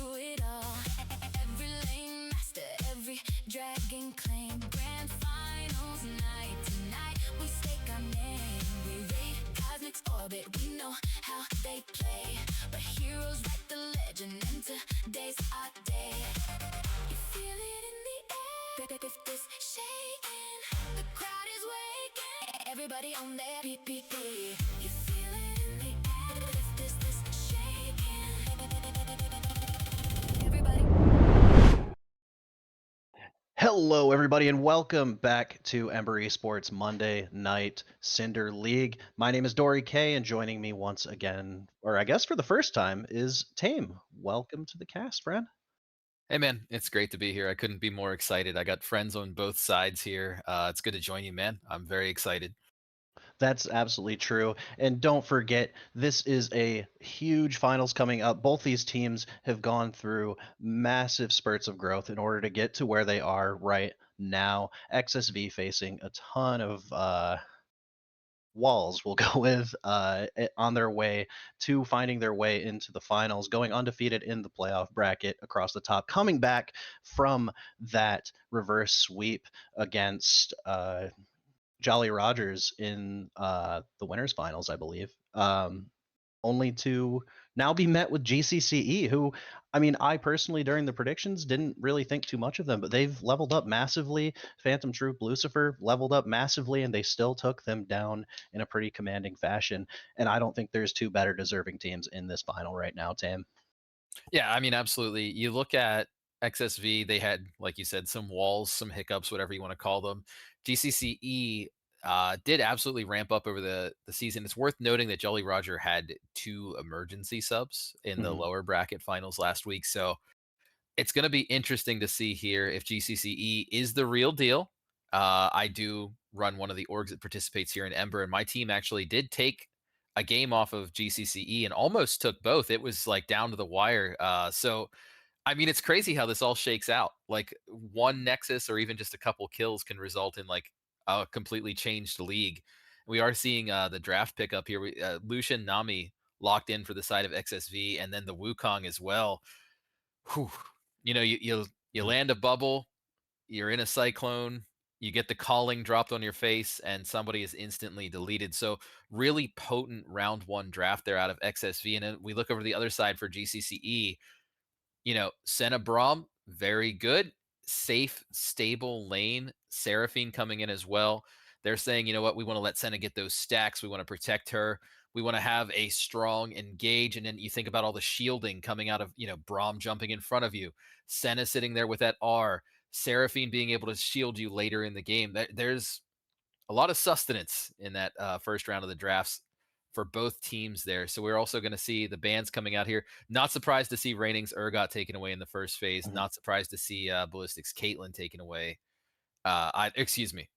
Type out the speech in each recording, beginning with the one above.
through it all. Every lane master, every dragon claim. Grand finals night to night, we stake our name. We raid cosmic's orbit, we know how they play. But heroes write the legend, and today's our day. You feel it in the air, if this shaking. The crowd is waking, everybody on their PPP. You feel it in the air, if this shaking. Everybody. Hello, everybody, and welcome back to Ember Esports Monday Night Cinder League. My name is Dory K, and joining me once again, or I guess for the first time, is Tame. Welcome to the cast, friend. Hey man, it's great to be here. I couldn't be more excited. I got friends on both sides here. It's good to join you, man. I'm very excited. That's absolutely true. And don't forget, this is a huge finals coming up. Both these teams have gone through massive spurts of growth in order to get to where they are right now. XSV facing a ton of walls will go with on their way to finding their way into the finals, going undefeated in the playoff bracket across the top, coming back from that reverse sweep against Jolly Rogers in the winners finals, I believe. Only to now be met with GCCe, who, I mean, I personally during the predictions didn't really think too much of them, but they've leveled up massively. Phantom Troop, Lucifer leveled up massively, and they still took them down in a pretty commanding fashion. And I don't think there's two better deserving teams in this final right now, Tam. Yeah, I mean, absolutely. You look at XSV, they had, like you said, some walls, some hiccups, whatever you want to call them. GCCe did absolutely ramp up over the season. It's worth noting that Jolly Roger had 2 emergency subs in the Mhm. lower bracket finals last week. So it's going to be interesting to see here if GCCe is the real deal. I do run one of the orgs that participates here in Ember, and my team actually did take a game off of GCCe and almost took both. It was like down to the wire. So, I mean, it's crazy how this all shakes out. Like one Nexus or even just a couple kills can result in like a completely changed league. We are seeing the draft pickup here. Lucian Nami locked in for the side of XSV, and then the Wukong as well. Whew. You land a bubble, you're in a cyclone, you get the calling dropped on your face, and somebody is instantly deleted. So really potent round 1 draft there out of XSV. And then we look over the other side for GCCe. Senna Braum, very good, safe, stable lane. Seraphine coming in as well. They're saying, you know what, we want to let Senna get those stacks. We want to protect her. We want to have a strong engage. And then you think about all the shielding coming out of, Braum jumping in front of you, Senna sitting there with that R, Seraphine being able to shield you later in the game. There's a lot of sustenance in that first round of the drafts for both teams there. So we're also going to see the bands coming out here. Not surprised to see Reining's Urgot taken away in the first phase. Mhm. Not surprised to see Ballistics Caitlyn taken away. Excuse me,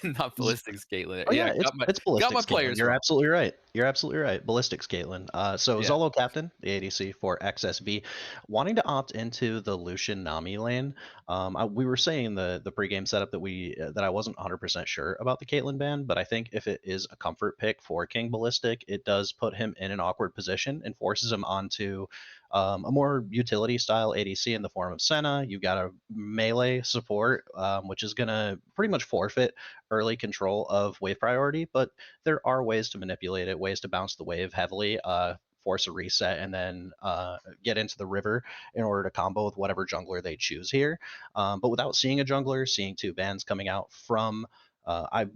not Ballistics Caitlyn. Oh Yeah, yeah, got my Ballistics Caitlyn. players You're wrong. absolutely right. You're absolutely right. Ballistics Caitlyn. So Yeah. Zolo Captain, the ADC for XSV, wanting to opt into the Lucian Nami lane. We were saying the pregame setup that I wasn't 100% sure about the Caitlyn ban, but I think if it is a comfort pick for King Ballistic, it does put him in an awkward position and forces him onto a more utility style ADC in the form of Senna. You've got a melee support, which is going to pretty much forfeit early control of wave priority, but there are ways to manipulate it, ways to bounce the wave heavily, force a reset, and then get into the river in order to combo with whatever jungler they choose here. But without seeing a jungler, seeing 2 bans coming out from, I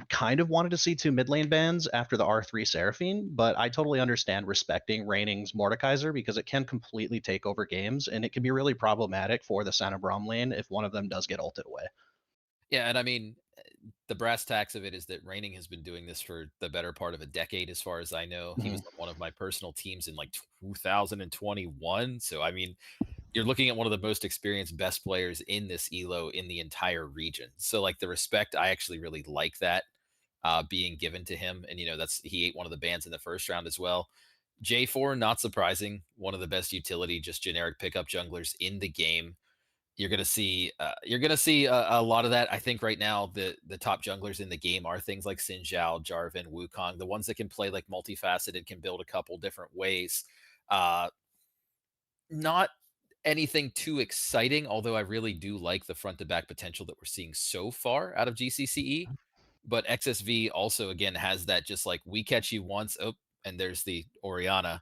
kind of wanted to see 2 mid lane bans after the R3 Seraphine, but I totally understand respecting Reining's Mordekaiser because it can completely take over games, and it can be really problematic for the Santa Brom lane if one of them does get ulted away. Yeah, and I mean, the brass tacks of it is that Reining has been doing this for the better part of a decade, as far as I know. He was Mhm. on one of my personal teams in like 2021. So, I mean, you're looking at one of the most experienced best players in this elo in the entire region. So like the respect, I actually really like that being given to him. And that's he ate one of the bans in the first round as well. J4, not surprising, one of the best utility, just generic pickup junglers in the game. You're gonna see a lot of that. I think right now the top junglers in the game are things like Xin Zhao, Jarvan, Wukong, the ones that can play like multifaceted, can build a couple different ways. Uh, Not anything too exciting, although I really do like the front to back potential that we're seeing so far out of GCCe. But XSV also, again, has that just like we catch you once, oh, and there's the Oriana,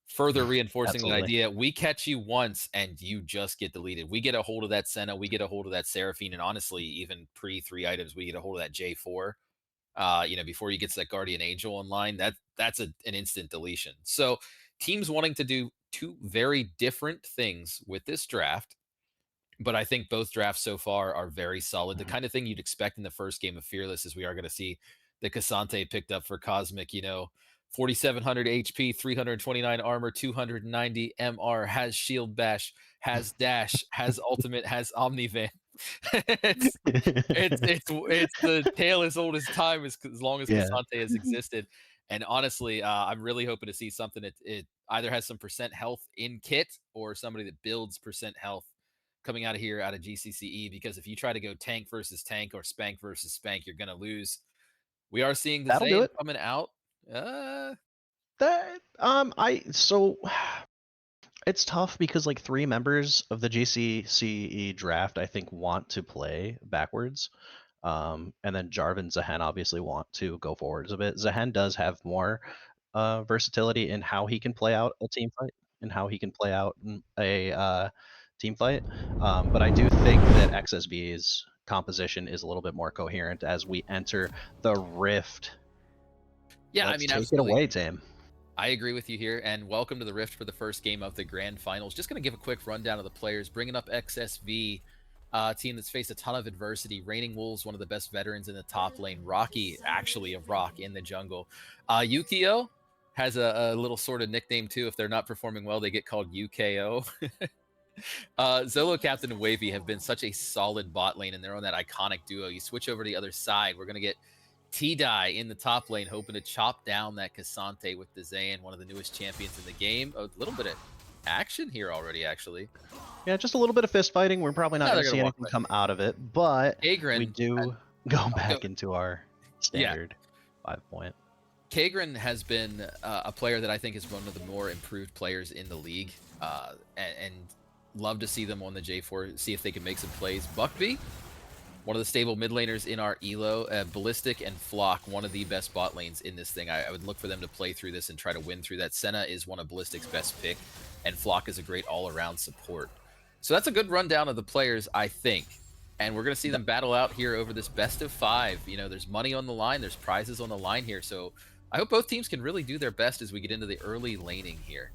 further reinforcing the Absolutely. idea we catch you once and you just get deleted. We get a hold of that Senna, we get a hold of that Seraphine, and honestly, even pre 3 items, we get a hold of that J4. Before you get to that Guardian Angel online, that's an instant deletion. So teams wanting to do two very different things with this draft, but I think both drafts so far are very solid. The Mhm. kind of thing you'd expect in the first game of Fearless is we are going to see the Cassante picked up for Cosmic, 4,700 HP, 329 armor, 290 MR, has shield bash, has dash, has ultimate, has omnivan. it's it's the tale as old as time as long as Yeah. Cassante has existed. And honestly, I'm really hoping to see something it either has some percent health in kit or somebody that builds percent health coming out of here out of GCCe, because if you try to go tank versus tank or spank versus spank, you're gonna lose. We are seeing the That'll do Zayn it. coming out. That I so it's tough because like 3 members of the GCCe draft I think want to play backwards. And then Jarvan Zahen obviously want to go forwards a bit. Zahen does have more versatility in how he can play out a team fight and how he can play out a team fight. But I do think that XSV's composition is a little bit more coherent as we enter the Rift. Yeah, I Let's mean, take it absolutely. away, Tim. I agree with you here, and welcome to the Rift for the first game of the Grand Finals. Just going to give a quick rundown of the players, bringing up XSV, team that's faced a ton of adversity. Reigning Wolves, one of the best veterans in the top lane. Rocky, actually a rock in the jungle. Yukio has a little sort of nickname too. If they're not performing well, they get called UKO. Zolo Captain and Wavy have been such a solid bot lane, and they're on that iconic duo. You switch over to the other side, we're going to get T-Die in the top lane, hoping to chop down that Cassante with the Zayn, one of the newest champions in the game. A little bit of action here already, actually. Yeah, just a little bit of fist fighting. We're probably not Now going they're to going see to walk anything away. come out of it, but we Kagrin, do go go, back into our yeah. standard 5-point. Kagrin has been a player that I think is one of the more improved players in the league, and love to see them on the J4, see if they can make some plays. Buckby, one of the stable mid laners in our elo. Ballistic and Flock, one of the best bot lanes in this thing. I would look for them to play through this and try to win through that. Senna is one of Ballistic's best pick, and Flock is a great all-around support. So that's a good rundown of the players, I think. And we're going to see them battle out here over this best of 5. There's money on the line. There's prizes on the line here. So I hope both teams can really do their best as we get into the early laning here.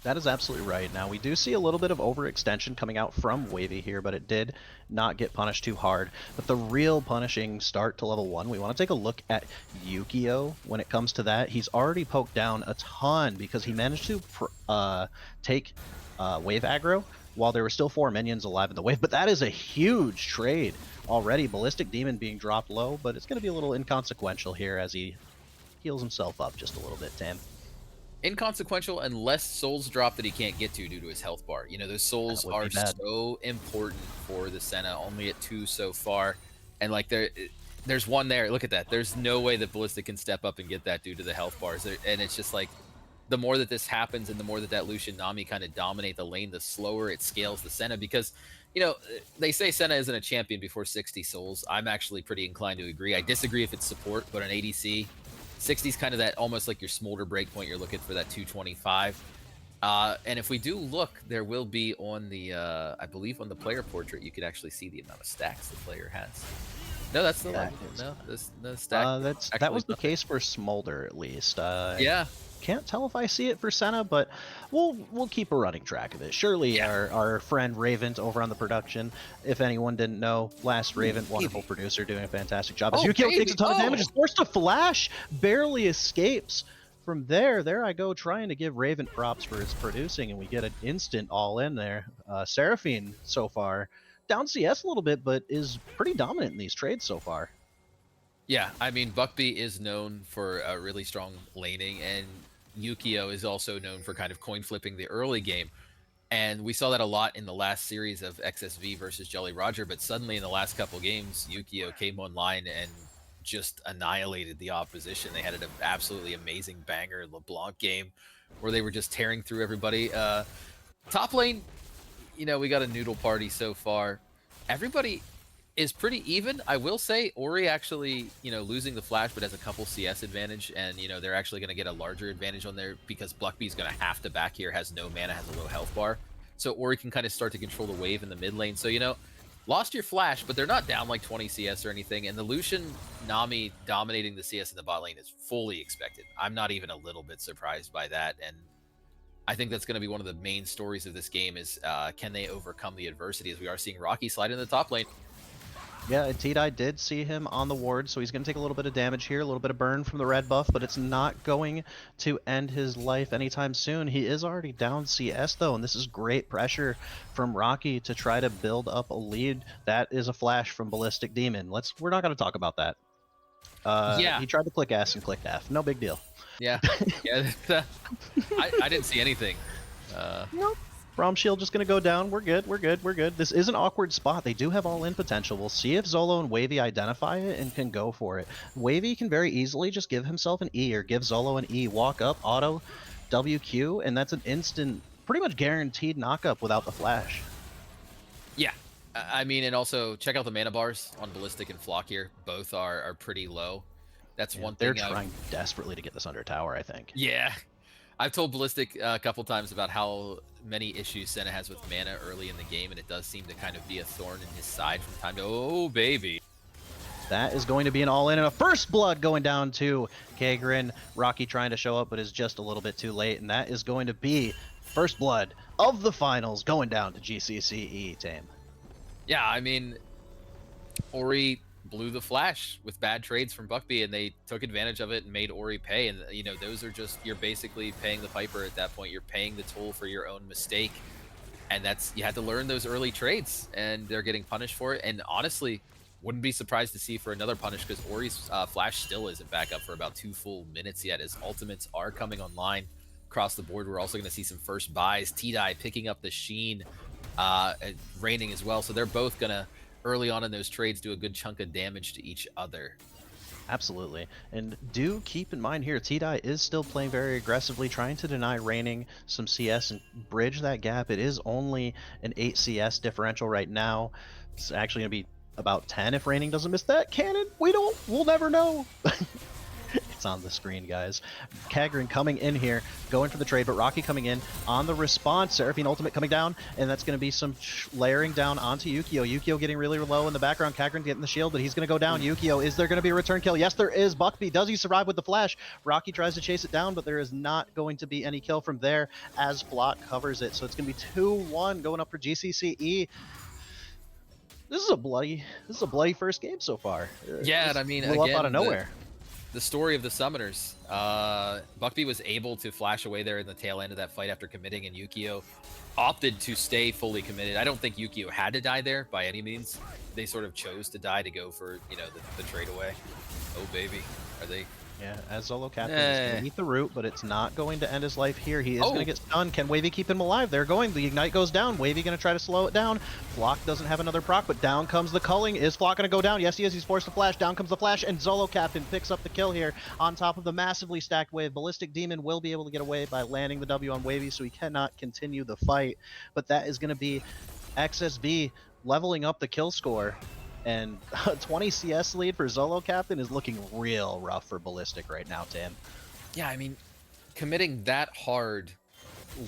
That is absolutely right. Now, we do see a little bit of overextension coming out from Wavy here, but it did not get punished too hard. But the real punishing start to level 1, we want to take a look at Yukio when it comes to that. He's already poked down a ton because he managed to take wave aggro while there were still 4 minions alive in the wave. But that is a huge trade already. Ballistic Demon being dropped low, but it's going to be a little inconsequential here as he heals himself up just a little bit, Tam. Inconsequential unless souls drop that he can't get to due to his health bar. Those souls are so important for the Senna, only at 2 so far. And like there's one there. Look at that. There's no way that Ballistic can step up and get that due to the health bars. And it's just like the more that this happens and the more that Lucian Nami kind of dominate the lane, the slower it scales the Senna. Because, they say Senna isn't a champion before 60 souls. I'm actually pretty inclined to agree. I disagree if it's support, but an ADC, 60 is kind of that almost like your smolder breakpoint. You're looking for that 225. And if we do look, there will be on the, I believe on the player portrait, you could actually see the amount of stacks the player has. No, that's the level. No, the stack. That was the case for Smolder at least. Yeah. Can't tell if I see it for Senna, but we'll keep a running track of it. Surely our friend Raven over on the production, if anyone didn't know, last Raven, wonderful producer, doing a fantastic job. As Yukio takes a ton of damage, is forced to flash, barely escapes. From there I go trying to give Raven props for his producing, and we get an instant all in there. Seraphine so far down CS a little bit, but is pretty dominant in these trades so far. Yeah, I mean, Buckby is known for a really strong laning, and Yukio is also known for kind of coin flipping the early game. And we saw that a lot in the last series of XSV versus Jolly Roger, but suddenly in the last couple games, Yukio came online and just annihilated the opposition. They had an absolutely amazing banger LeBlanc game where they were just tearing through everybody. Top lane, you know, we got a noodle party so far. Everybody is pretty even. I will say Ori actually, you know, losing the flash, but has a couple CS advantage, and you know they're actually going to get a larger advantage on there because Bluckby's going to have to back here, has no mana, has a low health bar, so Ori can kind of start to control the wave in the mid lane. So you know, lost your flash, but they're not down like 20 CS or anything, and the Lucian Nami dominating the CS in the bot lane is fully expected. I'm not even a little bit surprised by that, and I think that's going to be one of the main stories of this game is can they overcome the adversity, as we are seeing Rocky slide in the top lane. Yeah, T-Dye did see him on the ward, so he's going to take a little bit of damage here, a little bit of burn from the red buff, but it's not going to end his life anytime soon. He is already down CS, though, and this is great pressure from Rocky to try to build up a lead. That is a flash from Ballistic Demon. We're not going to talk about that. Yeah. He tried to click S and clicked F. No big deal. Yeah. Yeah. I didn't see anything. Nope. Braum Shield just going to go down. We're good. We're good. We're good. This is an awkward spot. They do have all-in potential. We'll see if Zolo and Wavy identify it and can go for it. Wavy can very easily just give himself an E or give Zolo an E. Walk up, auto, WQ, and that's an instant, pretty much guaranteed knock-up without the flash. Yeah. I mean, and also check out the mana bars on Ballistic and Flock here. Both are pretty low. That's one thing. They're trying desperately to get this under tower, I think. Yeah. I've told Ballistic a couple times about how many issues Senna has with mana early in the game, and it does seem to kind of be a thorn in his side from time to oh baby. That is going to be an all-in and a first blood going down to Kagrin. Rocky trying to show up, but is just a little bit too late, and that is going to be first blood of the finals going down to GCCe, Tame. Yeah, I mean, Ori blew the flash with bad trades from Buckby, and they took advantage of it and made Ori pay. And you know, those are just, you're basically paying the piper at that point. You're paying the toll for your own mistake, and that's, you had to learn those early trades, and they're getting punished for it. And honestly, wouldn't be surprised to see for another punish, because Ori's flash still isn't back up for about 2 full minutes yet. His ultimates are coming online across the board. We're also going to see some first buys. T-Dye picking up the Sheen, raining as well, so they're both gonna early on in those trades do a good chunk of damage to each other. Absolutely. And do keep in mind here, T-Dye is still playing very aggressively, trying to deny Raining some CS and bridge that gap. It is only an 8 CS differential right now. It's actually going to be about 10 if Raining doesn't miss that cannon. We'll never know. It's on the screen, guys. Kagrin coming in here, going for the trade, but Rocky coming in on the response. Seraphine ultimate coming down, and that's going to be some layering down onto Yukio. Yukio getting really low in the background. Kagrin getting the shield, but he's going to go down. Yukio, is there going to be a return kill? Yes, there is. Buckby, does he survive with the flash? Rocky tries to chase it down, but there is not going to be any kill from there as Flock covers it. So it's going to be 2-1 going up for GCCe. This is a bloody first game so far. Yeah, and I mean, blew again, up out of nowhere. The story of the summoners. Buckby was able to flash away there in the tail end of that fight after committing, and Yukio opted to stay fully committed. I don't think Yukio had to die there by any means. They sort of chose to die to go for, you know, the trade away. Oh baby, are they? Yeah, as Zolo Captain is going to eat the root, but it's not going to end his life here. He is going to get stunned. Can Wavy keep him alive? They're going. The Ignite goes down. Wavy going to try to slow it down. Flock doesn't have another proc, but down comes the culling. Is Flock going to go down? Yes, he is. He's forced to flash. Down comes the flash, and Zolo Captain picks up the kill here on top of the massively stacked wave. Ballistic Demon will be able to get away by landing the W on Wavy, so he cannot continue the fight. But that is going to be XSV leveling up the kill score. And a 20 CS lead for Zolo Captain is looking real rough for Ballistic right now, Tim. Yeah, I mean, committing that hard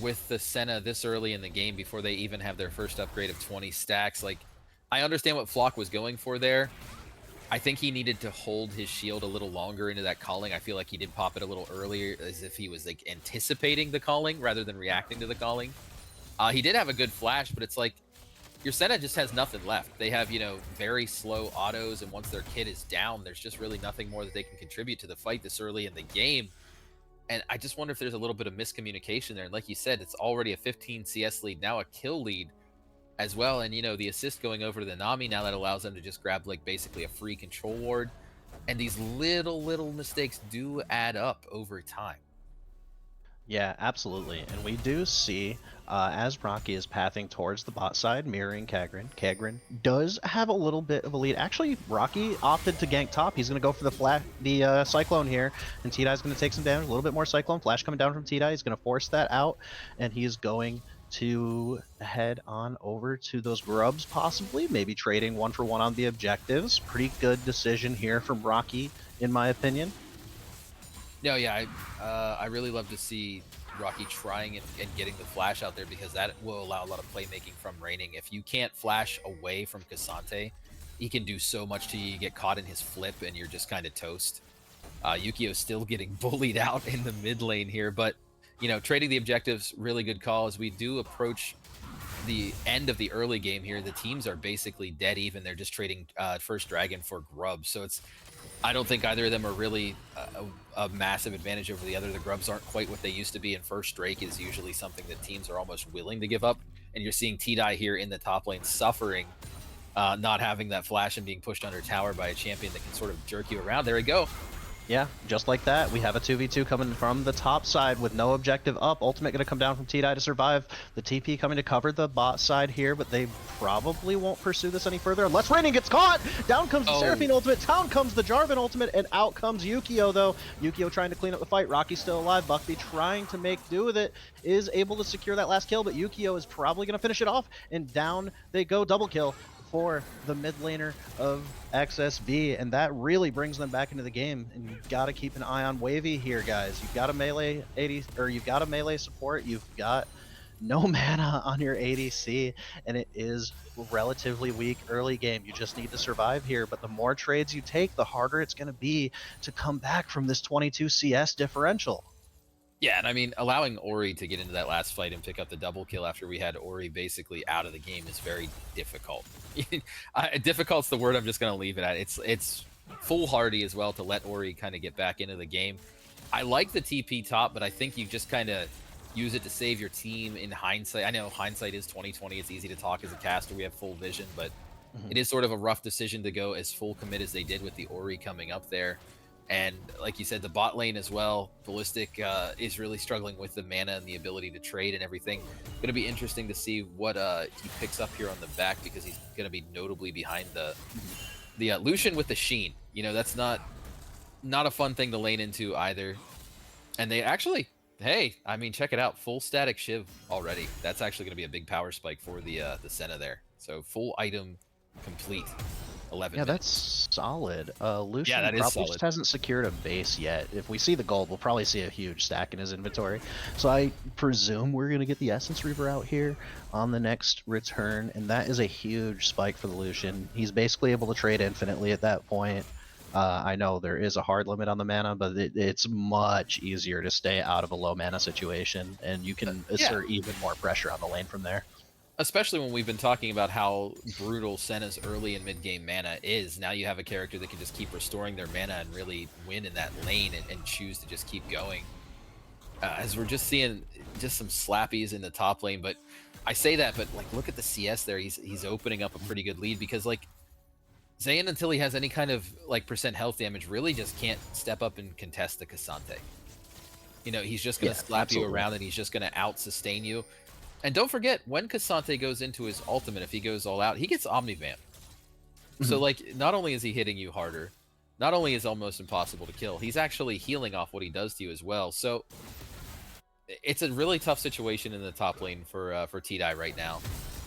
with the Senna this early in the game before they even have their first upgrade of 20 stacks, like, I understand what Flock was going for there. I think he needed to hold his shield a little longer into that calling. I feel like he did pop it a little earlier, as if he was like anticipating the calling rather than reacting to the calling. He did have a good flash, but it's like, your Senna just has nothing left. They have, you know, very slow autos, and once their kit is down, there's just really nothing more that they can contribute to the fight this early in the game. And I just wonder if there's a little bit of miscommunication there. And like you said, it's already a 15 CS lead, now a kill lead as well. And, you know, the assist going over to the Nami, now that allows them to just grab, like, basically a free control ward. And these little mistakes do add up over time. Yeah, absolutely. And we do see, as Rocky is pathing towards the bot side, mirroring Kagrin. Kagrin does have a little bit of a lead. Actually, Rocky opted to gank top. He's going to go for the Cyclone here, and T-Dye's going to take some damage. A little bit more Cyclone. Flash coming down from T-Dye. He's going to force that out, and he's going to head on over to those grubs, possibly, maybe trading 1-for-1 on the objectives. Pretty good decision here from Rocky, in my opinion. No, yeah, I really love to see Rocky trying and getting the flash out there, because that will allow a lot of playmaking from Raining. If you can't flash away from Cassante, he can do so much to you. You get caught in his flip and you're just kind of toast. Yukio's still getting bullied out in the mid lane here, but you know, trading the objectives, really good call. As we do approach the end of the early game here, the teams are basically dead even. They're just trading first dragon for grubs, so it's, I don't think either of them are really a massive advantage over the other. The grubs aren't quite what they used to be, and first Drake is usually something that teams are almost willing to give up. And you're seeing T-Die here in the top lane suffering, not having that flash and being pushed under tower by a champion that can sort of jerk you around. There we go. Yeah, just like that, we have a 2v2 coming from the top side with no objective up. Ultimate going to come down from T-Die to survive. The TP coming to cover the bot side here, but they probably won't pursue this any further unless Raining gets caught! Down comes the Seraphine ultimate, down comes the Jarvan ultimate, and out comes Yukio, though. Yukio trying to clean up the fight. Rocky's still alive. Buckby trying to make do with it, is able to secure that last kill, but Yukio is probably going to finish it off, and down they go. Double kill for the mid laner of XSV, and that really brings them back into the game. And you've got to keep an eye on Wavy here, guys. You've got a melee you've got a melee support. You've got no mana on your ADC, and it is relatively weak early game. You just need to survive here. But the more trades you take, the harder it's going to be to come back from this 22 CS differential. Yeah, and I mean, allowing Ori to get into that last fight and pick up the double kill after we had Ori basically out of the game is very difficult. Difficult's the word I'm just going to leave it at. It's foolhardy as well to let Ori kind of get back into the game. I like the TP top, but I think you just kind of use it to save your team in hindsight. I know hindsight is 20/20. It's easy to talk as a caster. We have full vision, but it is sort of a rough decision to go as full commit as they did with the Ori coming up there. And like you said, the bot lane as well, Ballistic is really struggling with the mana and the ability to trade and everything. Going to be interesting to see what he picks up here on the back, because he's going to be notably behind the Lucian with the Sheen. You know, that's not a fun thing to lane into either. And they actually, hey, I mean, check it out. Full static Shiv already. That's actually going to be a big power spike for the Senna there. So full item complete. 11 yeah, minutes. That's solid. Lucian Yeah, that is probably solid. just hasn't secured a base yet. If we see the gold, we'll probably see a huge stack in his inventory. So I presume we're going to get the Essence Reaver out here on the next return, and that is a huge spike for the Lucian. He's basically able to trade infinitely at that point. I know there is a hard limit on the mana, but it's much easier to stay out of a low mana situation, and you can assert even more pressure on the lane from there. Especially when we've been talking about how brutal Senna's early and mid-game mana is. Now you have a character that can just keep restoring their mana and really win in that lane and choose to just keep going. As we're just seeing just some slappies in the top lane, but I say that, but like, look at the CS there. He's opening up a pretty good lead, because like Zayn, until he has any kind of like percent health damage, really just can't step up and contest the Cassante. You know, he's just going to slap you around, and he's just going to out-sustain you. And don't forget, when Cassante goes into his ultimate, if he goes all out, he gets Omnivamp. So, like, not only is he hitting you harder, not only is it almost impossible to kill, he's actually healing off what he does to you as well. So, it's a really tough situation in the top lane for T-Die right now,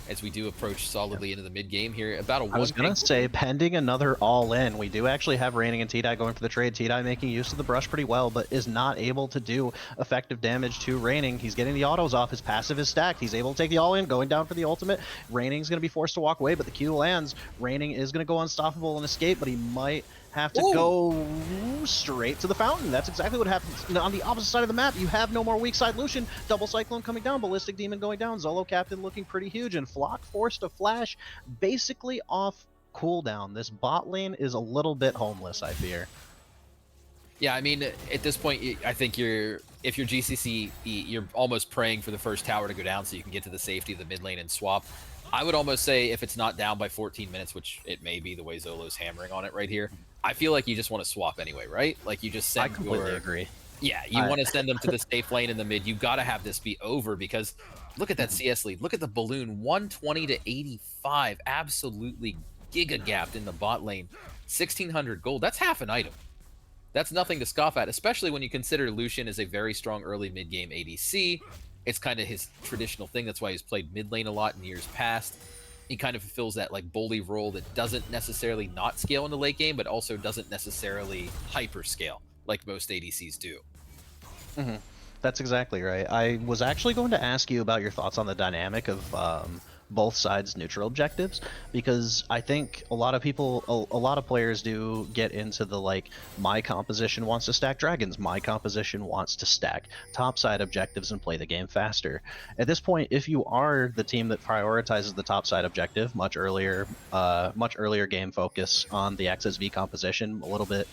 as we do approach solidly into the mid-game here. About a I was going to say, pending another all-in, we do actually have Raining and T-Die going for the trade. T-Die making use of the brush pretty well, but is not able to do effective damage to Raining. He's getting the autos off. His passive is stacked. He's able to take the all-in, going down for the ultimate. Raining's going to be forced to walk away, but the Q lands. Raining is going to go unstoppable and escape, but he might have to go straight to the fountain. That's exactly what happens. On the opposite side of the map, you have no more weak side Lucian. Double Cyclone coming down, Ballistic Demon going down, Zolo Captain looking pretty huge, and Flock forced to flash basically off cooldown. This bot lane is a little bit homeless, I fear. Yeah, I mean, at this point, I think if you're GCCe, you're almost praying for the first tower to go down so you can get to the safety of the mid lane and swap. I would almost say if it's not down by 14 minutes, which it may be the way Zolo's hammering on it right here, I feel like you just want to swap anyway, right? Like, you just send I completely agree. Yeah, you want to send them to the safe lane in the mid. You got to have this be over, because look at that CS lead. Look at the balloon, 120 to 85. Absolutely giga-gapped in the bot lane. 1,600 gold. That's half an item. That's nothing to scoff at, especially when you consider Lucian is a very strong early mid-game ADC. It's kind of his traditional thing. That's why he's played mid lane a lot in years past. He kind of fulfills that like bully role that doesn't necessarily not scale in the late game, but also doesn't necessarily hyper scale like most ADCs do. Hmm. That's exactly right. I was actually going to ask you about your thoughts on the dynamic of both sides' neutral objectives, because I think a lot of people, a lot of players do get into the like, my composition wants to stack dragons, my composition wants to stack topside objectives and play the game faster. At this point, if you are the team that prioritizes the topside objective, much earlier game focus on the XSV composition, a little bit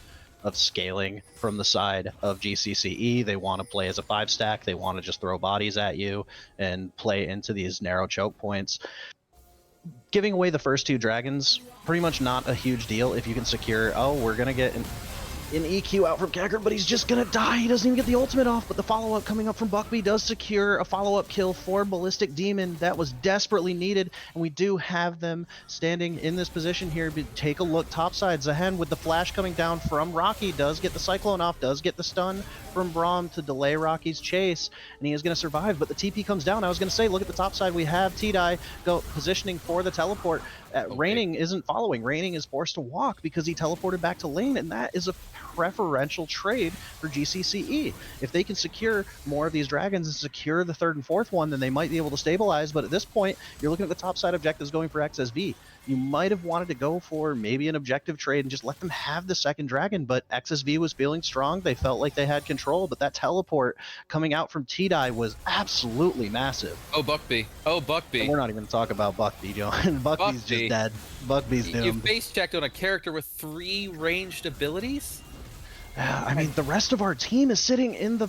of scaling from the side of GCCe. They want to play as a 5-stack. They want to just throw bodies at you and play into these narrow choke points. Giving away the first 2 dragons, pretty much not a huge deal if you can secure, oh, we're going to get an EQ out from Kagran, but he's just going to die. He doesn't even get the ultimate off, but the follow-up coming up from Buckby does secure a follow-up kill for Ballistic Demon. That was desperately needed, and we do have them standing in this position here. But take a look topside. Zahen with the flash coming down from Rocky does get the Cyclone off, does get the stun from Braum to delay Rocky's chase, and he is going to survive, but the TP comes down. I was going to say, look at the top side. We have T-Die go positioning for the teleport. Raining isn't following. Raining is forced to walk because he teleported back to lane, and that is a preferential trade for GCCe. If they can secure more of these dragons and secure the 3rd and 4th one, then they might be able to stabilize, but at this point, you're looking at the top side objectives going for XSV. You might have wanted to go for maybe an objective trade and just let them have the 2nd dragon, but XSV was feeling strong. They felt like they had control, but that teleport coming out from T-Die was absolutely massive. Oh, Buckby. Oh, Buckby. And we're not even going to talk about Buckby, Joe. Buckby's just dead. Buckby's doomed. You face checked on a character with 3 ranged abilities? I mean, the rest of our team is sitting in the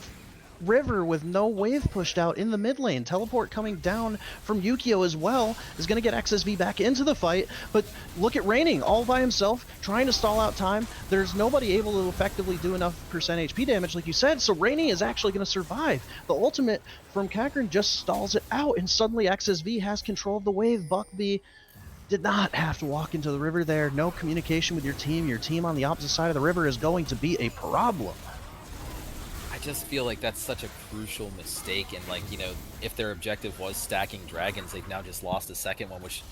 river with no wave pushed out in the mid lane. Teleport coming down from Yukio as well is going to get XSV back into the fight, but look at Raining all by himself trying to stall out time. There's nobody able to effectively do enough percent HP damage like you said, so Raining is actually going to survive. The ultimate from Kagran just stalls it out, and suddenly XSV has control of the wave. Buckby did not have to walk into the river there. No communication with your team. Your team on the opposite side of the river is going to be a problem. I just feel like that's such a crucial mistake, and like, you know, if their objective was stacking dragons, they've now just lost the 2nd one, which,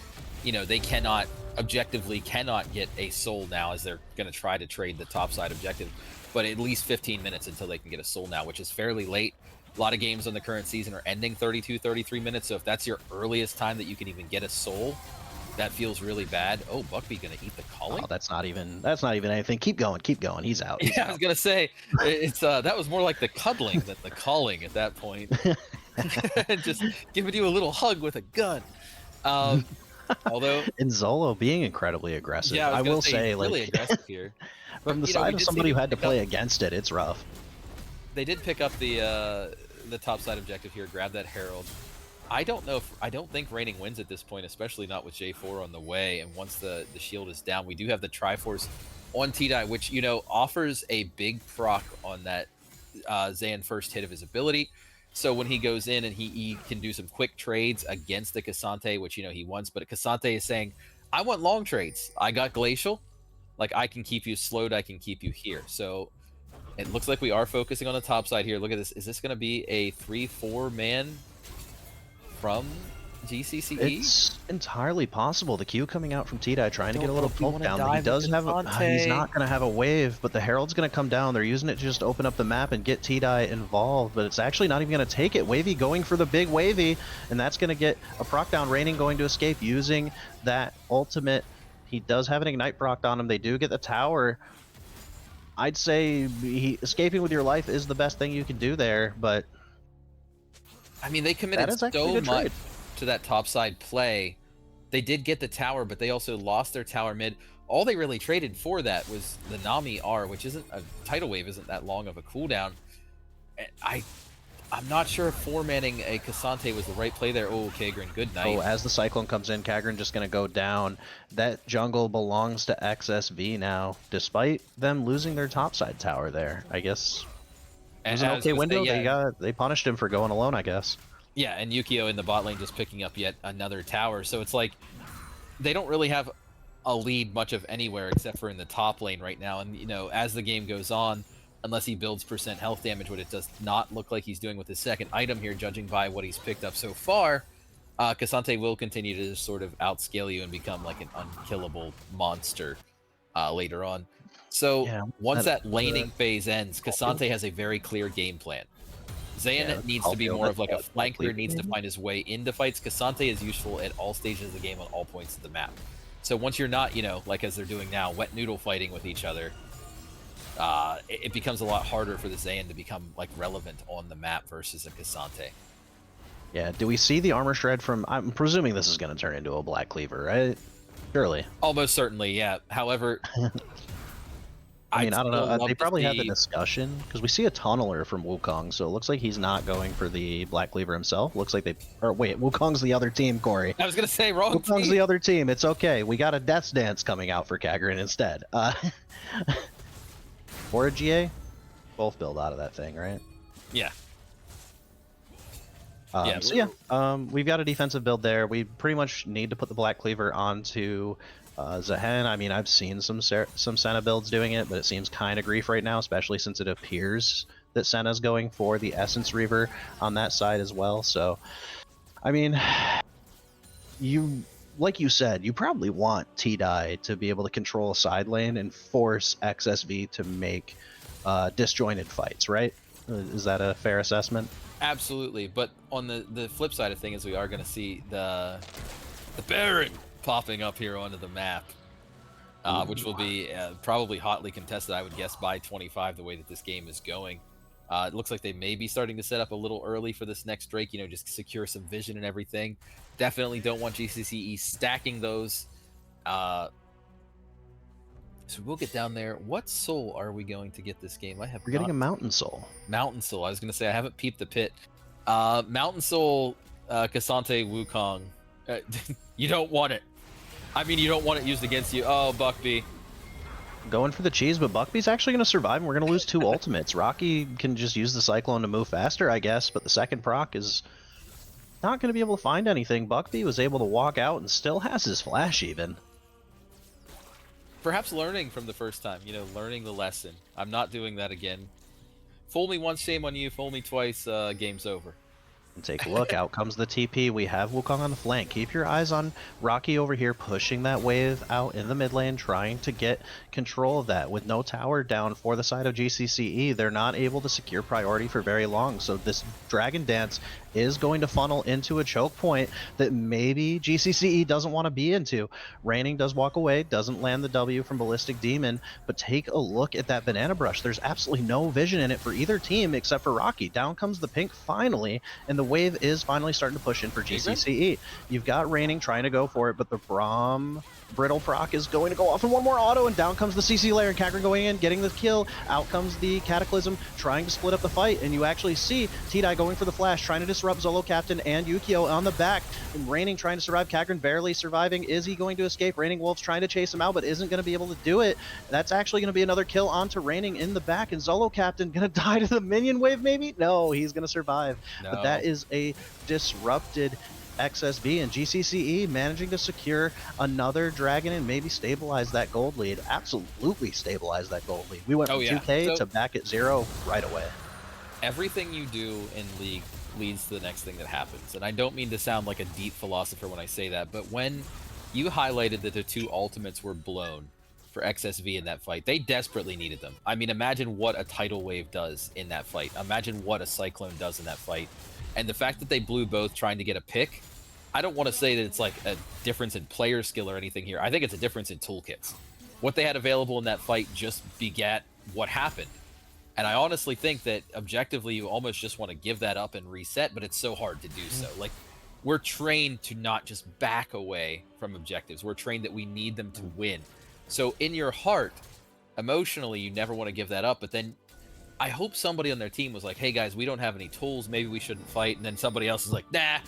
you know, they cannot objectively get a soul now, as they're going to try to trade the topside objective, but at least 15 minutes until they can get a soul now, which is fairly late. A lot of games on the current season are ending 32-33 minutes, so if that's your earliest time that you can even get a soul, that feels really bad. Oh, Buckby gonna eat the culling? Oh, that's not even anything. Keep going. He's out. He's Yeah, out. I was gonna say it's that was more like the cuddling than the calling at that point. Just giving you a little hug with a gun. Although and Zolo being incredibly aggressive. Yeah, I will say, really like, aggressive here. from the You know, we side of did somebody see who them had to pick play up- against it, it's rough. They did pick up the topside objective here, grab that Herald. I don't think Raining wins at this point, especially not with J4 on the way. And once the shield is down, we do have the Triforce on T-Die, which, you know, offers a big proc on that Zayn first hit of his ability. So when he goes in and he can do some quick trades against the Cassante, which, you know, he wants, but Cassante is saying, I want long trades. I got Glacial. Like, I can keep you slowed. I can keep you here. So it looks like we are focusing on the top side here. Look at this. Is this going to be a 3-4 man from GCCe? It's entirely possible. The Q coming out from T-Die trying to get a little Don't know if you poke wanna down, but he dive does into have he's not going to have a wave, but the Herald's going to come down. They're using it to just open up the map and get T-Die involved, but it's actually not even going to take it. Wavy going for the big Wavy, and that's going to get a proc down. Raining going to escape using that ultimate. He does have an ignite proc on him. They do get the tower. I'd say escaping with your life is the best thing you can do there, but I mean, they committed that is actually a so good much trade to that topside play. They did get the tower, but they also lost their tower mid. All they really traded for that was the Nami R, which isn't a tidal wave, isn't that long of a cooldown. I'm not sure if 4-manning a Cassante was the right play there. Oh, Kagran, good night. Oh, as the Cyclone comes in, Kagran just going to go down. That jungle belongs to XSV now, despite them losing their topside tower there. I guess it was an okay window. Say, yeah. They punished him for going alone, I guess. Yeah, and Yukio in the bot lane just picking up yet another tower. So it's like they don't really have a lead much of anywhere except for in the top lane right now. And, you know, as the game goes on, unless he builds percent health damage, what it does not look like he's doing with his second item here, judging by what he's picked up so far. Cassante will continue to sort of outscale you and become like an unkillable monster later on. So Yeah, once that laning phase ends, Cassante has a very clear game plan. Zayn needs to be more of like a flanker, needs to find his way into fights. Cassante is useful at all stages of the game on all points of the map. So once you're not, like as they're doing now, wet noodle fighting with each other, it becomes a lot harder for the Zayn to become like relevant on the map versus a Cassante. Yeah, do we see the armor shred from... I'm presuming this is going to turn into a Black Cleaver, right? Surely. Almost certainly, yeah. However... I mean, I don't know. They probably had the see... discussion, because we see a Tunneler from Wukong, so it looks like he's not going for the Black Cleaver himself. Looks like they... Or wait, Wukong's the other team, Corey. I was going to say, wrong Wukong's team. the other team. It's okay. We got a Death's Dance coming out for Kagrin instead. Or a GA? Both build out of that thing, right? Yeah. We've got a defensive build there. We pretty much need to put the Black Cleaver onto Zehen. I mean, I've seen some Senna builds doing it, but it seems kind of grief right now, especially since it appears that Senna's going for the Essence Reaver on that side as well. So, I mean, like you said, you probably want T-Dye to be able to control a side lane and force XSV to make disjointed fights, right? Is that a fair assessment? Absolutely, but on the flip side of things, we are going to see the Baron popping up here onto the map, which will be probably hotly contested, I would guess, by 25, the way that this game is going. It looks like they may be starting to set up a little early for this next Drake, just secure some vision and everything. Definitely don't want GCCe stacking those. So we'll get down there. What soul are we going to get this game? We're getting a Mountain Soul. Mountain Soul. I was going to say, I haven't peeped the pit. Mountain Soul, Cassante, Wukong. You don't want it. I mean, you don't want it used against you. Oh, Buckby. Going for the cheese, but Buckby's actually going to survive, and we're going to lose 2 ultimates. Rocky can just use the Cyclone to move faster, I guess, but the second proc is not going to be able to find anything. Buckby was able to walk out and still has his flash even. Perhaps learning from the first time, learning the lesson. I'm not doing that again. Fool me once, shame on you. Fool me twice, game's over. And take a look. Out comes the TP. We have Wukong on the flank. Keep your eyes on Rocky over here, pushing that wave out in the mid lane, trying to get control of that. With no tower down for the side of GCCe, they're not able to secure priority for very long. So this Dragon Dance is going to funnel into a choke point that maybe GCCe doesn't want to be into. Raining does walk away, doesn't land the W from Ballistic Demon, but take a look at that Banana Brush. There's absolutely no vision in it for either team except for Rocky. Down comes the pink finally, and the wave is finally starting to push in for GCCe. You've got Raining trying to go for it, but the Braum Brittle proc is going to go off in one more auto, and down comes the CC layer, and Kagrin going in, getting the kill. Out comes the Cataclysm, trying to split up the fight, and you actually see T-Dye going for the flash, trying to disrupt Zolo Captain and Yukio on the back. And Raining trying to survive, Kagrin barely surviving. Is he going to escape? Raining Wolf's trying to chase him out, but isn't going to be able to do it. That's actually going to be another kill onto Raining in the back, and Zolo Captain going to die to the minion wave maybe? No, he's going to survive. No. But that is a disrupted XSV, and GCCe managing to secure another dragon and maybe stabilize that gold lead. Absolutely stabilize that gold lead. We went from 2K to back at 0 right away. Everything you do in League leads to the next thing that happens. And I don't mean to sound like a deep philosopher when I say that, but when you highlighted that the 2 ultimates were blown for XSV in that fight, they desperately needed them. I mean, imagine what a tidal wave does in that fight. Imagine what a cyclone does in that fight. And the fact that they blew both trying to get a pick, I don't want to say that it's like a difference in player skill or anything here. I think it's a difference in toolkits. What they had available in that fight just begat what happened. And I honestly think that objectively you almost just want to give that up and reset, but it's so hard to do so. Like, we're trained to not just back away from objectives. We're trained that we need them to win. So in your heart, emotionally, you never want to give that up, but then I hope somebody on their team was like, hey guys, we don't have any tools, maybe we shouldn't fight. And then somebody else is like, nah,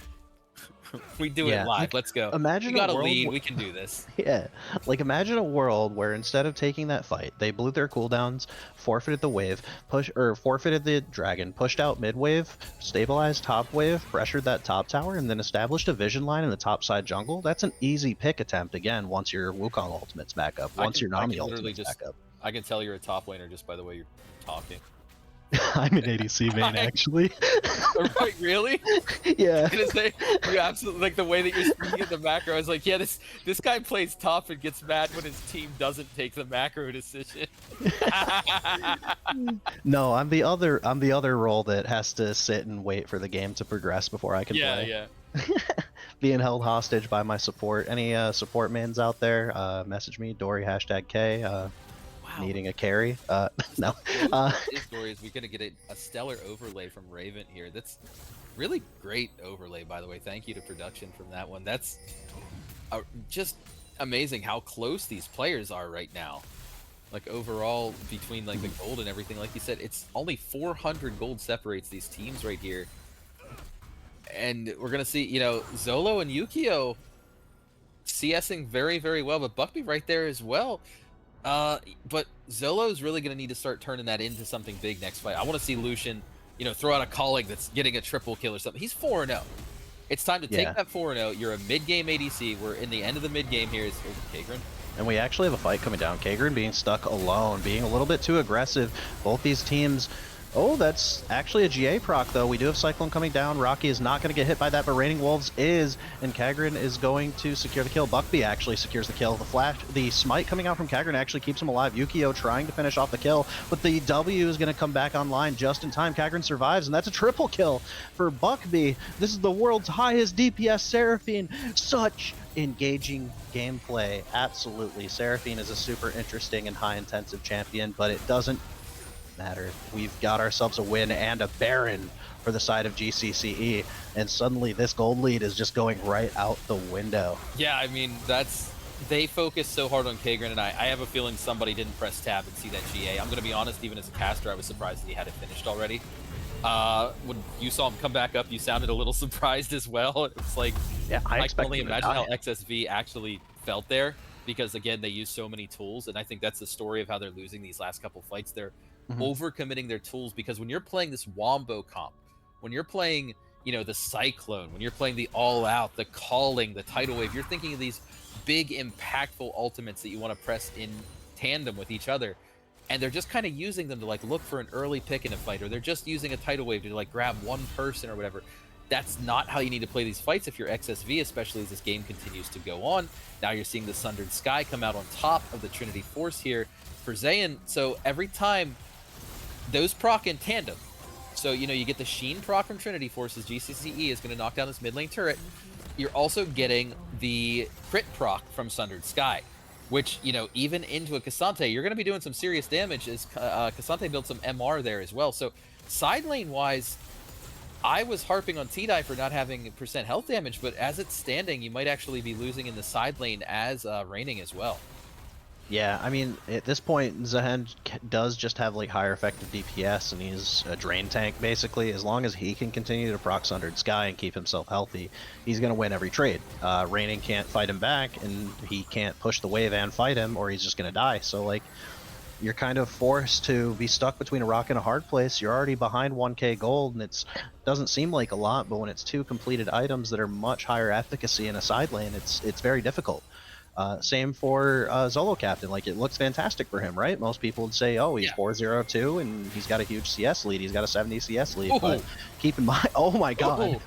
we do it live, let's go. Imagine we got a lead, we can do this. Yeah, like imagine a world where instead of taking that fight, they blew their cooldowns, forfeited the wave, forfeited the dragon, pushed out mid wave, stabilized top wave, pressured that top tower, and then established a vision line in the top side jungle. That's an easy pick attempt again once your Wukong ultimate's back up, once your Nami ultimate's back up. I can tell you're a top laner just by the way you're talking. I'm an ADC main, actually. Right, really? Yeah. I was gonna say, you absolutely, like the way that you're speaking at the macro, I was like, yeah, this guy plays top and gets mad when his team doesn't take the macro decision. No, I'm the other role that has to sit and wait for the game to progress before I can play. Yeah. Being held hostage by my support. Any support mans out there, message me, Dory #K. Wow. Needing a carry. No. Dory is we're gonna get a stellar overlay from Raven here. That's really great overlay, by the way. Thank you to production from that one. That's just amazing how close these players are right now. Like overall, between like the gold and everything, like you said, it's only 400 gold separates these teams right here. And we're gonna see, you know, Zolo and Yukio CSing very, very well, but Buckby right there as well. But Zolo's really gonna need to start turning that into something big next fight. I want to see Lucian, you know, throw out a colleague that's getting a triple kill or something. He's 4-0. It's time to take that 4-0. You're a mid-game ADC. We're in the end of the mid-game here. Is Kagrin. And we actually have a fight coming down. Kagrin being stuck alone, being a little bit too aggressive. Both these teams. Oh, that's actually a GA proc, though. We do have Cyclone coming down. Rocky is not going to get hit by that, but Raining Wolves is, and Kagrin is going to secure the kill. Buckby actually secures the kill. The flash, the smite coming out from Kagrin actually keeps him alive. Yukio trying to finish off the kill, but the W is going to come back online just in time. Kagrin survives, and that's a triple kill for Buckby. This is the world's highest DPS Seraphine. Such engaging gameplay. Absolutely. Seraphine is a super interesting and high-intensive champion, but it doesn't matter. We've got ourselves a win and a Baron for the side of GCCe, and suddenly this gold lead is just going right out the window. Yeah, I mean, they focus so hard on Kagrin, and I have a feeling somebody didn't press tab and see that GA. I'm going to be honest, even as a caster, I was surprised that he had it finished already. When you saw him come back up, you sounded a little surprised as well. It's like, yeah, I can only imagine how XSV actually felt there, because again, they use so many tools, and I think that's the story of how they're losing these last couple fights. They're overcommitting their tools, because when you're playing this Wombo comp, when you're playing, you know, the Cyclone, when you're playing the All Out, the Calling, the Tidal Wave, you're thinking of these big, impactful ultimates that you want to press in tandem with each other. And they're just kind of using them to like look for an early pick in a fight, or they're just using a Tidal Wave to like grab one person or whatever. That's not how you need to play these fights if you're XSV, especially as this game continues to go on. Now you're seeing the Sundered Sky come out on top of the Trinity Force here for Zayn. So every time those proc in tandem, so you know, you get the Sheen proc from Trinity Forces, GCCe is going to knock down this mid lane turret. You're also getting the crit proc from Sundered Sky, which, you know, even into a Cassante, you're going to be doing some serious damage, as Cassante built some MR there as well. So side lane wise, I was harping on T-Die for not having % health damage, but as it's standing, you might actually be losing in the side lane as Raining as well. Yeah, I mean, at this point, Zahen does just have like higher effective DPS, and he's a drain tank basically. As long as he can continue to proc Sundered Sky and keep himself healthy, he's going to win every trade. Raining can't fight him back, and he can't push the wave and fight him, or he's just going to die. So like, you're kind of forced to be stuck between a rock and a hard place. You're already behind 1k gold, and it doesn't seem like a lot, but when it's two completed items that are much higher efficacy in a side lane, it's very difficult. Same for Zolo Captain. Like, it looks fantastic for him, right? Most people would say, oh, he's 4-0-2 and he's got a huge CS lead. He's got a 70 CS lead. But keep in mind, oh my god.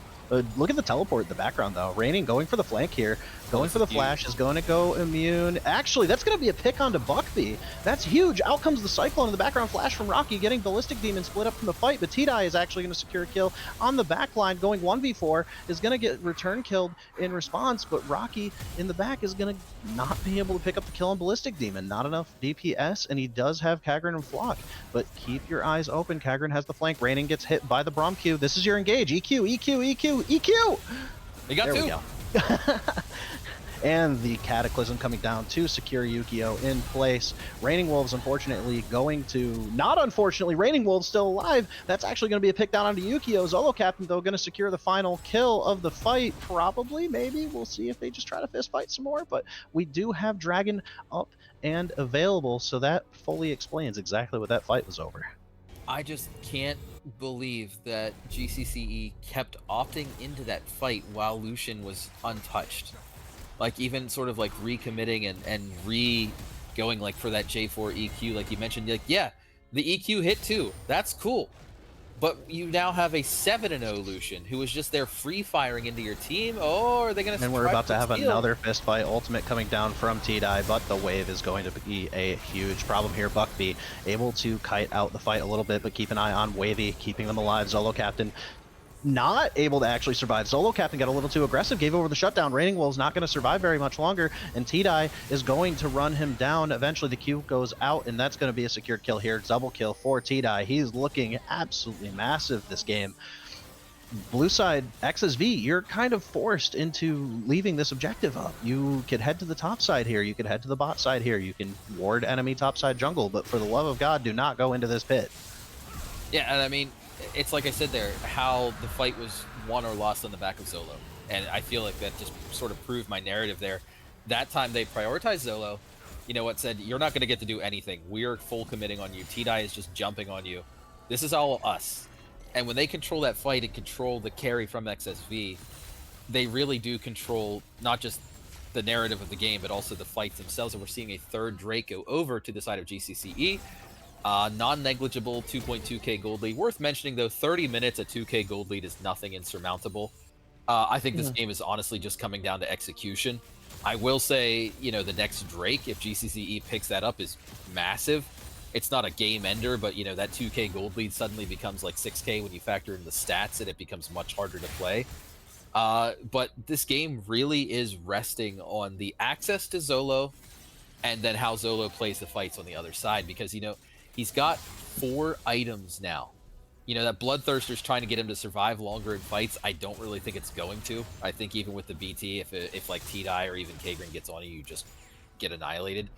Look at the teleport in the background, though. Raining going for the flank here. Going for the flash, is going to go immune. Actually, that's going to be a pick onto Buckby. That's huge. Out comes the Cyclone in the background flash from Rocky, getting Ballistic Demon split up from the fight, but T-Die is actually going to secure a kill on the back line, going 1v4, is going to get return killed in response, but Rocky in the back is going to not be able to pick up the kill on Ballistic Demon. Not enough DPS, and he does have Kagrin and Flock, but keep your eyes open. Kagrin has the flank. Raining gets hit by the Braum Q. This is your engage. EQ, EQ, EQ, EQ! They got there two. We go. And the Cataclysm coming down to secure Yukio in place. Raining Wolves, unfortunately, going to... Not unfortunately, Raining Wolves still alive. That's actually going to be a pick down onto Yukio. Zolo Captain, though, going to secure the final kill of the fight. Probably, maybe. We'll see if they just try to fist fight some more. But we do have Dragon up and available, so that fully explains exactly what that fight was over. I just can't believe that GCCe kept opting into that fight while Lucian was untouched. Like, even sort of like recommitting and going like for that J4 EQ, like you mentioned. Like, yeah, the EQ hit too. That's cool. But you now have a 7-0 Lucian who is just there free firing into your team. Oh, are they going to? And we're about to have another fist fight. Ultimate coming down from T-Die, but the wave is going to be a huge problem here. Buckby able to kite out the fight a little bit, but keep an eye on Wavy, keeping them alive. Zolo Captain not able to actually survive. Zolo Captain got a little too aggressive, gave over the shutdown. Raining Wolf's not going to survive very much longer, and T-Die is going to run him down. Eventually the Q goes out, and that's going to be a secured kill here. Double kill for T-Die. He's looking absolutely massive this game. Blue side, XSV, you're kind of forced into leaving this objective up. You could head to the top side here. You could head to the bot side here. You can ward enemy top side jungle, but for the love of God, do not go into this pit. Yeah, and I mean, it's like I said there, how the fight was won or lost on the back of Zolo. And I feel like that just sort of proved my narrative there. That time they prioritized Zolo. You know what, said, you're not going to get to do anything. We're full committing on you. T-Die is just jumping on you. This is all us. And when they control that fight and control the carry from XSV, they really do control not just the narrative of the game, but also the fights themselves. And we're seeing a third Drake go over to the side of GCCe. Non-negligible 2.2k gold lead. Worth mentioning, though, 30 minutes at 2k gold lead is nothing insurmountable. I think this game is honestly just coming down to execution. I will say, you know, the next Drake, if GCCe picks that up, is massive. It's not a game ender, but, you know, that 2k gold lead suddenly becomes like 6k when you factor in the stats, and it becomes much harder to play. But this game really is resting on the access to Zolo and then how Zolo plays the fights on the other side, because, you know, he's got 4 items now. You know, that Bloodthirster's trying to get him to survive longer in fights. I don't really think it's going to. I think even with the BT, if like T-Die or even Kagrin gets on you, you just get annihilated.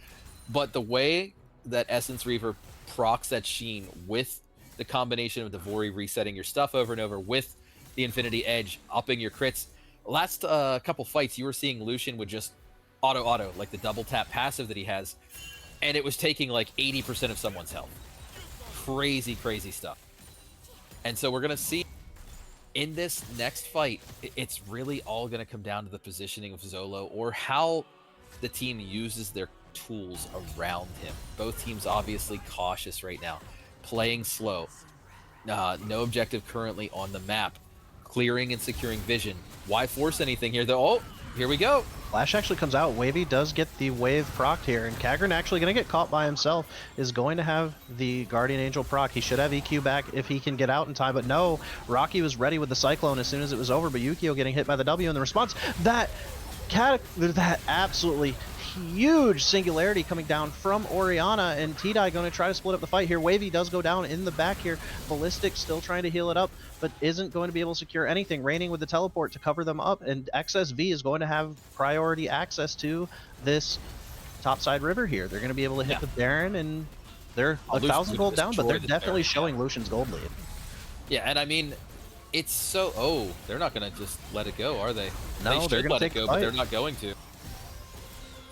But the way that Essence Reaver procs that Sheen with the combination of Devori resetting your stuff over and over with the Infinity Edge, upping your crits. Last couple fights, you were seeing Lucian would just auto, like the double tap passive that he has, and it was taking like 80% of someone's health. Crazy, crazy stuff. And so we're going to see in this next fight, it's really all going to come down to the positioning of Zolo or how the team uses their tools around him. Both teams obviously cautious right now, playing slow. No objective currently on the map. Clearing and securing vision. Why force anything here though? Oh, here we go. Flash actually comes out. Wavy does get the wave procced here, and Kagrin actually going to get caught by himself. Is going to have the Guardian Angel proc. He should have EQ back if he can get out in time, but no. Rocky was ready with the Cyclone as soon as it was over, but Yukio getting hit by the W in the response. That absolutely huge singularity coming down from Orianna, and T-Die going to try to split up the fight here. Wavy does go down in the back here. Ballistic still trying to heal it up, but isn't going to be able to secure anything. Raining with the teleport to cover them up, and XSV is going to have priority access to this topside river here. They're going to be able to hit the Baron, and they're 1,000 gold down, but they're definitely showing Lucian's gold lead. Yeah, and I mean, it's so... Oh, they're not going to just let it go, are they? No, they're going to take it go, but they're not going to.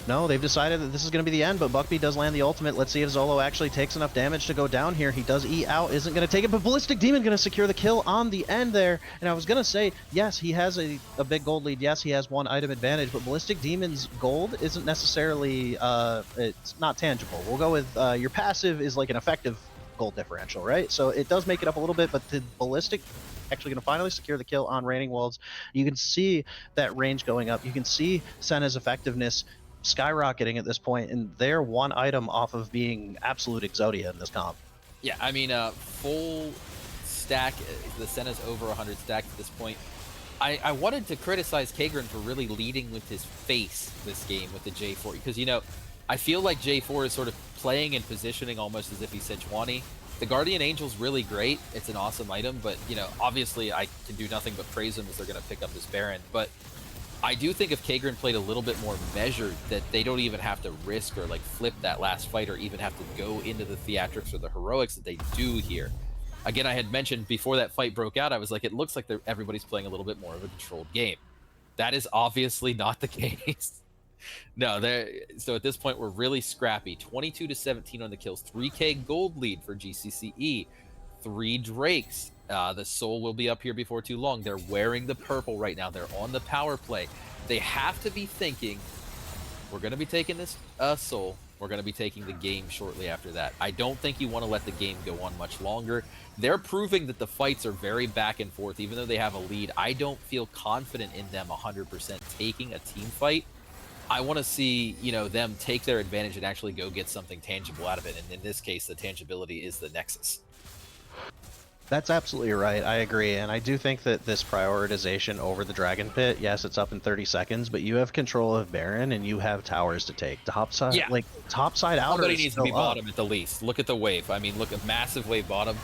No, they've decided that this is going to be the end, but Buckby does land the ultimate. Let's see if Zolo actually takes enough damage to go down here. He does E out, isn't going to take it, but Ballistic Demon going to secure the kill on the end there. And I was going to say, yes, he has a big gold lead. Yes, he has 1 item advantage, but Ballistic Demon's gold isn't necessarily, it's not tangible. We'll go with your passive is like an effective gold differential, right? So it does make it up a little bit, but the Ballistic actually going to finally secure the kill on Raining Wolves. You can see that range going up. You can see Senna's effectiveness skyrocketing at this point, and they're 1 item off of being absolute Exodia in this comp. Yeah, I mean, full stack, the Senna's over 100 stack at this point. I wanted to criticize Kagrin for really leading with his face this game with the J4, because, you know, I feel like J4 is sort of playing and positioning almost as if he's Sejuani. The Guardian Angel's really great. It's an awesome item, but, you know, obviously I can do nothing but praise him as they're going to pick up this Baron. But I do think if Kagrin played a little bit more measured, that they don't even have to risk or like flip that last fight or even have to go into the theatrics or the heroics that they do here. Again, I had mentioned before that fight broke out, I was like, it looks like everybody's playing a little bit more of a controlled game. That is obviously not the case. No, so at this point, we're really scrappy. 22-17 on the kills, 3k gold lead for GCCe, 3 Drakes. The Soul will be up here before too long. They're wearing the purple right now. They're on the power play. They have to be thinking we're going to be taking this soul. We're going to be taking the game shortly after that. I don't think you want to let the game go on much longer. They're proving that the fights are very back and forth, even though they have a lead. I don't feel confident in them 100% taking a team fight. I want to see, you know, them take their advantage and actually go get something tangible out of it. And in this case, the tangibility is the Nexus. That's absolutely right. I agree. And I do think that this prioritization over the Dragon Pit, yes, it's up in 30 seconds, but you have control of Baron and you have towers to take. Topside, Yeah. like topside outer Somebody is needs to still be up. bottom at the least. Look at the wave. I mean, look at massive wave bottom.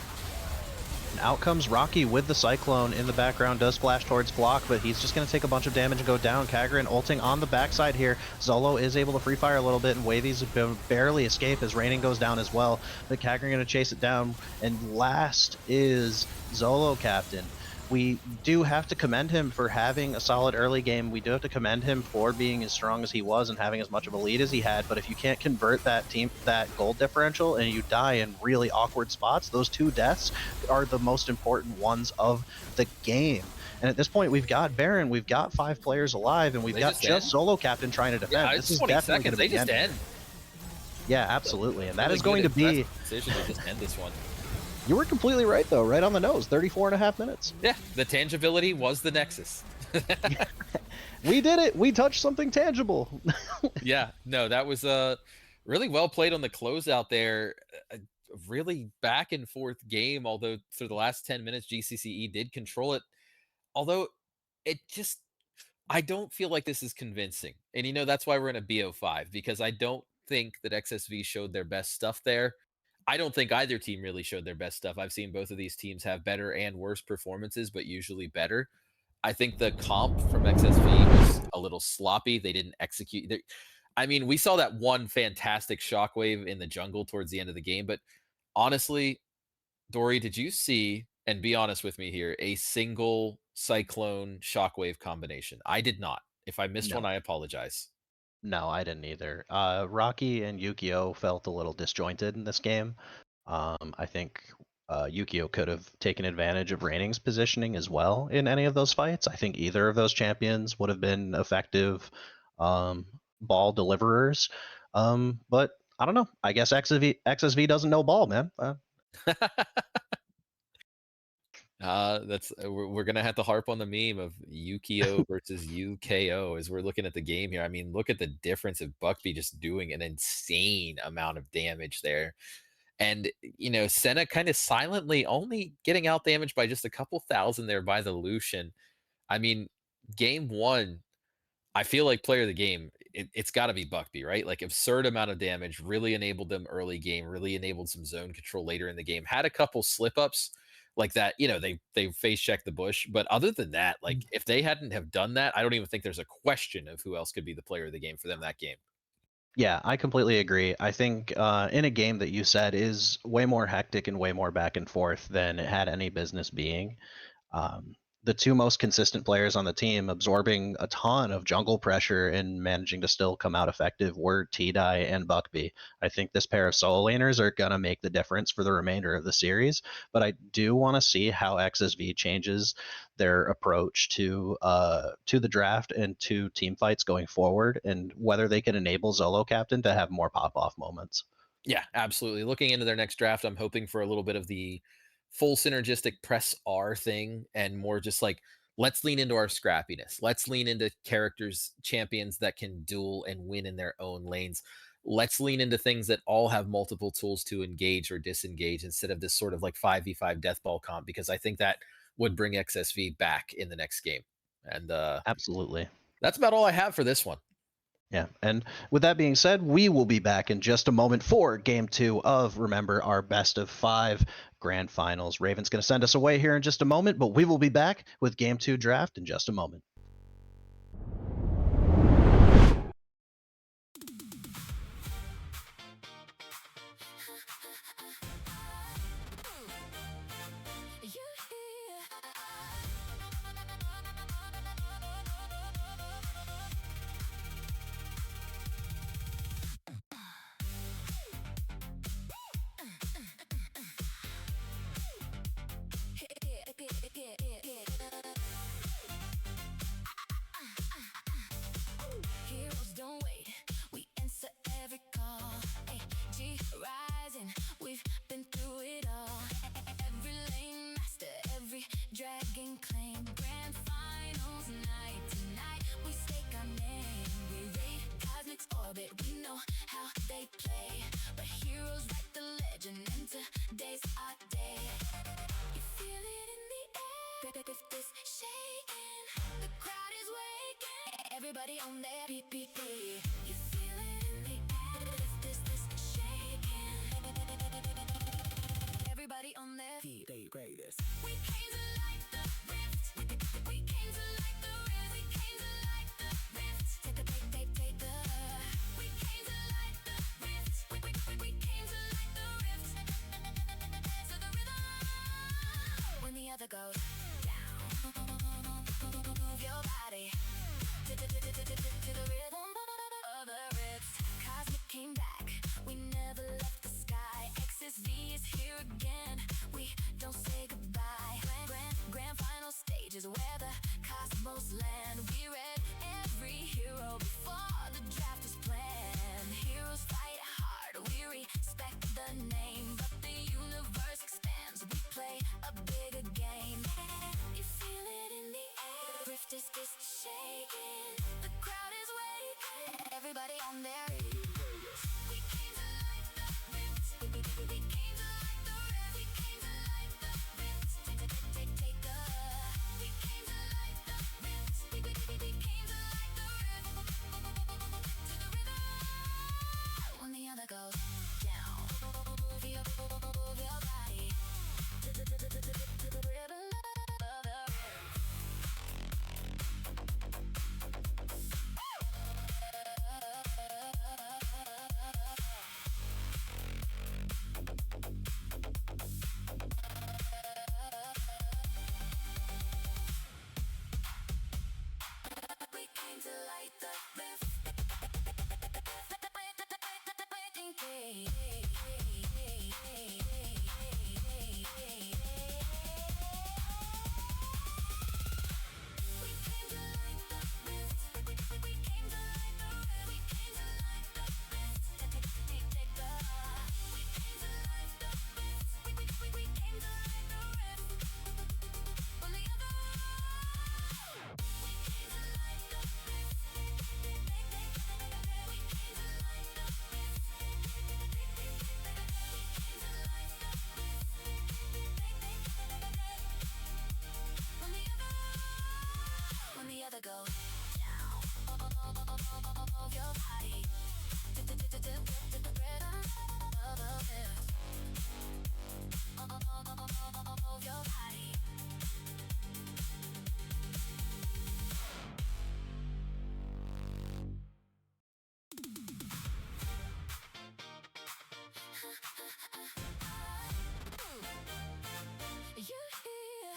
And out comes Rocky with the Cyclone in the background, does flash towards block, but he's just going to take a bunch of damage and go down. Kagran ulting on the backside here. Zolo is able to free fire a little bit, and Wavy's barely escape as Raining goes down as well. But Kagran going to chase it down, and last is Zolo Captain. We do have to commend him for having a solid early game. We do have to commend him for being as strong as he was and having as much of a lead as he had. But if you can't convert that gold differential and you die in really awkward spots, those 2 deaths are the most important ones of the game. And at this point, we've got Baron, we've got 5 players alive, and we've got just Solo Captain trying to defend. Yeah, this it's is 20 definitely seconds. They just end. Yeah, absolutely. And that Really is going to be... decision to just end this one. You were completely right, though. Right on the nose. 34.5 minutes. Yeah, the tangibility was the Nexus. We did it. We touched something tangible. Yeah, no, that was really well played on the closeout there. A really back and forth game, although for the last 10 minutes, GCCe did control it. Although it just, I don't feel like this is convincing. And, you know, that's why we're in a BO5, because I don't think that XSV showed their best stuff there. I don't think either team really showed their best stuff. I've seen both of these teams have better and worse performances, but usually better. I think the comp from XSV was a little sloppy. They didn't execute. I mean, we saw that one fantastic shockwave in the jungle towards the end of the game, but honestly, Dory, did you see, and be honest with me here, a single cyclone shockwave combination? I did not. If I missed one, I apologize. No, I didn't either. Rocky and Yukio felt a little disjointed in this game. I think Yukio could have taken advantage of Raining's positioning as well in any of those fights. I think either of those champions would have been effective ball deliverers. But I don't know. I guess XSV doesn't know ball, man. We're gonna have to harp on the meme of Yukio versus UKO as we're looking at the game here. I mean, look at the difference of Buckby just doing an insane amount of damage there. And, you know, Senna kind of silently only getting out damaged by just a couple thousand there by the Lucian. I mean, game 1, I feel like player of the game, it's got to be Buckby, right? Like absurd amount of damage, really enabled them early game, really enabled some zone control later in the game. Had a couple slip ups like that, you know, they face checked the bush, but other than that, like if they hadn't have done that, I don't even think there's a question of who else could be the player of the game for them that game. Yeah, I completely agree. I think in a game that you said is way more hectic and way more back and forth than it had any business being, the 2 most consistent players on the team absorbing a ton of jungle pressure and managing to still come out effective were T-Dye and Buckby. I think this pair of solo laners are going to make the difference for the remainder of the series, but I do want to see how XSV changes their approach to the draft and to team fights going forward, and whether they can enable Zolo Captain to have more pop-off moments. Yeah, absolutely. Looking into their next draft, I'm hoping for a little bit of the full synergistic press R thing and more just like, let's lean into our scrappiness. Let's lean into characters, champions that can duel and win in their own lanes. Let's lean into things that all have multiple tools to engage or disengage instead of this sort of like 5v5 death ball comp, because I think that would bring XSV back in the next game. And Absolutely. that's about all I have for this one. Yeah, and with that being said, we will be back in just a moment for Game 2 of, remember, our best of 5 grand finals. Raven's going to send us away here in just a moment, but we will be back with Game 2 draft in just a moment. Everybody on their beat. You feel it in the air. This shaking. Everybody on their feet. They greatest. We came to light the rift. We came to light the rift. We came to light the rift. Take the. We came to light the rift. We came to light the rift. To the rhythm. When the other goes down, move your body. To the rhythm of the rift. Cosmic came back. We never left the sky. XSV is here again. We don't say goodbye. Grand final stages where the cosmos land. We read every hero before the draft was planned. Heroes fight hard. We respect the name, but the universe expands. We play a bigger game. You feel it in the air. The rift is shaking. The crowd is waiting. Everybody on their feet. We came to light the rift. We came to light the rift. We came to light the rift. Take the. We came to light the rift. We came to light the rift. To the rhythm. When the other goes down, move your body. To the rhythm of the rift. We came to light the rift. Go down, move your body. To the rhythm of the rift. Move your body. You hear?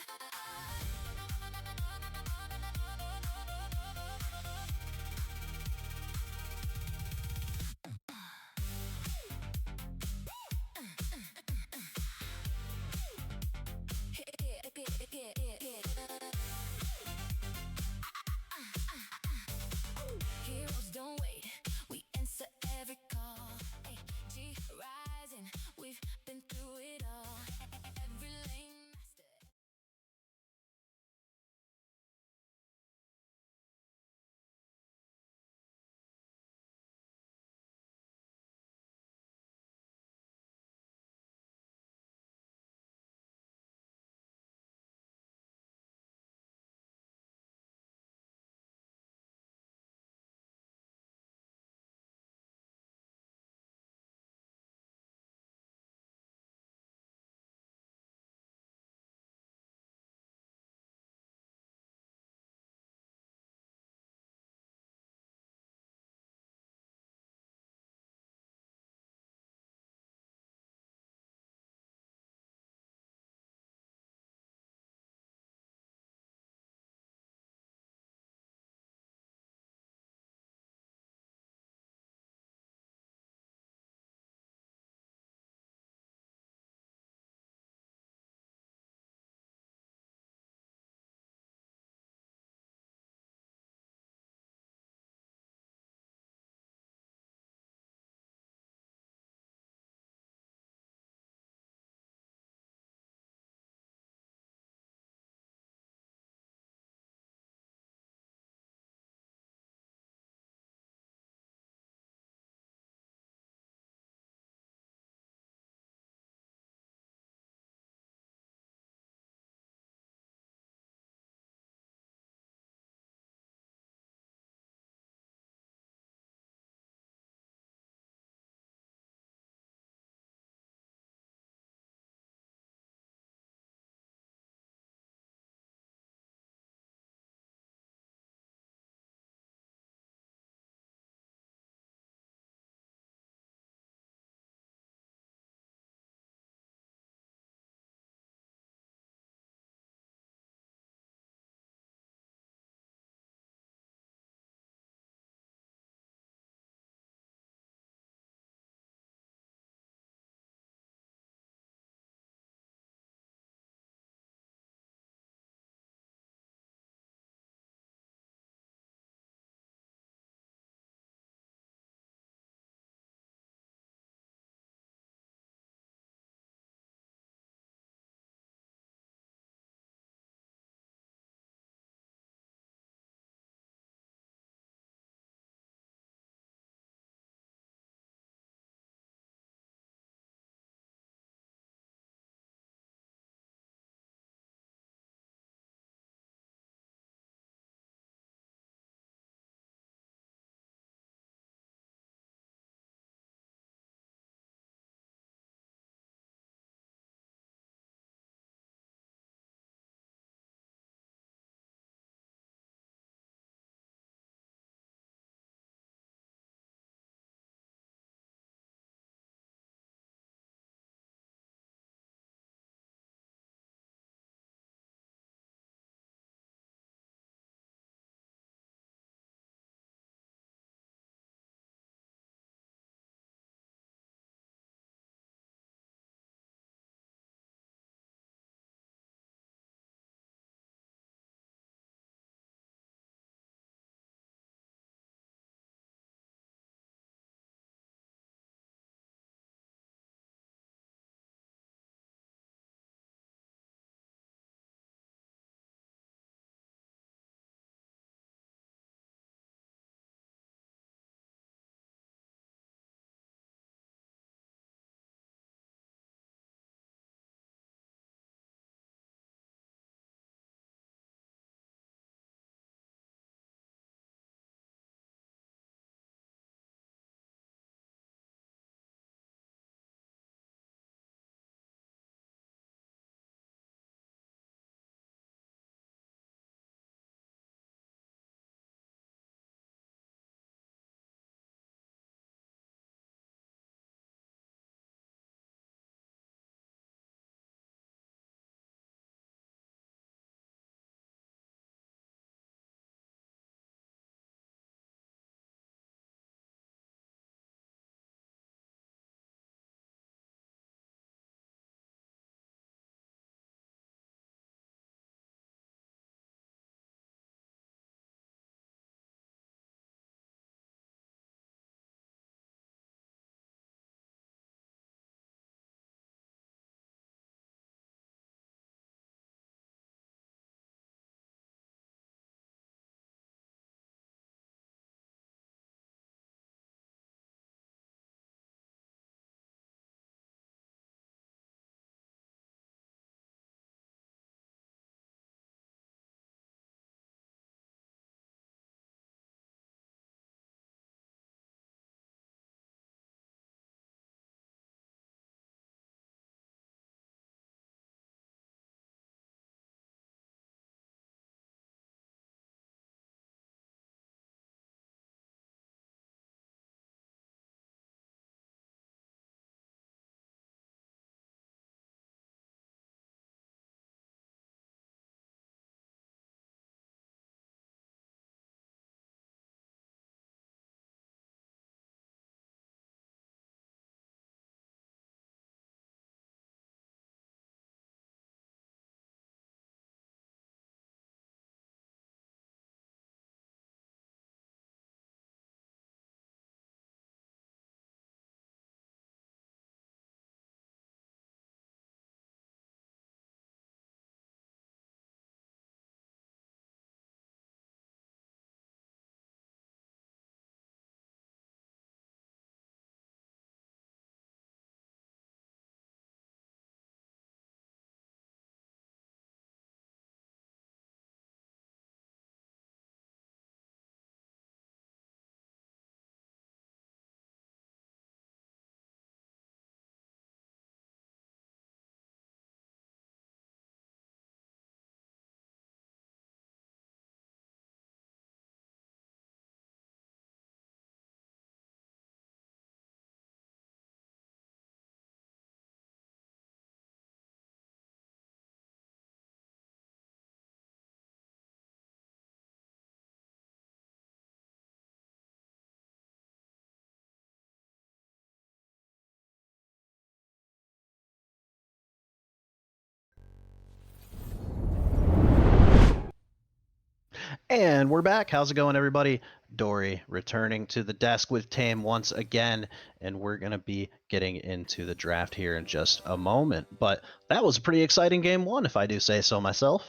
And we're back. How's it going, everybody? Dory returning to the desk with Tame once again, and we're going to be getting into the draft here in just a moment. But that was a pretty exciting game one, if I do say so myself.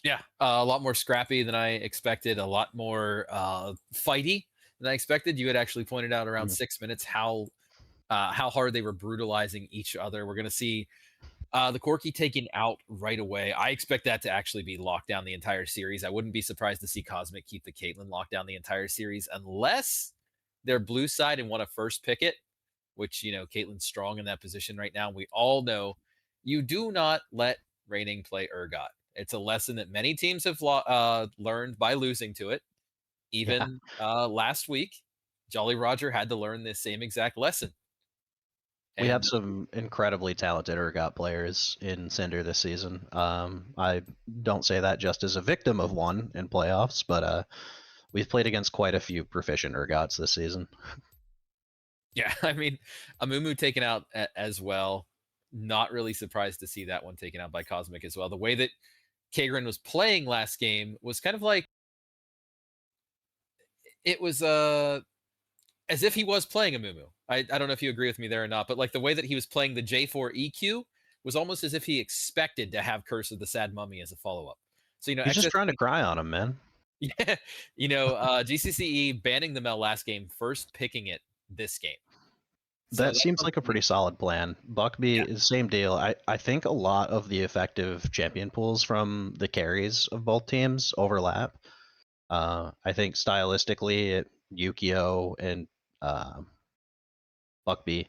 Yeah, a lot more scrappy than I expected, a lot more fighty than I expected. You had actually pointed out around Mhm. 6 minutes how hard they were brutalizing each other. We're going to see the Corki taken out right away. I expect that to actually be locked down the entire series. I wouldn't be surprised to see Cosmic keep the Caitlyn locked down the entire series unless they're blue side and want to first pick it, which, Caitlyn's strong in that position right now. We all know you do not let Raining play Urgot. It's a lesson that many teams have learned by losing to it. Yeah, Even last week, Jolly Roger had to learn this same exact lesson. we have And some incredibly talented Urgot players in Cinder this season. I don't say that just as a victim of one in playoffs, but we've played against quite a few proficient Urgots this season. yeah, I mean, Amumu taken out as well. Not really surprised to see that one taken out by Cosmic as well. The way that Kagrin was playing last game was kind of like it was as if he was playing Amumu. I don't know if you agree with me there or not, but like the way that he was playing the J4 EQ was almost as if he expected to have Curse of the Sad Mummy as a follow up. So He's just trying to XSV, cry on him, man. yeah, GCCe banning the Mel last game, first picking it this game. So That that's seems like a something. pretty solid plan. Yeah, Buckby is same deal. I think a lot of the effective champion pools from the carries of both teams overlap. I think stylistically, Yukio and Buckby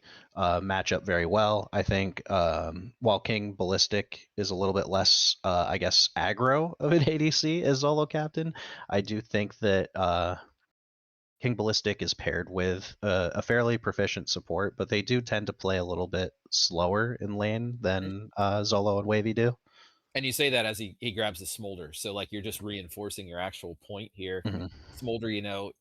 match up very well. I think while King Ballistic is a little bit less, I guess, aggro of an ADC as Zolo captain, I do think that King Ballistic is paired with a fairly proficient support, but they do tend to play a little bit slower in lane than Zolo and Wavy do. and you say that as he grabs the Smolder. So like you're just reinforcing your actual point here. Mhm. Smolder,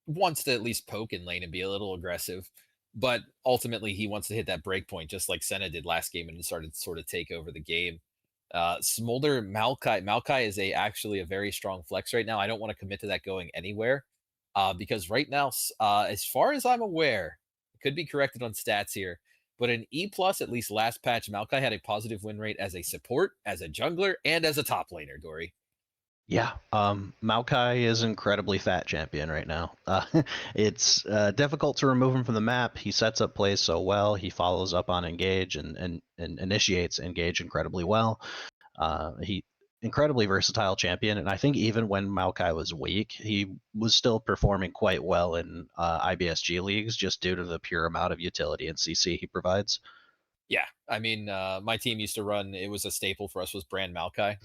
wants to at least poke in lane and be a little aggressive, but ultimately he wants to hit that break point just like Senna did last game and started to sort of take over the game. Smolder Maokai is actually a very strong flex right now. I don't want to commit to that going anywhere because right now, as far as I'm aware, it could be corrected on stats here, but in E plus, at least last patch, Maokai had a positive win rate as a support, as a jungler, and as a top laner. Dory. Yeah, Maokai is incredibly fat champion right now. It's difficult to remove him from the map. He sets up plays so well. He follows up on engage and initiates engage incredibly well. He incredibly versatile champion, and I think even when Maokai was weak, he was still performing quite well in IBSG leagues just due to the pure amount of utility and CC he provides. Yeah, I mean, my team used to run. It was a staple for us was brand Maokai.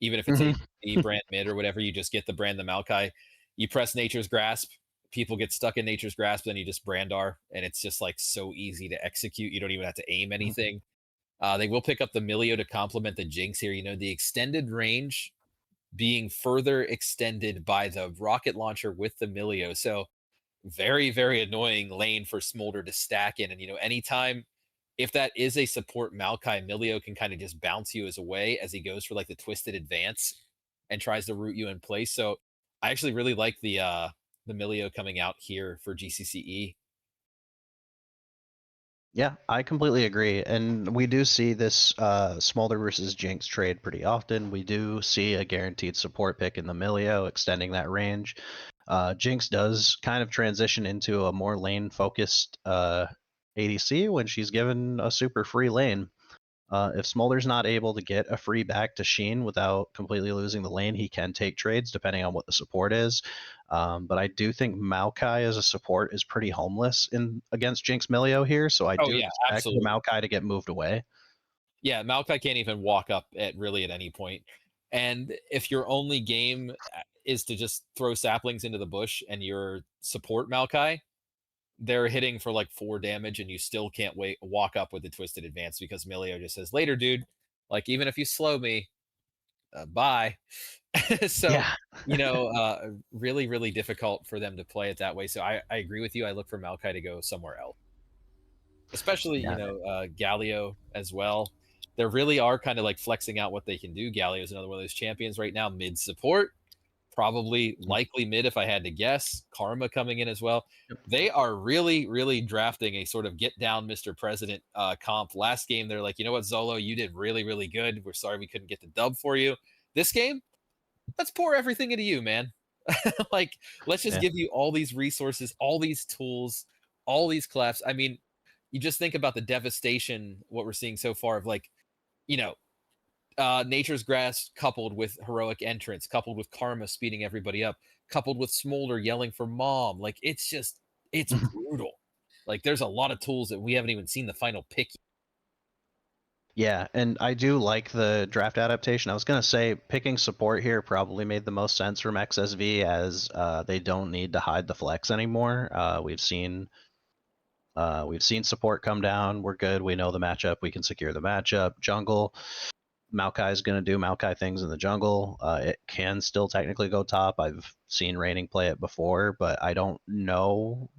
Even if it's Hmm. a brand mid or whatever, you just get the brand the Maokai. You press Nature's Grasp. People get stuck in Nature's Grasp, then you just brand R, and it's just like so easy to execute. You don't even have to aim anything. They will pick up the Milio to complement the Jinx here. The extended range being further extended by the rocket launcher with the Milio. So very, very annoying lane for Smolder to stack in. And anytime if that is a support Maokai, Milio can kind of just bounce you as away as he goes for like the twisted advance and tries to root you in place. So I actually really like the Milio coming out here for GCCe. Yeah, I completely agree. And we do see this Smolder versus Jinx trade pretty often. We do see a guaranteed support pick in the Milio extending that range. Jinx does kind of transition into a more lane focused ADC when she's given a super free lane. If Smolder's not able to get a free back to Sheen without completely losing the lane, he can take trades depending on what the support is. But I do think Maokai as a support is pretty homeless in against Jinx Milio here, so I Oh do yeah, expect the absolutely. Maokai to get moved away. Yeah, Maokai can't even walk up at really at any point. And if your only game is to just throw saplings into the bush and your support Maokai, they're hitting for like 4 damage and you still can't walk up with the twisted advance because Milio just says later, dude. Like even if you slow me, bye. So Yeah, really, really difficult for them to play it that way. So I agree with you. I look for Maokai to go somewhere else, especially yeah, Galio as well. There really are kind of like flexing out what they can do. Galio is another one of those champions right now, mid support, probably likely mid if I had to guess. Karma coming in as well. Yep. They are really, really drafting a sort of get down Mr. President comp. Last game, they're like, you know what, Zolo, you did really, really good. We're sorry we couldn't get the dub for you. This game, let's pour everything into you, man. Like, let's just Yeah. give you all these resources, all these tools, all these clefs. I mean, you just think about the devastation, what we're seeing so far of like, you know, Nature's Grass coupled with heroic entrance, coupled with Karma speeding everybody up, coupled with Smolder yelling for mom. Like, it's just, it's brutal. Like, there's a lot of tools that we haven't even seen the final pick. Yeah, and I do like the draft adaptation. I was going to say picking support here probably made the most sense from XSV, as they don't need to hide the flex anymore. We've seen support come down. We're good. We know the matchup. We can secure the matchup. Jungle, Maokai is going to do Maokai things in the jungle. It can still technically go top. I've seen Raining play it before, but I don't know.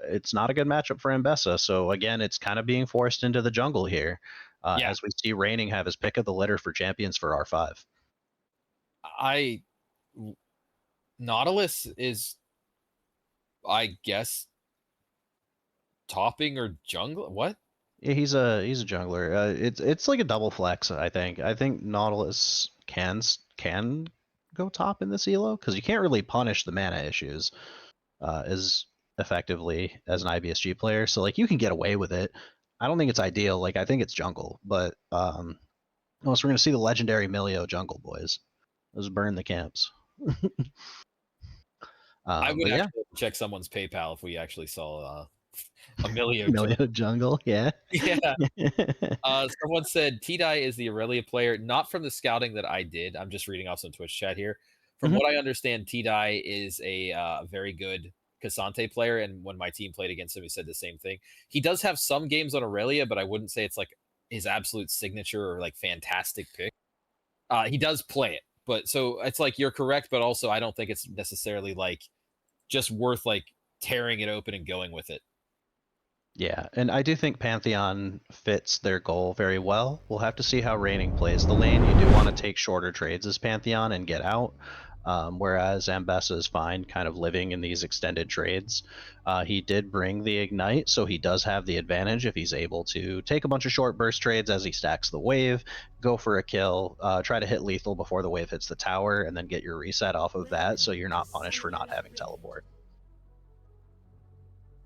It's not a good matchup for Ambessa. So again, it's kind of being forced into the jungle here, Yeah. as we see Raining have his pick of the litter for champions for R5. Nautilus is, I guess, topping or jungle. What? Yeah, he's a jungler. It's like a double flex. I think Nautilus can go top in this elo, because you can't really punish the mana issues as effectively as an IBSG player. So like you can get away with it. I don't think it's ideal. Like I think it's jungle, but unless we're gonna see the legendary Milio jungle boys, let's burn the camps. I would but yeah, actually check someone's PayPal if we actually saw Emilio. Milio jungle, yeah. Yeah. Someone said T-Dye is the Aurelia player, not from the scouting that I did. I'm just reading off some Twitch chat here. From what I understand, T-Dye is a very good Cassante player, and when my team played against him, he said the same thing. He does have some games on Aurelia, but I wouldn't say it's like his absolute signature or like fantastic pick. He does play it, but so it's like you're correct, but also I don't think it's necessarily like just worth like tearing it open and going with it. Yeah, and I do think Pantheon fits their goal very well. We'll have to see how Raining plays the lane. You do want to take shorter trades as Pantheon and get out, whereas Ambessa is fine kind of living in these extended trades. He did bring the Ignite, so he does have the advantage if he's able to take a bunch of short burst trades as he stacks the wave, go for a kill, try to hit lethal before the wave hits the tower, and then get your reset off of that, so you're not punished for not having teleport.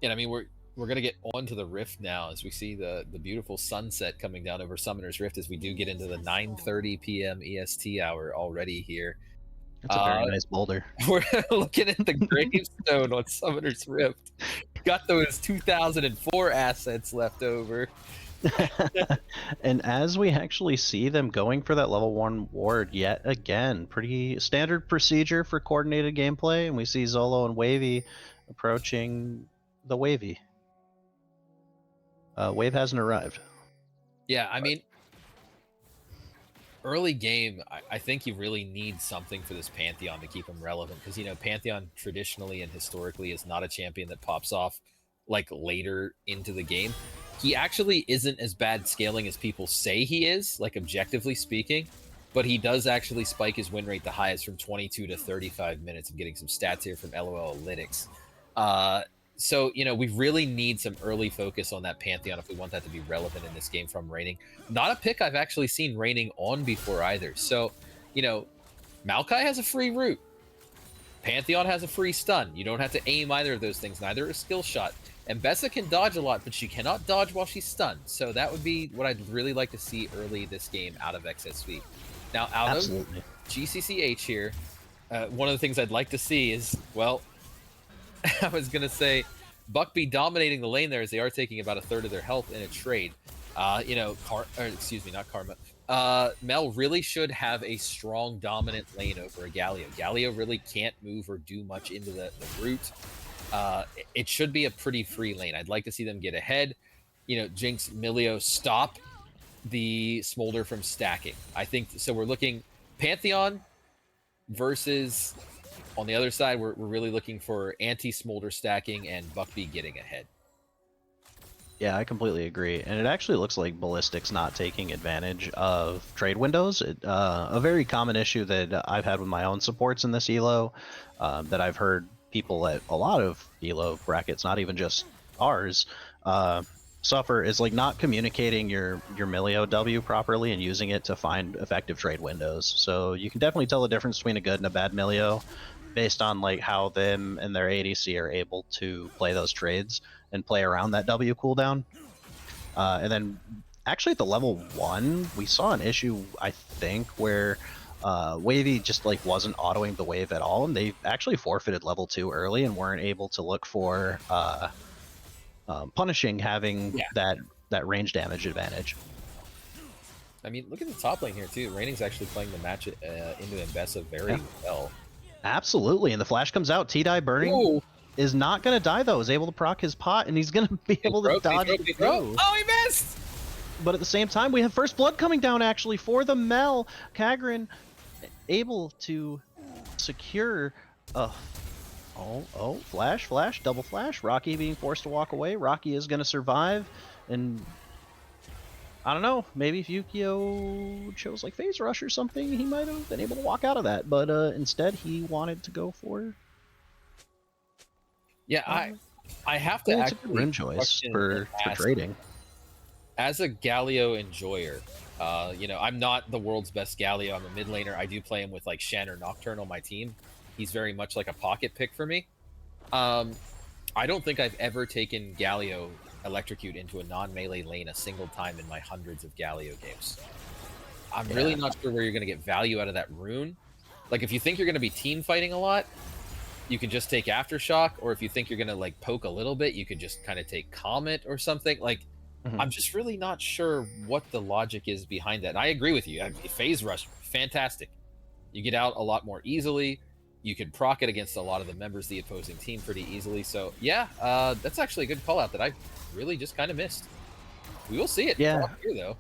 And I mean, we're going to get onto the Rift now as we see the beautiful sunset coming down over Summoner's Rift as we do get into the 9:30 p.m. EST hour already here. That's a very nice boulder. We're looking at the gravestone on Summoner's Rift. Got those 2004 assets left over. And as we actually see them going for that level 1 ward yet again, pretty standard procedure for coordinated gameplay, and we see Zolo and Wavy approaching the Wavy. Wave hasn't arrived. Yeah, I mean, early game, I think you really need something for this Pantheon to keep him relevant, because, you know, Pantheon traditionally and historically is not a champion that pops off like later into the game. He actually isn't as bad scaling as people say he is, like objectively speaking, but he does actually spike his win rate the highest from 22 to 35 minutes. I'm getting some stats here from LOL Analytics. So, you know, we really need some early focus on that Pantheon if we want that to be relevant in this game from Raining. Not a pick I've actually seen Raining on before either. So, you know, Maokai has a free root. Pantheon has a free stun. You don't have to aim either of those things. Neither a skill shot. And Bessa can dodge a lot, but she cannot dodge while she's stunned. So that would be what I'd really like to see early this game out of XSV. Now, out of GCCH here, one of the things I'd like to see is, well, I was going to say Buckby dominating the lane there as they are taking about a third of their health in a trade. You know, not Karma. Mel really should have a strong dominant lane over a Galio. Galio really can't move or do much into the root. It should be a pretty free lane. I'd like to see them get ahead. You know, Jinx, Milio, stop the Smolder from stacking. I think so. We're looking Pantheon versus, on the other side, we're really looking for anti-Smolder stacking and Buckby getting ahead. Yeah, I completely agree. And it actually looks like Ballistic's not taking advantage of trade windows. A very common issue that I've had with my own supports in this elo, that I've heard people at a lot of elo brackets, not even just ours, suffer is like not communicating your Milio W properly and using it to find effective trade windows. So you can definitely tell the difference between a good and a bad Milio based on like how them and their ADC are able to play those trades and play around that W cooldown. And then actually at the level 1, we saw an issue, I think, where Wavy just like wasn't autoing the wave at all, and they actually forfeited level 2 early and weren't able to look for punishing having that range damage advantage. I mean, look at the top lane here too. Raining's actually playing the match into Mbessa very well. Absolutely, and the flash comes out. T-Die burning. Ooh. Is not going to die, though. Is able to proc his pot, and he's going to be able to dodge it through. Oh, he missed! But at the same time, we have first blood coming down, actually, for the Mel. Kagrin able to secure flash, double flash. Rocky being forced to walk away. Rocky is going to survive, and I don't know, maybe if Yukio chose like Phase Rush or something, he might have been able to walk out of that, but instead he wanted to go for... Yeah, I have to actually... It's a good rune choice for trading. As a Galio enjoyer, you know, I'm not the world's best Galio. I'm a mid laner. I do play him with like Shen or Nocturne on my team. He's very much like a pocket pick for me. I don't think I've ever taken Galio Electrocute into a non-melee lane a single time in my hundreds of Galio games. I'm really not sure where you're going to get value out of that rune. Like, if you think you're going to be team fighting a lot, you can just take Aftershock, or if you think you're going to like poke a little bit, you could just kind of take Comet or something. Like, I'm just really not sure what the logic is behind that. And I agree with you. Phase Rush, fantastic. You get out a lot more easily. You can proc it against a lot of the members of the opposing team pretty easily. So, yeah, that's actually a good call out that I really just kind of missed. We will see it here, though.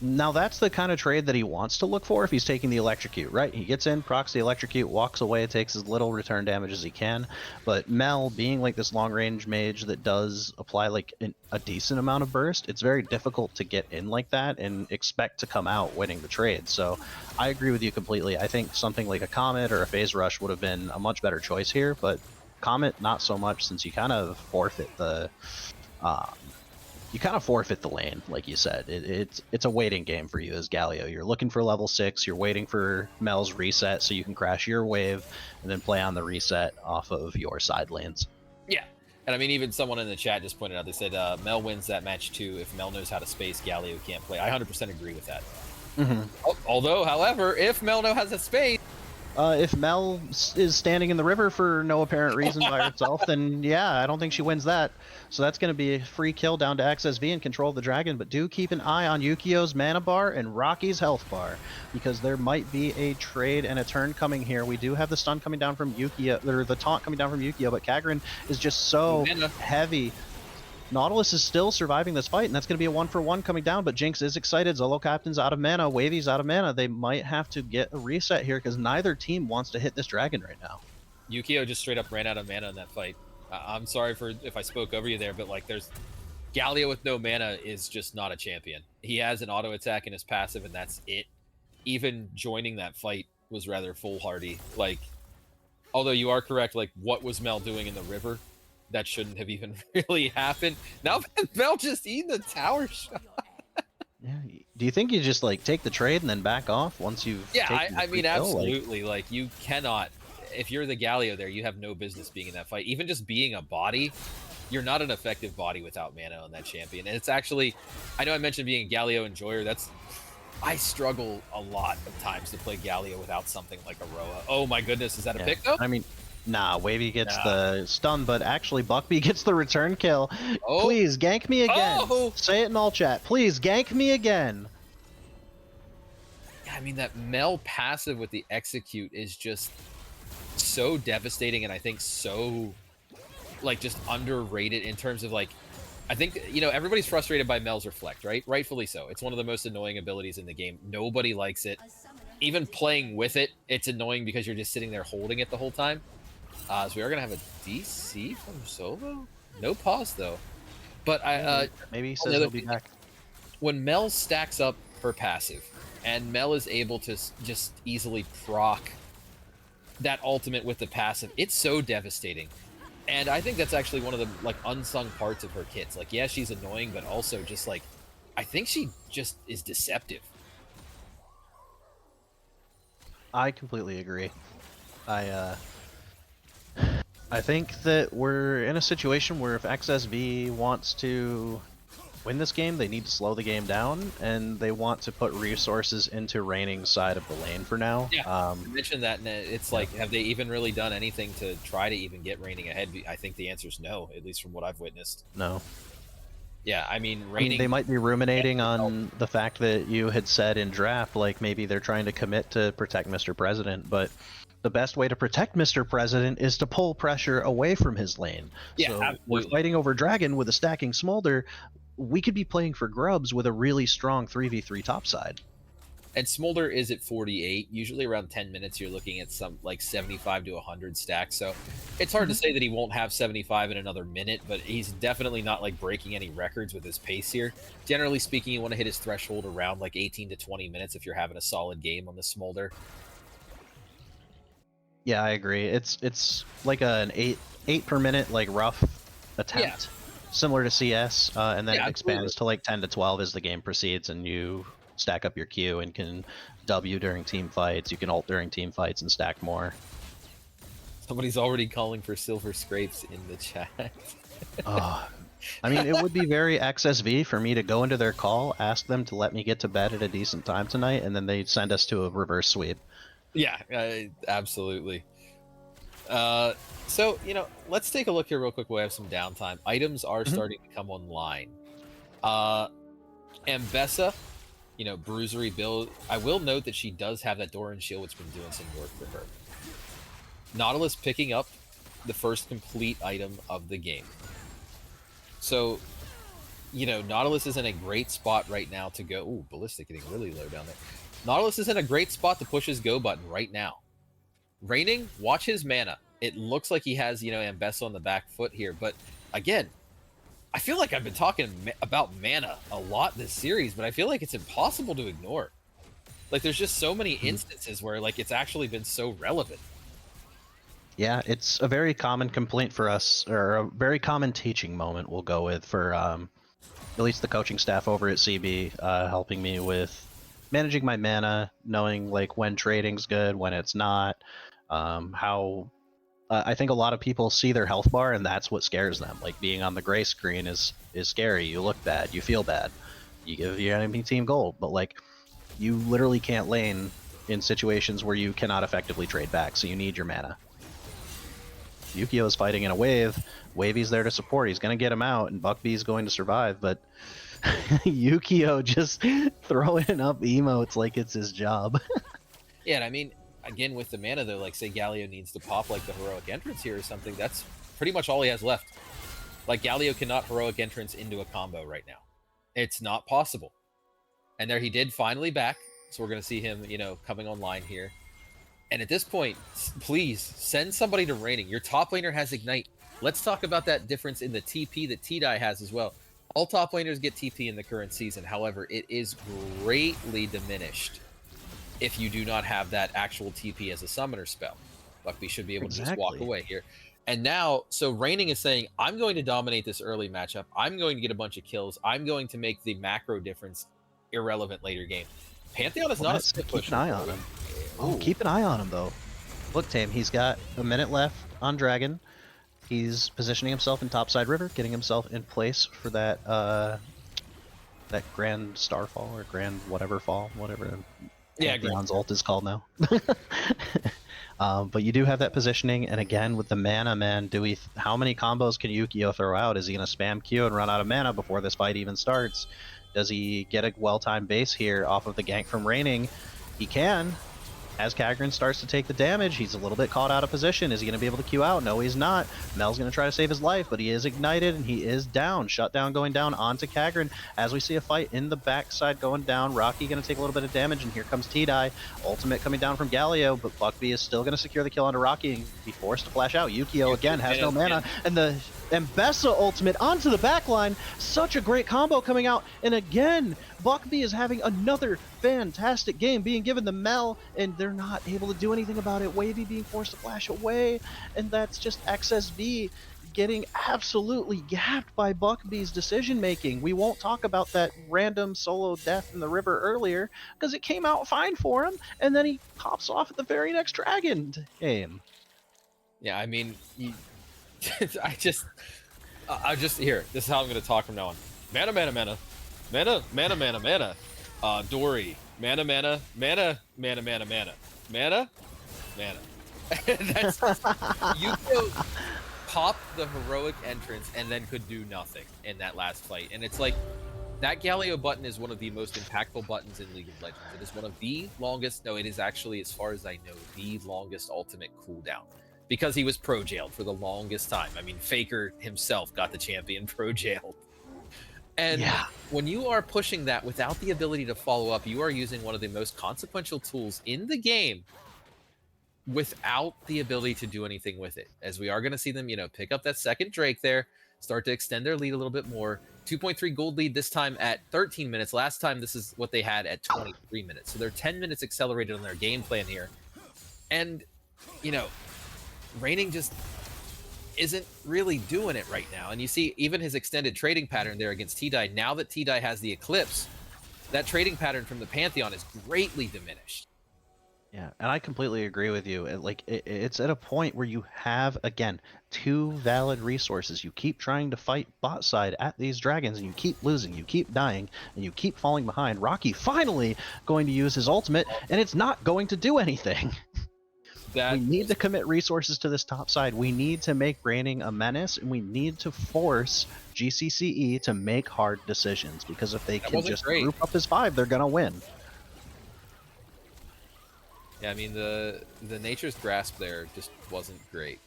Now, that's the kind of trade that he wants to look for if he's taking the Electrocute, right? He gets in, procs the Electrocute, walks away, takes as little return damage as he can. But Mel, being like this long-range mage that does apply like a decent amount of burst, it's very difficult to get in like that and expect to come out winning the trade. So I agree with you completely. I think something like a Comet or a Phase Rush would have been a much better choice here, but Comet, not so much, since you kind of forfeit the... lane, like you said. It's a waiting game for you as Galio. You're looking for level 6, you're waiting for Mel's reset so you can crash your wave and then play on the reset off of your side lanes. Yeah, and I mean, even someone in the chat just pointed out, they said Mel wins that match too if Mel knows how to space, Galio can't play. I 100% agree with that. Although, however, if Mel knows how to space... if Mel is standing in the river for no apparent reason by herself, then yeah, I don't think she wins that. So that's going to be a free kill down to XSV and control the dragon. But do keep an eye on Yukio's mana bar and Rocky's health bar, because there might be a trade and a turn coming here. We do have the stun coming down from Yukio, or the taunt coming down from Yukio, but Kagrin is just so heavy. Nautilus is still surviving this fight, and that's going to be a 1-for-1 coming down, but Jinx is excited. Zolo Captain's out of mana. Wavy's out of mana. They might have to get a reset here because neither team wants to hit this dragon right now. Yukio just straight up ran out of mana in that fight. I'm sorry for if I spoke over you there, but like, there's Galio with no mana is just not a champion. He has an auto attack in his passive, and that's it. Even joining that fight was rather foolhardy. Like, although you are correct, like, what was Mel doing in the river? That shouldn't have even really happened. Now Mel just eating the tower shot. Yeah. Do you think you just like take the trade and then back off once you've I mean, absolutely. Like, you cannot, if you're the Galio there, you have no business being in that fight. Even just being a body, you're not an effective body without mana on that champion. And it's actually, I know I mentioned being a Galio enjoyer. I struggle a lot of times to play Galio without something like a Roa. Oh my goodness, is that a pick though? I mean, nah, Wavy gets the stun, but actually Buckby gets the return kill. Please, gank me again. Say it in all chat. Please, gank me again. I mean, that Mel passive with the execute is just so devastating, and I think so, like, just underrated in terms of, like, I think, you know, everybody's frustrated by Mel's Reflect, right? Rightfully so. It's one of the most annoying abilities in the game. Nobody likes it. Even playing with it, it's annoying because you're just sitting there holding it the whole time. So we are going to have a DC from Solo? No pause, though. But maybe he on says the other he'll be thing, back. when Mel stacks up her passive, and Mel is able to just easily proc that ultimate with the passive, it's so devastating. And I think that's actually one of the like unsung parts of her kits. Like, yeah, she's annoying, but also just like, I think she just is deceptive. I completely agree. I think that we're in a situation where if XSV wants to win this game, they need to slow the game down, and they want to put resources into Reigning's side of the lane for now. Yeah, you mentioned that, and it's like, have they even really done anything to try to even get Reigning ahead? I think the answer is no, at least from what I've witnessed. No. Yeah, I mean, Reigning... they might be ruminating on the fact that you had said in draft, like maybe they're trying to commit to protect Mr. President, but the best way to protect Mr. President is to pull pressure away from his lane. Yeah, so absolutely. we're fighting over Dragon with a stacking Smolder. We could be playing for grubs with a really strong 3v3 topside. And Smolder is at 48. Usually around 10 minutes, you're looking at some like 75 to 100 stacks. So it's hard to say that he won't have 75 in another minute, but he's definitely not like breaking any records with his pace here. Generally speaking, you want to hit his threshold around like 18 to 20 minutes if you're having a solid game on the Smolder. Yeah, I agree. It's like an 8 per minute like rough attempt, similar to CS, and then it expands to like 10 to 12 as the game proceeds, and you stack up your Q and can W during team fights. You can ult during team fights and stack more. Somebody's already calling for silver scrapes in the chat. I mean, it would be very XSV for me to go into their call, ask them to let me get to bed at a decent time tonight, and then they'd send us to a reverse sweep. Yeah, absolutely. So, you know, let's take a look here real quick. We have some downtime. Items are starting to come online. Ambessa, you know, bruisery build. I will note that she does have that Doran shield, which has been doing some work for her. Nautilus picking up the first complete item of the game. So, you know, Nautilus is in a great spot right now to go. Ooh, Ballistic getting really low down there. Nautilus is in a great spot to push his go button right now. Reigning, watch his mana. It looks like he has, you know, Ambessa on the back foot here. But again, I feel like I've been talking about mana a lot this series, but I feel like it's impossible to ignore. Like, there's just so many instances where, like, it's actually been so relevant. Yeah, it's a very common complaint for us, or a very common teaching moment we'll go with for at least the coaching staff over at CB, helping me with managing my mana, knowing like when trading's good, when it's not, how I think a lot of people see their health bar and that's what scares them. Like being on the gray screen is scary. You look bad, you feel bad, you give your enemy team gold, but like you literally can't lane in situations where you cannot effectively trade back, so you need your mana. Yukio is fighting in a wave. Wavy's there to support. He's going to get him out, and Buckbee's going to survive, but Yukio just throwing up emotes like it's his job. Yeah, and I mean, again, with the mana, though, like, say Galio needs to pop, like, the heroic entrance here or something, that's pretty much all he has left. Like, Galio cannot heroic entrance into a combo right now. It's not possible. And there he did finally back, so we're going to see him, you know, coming online here. And at this point, please send somebody to Reigning. Your top laner has Ignite. Let's talk about that difference in the TP that T-Dye has as well. All top laners get TP in the current season. However, it is greatly diminished if you do not have that actual TP as a summoner spell. Buckbee should be able to just walk away here. And now, so Reigning is saying, I'm going to dominate this early matchup. I'm going to get a bunch of kills. I'm going to make the macro difference irrelevant later game. Pantheon is not a split push. Keep an eye on him. Oh, keep an eye on him, though. Look, Tame, he's got a minute left on Dragon. He's positioning himself in topside river, getting himself in place for that that Grand Starfall or Grand whatever fall, whatever. Yeah, Ground's ult is called now. But you do have that positioning, and again with the mana, man, how many combos can Yukio throw out? Is he gonna spam Q and run out of mana before this fight even starts? Does he get a well-timed base here off of the gank from Reigning? He can. As Kagran starts to take the damage, he's a little bit caught out of position. Is he going to be able to Q out? No, he's not. Mel's going to try to save his life, but he is ignited, and he is down. Shutdown going down onto Kagran. As we see a fight in the backside going down, Rocky going to take a little bit of damage, and here comes T-Dye. Ultimate coming down from Galio, but Buckbee is still going to secure the kill onto Rocky and be forced to flash out. Yukio, again, has no mana, and the And Bessa ultimate onto the backline. Such a great combo coming out. And again, Buckby is having another fantastic game, being given the Mel, and they're not able to do anything about it. Wavy being forced to flash away, and that's just XSV getting absolutely gapped by Buckby's decision making. We won't talk about that random solo death in the river earlier, because it came out fine for him, and then he pops off at the very next Dragon game. Yeah, I mean, I just here. This is how I'm gonna talk from now on. Mana, mana, mana, mana, mana, mana, mana. Dory. Mana, mana, mana, mana, mana, mana, mana, mana. That's Yukio popped the heroic entrance and then could do nothing in that last fight. And it's like that Galio button is one of the most impactful buttons in League of Legends. It is one of the longest. No, it is actually, as far as I know, the longest ultimate cooldown. Because he was pro-jailed for the longest time. I mean, Faker himself got the champion pro-jailed. And when you are pushing that without the ability to follow up, you are using one of the most consequential tools in the game without the ability to do anything with it. As we are going to see them, pick up that second Drake there, start to extend their lead a little bit more. 2.3 gold lead this time at 13 minutes. Last time, this is what they had at 23 minutes. So they're 10 minutes accelerated on their game plan here. And, Raining just isn't really doing it right now. And you see even his extended trading pattern there against T-Dye. Now that T-Dye has the Eclipse, that trading pattern from the Pantheon is greatly diminished. Yeah, and I completely agree with you. It's at a point where you have, again, 2 valid resources. You keep trying to fight bot side at these dragons, and you keep losing, you keep dying, and you keep falling behind. Rocky finally going to use his ultimate, and it's not going to do anything. We need to commit resources to this top side. We need to make Raining a menace, and we need to force GCCe to make hard decisions, because if they can just group up as 5, they're going to win. Yeah, I mean, the Nature's Grasp there just wasn't great.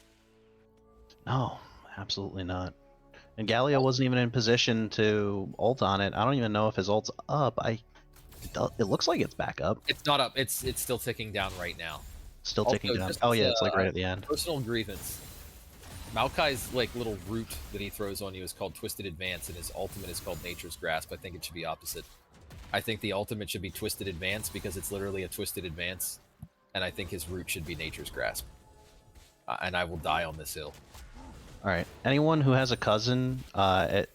No, absolutely not. And Galio wasn't even in position to ult on it. I don't even know if his ult's up. It looks like it's back up. It's not up. It's still ticking down right now. Still ticking down. Oh yeah, it's like right at the end. Personal grievance. Maokai's little root that he throws on you is called Twisted Advance, and his ultimate is called Nature's Grasp. I think it should be opposite. I think the ultimate should be Twisted Advance because it's literally a Twisted Advance, and I think his root should be Nature's Grasp. And I will die on this hill. All right. Anyone who has a cousin at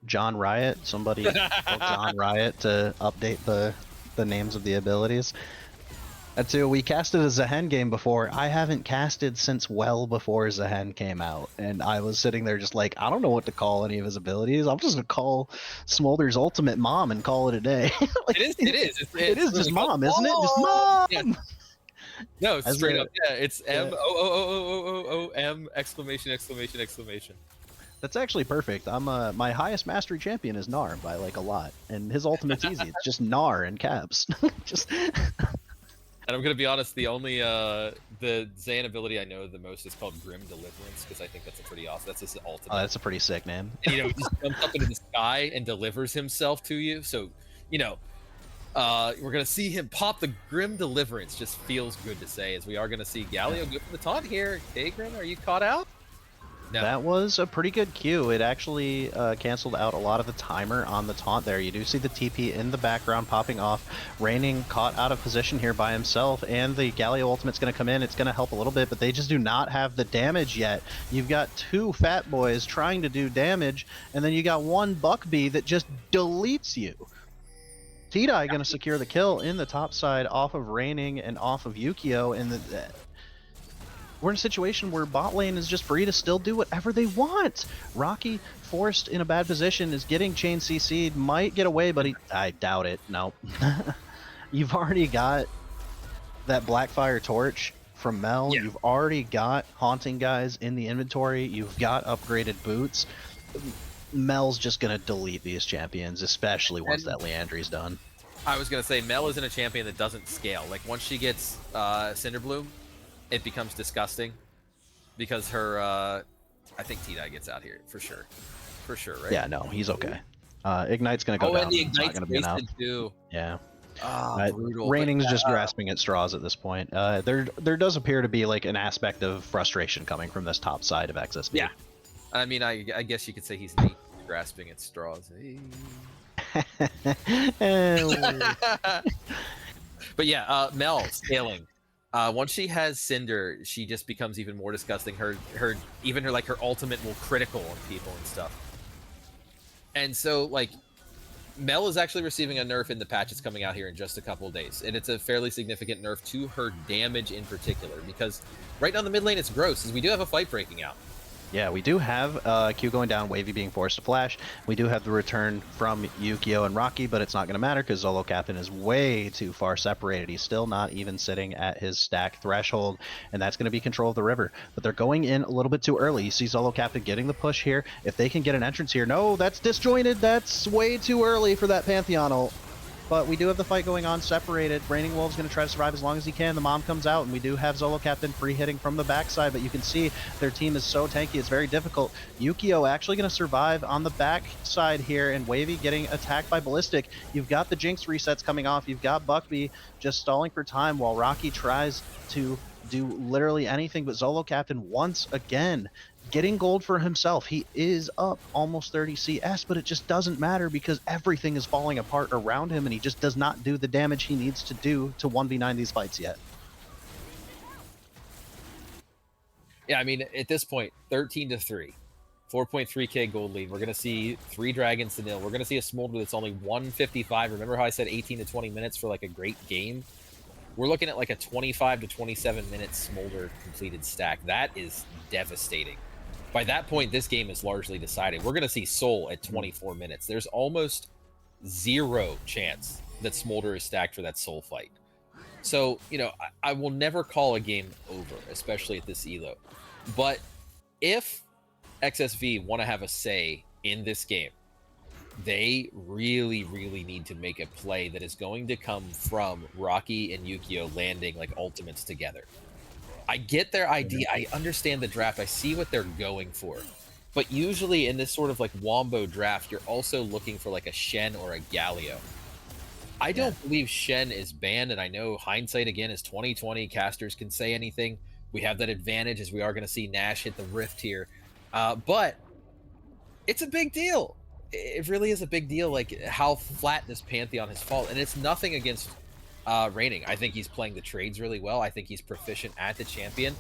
John Riot, somebody tell John Riot to update the names of the abilities. That's it. We casted a Zehen game before. I haven't casted since well before Zehen came out, and I was sitting there just like, I don't know what to call any of his abilities. I'm just gonna call Smolder's ultimate Mom and call it a day. It is. It is just Mom, isn't it? Just Mom. Yeah. No, straight up. Yeah, it's M exclamation exclamation exclamation. That's actually perfect. I'm my highest mastery champion is Gnar by a lot, and his ultimate's easy. It's just Gnar in caps. Just. And I'm gonna be honest, the only the Zayn ability I know the most is called Grim Deliverance, because I think that's a pretty awesome. That's his ultimate. Oh, that's a pretty sick name. And, he just jumps up into the sky and delivers himself to you. So, we're gonna see him pop the Grim Deliverance. Just feels good to say, as we are gonna see Galio go for the taunt here. Kagrin, are you caught out? No. That was a pretty good Q. It actually canceled out a lot of the timer on the taunt there. You do see the TP in the background popping off. Raining caught out of position here by himself, and the Galio ultimate's going to come in. It's going to help a little bit, but they just do not have the damage yet. You've got 2 fat boys trying to do damage, and then you got 1 Buckby that just deletes you. T-Dye going to secure the kill in the top side off of Raining and off of Yukio, and we're in a situation where bot lane is just free to still do whatever they want. Rocky, forced in a bad position, is getting chain CC'd, might get away, but I doubt it. No. You've already got that Blackfire Torch from Mel. Yeah. You've already got Haunting Guys in the inventory. You've got upgraded boots. Mel's just going to delete these champions, especially once that Leandry's done. I was going to say, Mel isn't a champion that doesn't scale. Once she gets Cinder Bloom, it becomes disgusting, because her, I think T-Dye gets out here for sure, right? Yeah, no, he's okay. Ignite's gonna go down. And the Ignite's wasted too. Yeah. Brutal. Raining's just grasping at straws at this point. There does appear to be an aspect of frustration coming from this top side of XSV. Yeah, I mean, I guess you could say he's grasping at straws. But yeah, Mel scaling. Once she has Cinder, she just becomes even more disgusting. Her ultimate will critical on people and stuff. And so like Mel is actually receiving a nerf in the patch that's coming out here in just a couple of days, and it's a fairly significant nerf to her damage in particular, because right now in the mid lane it's gross, as we do have a fight breaking out. Yeah, we do have Q going down, Wavy being forced to flash. We do have the return from Yukio and Rocky, but it's not going to matter because Zolo Captain is way too far separated. He's still not even sitting at his stack threshold, and that's going to be control of the river. But they're going in a little bit too early. You see Zolo Captain getting the push here. If they can get an entrance here, no, that's disjointed. That's way too early for that Pantheon ult. But we do have the fight going on separated. Raining Wolf's going to try to survive as long as he can. The mom comes out, and we do have Zolo Captain free hitting from the backside, but you can see their team is so tanky, it's very difficult. Yukio actually going to survive on the backside here, and Wavy getting attacked by Ballistic. You've got the Jinx resets coming off. You've got Buckby just stalling for time while Rocky tries to do literally anything, but Zolo Captain once again getting gold for himself. He is up almost 30 CS, but it just doesn't matter because everything is falling apart around him, and he just does not do the damage he needs to do to 1v9 these fights yet. Yeah, I mean, at this point, 13-3, 4.3k gold lead. We're going to see 3 dragons to nil. We're going to see a Smolder that's only 155. Remember how I said 18 to 20 minutes for like a great game? We're looking at like a 25 to 27 minute Smolder completed stack. That is devastating. By that point, this game is largely decided. We're going to see Soul at 24 minutes. There's almost 0 chance that Smolder is stacked for that Soul fight. So, you know, I will never call a game over, especially at this elo. But if XSV want to have a say in this game, they really, really need to make a play that is going to come from Rocky and Yukio landing like ultimates together. I get their idea. I understand the draft. I see what they're going for. But usually in this sort of like wombo draft, you're also looking for like a Shen or a Galio. I don't believe Shen is banned, and I know hindsight again is 2020. Casters can say anything. We have that advantage as we are going to see Nash hit the Rift here. But it's a big deal. It really is a big deal, like how flat this Pantheon has fallen. And it's nothing against Raining. I think he's playing the trades really well. I think he's proficient at the champion.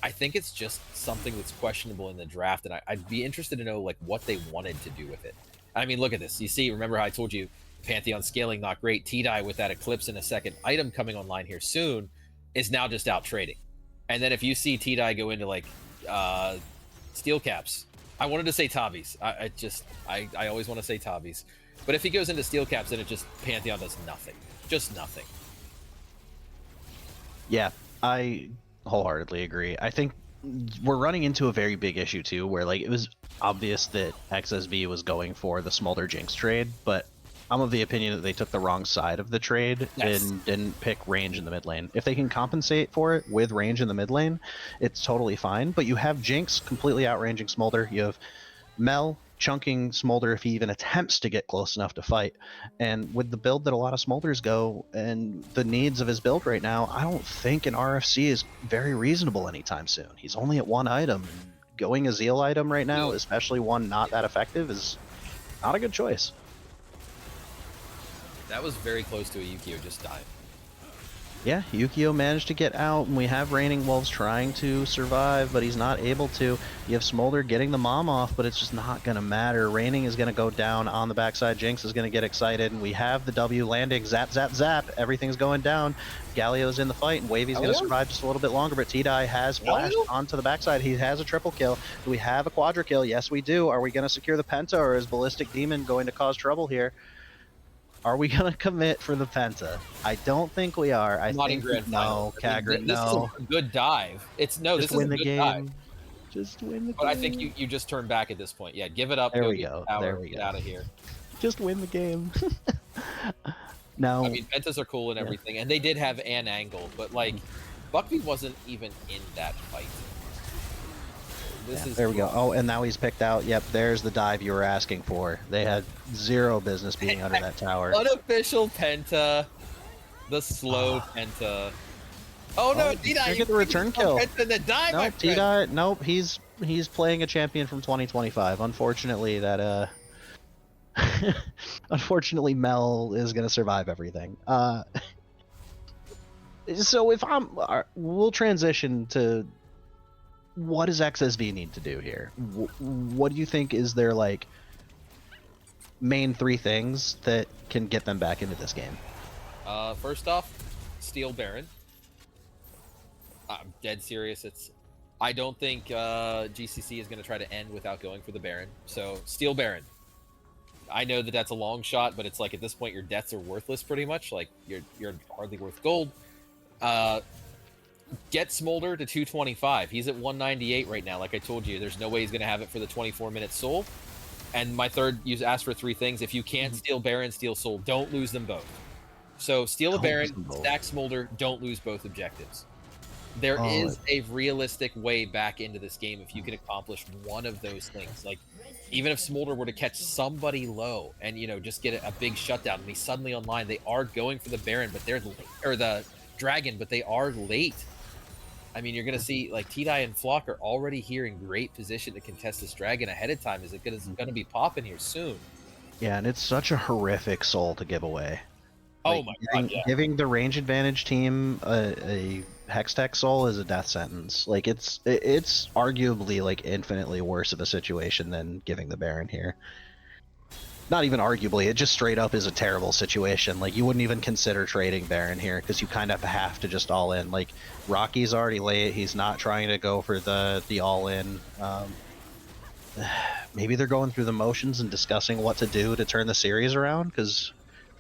I think it's just something that's questionable in the draft, and I'd be interested to know like what they wanted to do with it. I mean, look at this. You see, remember how I told you Pantheon scaling not great. T-Dye with that Eclipse and a second item coming online here soon is now just out trading. And then if you see T-Dye go into like steel caps, I wanted to say Tavis. I always want to say Tavis. But if he goes into steel caps, then it just Pantheon does nothing. Just nothing. Yeah, I wholeheartedly agree. I think we're running into a very big issue too, where like it was obvious that XSV was going for the Smolder Jinx trade, but I'm of the opinion that they took the wrong side of the trade and didn't pick range in the mid lane. If they can compensate for it with range in the mid lane, it's totally fine. But you have Jinx completely outranging Smolder. You have Mel chunking Smolder if he even attempts to get close enough to fight. And with the build that a lot of Smolders go and the needs of his build right now, I don't think an RFC is very reasonable anytime soon. He's only at 1 item. Going a Zeal item right now, especially one not that effective, is not a good choice. That was very close to a Yukio just dying. Yeah, Yukio managed to get out, and we have Raining Wolves trying to survive, but he's not able to. You have Smolder getting the mom off, but it's just not going to matter. Raining is going to go down on the backside. Jinx is going to get excited, and we have the W landing. Zap, zap, zap. Everything's going down. Galio's in the fight, and Wavy's going to survive just a little bit longer, but T-Dye has flashed onto the backside. He has a triple kill. Do we have a quadra kill? Yes, we do. Are we going to secure the Penta, or is Ballistic Demon going to cause trouble here? Are we going to commit for the Penta? I don't think we are. I think no, Kagrin, no. This is a good dive. It's no, just this win is a the good game. dive. Just win the game. But I think you just turn back at this point. Yeah, give it up. There go we get go. Power, There we get go. out of here. Just win the game. No. I mean, Pentas are cool and everything, and they did have an angle, but like, Buckby wasn't even in that fight. There we go. Oh, and now he's picked out. Yep, there's the dive you were asking for. They had zero business being under that tower. Unofficial Penta. The slow Penta. Oh no, Oh, T-Dye, gonna you get the return kill. And then die, my Nope, friend. T-Dye, nope, he's playing a champion from 2025. Unfortunately, that unfortunately Mel is gonna survive everything. So if we'll transition to what does XSV need to do here? What do you think is their like main 3 things that can get them back into this game? First off, steal Baron. I'm dead serious. I don't think GCCe is going to try to end without going for the Baron. So steal Baron. I know that that's a long shot, but it's like at this point your deaths are worthless pretty much. Like you're hardly worth gold. Get Smolder to 225. He's at 198 right now. Like I told you, there's no way he's going to have it for the 24-minute soul. And my third, you asked for 3 things. If you can't steal Baron, steal Soul. Don't lose them both. So steal a Baron, stack Smolder, don't lose both objectives. There is a realistic way back into this game if you can accomplish one of those things. Like, even if Smolder were to catch somebody low and, you know, just get a big shutdown and he's suddenly online, they are going for the Baron, but they're late, or the Dragon, but they are late. I mean, you're going to see, like, T-Dye and Flock are already here in great position to contest this Dragon ahead of time. Is it going to be popping here soon? Yeah, and it's such a horrific soul to give away. Oh my god, yeah. Giving the range advantage team a Hextech soul is a death sentence. Like it's arguably like infinitely worse of a situation than giving the Baron here. Not even arguably, it just straight up is a terrible situation. Like you wouldn't even consider trading Baron here because you kind of have to just all in. Like Rocky's already late. He's not trying to go for the all in. Maybe they're going through the motions and discussing what to do to turn the series around because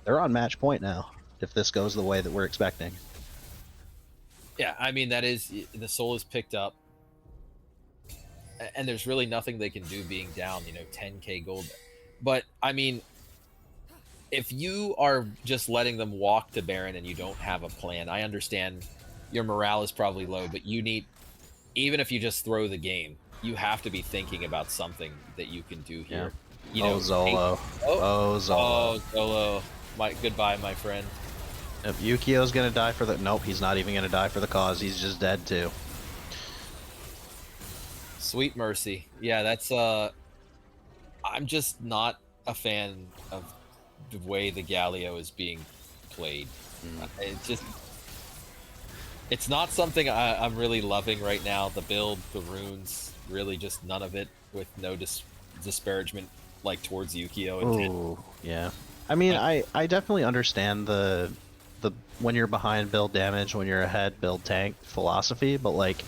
they're on match point now if this goes the way that we're expecting. Yeah, I mean, that is, the soul is picked up. And there's really nothing they can do being down, you know, 10k gold. But, I mean, if you are just letting them walk to Baron and you don't have a plan, I understand your morale is probably low, but you need, even if you just throw the game, you have to be thinking about something that you can do here. Yeah. You know, Zolo. Zolo. Oh, Zolo. Goodbye, my friend. Yep, Yukio's gonna die for the... Nope, he's not even gonna die for the cause. He's just dead, too. Sweet mercy. Yeah, that's... I'm just not a fan of the way the Galio is being played. It's just... It's not something I'm really loving right now. The build, the runes, really just none of it, with no disparagement, like, towards Yukio. Oh, yeah. I mean, I definitely understand the when you're behind build damage, when you're ahead build tank philosophy, but like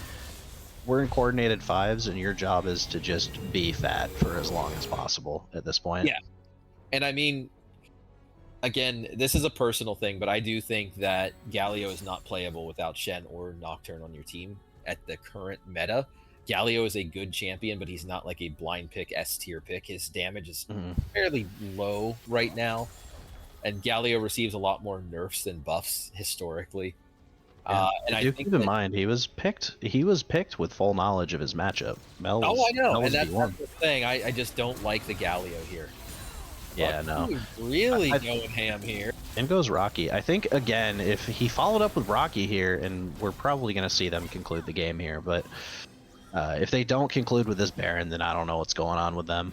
we're in coordinated 5s and your job is to just be fat for as long as possible at this point. Yeah. And I mean, again, this is a personal thing, but I do think that Galio is not playable without Shen or Nocturne on your team at the current meta. Galio is a good champion, but he's not like a blind pick S tier pick. His damage is fairly low right now, and Galio receives a lot more nerfs than buffs historically. Yeah. And I think keep in mind he was picked with full knowledge of his matchup. Oh, I know, and that's the thing. I just don't like the Galio here. Yeah, no. Really going ham here. And goes Rocky. I think again, if he followed up with Rocky here, and we're probably going to see them conclude the game here, but. If they don't conclude with this Baron, then I don't know what's going on with them.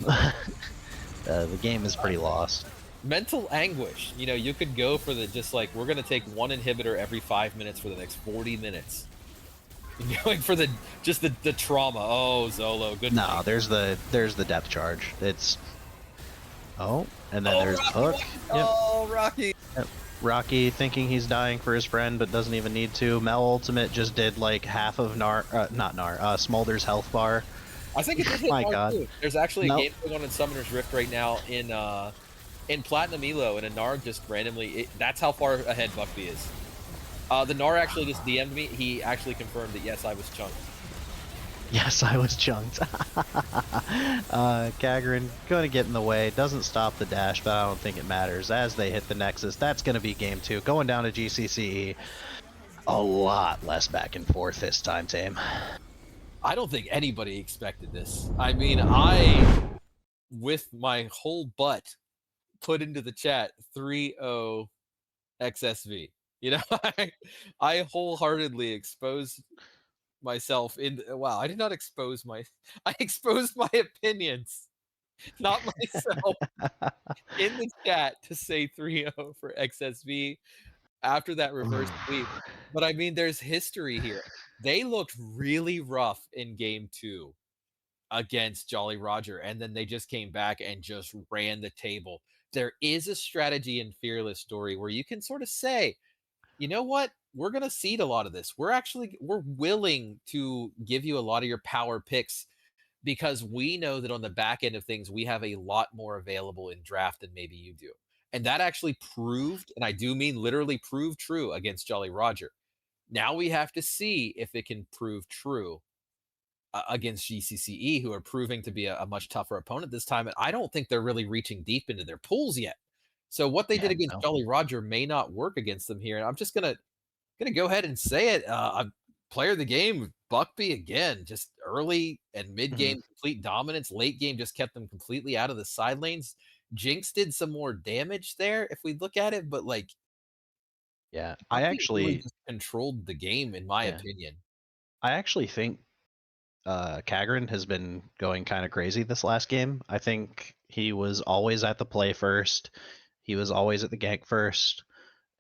The game is pretty lost. Mental anguish. You know, you could go for just like, we're going to take 1 inhibitor every 5 minutes for the next 40 minutes. Going for the trauma. Oh, Zolo, good. No, there's the depth charge. It's... Oh, and then there's Rocky, Hook. Oh, Rocky. Yep. Rocky thinking he's dying for his friend, but doesn't even need to. Mel Ultimate just did like half of Smolder's health bar. I think it's my god. Too. There's actually a game going on in Summoner's Rift right now in Platinum Elo, and a Gnar just randomly. That's how far ahead Buckby is. The Gnar actually just DM'd me. He actually confirmed that yes, I was chunked. Yes, I was chunked. Kagrin going to get in the way. Doesn't stop the dash, but I don't think it matters. As they hit the Nexus, that's going to be game 2. Going down to GCCe. A lot less back and forth this time, Tame. I don't think anybody expected this. I mean, with my whole butt, put into the chat 3-0 XSV. You know, I wholeheartedly exposed myself in wow, I did not expose my I exposed my opinions, not myself, in the chat to say 3-0 for XSV after that reverse sweep. But I mean, there's history here. They looked really rough in game 2 against Jolly Roger, and then they just came back and just ran the table. There is a strategy in Fearless Story where you can sort of say, you know what? We're going to seed a lot of this. We're willing to give you a lot of your power picks because we know that on the back end of things, we have a lot more available in draft than maybe you do. And that actually proved, and I do mean literally proved true against Jolly Roger. Now we have to see if it can prove true against GCCe, who are proving to be a much tougher opponent this time. And I don't think they're really reaching deep into their pools yet. So what they Yeah, did against no. Jolly Roger may not work against them here. And I'm just gonna go ahead and say it. Player of the game, Buckby again, just early and mid Mhm. game complete dominance. Late game just kept them completely out of the side lanes. Jinx did some more damage there if we look at it, but like Yeah, Buckby really just controlled the game, in my yeah, opinion. I actually think Kagran has been going kind of crazy this last game. I think he was always at the play first. He was always at the gank first.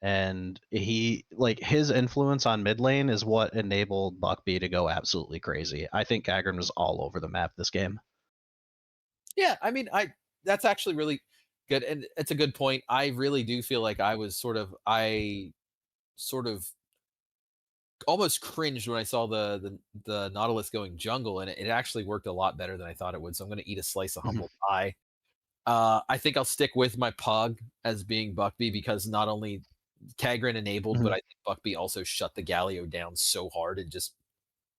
And he like his influence on mid lane is what enabled Buckby to go absolutely crazy. I think Kagran was all over the map this game. Yeah, I mean, I that's actually really good, and it's a good point. I really do feel like I sort of almost cringed when I saw the Nautilus going jungle, and it actually worked a lot better than I thought it would. So I'm going to eat a slice of Mhm. humble pie. I think I'll stick with my pug as being Buckby because not only Kagran enabled, but Mhm. I think Buckby also shut the Galio down so hard and just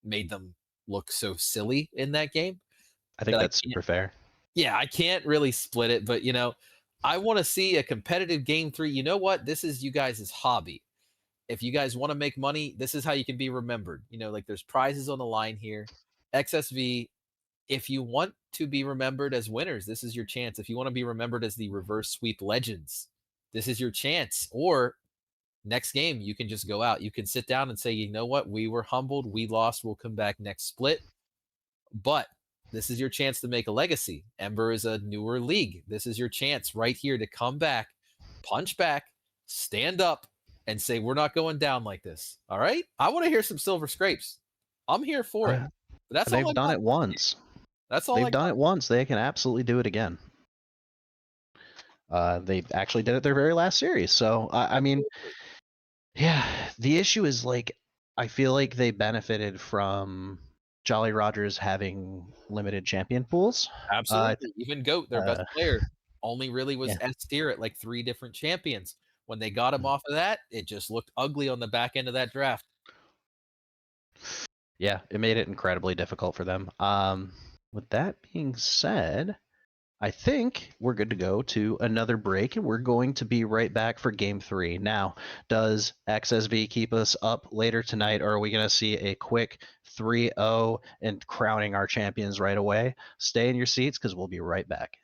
made them look so silly in that game I think that I that's can't. super fair. Yeah, I can't really split it, but I want to see a competitive game 3. You know what? This is you guys' hobby. If you guys want to make money, this is how you can be remembered. Like there's prizes on the line here. XSV, if you want to be remembered as winners, this is your chance. If you want to be remembered as the reverse sweep legends, this is your chance. Or next game, you can just go out. You can sit down and say, you know what? We were humbled. We lost. We'll come back next split. But this is your chance to make a legacy. Ember is a newer league. This is your chance right here to come back, punch back, stand up, and say, we're not going down like this. All right? I want to hear some silver scrapes. I'm here for it. Uh, But that's all they've I done got. it once. That's all They've I done got. it once. They can absolutely do it again. They actually did it their very last series. So I mean, Absolutely. yeah, the issue is like I feel like they benefited from Jolly Rogers having limited champion pools. Uh, Absolutely. Even GOAT, their best uh, player, only really was yeah, S tier at like 3 different champions. When they got him mm, off of that, it just looked ugly on the back end of that draft. yeah, it made it incredibly difficult for them. With that being said, I think we're good to go to another break, and we're going to be right back for game 3. Now, does XSV keep us up later tonight, or are we going to see a quick 3-0 and crowning our champions right away? Stay in your seats because we'll be right back.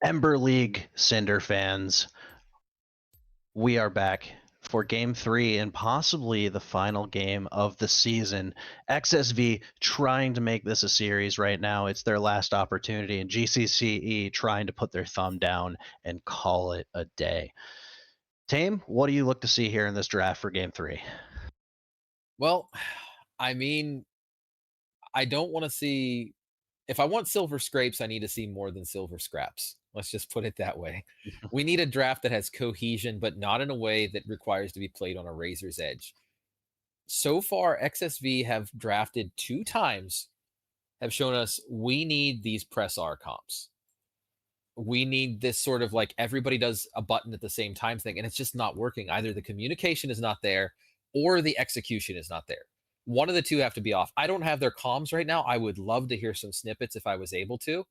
Ember League Cinder fans, we are back for game 3 and possibly the final game of the season. XSV trying to make this a series right now. It's their last opportunity, and GCCe trying to put their thumb down and call it a day. Tame, what do you look to see here in this draft for game 3? Well, I mean, I don't want to see. If I want silver scrapes, I need to see more than silver scraps. Let's just put it that way. We need a draft that has cohesion, but not in a way that requires to be played on a razor's edge. So far, XSV have drafted 2 times, have shown us we need these press R comps. We need this sort of like everybody does a button at the same time thing, and it's just not working. Either the communication is not there or the execution is not there. One of the two have to be off. I don't have their comms right now. I would love to hear some snippets if I was able to,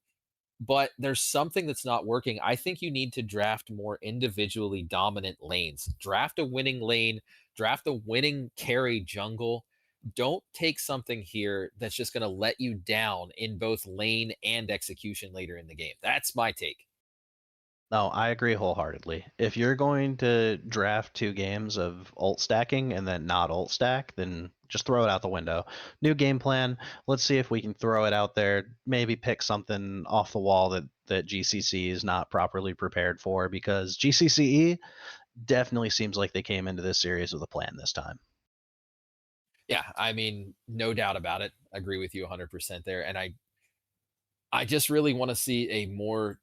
but there's something that's not working. I think you need to draft more individually dominant lanes. Draft a winning lane, draft a winning carry jungle. Don't take something here that's just going to let you down in both lane and execution later in the game. That's my take. No, I agree wholeheartedly. If you're going to draft 2 games of ult stacking and then not ult stack, then just throw it out the window. New game plan. Let's see if we can throw it out there. Maybe pick something off the wall that GCC is not properly prepared for, because GCCe definitely seems like they came into this series with a plan this time. Yeah, I mean, no doubt about it. I agree with you 100% there. And I just really want to see a more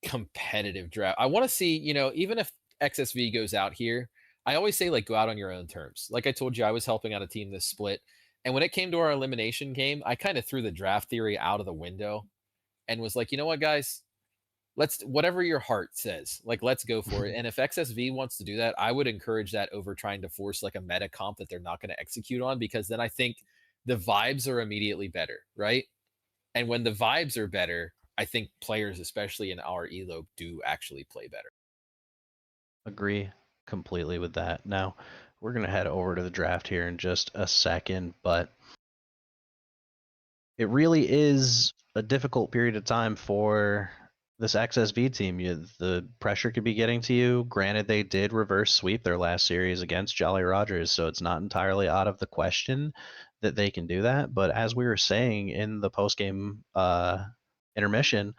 competitive draft. I want to see, even if XSV goes out here, I always say like go out on your own terms. Like I told you, I was helping out a team this split. And when it came to our elimination game, I kind of threw the draft theory out of the window and was like, you know what, guys, let's whatever your heart says, like let's go for it. And if XSV wants to do that, I would encourage that over trying to force like a meta comp that they're not going to execute on, because then I think the vibes are immediately better, right? And when the vibes are better, I think players, especially in our elo, do actually play better. Agree completely with that. Now, we're going to head over to the draft here in just a second, but it really is a difficult period of time for this XSV team. The pressure could be getting to you. Granted, they did reverse sweep their last series against Jolly Rogers, so it's not entirely out of the question that they can do that. But as we were saying in the post-game intermission,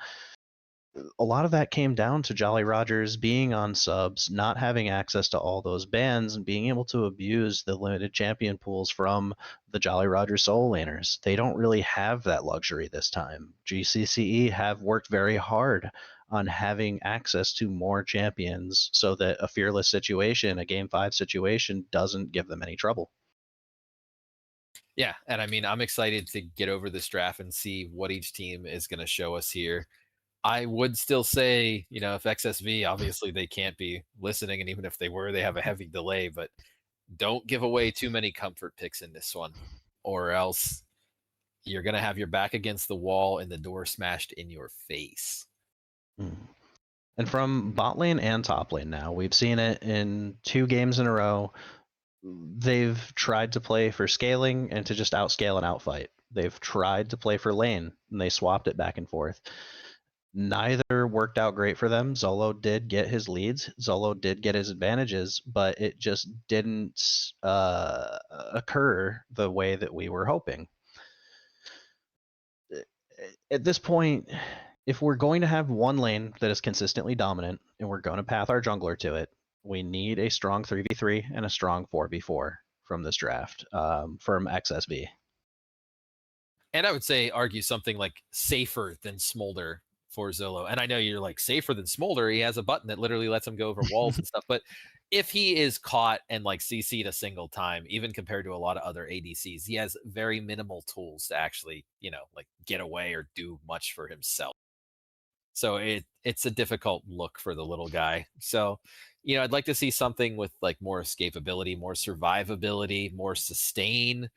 a lot of that came down to Jolly Rogers being on subs, not having access to all those bans, and being able to abuse the limited champion pools from the Jolly Rogers solo laners. They don't really have that luxury this time. GCCe have worked very hard on having access to more champions so that a fearless situation, a game 5 situation, doesn't give them any trouble. Yeah, and I mean, I'm excited to get over this draft and see what each team is going to show us here. I would still say, if XSV, obviously they can't be listening, and even if they were, they have a heavy delay, but don't give away too many comfort picks in this one, or else you're going to have your back against the wall and the door smashed in your face. Mm. And from bot lane and top lane now, we've seen it in 2 games in a row. They've tried to play for scaling and to just outscale and outfight. They've tried to play for lane, and they swapped it back and forth. Neither worked out great for them. Zolo did get his leads. Zolo did get his advantages, but it just didn't occur the way that we were hoping. At this point, if we're going to have one lane that is consistently dominant and we're going to path our jungler to it, we need a strong 3v3 and a strong 4v4 from this draft, from XSV. And I would say argue something like safer than Smolder for Zolo. And I know you're like, safer than Smolder, he has a button that literally lets him go over walls and stuff. But if he is caught and like CC'd a single time, even compared to a lot of other ADCs, he has very minimal tools to actually, like get away or do much for himself. So it's a difficult look for the little guy. So, I'd like to see something with like more escapability, more survivability, more sustain,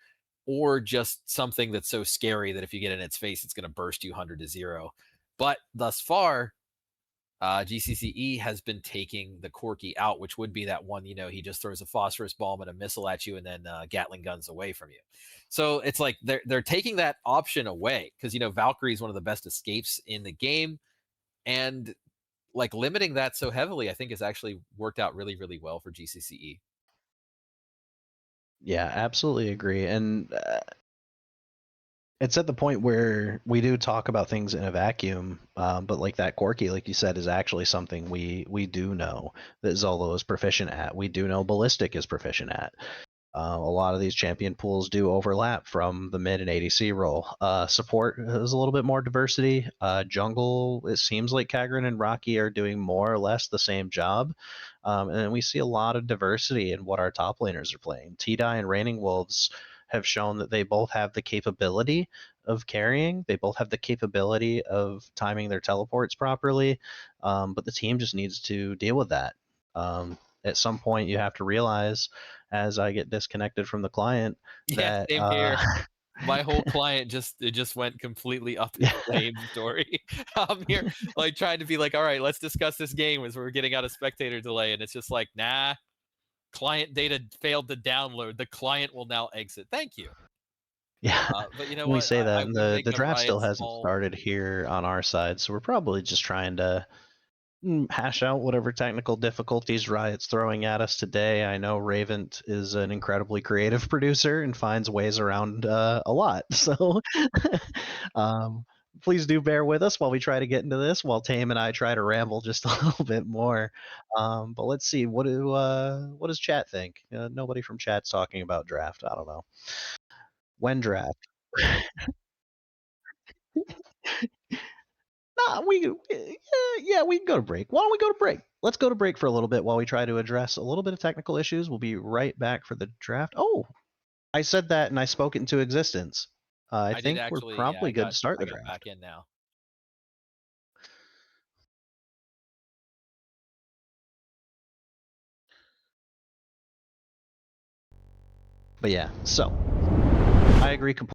or just something that's so scary that if you get in its face, it's going to burst you 100-0. But thus far, GCCe has been taking the Corki out, which would be that one, he just throws a phosphorus bomb and a missile at you and then Gatling guns away from you. So it's like they're taking that option away because, Valkyrie is one of the best escapes in the game. And like limiting that so heavily, I think has actually worked out really, really well for GCCe. Yeah, absolutely agree. And it's at the point where we do talk about things in a vacuum, but like that Corki, like you said, is actually something we do know that Zolo is proficient at. We do know Ballistic is proficient at. A lot of these champion pools do overlap from the mid and ADC role. Support has a little bit more diversity. Jungle, it seems like Kagran and Rocky are doing more or less the same job. And we see a lot of diversity in what our top laners are playing. T-Dye and Raining Wolves have shown that they both have the capability of carrying. They both have the capability of timing their teleports properly. But the team just needs to deal with that. At some point, you have to realize, as I get disconnected from the client, Yeah, that same here. My whole client just went completely up in yeah, flames, Dory. I'm here like trying to be like, all right, let's discuss this game as we're getting out of spectator delay, and it's just like, nah, client data failed to download. The client will now exit. Thank you. yeah. But you know We what? say I that, and would the make the draft riot still hasn't small. started here on our side, so we're probably just trying to hash out whatever technical difficulties Riot's throwing at us today. I know Raven is an incredibly creative producer and finds ways around a lot. So um, please do bear with us while we try to get into this, while Tame and I try to ramble just a little bit more. But let's see, what does chat think? Nobody from chat's talking about draft. I don't know. When draft? Nah, yeah, we can go to break. Why don't we go to break? Let's go to break for a little bit while we try to address a little bit of technical issues. We'll be right back for the draft. Oh, I said that and I spoke it into existence. I I did think we're actually, yeah, probably good to start I the got draft. back in now. But yeah, so I agree completely.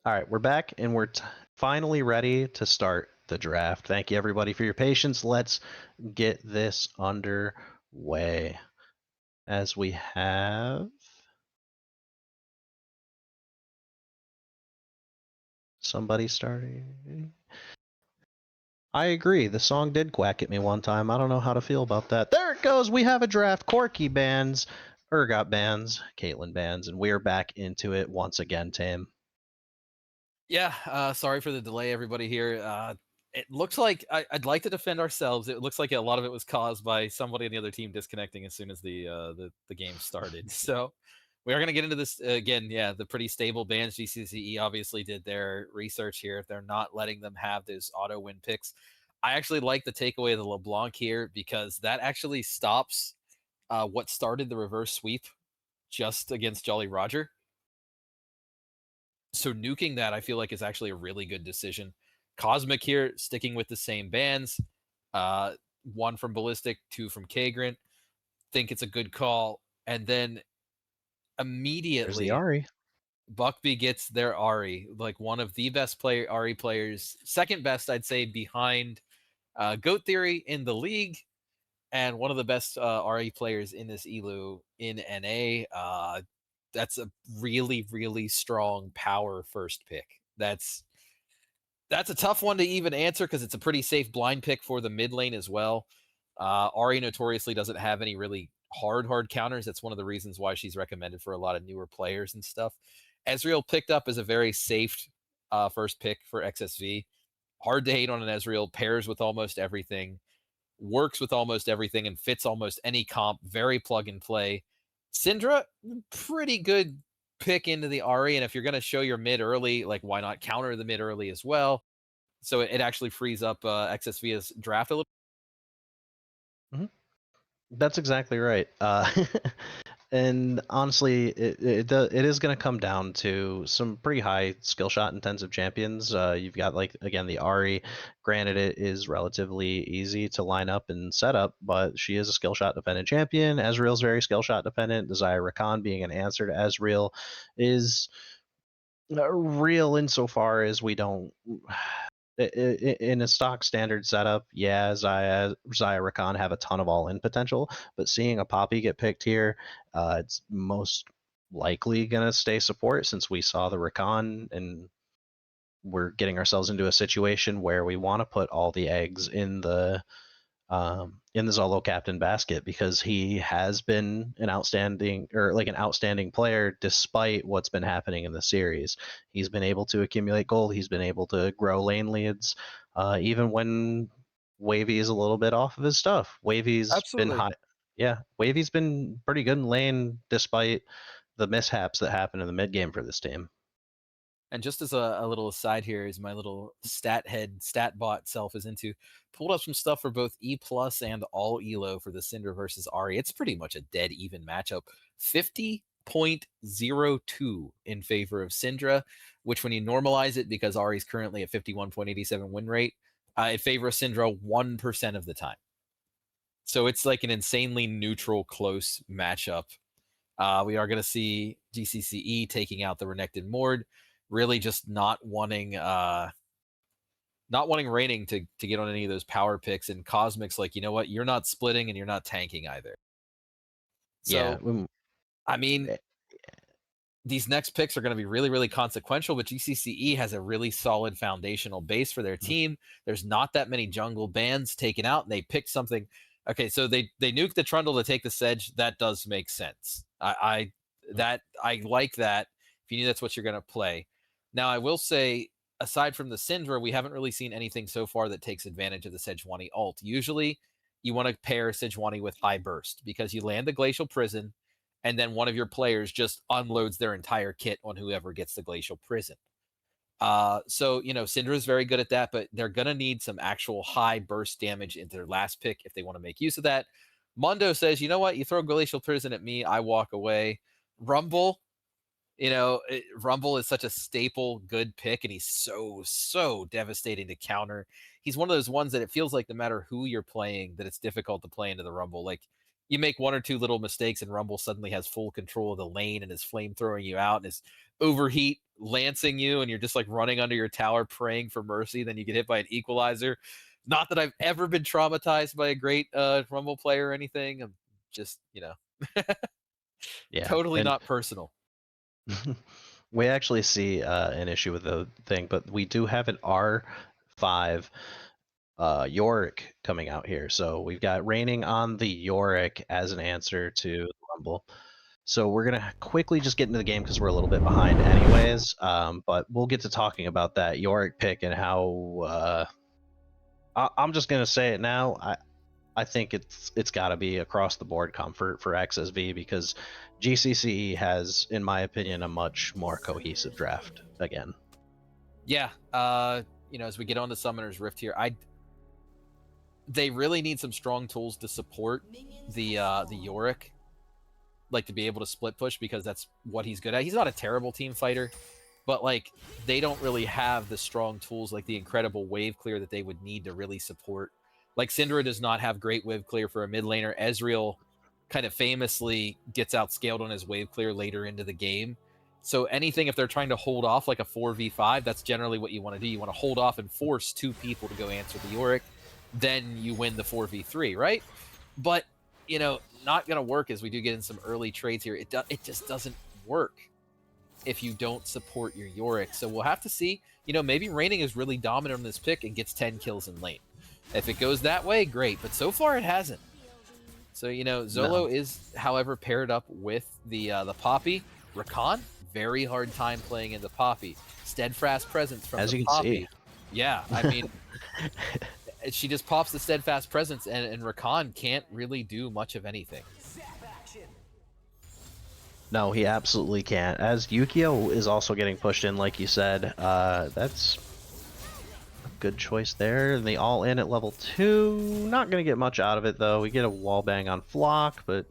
All right, we're back and we're finally ready to start the draft. Thank you, everybody, for your patience. Let's get this underway. As we have somebody starting. I agree. The song did quack at me one time. I don't know how to feel about that. There it goes. We have a draft. Corky bands, Urgot bands, Caitlyn bands, and we're back into it once again, Tim. Yeah, sorry for the delay, everybody here. It looks like I'd like to defend ourselves. It looks like a lot of it was caused by somebody on the other team disconnecting as soon as the game started. So we are going to get into this again. Yeah, the pretty stable bands. GCCe obviously did their research here. They're not letting them have those auto win picks. I actually like the takeaway of the LeBlanc here because that actually stops what started the reverse sweep just against Jolly Roger. So nuking that, I feel like, is actually a really good decision. Cosmic here, sticking with the same bands. One from Ballistic, two from Kagrant. Think it's a good call. And then There's the immediately, Ari. Buckby gets their Ari, like one of the best Ari players, second best, I'd say, behind Goat Theory in the league, and one of the best Ari players in this ELU in NA. That's a really, really strong power first pick. That's a tough one to even answer because it's a pretty safe blind pick for the mid lane as well. Ari notoriously doesn't have any really hard counters. That's one of the reasons why she's recommended for a lot of newer players and stuff. Ezreal picked up as a very safe first pick for XSV. Hard to hate on an Ezreal. Pairs with almost everything, works with almost everything, and fits almost any comp. Very plug and play. Syndra, pretty good pick into the Ari. And if you're going to show your mid early, like why not counter the mid early as well? So it actually frees up XSV's draft a little. Mm-hmm. That's exactly right. And honestly, it is going to come down to some pretty high skill shot intensive champions. You've got, like, again, the Ari. Granted, it is relatively easy to line up and set up, but she is a skill shot dependent champion. Ezreal's very skill shot dependent. Desire Rakan being an answer to Ezreal is real insofar as we don't. In a stock standard setup, yeah, Zaya Rakan have a ton of all-in potential, but seeing a Poppy get picked here, it's most likely going to stay support since we saw the Rakan, and we're getting ourselves into a situation where we want to put all the eggs in the Zolo captain basket because he has been an outstanding player despite what's been happening in the series. He's been able to accumulate gold. He's been able to grow lane leads, even when Wavy is a little bit off of his stuff. Wavy's been Absolutely. high. Yeah, Wavy's been pretty good in lane despite the mishaps that happen in the mid game for this team. And just as a little aside here, is my little stat head stat bot self is into pulled up some stuff for both E plus and all Elo for the Cinder versus Ari. It's pretty much a dead even matchup. 50.02 in favor of Syndra, which when you normalize it, because Ari's currently at 51.87 win rate, it favors Syndra 1% of the time. So it's like an insanely neutral, close matchup. We are going to see GCCe taking out the Renekton Mord, really just not wanting Raining to get on any of those power picks, and Cosmic's like, you know what, you're not splitting and you're not tanking either. So, Yeah. I mean, these next picks are going to be really, really consequential, but GCCe has a really solid foundational base for their team. There's not that many jungle bans taken out, and they picked something. Okay, so they nuked the Trundle to take the Sedge. That does make sense. I like that. If you knew that's what you're going to play. Now, I will say, aside from the Syndra, we haven't really seen anything so far that takes advantage of the Sejuani ult. Usually, you want to pair Sejuani with High Burst because you land the Glacial Prison, and then one of your players just unloads their entire kit on whoever gets the Glacial Prison. So, Cinder is very good at that, but they're going to need some actual high burst damage into their last pick if they want to make use of that. Mundo says, you know what? You throw Glacial Prison at me, I walk away. Rumble, Rumble is such a staple good pick, and he's so devastating to counter. He's one of those ones that it feels like no matter who you're playing, that it's difficult to play into the Rumble. Like, you make one or two little mistakes and Rumble suddenly has full control of the lane and is flamethrowing you out and is overheat lancing you, and you're just like running under your tower praying for mercy. Then you get hit by an equalizer. Not that I've ever been traumatized by a great Rumble player or anything. I'm just, Yeah, totally and not personal. we actually see an issue with the thing, but we do have an R5 Yorick coming out here. So we've got raining on the Yorick as an answer to the Rumble. So we're going to quickly just get into the game because we're a little bit behind anyways. But we'll get to talking about that Yorick pick and how I'm just going to say it now. I think it's got to be across the board comfort for XSV because GCCe has, in my opinion, a much more cohesive draft again. Yeah, as we get on to Summoner's Rift here, they really need some strong tools to support the Yorick, like to be able to split push, because that's what he's good at. He's not a terrible team fighter, but like they don't really have the strong tools like the incredible wave clear that they would need to really support. Like Cinder does not have great wave clear for a mid laner. Ezreal kind of famously gets outscaled on his wave clear later into the game. So anything, if they're trying to hold off like a 4v5, that's generally what you want to do. You want to hold off and force two people to go answer the Yorick. Then you win the 4v3, right? But, not going to work as we do get in some early trades here. It just doesn't work if you don't support your Yorick. So we'll have to see. Maybe Raining is really dominant on this pick and gets 10 kills in lane. If it goes that way, great. But so far it hasn't. So, Zolo is, however, paired up with the Poppy. Rakan, very hard time playing in the Poppy. Steadfast presence from as the you can Poppy. see. Yeah, I mean, she just pops the Steadfast presence, and Rakan can't really do much of anything. No, he absolutely can't. As Yukio is also getting pushed in, like you said, that's a good choice there. And the all-in at level 2, not going to get much out of it, though. We get a wall bang on Flock, but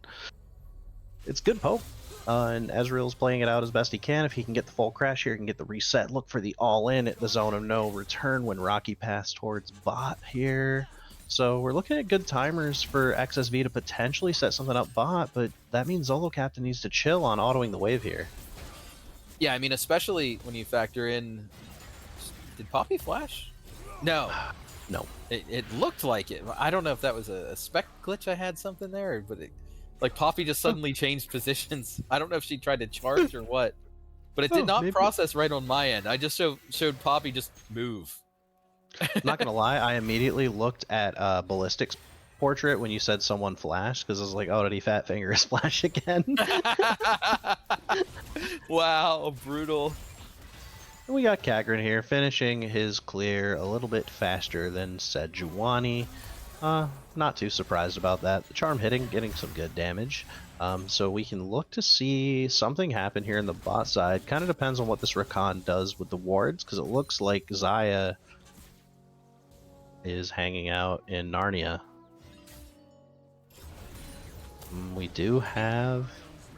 it's good poke. And Ezreal's playing it out as best he can. If he can get the full crash here, he can get the reset. Look for the all-in at the zone of no return when Rocky passed towards bot here. So we're looking at good timers for XSV to potentially set something up bot, but that means Zolo Captain needs to chill on autoing the wave here. Yeah, I mean, especially when you factor in... Did Poppy flash? No. No. It looked like it. I don't know if that was a spec glitch I had something there, but like Poppy just suddenly changed positions. I don't know if she tried to charge or what, but it did not process right on my end. I just showed Poppy just move. I'm not gonna lie, I immediately looked at Ballistic's portrait when you said someone flashed, because I was like, oh, did he fat finger his flash again? Wow, brutal. We got Kagran here, finishing his clear a little bit faster than Sejuani. Not too surprised about that. The charm hitting, getting some good damage. So we can look to see something happen here in the bot side. Kind of depends on what this Rakan does with the wards, because it looks like Xayah is hanging out in Narnia. We do have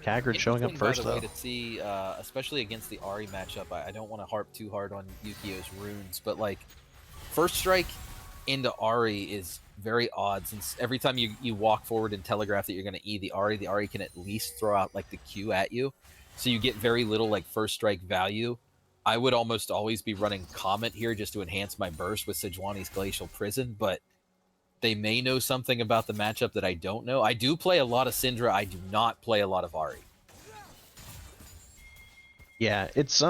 Kagran showing up first, by the though. way, to see, especially against the Ahri matchup, I don't want to harp too hard on Yukio's runes, but like, first strike into Ahri is very odd, since every time you walk forward and telegraph that you're going to E the Ahri can at least throw out like the Q at you, so you get very little like first strike value. I would almost always be running Comet here just to enhance my burst with Sejuani's Glacial Prison, but they may know something about the matchup that I don't know. I do play a lot of Syndra. I do not play a lot of Ahri. Yeah, it's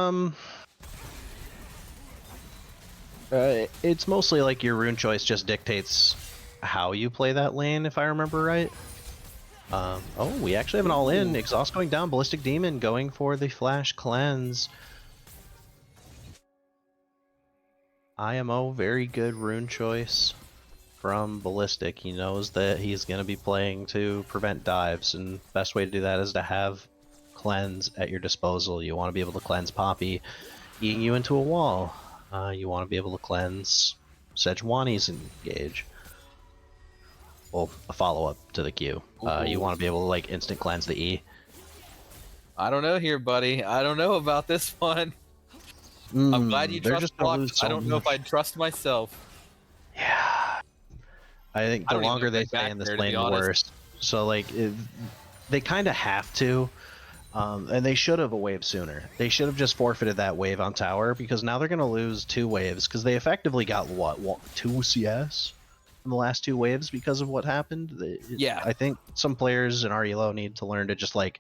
mostly like your rune choice just dictates how you play that lane, if I remember right. Oh, we actually have an all-in. Exhaust going down, Ballistic Demon going for the Flash Cleanse. IMO, very good rune choice from Ballistic. He knows that he's going to be playing to prevent dives, and best way to do that is to have Cleanse at your disposal. You want to be able to cleanse Poppy, eating you into a wall. You want to be able to cleanse Sejuani's engage. Well, a follow-up to the Q. You want to be able to like instant cleanse the E. I don't know here, buddy. I don't know about this one. I'm glad you trust Block. I don't know if I'd trust myself. Yeah. I think the longer they stay in this lane, the worse. So like they kind of have to. And they should have a wave sooner. They should have just forfeited that wave on tower, because now they're going to lose 2 waves, because they effectively got, what, 2 CS in the last 2 waves because of what happened. Yeah. I think some players in our elo need to learn to just, like,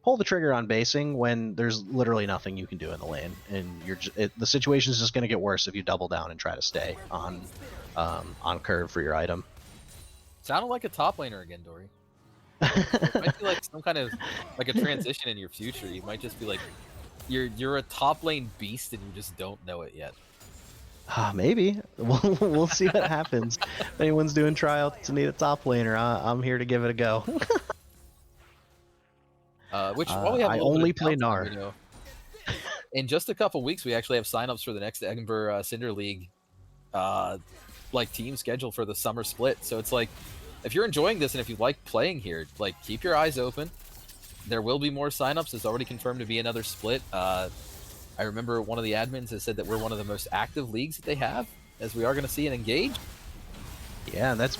pull the trigger on basing when there's literally nothing you can do in the lane. And the situation is just going to get worse if you double down and try to stay on curve for your item. Sounded like a top laner again, Dory. It might be like some kind of like a transition in your future. You might just be like, you're a top lane beast and you just don't know it yet. Maybe. We'll see what happens. If anyone's doing tryouts to need a top laner, I'm here to give it a go. While we have I a little only bit of play downtime, Gnar. you know, in just a couple weeks, we actually have signups for the next Ember Cinder League, like team schedule for the summer split. So it's like, if you're enjoying this and if you like playing here, like keep your eyes open. There will be more signups. It's already confirmed to be another split. I remember one of the admins has said that we're one of the most active leagues that they have, as we are going to see an engage. Yeah, and that's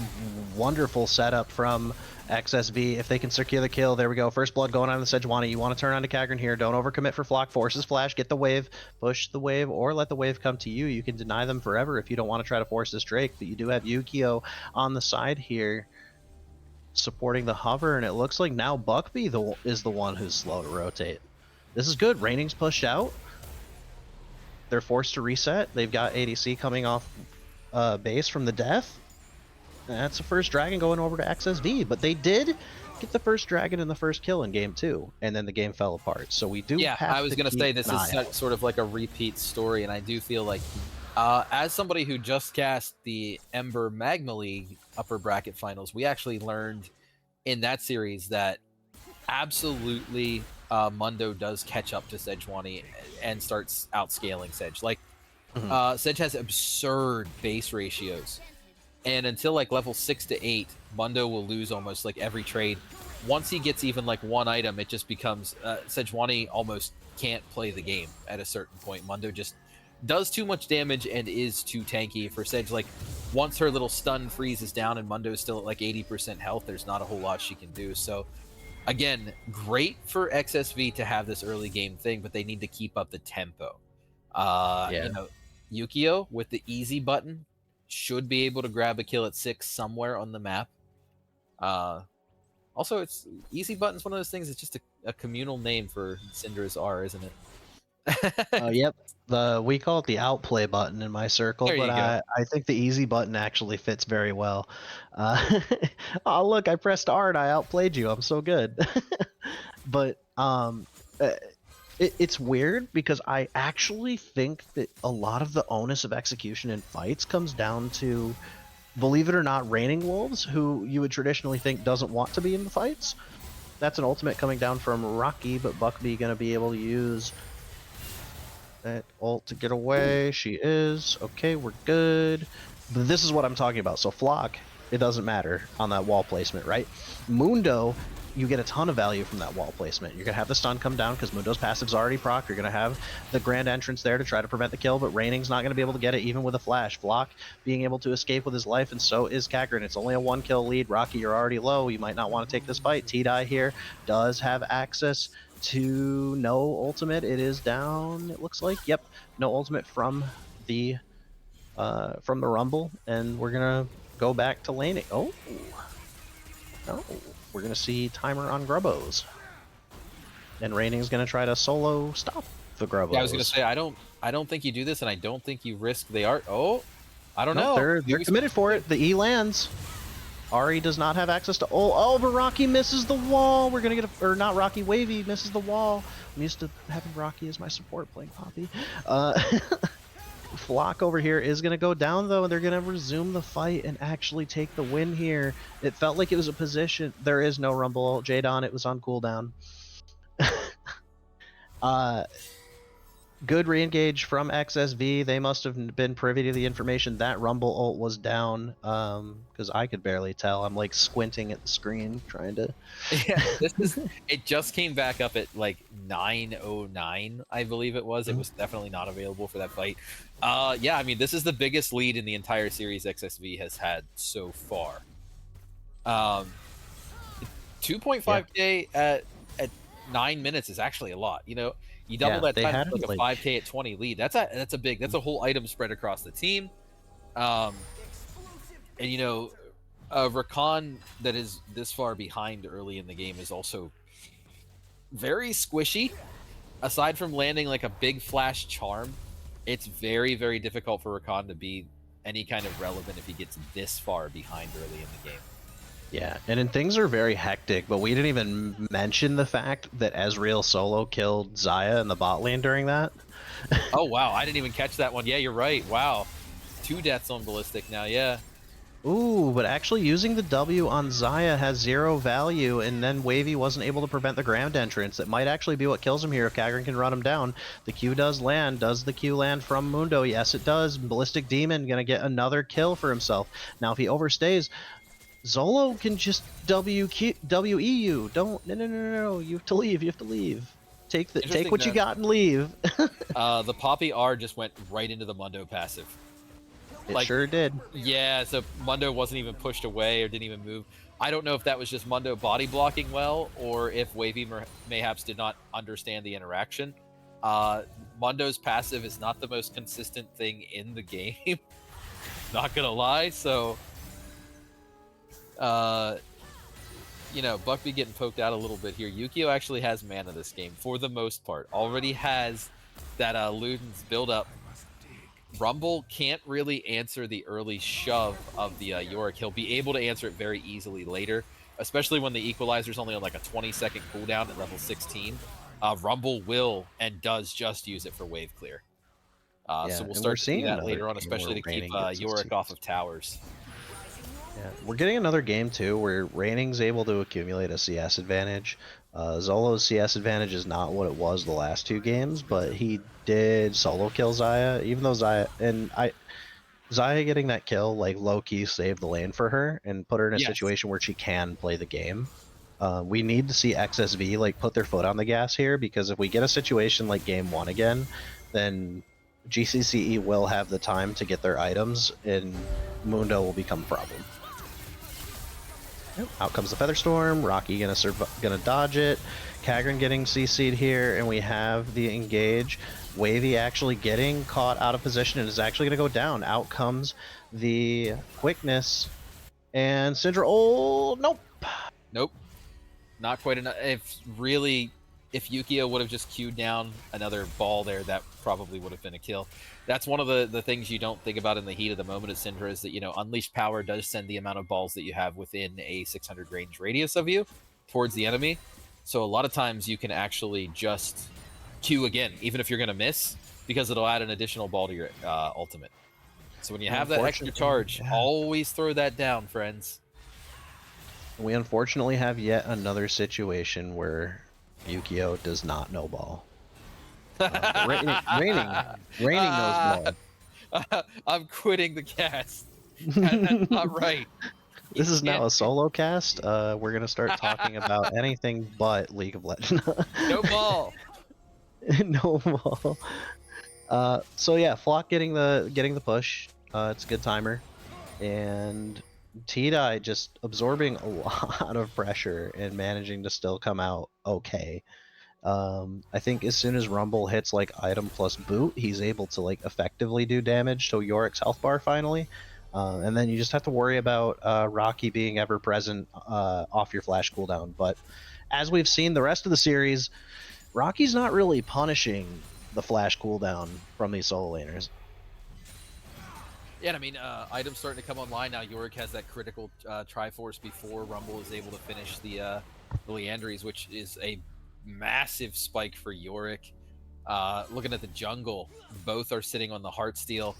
wonderful setup from XSV. If they can secure the kill, there we go. First blood going on the Sejuani. You want to turn on to Kagran here. Don't overcommit for Flock. Forces flash. Get the wave. Push the wave, or let the wave come to you. You can deny them forever if you don't want to try to force this Drake. But you do have Yukio on the side here, supporting the hover, and it looks like now Buckby is the one who's slow to rotate. This is good. Raining's pushed out. They're forced to reset. They've got ADC coming off base from the death. That's the first dragon going over to XSV, but they did get the first dragon and the first kill in game 2, and then the game fell apart. So we do. Yeah, have I was going to say this is sort of like a repeat story, and I do feel like, as somebody who just cast the Ember Magma League upper bracket finals, we actually learned in that series that absolutely Mundo does catch up to Sejuani and starts outscaling Sedge. Like, Sedge has absurd base ratios. And until like level 6 to 8, Mundo will lose almost like every trade. Once he gets even like one item, it just becomes Sejuani almost can't play the game at a certain point. Mundo just does too much damage and is too tanky for Sedge. Like, once her little stun freezes down and Mundo's still at like 80% health, there's not a whole lot she can do. So again, great for XSV to have this early game thing, but they need to keep up the tempo. You know, Yukio with the easy button should be able to grab a kill at 6 somewhere on the map. Also, it's easy button's one of those things. It's just a communal name for Cinder's R, isn't it? Yep. We call it the outplay button in my circle, There you but go. I think the easy button actually fits very well. Oh, look, I pressed R and I outplayed you. I'm so good. But it's weird because I actually think that a lot of the onus of execution in fights comes down to, believe it or not, Raining Wolves, who you would traditionally think doesn't want to be in the fights. That's an ultimate coming down from Rocky, but Buckby going to be able to use that ult to get away. She is. Okay, we're good. But this is what I'm talking about. So Flock, it doesn't matter on that wall placement, right? Mundo, you get a ton of value from that wall placement. You're going to have the stun come down because Mundo's passive's already proc. You're going to have the grand entrance there to try to prevent the kill, but Raining's not going to be able to get it even with a flash. Flock being able to escape with his life, and so is Kagran. It's only a 1-kill lead. Rocky, you're already low. You might not want to take this fight. T-Die here does have access to no ultimate. It is down, it looks like. Yep, no ultimate from the Rumble, and we're going to go back to laning. Oh. We're going to see timer on Grubbos. And Raining's going to try to solo stop the Grubbos. Yeah, I was going to say, I don't think you do this, and I don't think you risk the art. Oh, I don't know. They're committed for it. The E lands. Ari does not have access to oh, but Rocky misses the wall. We're going to get or not Rocky, Wavy misses the wall. I'm used to having Rocky as my support playing Poppy. Flock over here is going to go down, though, and they're going to resume the fight and actually take the win here. It felt like it was a position. There is no Rumble. Jadon, it was on cooldown. Good re-engage from XSV. They must have been privy to the information that Rumble ult was down, because I could barely tell. I'm like squinting at the screen trying to... Yeah, it just came back up at like 9:09, I believe it was. It was definitely not available for that fight. Yeah, I mean, this is the biggest lead in the entire series XSV has had so far. 2.5k at 9 minutes is actually a lot. You know, you double Yeah, that they time had to like a like 5k at 20 lead. That's a whole item spread across the team. And you know, Rakan that is this far behind early in the game is also very squishy. Aside from landing like a big flash charm, it's very, very difficult for Rakan to be any kind of relevant if he gets this far behind early in the game. Yeah, and things are very hectic, but we didn't even mention the fact that Ezreal solo killed Xayah in the bot lane during that. Oh, wow. I didn't even catch that one. Yeah, you're right. Wow. 2 deaths on Ballistic now, yeah. Ooh, but actually using the W on Xayah has 0 value, and then Wavy wasn't able to prevent the ground entrance. That might actually be what kills him here if Kagran can run him down. The Q does land. Does the Q land from Mundo? Yes, it does. Ballistic Demon gonna get another kill for himself. Now, if he overstays, Zolo can just WE you. Don't, no. You have to leave. You have to leave. Take what you got and leave. The Poppy R just went right into the Mundo passive. It sure did. Yeah, so Mundo wasn't even pushed away or didn't even move. I don't know if that was just Mundo body blocking well, or if Wavy mayhaps did not understand the interaction. Mundo's passive is not the most consistent thing in the game. Not gonna lie, so you know, Buckby getting poked out a little bit here. Yukio actually has mana this game for the most part. Already has that Luden's build up. Rumble can't really answer the early shove of the Yorick. He'll be able to answer it very easily later, especially when the equalizer's only on like a 20-second cooldown at level 16. Rumble will and does just use it for wave clear. So we'll start seeing that later on, especially to keep Yorick off of towers. Yeah, we're getting another game too where Raining's able to accumulate a CS advantage. Zolo's CS advantage is not what it was the last 2 games, but he did solo kill Xayah, even though Xayah getting that kill like low-key saved the lane for her and put her in a situation where she can play the game. We need to see XSV like put their foot on the gas here, because if we get a situation like game 1 again, then GCCe will have the time to get their items and Mundo will become a problem. Out comes the Featherstorm. Rocky gonna dodge it. Kagran getting CC'd here, and we have the engage. Wavy actually getting caught out of position and is actually gonna go down. Out comes the quickness, and Cinder. Oh, nope. Not quite enough. If Yukio would have just queued down another ball there, that probably would have been a kill. That's one of the things you don't think about in the heat of the moment at Cinder, is that, you know, Unleashed Power does send the amount of balls that you have within a 600 range radius of you towards the enemy. So a lot of times you can actually just Q again, even if you're going to miss, because it'll add an additional ball to your ultimate. So when you have that extra charge, always throw that down, friends. We unfortunately have yet another situation where Yukio does not know ball. Raining knows ball. I'm quitting the cast. That's not right. This is now a solo cast. We're gonna start talking about anything but League of Legends. No ball. No ball. So yeah, Flock getting the push. It's a good timer, and T-Dye just absorbing a lot of pressure and managing to still come out okay. I think as soon as Rumble hits like item plus boot, he's able to like effectively do damage to Yorick's health bar finally. And then you just have to worry about Rocky being ever present off your flash cooldown. But as we've seen the rest of the series, Rocky's not really punishing the flash cooldown from these solo laners. Yeah, I mean, items starting to come online now. Yorick has that critical Triforce before Rumble is able to finish the Leandries, which is a massive spike for Yorick. Looking at the jungle, both are sitting on the Heartsteel.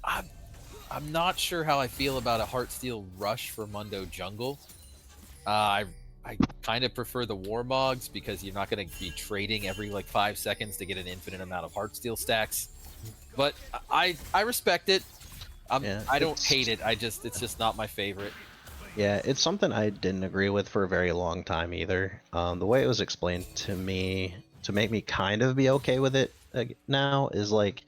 I'm not sure how I feel about a Heartsteel rush for Mundo jungle. I kind of prefer the Warmogs because you're not going to be trading every like 5 seconds to get an infinite amount of Heartsteel stacks. But I respect it. I don't hate it. It's just not my favorite. Yeah, it's something I didn't agree with for a very long time either. The way it was explained to me to make me kind of be okay with it now is like,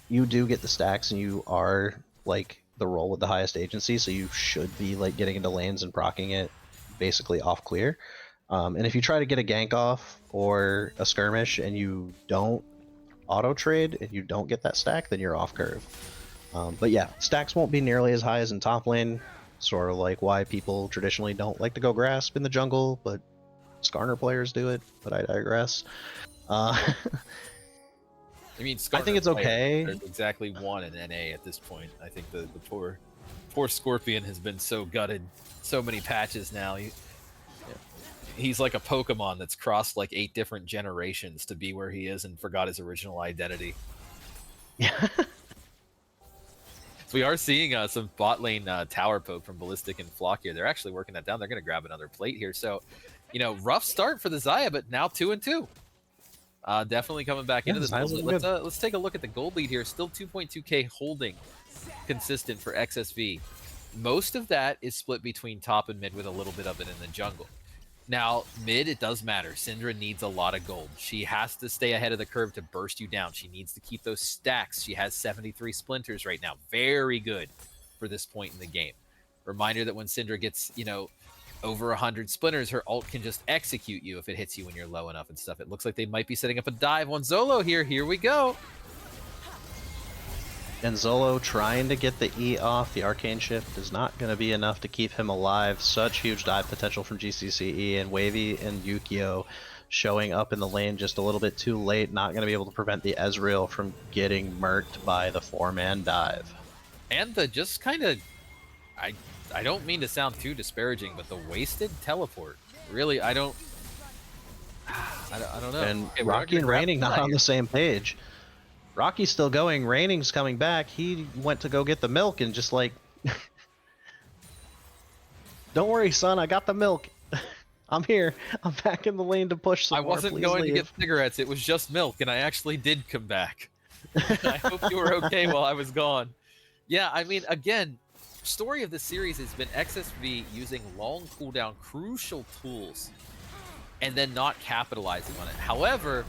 you do get the stacks and you are like the role with the highest agency, so you should be like getting into lanes and proccing it basically off clear. And if you try to get a gank off or a skirmish and you don't auto trade and you don't get that stack, then you're off curve. But yeah, stacks won't be nearly as high as in top lane. Sort of like why people traditionally don't like to go grasp in the jungle, but Skarner players do it. But I digress. I mean, I think it's okay. There's exactly one in NA at this point. I think the poor Scorpion has been so gutted, so many patches now. He's like a Pokemon that's crossed like 8 different generations to be where he is and forgot his original identity. Yeah. So we are seeing some bot lane tower poke from Ballistic and Flock here. They're actually working that down. They're going to grab another plate here. So, you know, rough start for the Xayah, but now 2-2. Definitely coming back into this. Let's take a look at the gold lead here. Still 2.2k holding consistent for XSV. Most of that is split between top and mid with a little bit of it in the jungle. Now, mid, it does matter. Syndra needs a lot of gold. She has to stay ahead of the curve to burst you down. She needs to keep those stacks. She has 73 splinters right now. Very good for this point in the game. Reminder that when Syndra gets, you know, over 100 splinters, her ult can just execute you if it hits you when you're low enough and stuff. It looks like they might be setting up a dive on Zolo here. Here we go. And Zolo trying to get the E off. The Arcane Shift is not going to be enough to keep him alive. Such huge dive potential from GCCe, and Wavy and Yukio showing up in the lane just a little bit too late. Not going to be able to prevent the Ezreal from getting murked by the 4-man dive. And the just kind of... I don't mean to sound too disparaging, but the wasted teleport. Really, I don't know. And okay, Rocky and Raining not on the same page. Rocky's still going. Raining's coming back. He went to go get the milk and just like... Don't worry, son. I got the milk. I'm here. I'm back in the lane to push some I wasn't going to get cigarettes. It was just milk, and I actually did come back. I hope you were okay while I was gone. Yeah, I mean, again, story of this series has been XSV using long cooldown crucial tools and then not capitalizing on it. However,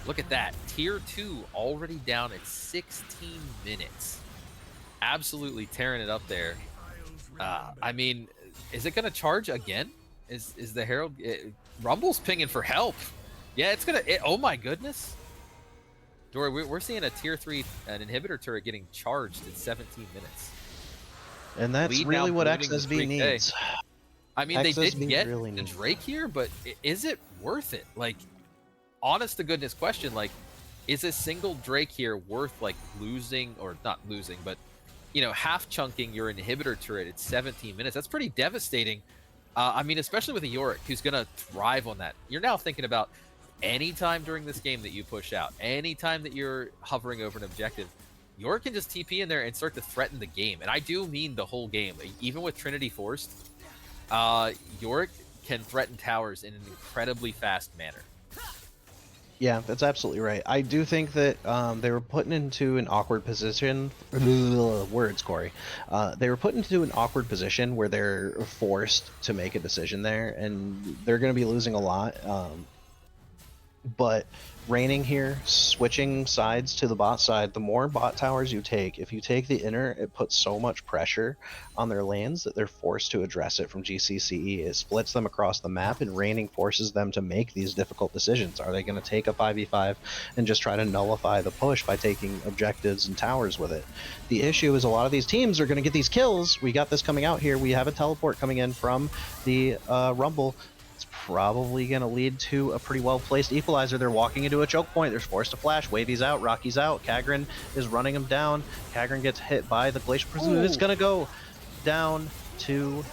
look at that. Tier 2 already down at 16 minutes. Absolutely tearing it up there. I mean, is it going to charge again? Is the Herald... Rumble's pinging for help. Yeah, it's going to... Oh my goodness. Dory, we're seeing a tier 3 an inhibitor turret getting charged in 17 minutes. And that's Lead really now what polluting the XSV needs. I mean, XSV they did get really the needs. Drake here, but is it worth it? Like, honest to goodness question, like, is a single Drake here worth, like, losing, or not losing, but, you know, half chunking your inhibitor turret at 17 minutes? That's pretty devastating. I mean, especially with a Yorick who's going to thrive on that. You're now thinking about any time during this game that you push out, any time that you're hovering over an objective, Yorick can just TP in there and start to threaten the game. And I do mean the whole game. Even with Trinity forced, Yorick can threaten towers in an incredibly fast manner. Yeah, that's absolutely right. I do think that they were put into an awkward position. Words, Corey. They were put into an awkward position where they're forced to make a decision there, and they're going to be losing a lot. But Raining here, switching sides to the bot side, the more bot towers you take, if you take the inner, it puts so much pressure on their lanes that they're forced to address it from GCCe. It splits them across the map, and Raining forces them to make these difficult decisions. Are they going to take a 5v5 and just try to nullify the push by taking objectives and towers with it? The issue is a lot of these teams are going to get these kills. We got this coming out here. We have a teleport coming in from the Rumble. Probably going to lead to a pretty well-placed equalizer. They're walking into a choke point. They're forced to flash. Wavy's out. Rocky's out. Kagran is running him down. Kagran gets hit by the Glacial Prism. It's going to go down to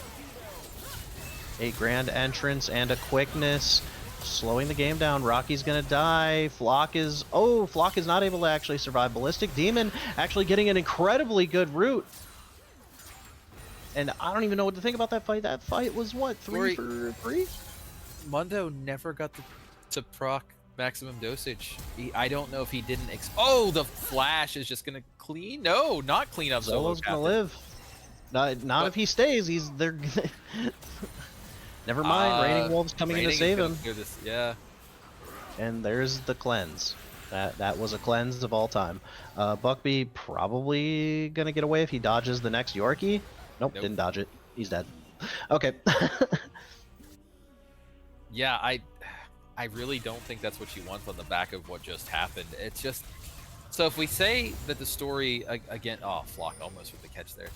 a grand entrance and a quickness, slowing the game down. Rocky's going to die. Flock is not able to actually survive. Ballistic Demon actually getting an incredibly good route. And I don't even know what to think about that fight. That fight was what, 3 for 3? Mundo never got to proc maximum dosage. I don't know if he didn't. Oh, the flash is just gonna clean. No, not clean up. Zolo's gonna live. Not if he stays. They're. Never mind. Raining Wolves coming in to save him. Yeah. And there's the cleanse. That was a cleanse of all time. Buckby probably gonna get away if he dodges the next Yorkie. Nope, didn't dodge it. He's dead. Okay. Yeah, I really don't think that's what she wants on the back of what just happened. It's just so if we say that the story again, oh, Flock almost with the catch there.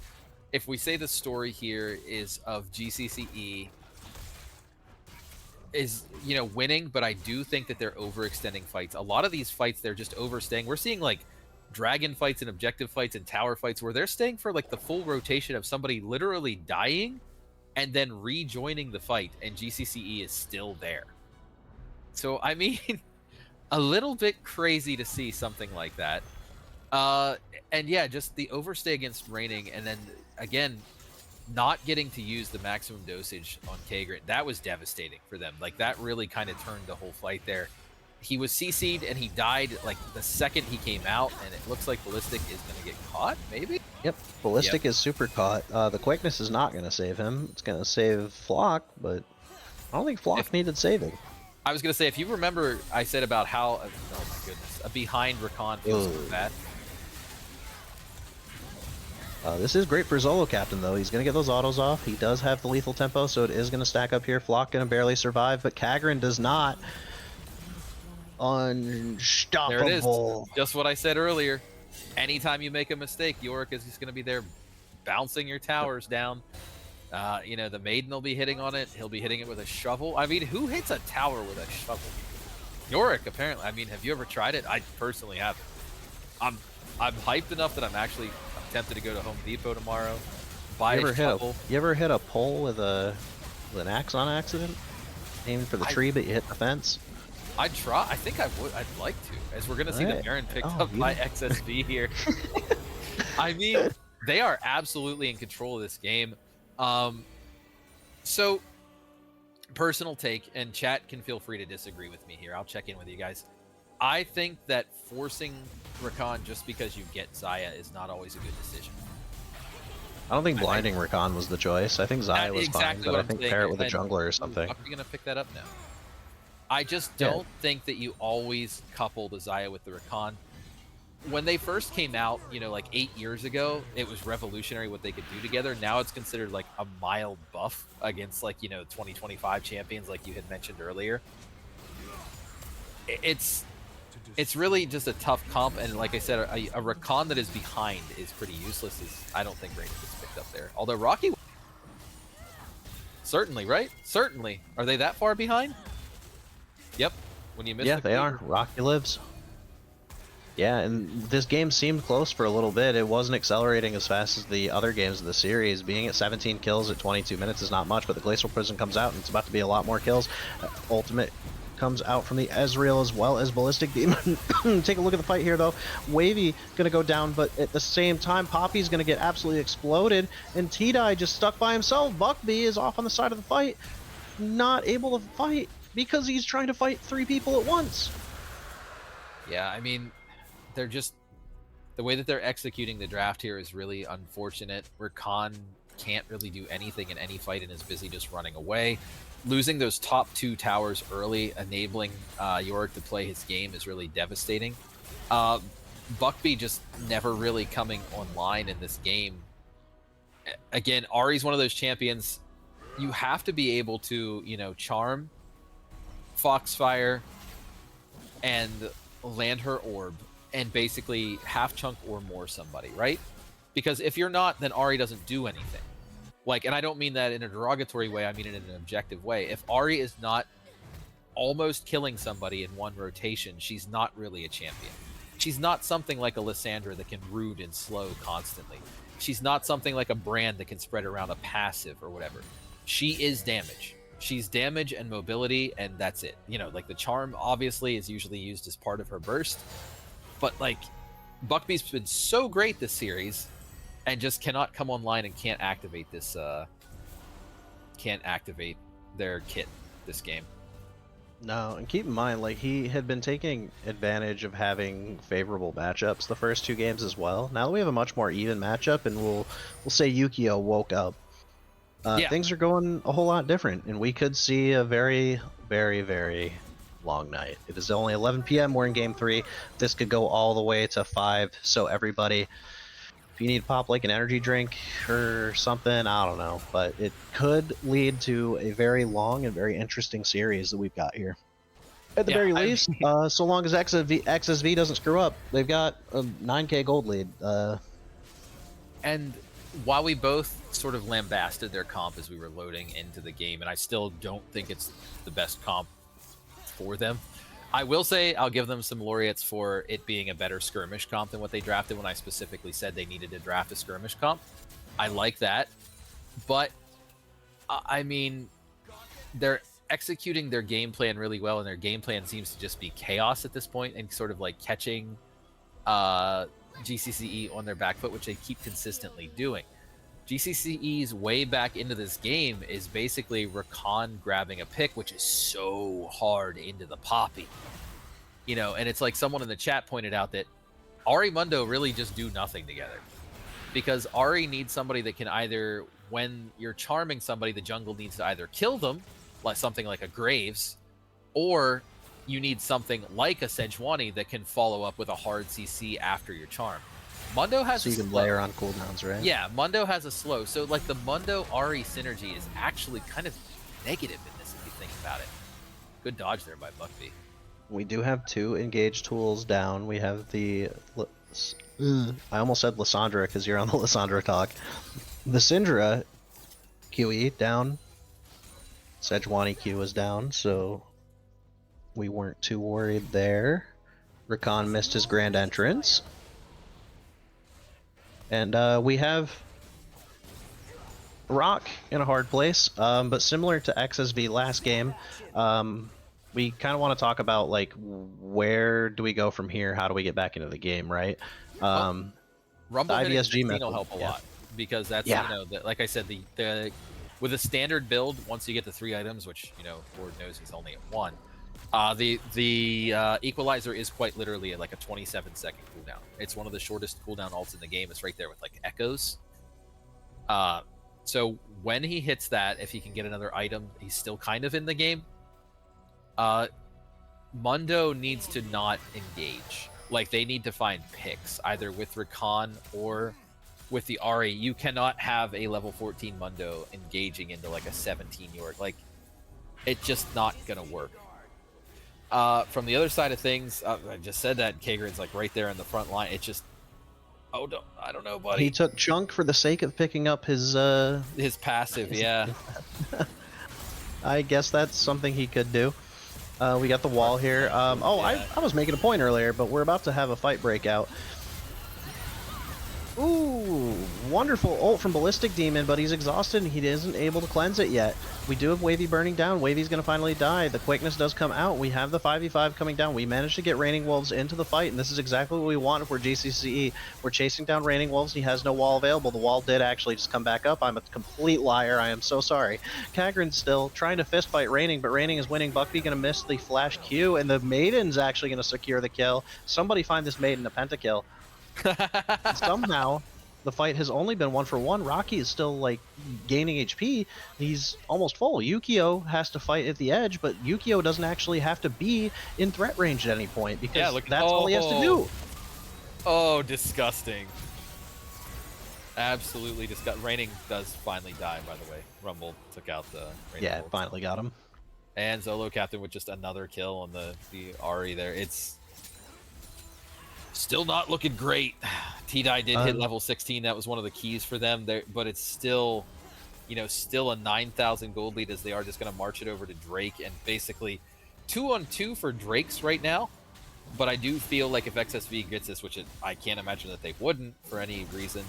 If we say the story here is of GCCe is, you know, winning, but I do think that they're overextending fights. A lot of these fights, they're just overstaying. We're seeing like dragon fights and objective fights and tower fights where they're staying for like the full rotation of somebody literally dying and then rejoining the fight, and GCCe is still there. So, I mean, a little bit crazy to see something like that. And yeah, just the overstay against Raining, and then again, not getting to use the maximum dosage on Kagran, that was devastating for them. Like, that really kind of turned the whole fight there. He was CC'd and he died like the second he came out, and it looks like Ballistic is going to get caught, maybe? Yep, Ballistic is super caught. The quickness is not going to save him. It's going to save Flock, but I don't think Flock needed saving. I was going to say, if you remember, I said about how, oh my goodness, a behind Rakan feels so bad. This is great for Zolo Captain, though. He's going to get those autos off. He does have the lethal tempo, so it is going to stack up here. Flock going to barely survive, but Kagran does not. Unstoppable. There it is. Just what I said earlier. Anytime you make a mistake, Yorick is just going to be there bouncing your towers down. You know, the Maiden will be hitting on it. He'll be hitting it with a shovel. I mean, who hits a tower with a shovel? Yorick, apparently. I mean, have you ever tried it? I personally haven't. I'm hyped enough that I'm tempted to go to Home Depot tomorrow, buy a shovel. You ever hit a pole with an axe on accident? Aiming for the tree, but you hit the fence? I'd try. I think I would. I'd like to. As we're going to see the Baron picked up by XSV here. I mean, they are absolutely in control of this game. So, personal take, and chat can feel free to disagree with me here. I'll check in with you guys. I think that forcing Rakan just because you get Xayah is not always a good decision. I don't think blinding Rakan was the choice. I think Xayah was fine, but I think pair it with a jungler or something. How are you going to pick that up now? I just don't think that you always couple the Xayah with the Rakan. When they first came out, you know, like 8 years ago, it was revolutionary what they could do together. Now it's considered like a mild buff against, like, you know, 2025 champions like you had mentioned earlier. It's really just a tough comp, and like I said, a Rakan that is behind is pretty useless. I don't think Raining gets picked up there. Although Rocky... Certainly, right? Certainly. Are they that far behind? Yep. When you miss they are. Rocky lives. Yeah, and this game seemed close for a little bit. It wasn't accelerating as fast as the other games of the series. Being at 17 kills at 22 minutes is not much, but the Glacial Prison comes out, and it's about to be a lot more kills. Ultimate comes out from the Ezreal as well as Ballistic Demon. Take a look at the fight here, though. Wavy going to go down, but at the same time, Poppy's going to get absolutely exploded, and T-Dye just stuck by himself. Buckby is off on the side of the fight, not able to fight because he's trying to fight 3 people at once. Yeah, I mean, they're just... The way that they're executing the draft here is really unfortunate. Rakan can't really do anything in any fight and is busy just running away. Losing those top 2 towers early, enabling Yorick to play his game is really devastating. Buckby just never really coming online in this game. Again, Ahri's one of those champions. You have to be able to, you know, charm, Foxfire, and land her orb, and basically half chunk or more somebody, right? Because if you're not, then Ahri doesn't do anything. Like, and I don't mean that in a derogatory way, I mean it in an objective way. If Ahri is not almost killing somebody in one rotation, she's not really a champion. She's not something like a Lissandra that can root and slow constantly. She's not something like a Brand that can spread around a passive or whatever. She is damage. She's damage and mobility, and that's it. You know, like the charm obviously is usually used as part of her burst, but like Buckby's been so great this series and just cannot come online and can't activate this can't activate their kit this game. No, and keep in mind, like, he had been taking advantage of having favorable matchups the first 2 games as well. Now that we have a much more even matchup, and we'll say Yukio woke up, things are going a whole lot different, and we could see a very, very, very long night. It is only 11 p.m. We're in Game 3. This could go all the way to 5, so everybody, if you need to pop like an energy drink or something, I don't know. But it could lead to a very long and very interesting series that we've got here. At the Yeah, very I least, so long as XSV doesn't screw up, they've got a 9k gold lead. And while we both sort of lambasted their comp as we were loading into the game, and I still don't think it's the best comp for them, I will say I'll give them some laureates for it being a better skirmish comp than what they drafted when I specifically said they needed to draft a skirmish comp. I like that. But, I mean, they're executing their game plan really well, and their game plan seems to just be chaos at this point and sort of like catching GCCe on their back foot, which they keep consistently doing. GCCe's way back into this game is basically Rakan grabbing a pick, which is so hard into the poppy. You know, and it's like someone in the chat pointed out that Ahri Mundo really just do nothing together. Because Ahri needs somebody that can either, when you're charming somebody, the jungle needs to either kill them, like something like a Graves, or you need something like a Sejuani that can follow up with a hard CC after your charm. Mundo has so you can layer on cooldowns, right? Yeah, Mundo has a slow. So like the Mundo Ahri synergy is actually kind of negative in this if you think about it. Good dodge there by Buckby. We do have 2 engage tools down. We have the I almost said Lissandra because you're on the Lissandra talk. The Syndra QE down. Sejuani Q is down, so we weren't too worried there. Rakan missed his grand entrance. And we have Rock in a hard place, but similar to XSV last game, we kind of want to talk about like where do we go from here? How do we get back into the game, right? Rumble hitting IVSG 16 will help a lot because that's you know like I said the with a standard build once you get to 3 items, which you know Lord knows he's only at 1. The equalizer is quite literally at like a 27-second cooldown. It's one of the shortest cooldown ults in the game. It's right there with like echoes. So when he hits that, if he can get another item, he's still kind of in the game. Mundo needs to not engage. Like they need to find picks either with Rakan or with the Ahri. You cannot have a level 14 Mundo engaging into like a 17 York. Like it's just not gonna work. From the other side of things, I just said that Kagran's like right there in the front line. It's just, I don't know, buddy. He took Chunk for the sake of picking up his passive, yeah. I guess that's something he could do. We got the wall here. I was making a point earlier, but we're about to have a fight break out. Ooh, wonderful ult from Ballistic Demon, but he's exhausted and he isn't able to cleanse it yet. We do have Wavy burning down. Wavy's going to finally die. The quickness does come out. We have the 5v5 coming down. We managed to get Raining Wolves into the fight, and this is exactly what we want if we're GCCe. We're chasing down Raining Wolves. He has no wall available. The wall did actually just come back up. I'm a complete liar. I am so sorry. Kagran's still trying to fist fight Raining, but Raining is winning. Buckby going to miss the flash Q, and the Maiden's actually going to secure the kill. Somebody find this Maiden a pentakill. Somehow the fight has only been 1-for-1. Rocky is still like gaining HP. He's almost full. Yukio has to fight at the edge, but Yukio doesn't actually have to be in threat range at any point because that's all he has to do. Oh, disgusting. Absolutely disgusting. Raining does finally die, by the way. Rumble took out the Raining Yeah, Bolt. finally got him. And Zolo Captain with just another kill on the Ahri there. It's still not looking great. T-Dye did hit level 16. That was one of the keys for them there, but it's still, you know, still a 9,000 gold lead as they are just going to march it over to Drake and basically 2-on-2 for Drakes right now. But I do feel like if XSV gets this, which I can't imagine that they wouldn't for any reason,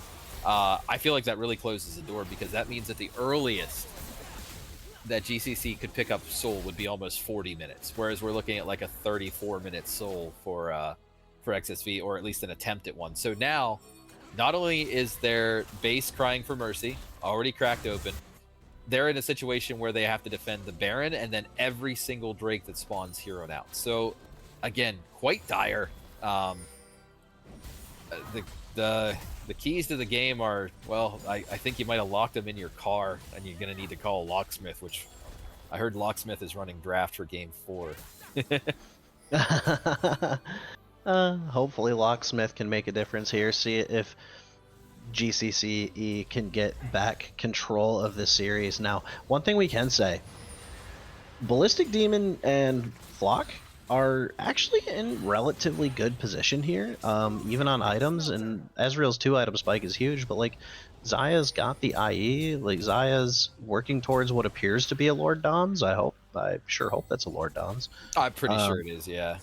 I feel like that really closes the door because that means that the earliest that GCC could pick up Soul would be almost 40 minutes, whereas we're looking at like a 34-minute Soul for XSV, or at least an attempt at one. So now, not only is their base crying for mercy, already cracked open, they're in a situation where they have to defend the Baron and then every single Drake that spawns heroed out. So, again, quite dire. The keys to the game are, well, I think you might have locked them in your car, and you're going to need to call a locksmith, which I heard locksmith is running draft for game 4. Hopefully Locksmith can make a difference here. See if GCCe can get back control of this series. Now, one thing we can say, Ballistic Demon and Flock are actually in relatively good position here, even on items, and Ezreal's 2-item spike is huge, but like Zaya's got the IE, like Zaya's working towards what appears to be a Lord Dom's. I sure hope that's a Lord Dom's. I'm pretty sure it is, yeah.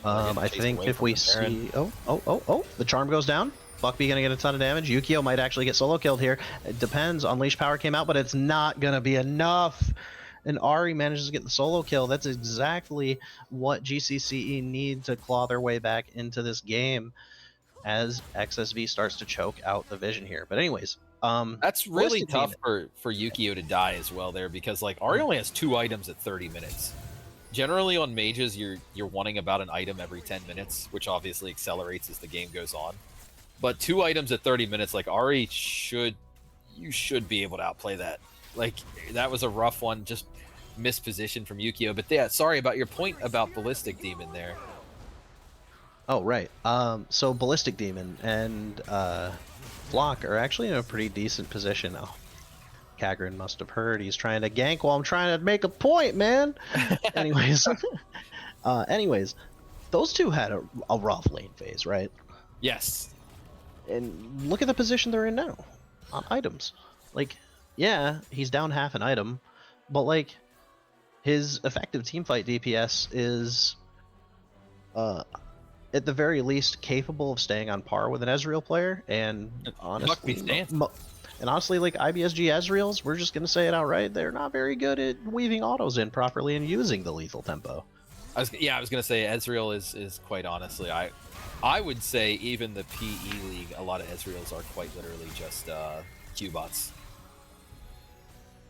I think if we see... Oh, the charm goes down. Buckbee gonna get a ton of damage. Yukio might actually get solo killed here. It depends. Unleash Power came out, but it's not gonna be enough. And Ahri manages to get the solo kill. That's exactly what GCCe need to claw their way back into this game as XSV starts to choke out the vision here. But anyways, that's really tough for Yukio to die as well there, because like Ahri only has 2 items at 30 minutes. Generally on mages, you're wanting about an item every 10 minutes, which obviously accelerates as the game goes on. But 2 items at 30 minutes, like Ahri you should be able to outplay that. Like, that was a rough one, just mispositioned from Yukio. But yeah, sorry about your point about Ballistic Demon there. Oh, right. So Ballistic Demon and Flock are actually in a pretty decent position now. Kagrin must have heard. He's trying to gank while I'm trying to make a point, man. Anyways, those two had a rough lane phase, right? Yes. And look at the position they're in now on items. Like, yeah, he's down half an item, but like his effective teamfight DPS is at the very least capable of staying on par with an Ezreal player, and honestly, like IBSG Ezreals, we're just gonna say it outright, they're not very good at weaving autos in properly and using the lethal tempo. I was gonna say Ezreal is quite honestly, I would say even the PE League, a lot of Ezreals are quite literally just Q-bots.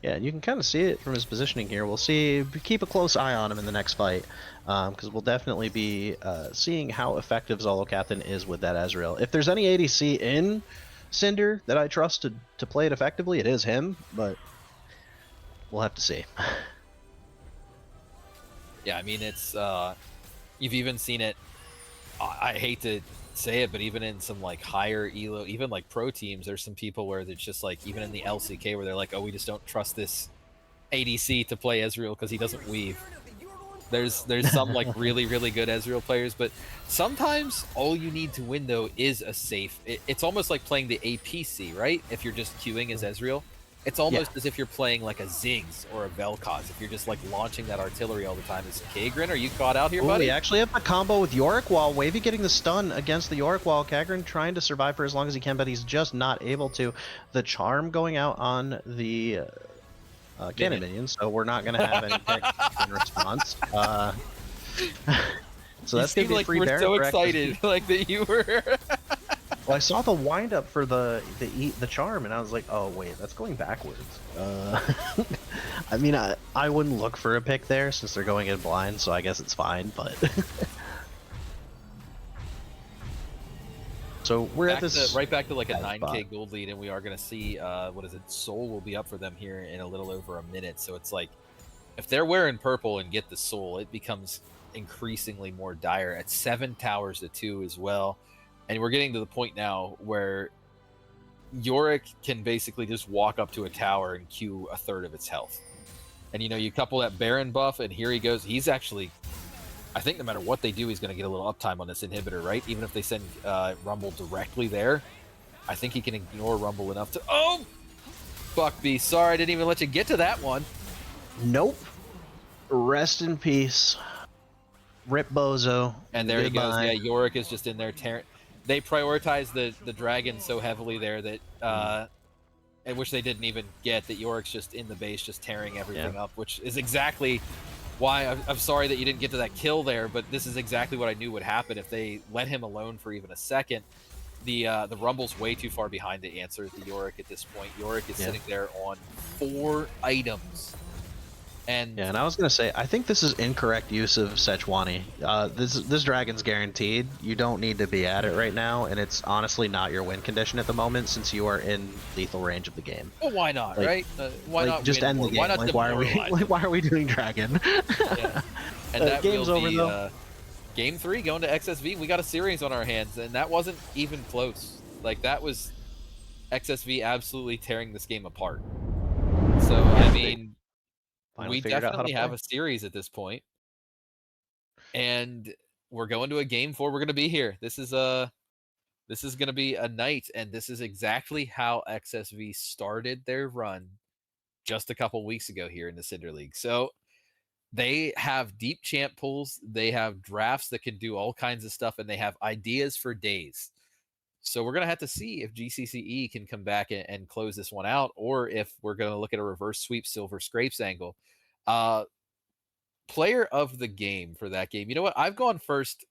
Yeah, you can kind of see it from his positioning here. We'll see, keep a close eye on him in the next fight, because we'll definitely be seeing how effective Zolocathan is with that Ezreal. If there's any ADC in Cinder that I trust to play it effectively, it is him, but we'll have to see. Yeah, I mean, it's you've even seen it, I hate to say it, but even in some like higher elo, even like pro teams, there's some people where it's just like, even in the LCK, where they're like, oh, we just don't trust this ADC to play Ezreal because he doesn't weave. There's some like really good Ezreal players, but sometimes all you need to win though is a safe. It's almost like playing the APC, right? If you're just queuing as Ezreal, it's almost as if you're playing like a Ziggs or a Vel'Koz. If you're just like launching that artillery all the time. Is Kagrin, are you caught out here, buddy? We actually have a combo with Yorick Wall. Wavy getting the stun against the Yorick Wall. Kagrin trying to survive for as long as he can, but he's just not able to. The charm going out on the cannon minions, so we're not going to have any pick in response. So that's going to be like free we're Baron. So excited, like that you were. Well, I saw the wind up for the charm, and I was like, oh wait, that's going backwards. I mean, I wouldn't look for a pick there since they're going in blind, so I guess it's fine. But so we're at this right back to like a 9K gold lead, and we are going to see what is it? Soul will be up for them here in a little over a minute. So it's like, if they're wearing purple and get the Soul, it becomes increasingly more dire at 7 towers to 2 as well. And we're getting to the point now where Yorick can basically just walk up to a tower and queue a third of its health. And, you know, you couple that Baron buff, and here he goes. He's actually, I think no matter what they do, he's going to get a little uptime on this inhibitor, right? Even if they send Rumble directly there, I think he can ignore Rumble enough to... Oh! Buckbee, sorry, I didn't even let you get to that one. Nope. Rest in peace. Rip Bozo. And there he goes. Yeah, Yorick is just in there tearing... They prioritize the dragon so heavily there that I wish they didn't even get that. Yorick's just in the base, just tearing everything up, which is exactly why I'm sorry that you didn't get to that kill there, but this is exactly what I knew would happen if they let him alone for even a second. The Rumble's way too far behind to answer the Yorick at this point. Yorick is sitting there on 4 items. And yeah, and I was gonna say, I think this is incorrect use of Sejuani. This dragon's guaranteed. You don't need to be at it right now, and it's honestly not your win condition at the moment since you are in lethal range of the game. Well, why not, like, right? Why not just end the game? Why not why are we doing dragon? Yeah. And that game's will over be, though. Game 3 going to XSV, we got a series on our hands, and that wasn't even close. Like, that was XSV absolutely tearing this game apart. So, I Yeah, they mean, finally we figured out how to definitely have play. a series at this point, and we're going to a game 4. We're gonna be here. This is gonna be a night, and this is exactly how XSV started their run just a couple weeks ago here in the Cinder League. So, they have deep champ pools, they have drafts that can do all kinds of stuff, and they have ideas for days. So we're gonna have to see if GCCe can come back and close this one out, or if we're gonna look at a reverse sweep silver scrapes angle. Uh, Player of the game for that game. You know what? I've gone first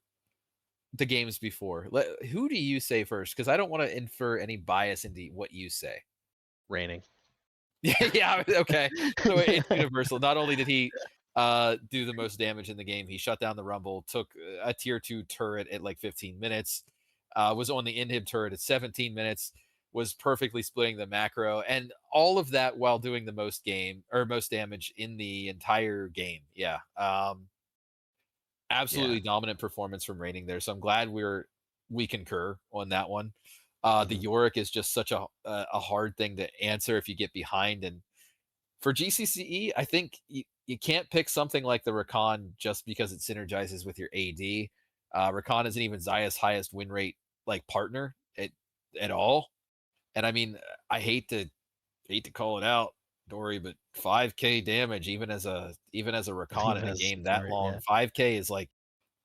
the games before. Who do you say first? Because I don't want to infer any bias into what you say. Raining. Yeah, yeah, okay. So it's universal. Not only did he do the most damage in the game, he shut down the Rumble, took a tier 2 turret at like 15 minutes, was on the inhib turret at 17 minutes, was perfectly splitting the macro, and all of that while doing the most damage in the entire game. Yeah. Yeah. Absolutely dominant performance from Raining there. So I'm glad we concur on that one. The Mhm. Yorick is just such a hard thing to answer if you get behind. And for GCCe, I think you can't pick something like the Rakan just because it synergizes with your AD. Rakan isn't even Zaya's highest win rate like partner at all. And I mean, I hate to call it out, Dory, but 5k damage even as a Rakan Even in a as game that long, yeah. 5k is like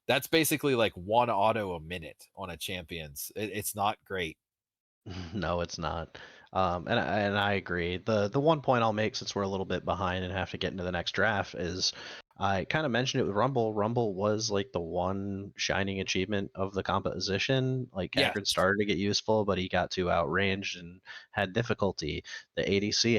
that's basically like one auto a minute on a champions. It's not great. No, it's not. And I agree. The one point I'll make, since we're a little bit behind and have to get into the next draft, is I kind of mentioned it with Rumble. Rumble was like the one shining achievement of the composition. Like Yes. Hagrid started to get useful, but he got too outranged and had difficulty. The ADC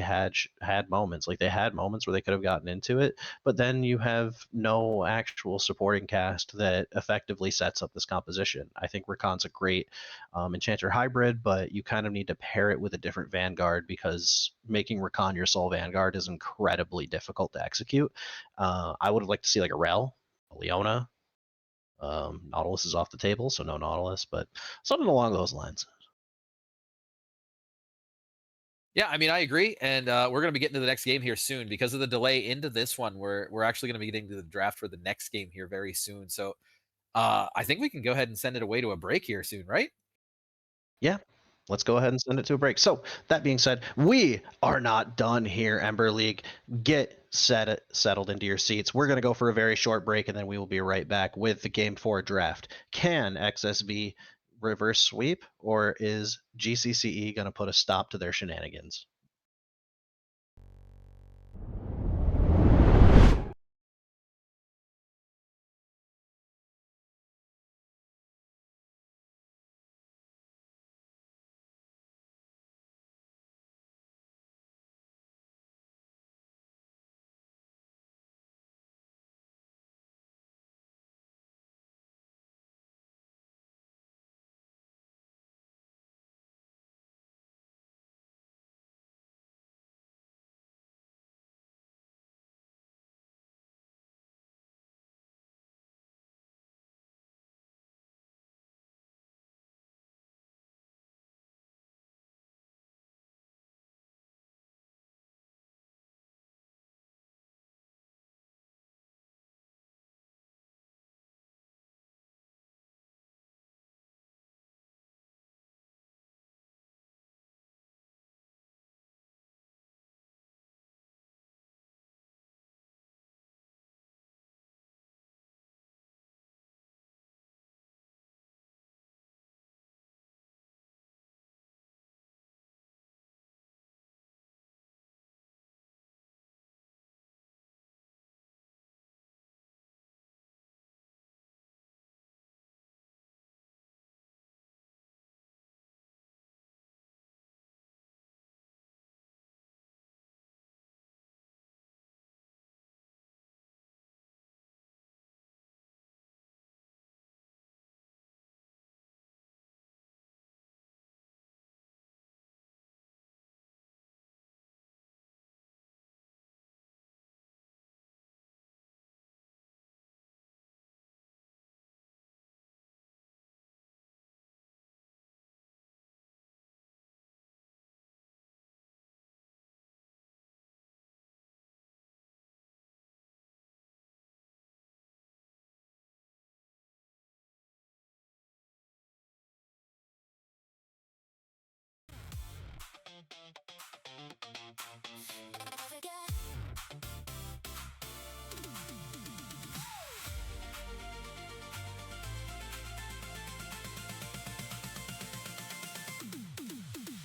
had moments, like they had moments where they could have gotten into it, but then you have no actual supporting cast that effectively sets up this composition. I think Rakan's a great Enchanter hybrid, but you kind of need to pair it with a different Vanguard, because making Rakan your sole Vanguard is incredibly difficult to execute. I would have liked to see like a Rel, a Leona. Nautilus is off the table, so no Nautilus, but something along those lines. Yeah, I mean, I agree, and we're going to be getting to the next game here soon because of the delay into this one. We're actually going to be getting to the draft for the next game here very soon. So I think we can go ahead and send it away to a break here soon, right? Yeah, let's go ahead and send it to a break. So that being said, we are not done here, Ember League. Get settled into your seats. We're going to go for a very short break, and then we will be right back with the Game 4 draft. Can XSV reverse sweep, or is GCCe going to put a stop to their shenanigans?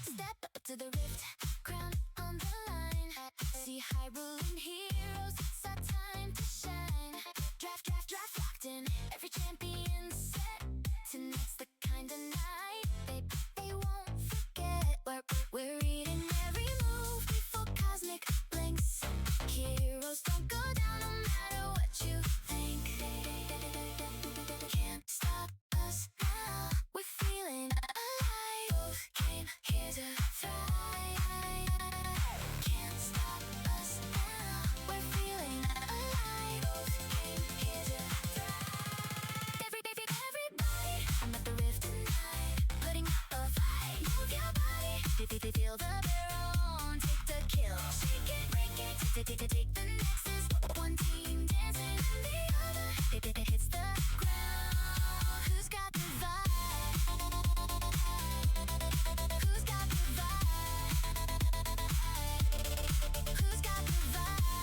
Step up to the rift, crown on the line. See Hyrulean heroes, it's our time to shine. Draft, locked in. Every champion set. Tonight's the kind of night they won't forget. We're reading every move before cosmic blinks. Heroes don't go down no matter what you think. Can't stop us now. We're feeling alive. Both came here to thrive. Can't stop us now. We're feeling alive. Both came here to thrive. Everybody, I'm at the rift tonight. Putting up a fight. Move your body. Feel the barrel. Take the kill. Shake it, break it. Take the nexus. One team dancing and the other hits the ground. Who's got the vibe? Who's got the vibe? Who's got the vibe?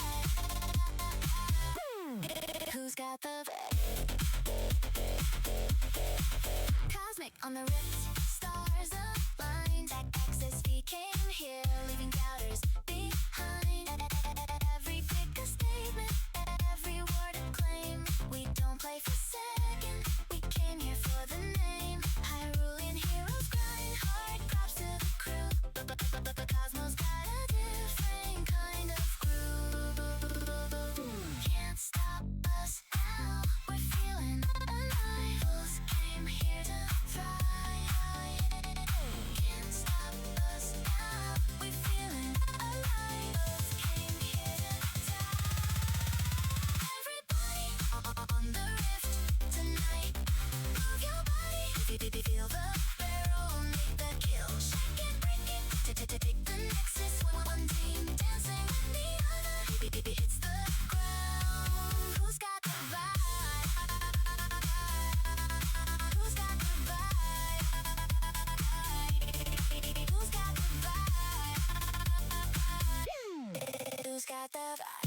Who's got the vibe? Cosmic on the rift, stars aligned. XSV came here, leaving doubters behind. Every pick a statement, every word a claim. We don't play for second, we came here for the name. Hyrulean heroes grind hard, props to the crew. But Cosmos got a different kind of groove. Can't stop us now, we're feeling alive. Bulls came here to thrive. Can't stop us now, we're feeling alive. Bulls came here to thrive. Everybody on the rift tonight. Move your body, feel the barrel, make the kill. Shake it, break it, take the nexus. One team dancing and the other hits the ground. Who's got the vibe? Who's got the vibe? Who's got the vibe? Who's got the vibe?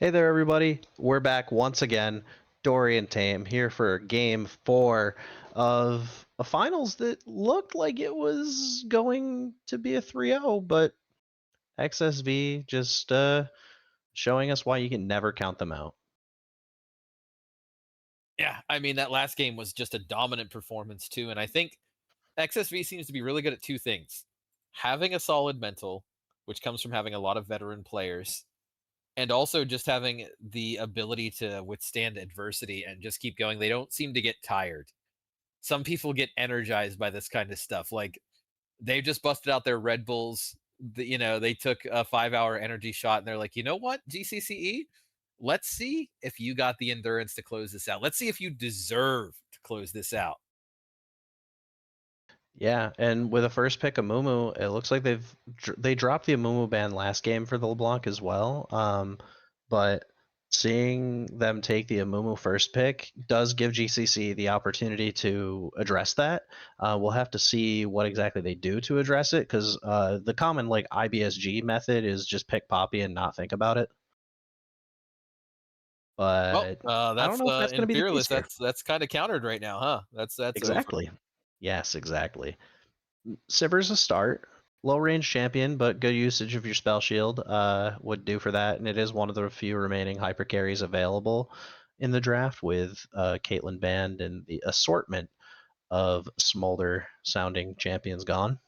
Hey there, everybody. We're back once again. Dory and Tame here for game 4 of a finals that looked like it was going to be a 3-0, but XSV just showing us why you can never count them out. Yeah, I mean, that last game was just a dominant performance, too. And I think XSV seems to be really good at two things: having a solid mental, which comes from having a lot of veteran players, and also just having the ability to withstand adversity and just keep going. They don't seem to get tired. Some people get energized by this kind of stuff. Like, they've just busted out their Red Bulls. They took a 5-hour energy shot and they're like, you know what, GCCe? Let's see if you got the endurance to close this out. Let's see if you deserve to close this out. Yeah, and with a first pick Amumu, it looks like they dropped the Amumu ban last game for the LeBlanc as well. But seeing them take the Amumu first pick does give GCC the opportunity to address that. We'll have to see what exactly they do to address it, because the common like IBSG method is just pick Poppy and not think about it. Well, But I don't that's know if that's going to in be the case Fearless. here. That's kind of countered right now, huh? That's over. Exactly. Yes, exactly. Sivir's a start. Low range champion, but good usage of your spell shield would do for that. And it is one of the few remaining hyper carries available in the draft, with Caitlyn banned and the assortment of smolder sounding champions gone.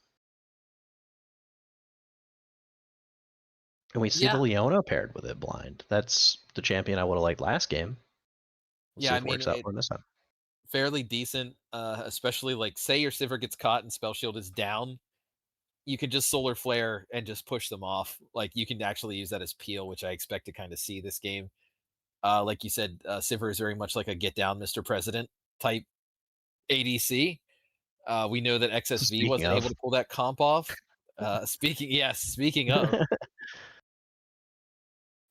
And we see the Yeah, Leona paired with it blind. That's the champion I would have liked last game. We'll yeah. see I if it mean, works out it for him this time. fairly decent. Especially like, say your Sivir gets caught and spell shield is down, you can just solar flare and just push them off. Like, you can actually use that as peel, which I expect to kind of see this game. Like you said, Sivir is very much like a get down, Mr. President type ADC. We know that XSV Speaking wasn't able of, to pull that comp off. Speaking of,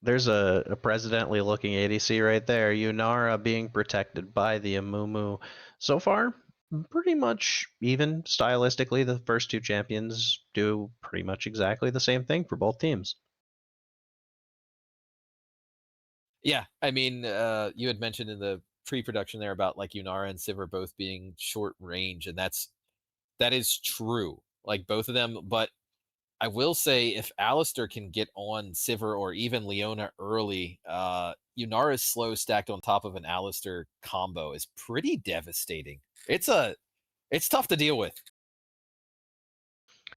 there's a presidently looking ADC right there. Yunara being protected by the Amumu. So far, pretty much even stylistically. The first two champions do pretty much exactly the same thing for both teams. yeah, I mean, you had mentioned in the pre-production there about like Yunara and Sivir both being short range, and that is true. Like, both of them, but I will say, if Alistair can get on Sivir or even Leona early, Yunara's slow stacked on top of an Alistair combo is pretty devastating. It's tough to deal with.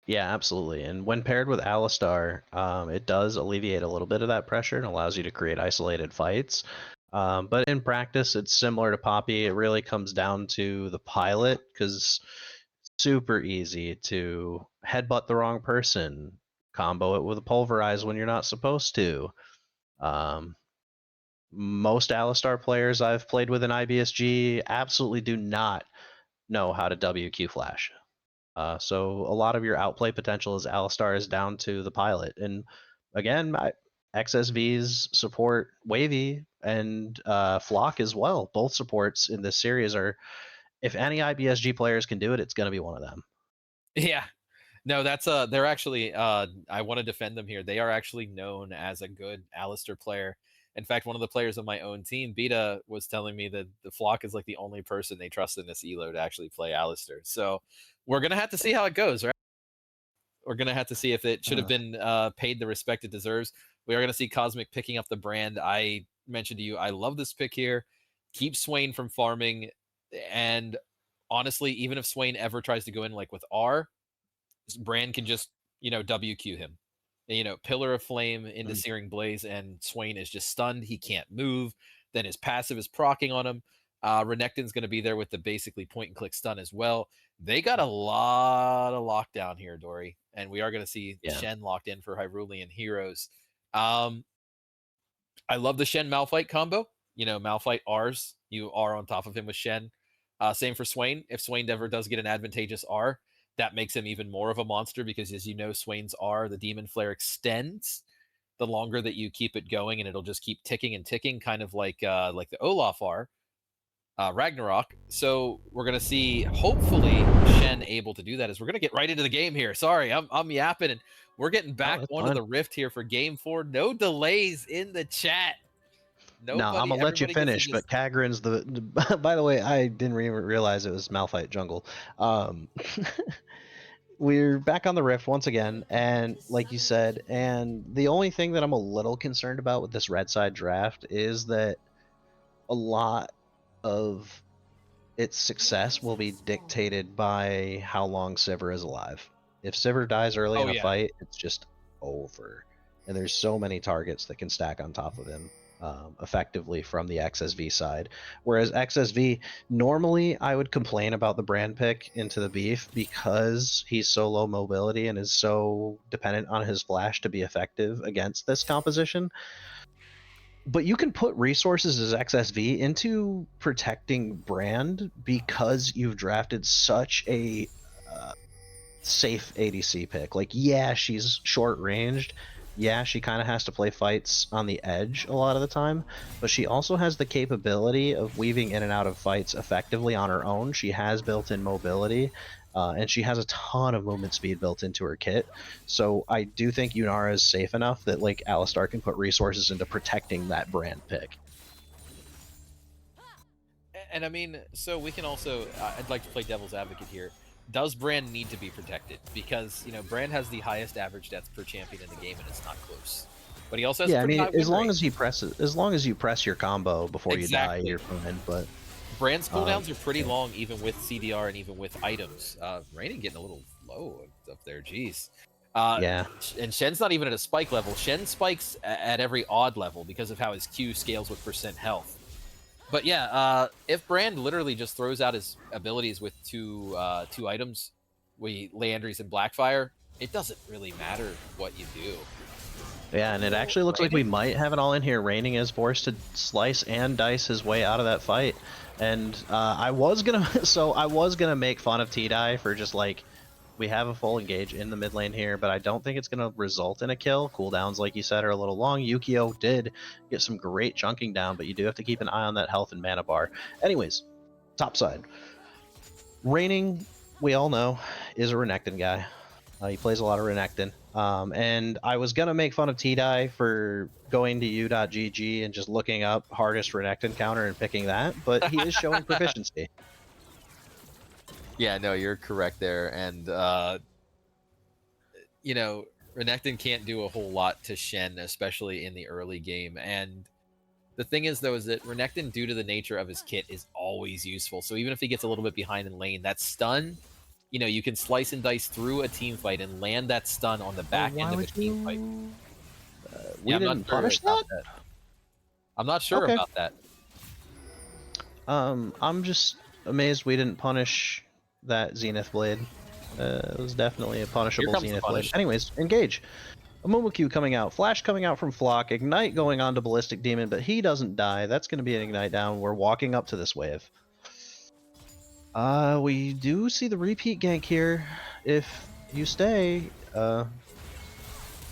Yeah, absolutely. And when paired with Alistar, it does alleviate a little bit of that pressure and allows you to create isolated fights. But in practice, it's similar to Poppy. It really comes down to the pilot, because super easy to headbutt the wrong person, combo it with a pulverize when you're not supposed to. Um, most Alistar players I've played with in IBSG absolutely do not know how to WQ flash. So a lot of your outplay potential as Alistar is down to the pilot. And again, XSV's support Wavy and Flock as well. Both supports in this series are, if any IBSG players can do it, it's going to be one of them. Yeah. No, that's they're actually I want to defend them here. They are actually known as a good Alistair player. In fact, one of the players on my own team, Beta, was telling me that the Flock is like the only person they trust in this elo to actually play Alistair. So we're gonna have to see how it goes, right? We're gonna have to see if it should have been paid the respect it deserves. We are gonna see Cosmic picking up the brand. I mentioned to you, I love this pick here. Keep Swain from farming, and honestly, even if Swain ever tries to go in like with R, Brand can just, WQ him. Pillar of Flame into Searing Blaze, and Swain is just stunned. He can't move. Then his passive is proccing on him. Renekton's going to be there with the basically point and click stun as well. They got a lot of lockdown here, Dory, and we are going to see Shen locked in for Hyrulean heroes. I love the Shen Malphite combo. Malphite R's, you are on top of him with Shen. Same for Swain. If Swain ever does get an advantageous R, that makes him even more of a monster, because, as you know, Swain's R, the Demon Flare, extends the longer that you keep it going, and it'll just keep ticking and ticking, kind of like the Olaf R, Ragnarok. So we're gonna see, hopefully, Shen able to do that. As we're gonna get right into the game here. Sorry, I'm yapping, and we're getting back onto the Rift here for Game 4. No delays in the chat. No, I'm gonna let you everybody gets to finish, just but Kagran's by the way, I didn't even realize it was Malphite Jungle. We're back on the Rift once again, and like you said, and the only thing that I'm a little concerned about with this red side draft is that a lot of its success will be dictated by how long Sivir is alive. If Sivir dies early Oh, in a yeah. fight, it's just over. And there's so many targets that can stack on top of him effectively from the XSV side. Whereas XSV, normally I would complain about the brand pick into the beef because he's so low mobility and is so dependent on his flash to be effective against this composition. But you can put resources as XSV into protecting brand because you've drafted such a safe ADC pick. Like, yeah, she's short ranged. Yeah, she kind of has to play fights on the edge a lot of the time, but she also has the capability of weaving in and out of fights effectively on her own. She has built-in mobility, and she has a ton of movement speed built into her kit. So I do think Yunara is safe enough that like Alistar can put resources into protecting that brand pick. And I mean, so we can also, I'd like to play devil's advocate here. Does Brand need to be protected? Because, you know, Brand has the highest average death per champion in the game, and it's not close. But he also has Yeah, a I pretty mean, high win rate. as long as you press your combo before Exactly. you die, you're fine. But Brand's cooldowns are pretty long, even with CDR and even with items. Raining getting a little low up there, jeez. yeah. And Shen's not even at a spike level. Shen spikes at every odd level because of how his Q scales with percent health. But yeah, if Brand literally just throws out his abilities with two items, Leandries and Blackfire, it doesn't really matter what you do. Yeah, and it actually looks like we might have it all in here. Raining is forced to slice and dice his way out of that fight. And I was gonna make fun of T-Die for just like, we have a full engage in the mid lane here, but I don't think it's gonna result in a kill. Cooldowns, like you said, are a little long. Yukio did get some great chunking down, but you do have to keep an eye on that health and mana bar. Anyways, top side. Raining, we all know, is a Renekton guy. He plays a lot of Renekton. And I was going to make fun of T-Die for going to u.gg and just looking up hardest Renekton counter and picking that, but he is showing proficiency. Yeah, no, you're correct there. And, you know, Renekton can't do a whole lot to Shen, especially in the early game. And the thing is, though, is that Renekton, due to the nature of his kit, is always useful. So even if he gets a little bit behind in lane, that stun, you know, you can slice and dice through a team fight and land that stun on the back end of a team fight. We didn't punish that? I'm not sure about that. I'm just amazed we didn't punish that Zenith Blade. It was definitely a punishable Zenith Blade. Anyways, engage. A Momokyu coming out, Flash coming out from Flock, Ignite going on to Ballistic Demon, but he doesn't die. That's going to be an Ignite down. We're walking up to this wave. We do see the repeat gank here. If you stay,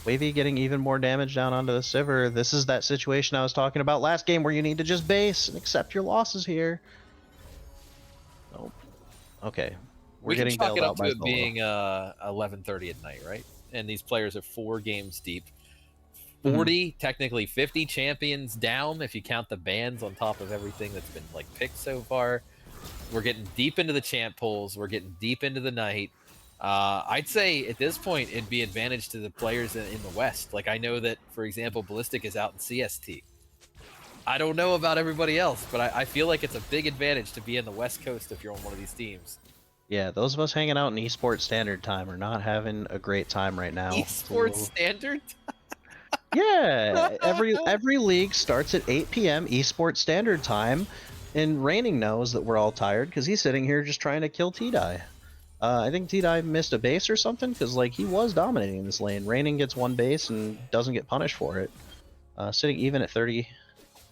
Wavy getting even more damage down onto the Sivir. This is that situation I was talking about last game where you need to just base and accept your losses here. Nope. Okay. We can chalk it up to it being 11:30 at night, right? And these players are 4 games deep. 40, technically 50 champions down if you count the bans on top of everything that's been like picked so far. We're getting deep into the champ pools. We're getting deep into the night. I'd say at this point it'd be advantage to the players in the West. Like I know that, for example, Ballistic is out in CST. I don't know about everybody else, but I feel like it's a big advantage to be in the West Coast if you're on one of these teams. Yeah, those of us hanging out in esports standard time are not having a great time right now. Esports standard? Yeah, every league starts at 8 p.m. esports standard time, and Raining knows that we're all tired because he's sitting here just trying to kill T-Die. I think T-Die missed a base or something because like he was dominating this lane. Raining gets one base and doesn't get punished for it. Sitting even at 30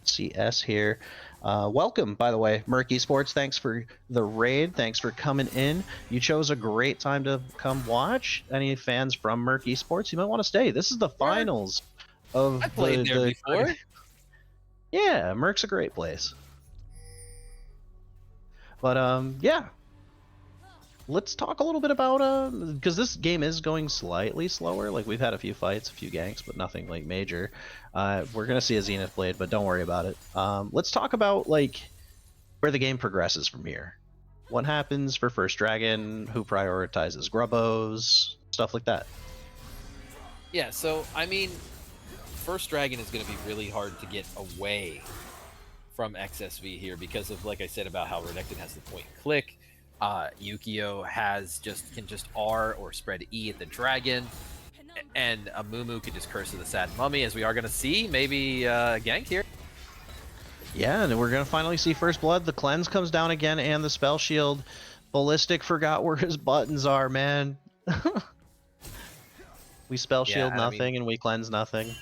CS here. Welcome, by the way, Merc Esports. Thanks for the raid. Thanks for coming in. You chose a great time to come watch. Any fans from Merc Esports, you might want to stay. This is the finals of I played there before. Yeah, Merc's a great place. But yeah, let's talk a little bit about because this game is going slightly slower. Like we've had a few fights, a few ganks, but nothing like major. We're gonna see a Zenith Blade, but don't worry about it. Let's talk about like where the game progresses from here. What happens for first dragon? Who prioritizes Grubbos? Stuff like that. Yeah, so I mean, first dragon is going to be really hard to get away from XSV here because of, like I said, about how Renekton has the point and click. Yukio can just R or spread E at the dragon, and a Mumu can just curse to the sad mummy, as we are going to see maybe gank here. Yeah, and we're gonna finally see first blood. The cleanse comes down again, and the spell shield. Ballistic forgot where his buttons are, man. We spell shield nothing, and we cleanse nothing.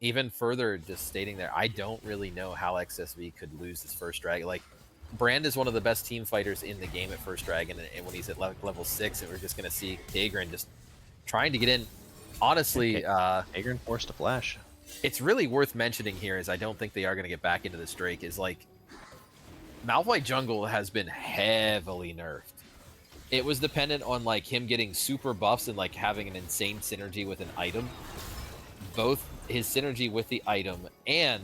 Even further, just stating there, I don't really know how XSV could lose this first dragon. Like, Brand is one of the best team fighters in the game at first dragon, and when he's at level 6, and we're just going to see Kagran just trying to get in. Honestly, Kagran forced to flash. It's really worth mentioning here, is I don't think they are going to get back into this Drake, is like, Malphite jungle has been heavily nerfed. It was dependent on like him getting super buffs and like having an insane synergy with an item. Both his synergy with the item and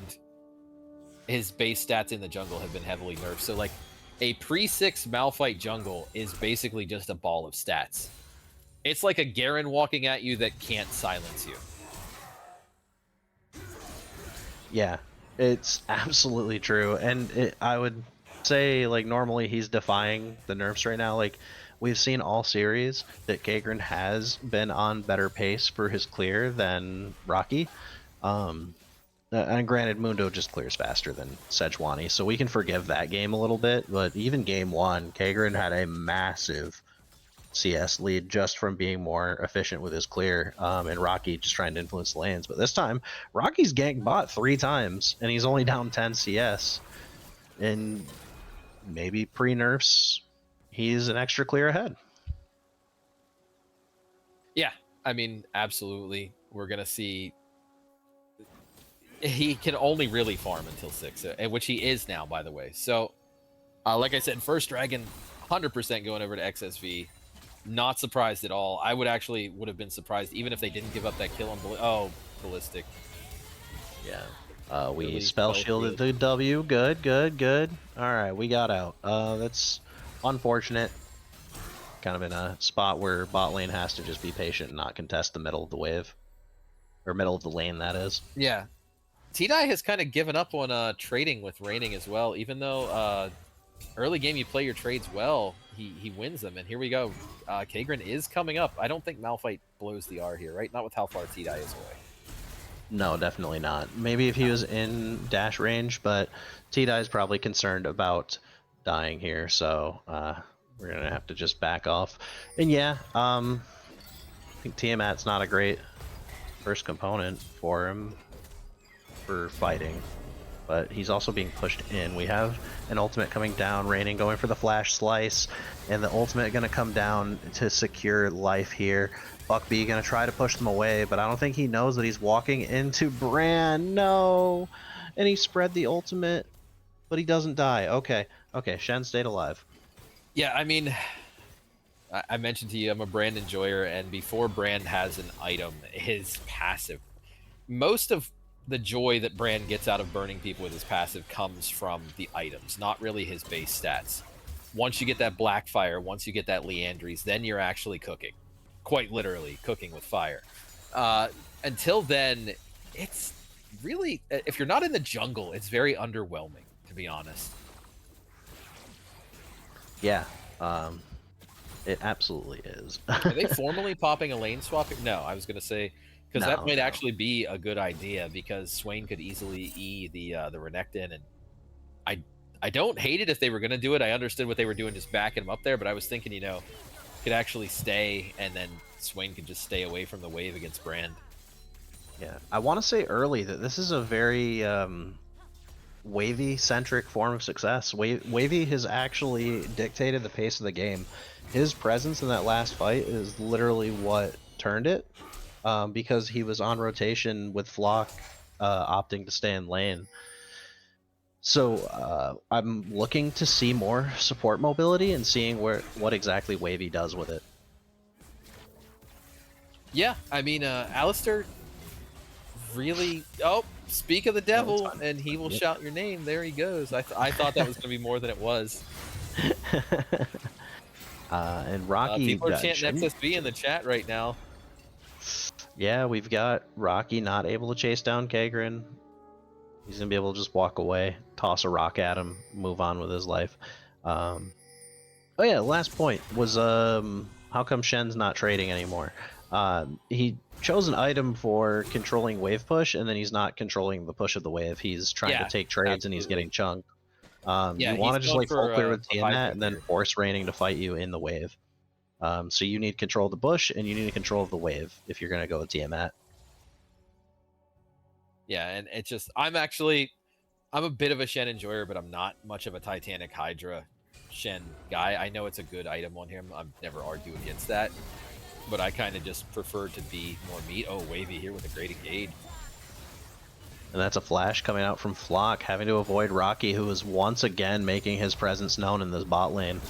his base stats in the jungle have been heavily nerfed. So like a pre-6 Malphite jungle is basically just a ball of stats. It's like a Garen walking at you that can't silence you. Yeah, it's absolutely true. And I would say, like, normally he's defying the nerfs right now. Like, we've seen all series that Kagran has been on better pace for his clear than Rocky. And granted, Mundo just clears faster than Sejuani, so we can forgive that game a little bit. But even game 1, Kagran had a massive CS lead just from being more efficient with his clear, and Rocky just trying to influence the lanes. But this time, Rocky's ganked bot 3 times, and he's only down 10 CS. And maybe pre-nerfs, he's an extra clear ahead. Yeah, I mean, absolutely. We're going to see... He can only really farm until 6, which he is now, by the way. So, like I said, first dragon, 100% going over to XSV. Not surprised at all. I would have been surprised even if they didn't give up that kill on Ballistic. Yeah. We spell shielded the W. Good, good, good. Alright, we got out. That's unfortunate. Kind of in a spot where bot lane has to just be patient and not contest the middle of the wave. Or middle of the lane, that is. Yeah. T-Dye has kind of given up on trading with Raining as well, even though early game you play your trades well, he wins them. And here we go. Kagran is coming up. I don't think Malphite blows the R here, right? Not with how far T-Dye is away. No, definitely not. Maybe if he was in dash range, but T-Dye is probably concerned about dying here, so we're going to have to just back off. And yeah, I think Tiamat's not a great first component for him for fighting, but he's also being pushed in. We have an ultimate coming down, Raining going for the flash slice, and the ultimate going to come down to secure life here. Buckbee going to try to push them away, but I don't think he knows that he's walking into Bran. No! And he spread the ultimate, but he doesn't die. Okay, okay, Shen stayed alive. Yeah, I mean, I mentioned to you, I'm a Brand enjoyer, and before Brand has an item, his passive, most of the joy that Brand gets out of burning people with his passive comes from the items, not really his base stats. Once you get that Blackfire, once you get that Leandries, then you're actually cooking. Quite literally cooking with fire. Until then, it's really, if you're not in the jungle, it's very underwhelming, to be honest. Yeah, it absolutely is. Are they formally popping a lane swap? No, I was going to say, because that might actually be a good idea, because Swain could easily E the Renekton, and I don't hate it if they were going to do it. I understood what they were doing, just backing him up there, but I was thinking, you know, could actually stay, and then Swain could just stay away from the wave against Brand. Yeah, I want to say early that this is a very Wavy-centric form of success. Wavy has actually dictated the pace of the game. His presence in that last fight is literally what turned it, because he was on rotation with Flock opting to stay in lane. So I'm looking to see more support mobility and seeing what exactly Wavy does with it. Yeah, I mean, Alistair really. Oh, speak of the No, it's devil, fine. and he will Yep. shout your name. There he goes. I thought that was going to be more than it was. And Rocky People are chanting shouldn't. XSV in the chat right now. Yeah, we've got Rocky not able to chase down Kagrin. He's gonna be able to just walk away, toss a rock at him, move on with his life. Oh yeah, last point was how come Shen's not trading anymore? He chose an item for controlling wave push, and then he's not controlling the push of the wave. He's trying to Yeah, take trades, and he's absolutely. getting chunked. Yeah, You he's want to just going like full clear with for Hydra Tiamat, and then here. force raining to fight you in the wave. So you need control of the bush, and you need control of the wave if you're gonna go with Tiamat. Yeah, and it's just I'm a bit of a Shen enjoyer, but I'm not much of a Titanic Hydra Shen guy. I know it's a good item on him. I've never argue against that, but I kind of just prefer to be more meat. Oh, Wavy here with a great engage. And that's a flash coming out from Flock, having to avoid Rocky, who is once again making his presence known in this bot lane.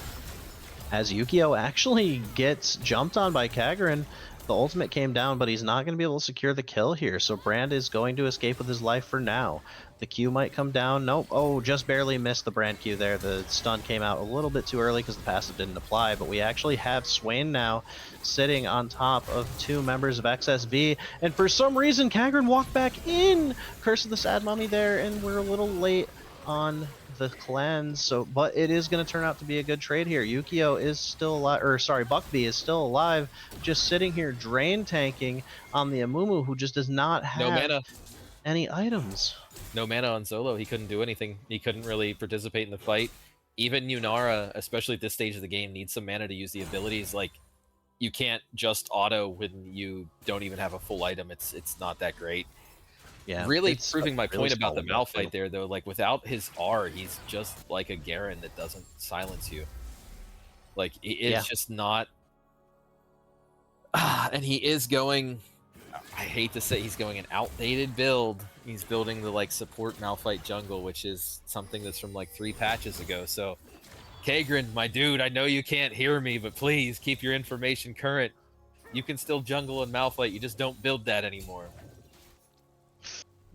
As Yukio actually gets jumped on by Kagrin, the ultimate came down, but he's not going to be able to secure the kill here, so Brand is going to escape with his life for now. The Q might come down. Nope. Oh, just barely missed the Brand Q there. The stun came out a little bit too early because the passive didn't apply, but we actually have Swain now sitting on top of two members of XSV, and for some reason Kagrin walked back in! Curse of the Sad Mummy there, and we're a little late on the cleanse, so but it is going to turn out to be a good trade here. Yukio is still alive, or sorry, Buckbee is still alive, just sitting here drain tanking on the Amumu, who just does not No have mana. any items. No mana on Zolo. He couldn't do anything. He couldn't really participate in the fight. Even Yunara, especially at this stage of the game, needs some mana to use the abilities. Like, you can't just auto when you don't even have a full item. It's not that great. Yeah, Really it's proving my really point about the solid build, Malphite too. there, though. Like, without his R, he's just like a Garen that doesn't silence you. Like, it's just not... and he is going... I hate to say he's going an outdated build. He's building the like support Malphite jungle, which is something that's from like 3 patches ago. So, Kagrin, my dude, I know you can't hear me, but please keep your information current. You can still jungle in Malphite, you just don't build that anymore.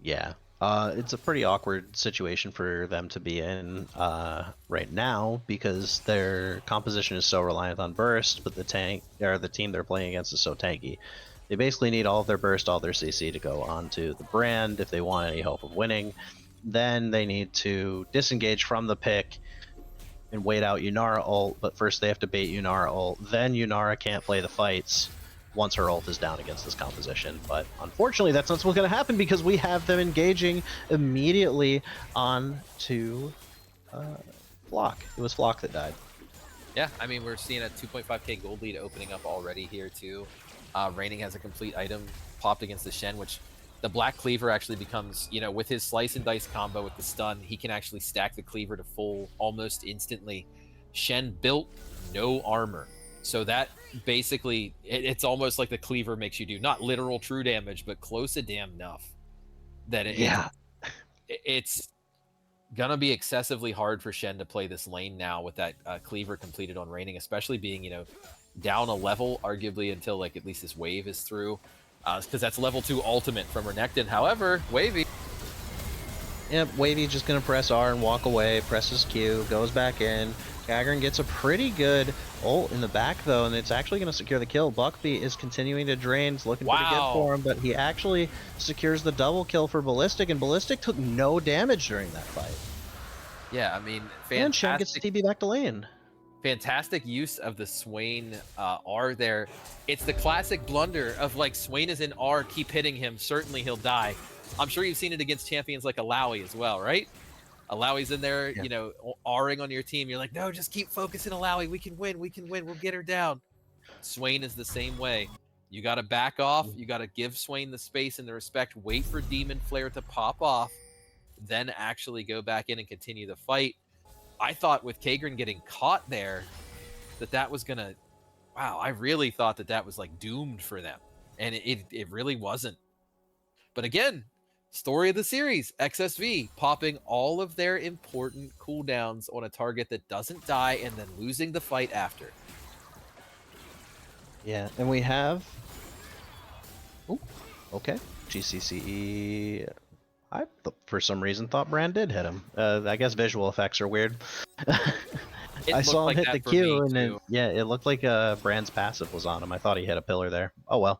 Yeah. It's a pretty awkward situation for them to be in right now because their composition is so reliant on burst, but the team they're playing against is so tanky. They basically need all of their burst, all their CC to go onto the Brand if they want any hope of winning. Then they need to disengage from the pick and wait out Yunara ult, but first they have to bait Yunara ult. Then Yunara can't play the fights once her ult is down against this composition. But unfortunately, that's not what's going to happen because we have them engaging immediately on to Flock. It was Flock that died. Yeah, I mean, we're seeing a 2.5k gold lead opening up already here, too. Raining has a complete item popped against the Shen, which the Black Cleaver actually becomes, you know, with his Slice and Dice combo with the stun, he can actually stack the Cleaver to full almost instantly. Shen built no armor. So that basically, it's almost like the Cleaver makes you do not literal true damage, but close to damn enough. That it's gonna be excessively hard for Shen to play this lane now with that Cleaver completed on Raining, especially being, you know, down a level, arguably, until like at least this wave is through, because that's level 2 ultimate from Renekton. However, Wavy... Yep, Wavy just going to press R and walk away, presses Q, goes back in. Kagrin gets a pretty good ult in the back, though, and it's actually going to secure the kill. Buckbee is continuing to drain. It's looking pretty good for him, but he actually secures the double kill for Ballistic, and Ballistic took no damage during that fight. Yeah, I mean, And Shen gets TB back to lane. Fantastic use of the Swain R there. It's the classic blunder of, like, Swain is in R, keep hitting him, certainly he'll die. I'm sure you've seen it against champions like Alawi as well, right? Alawi's in there, you know, R-ing on your team. You're like, no, just keep focusing Alawi. We can win. We'll get her down. Swain is the same way. You got to back off. You got to give Swain the space and the respect. Wait for Demon Flare to pop off. Then actually go back in and continue the fight. I thought with Kagrin getting caught there, that was going to... Wow, I really thought that was, like, doomed for them. And it really wasn't. But again, Story of the series, XSV popping all of their important cooldowns on a target that doesn't die and then losing the fight after. Yeah, and we have... Ooh, okay. GCCe... I, for some reason, thought Brand did hit him. I guess visual effects are weird. I saw him like hit that the for me, Q, and then, too. yeah, it looked like Brand's passive was on him. I thought he hit a pillar there. Oh well.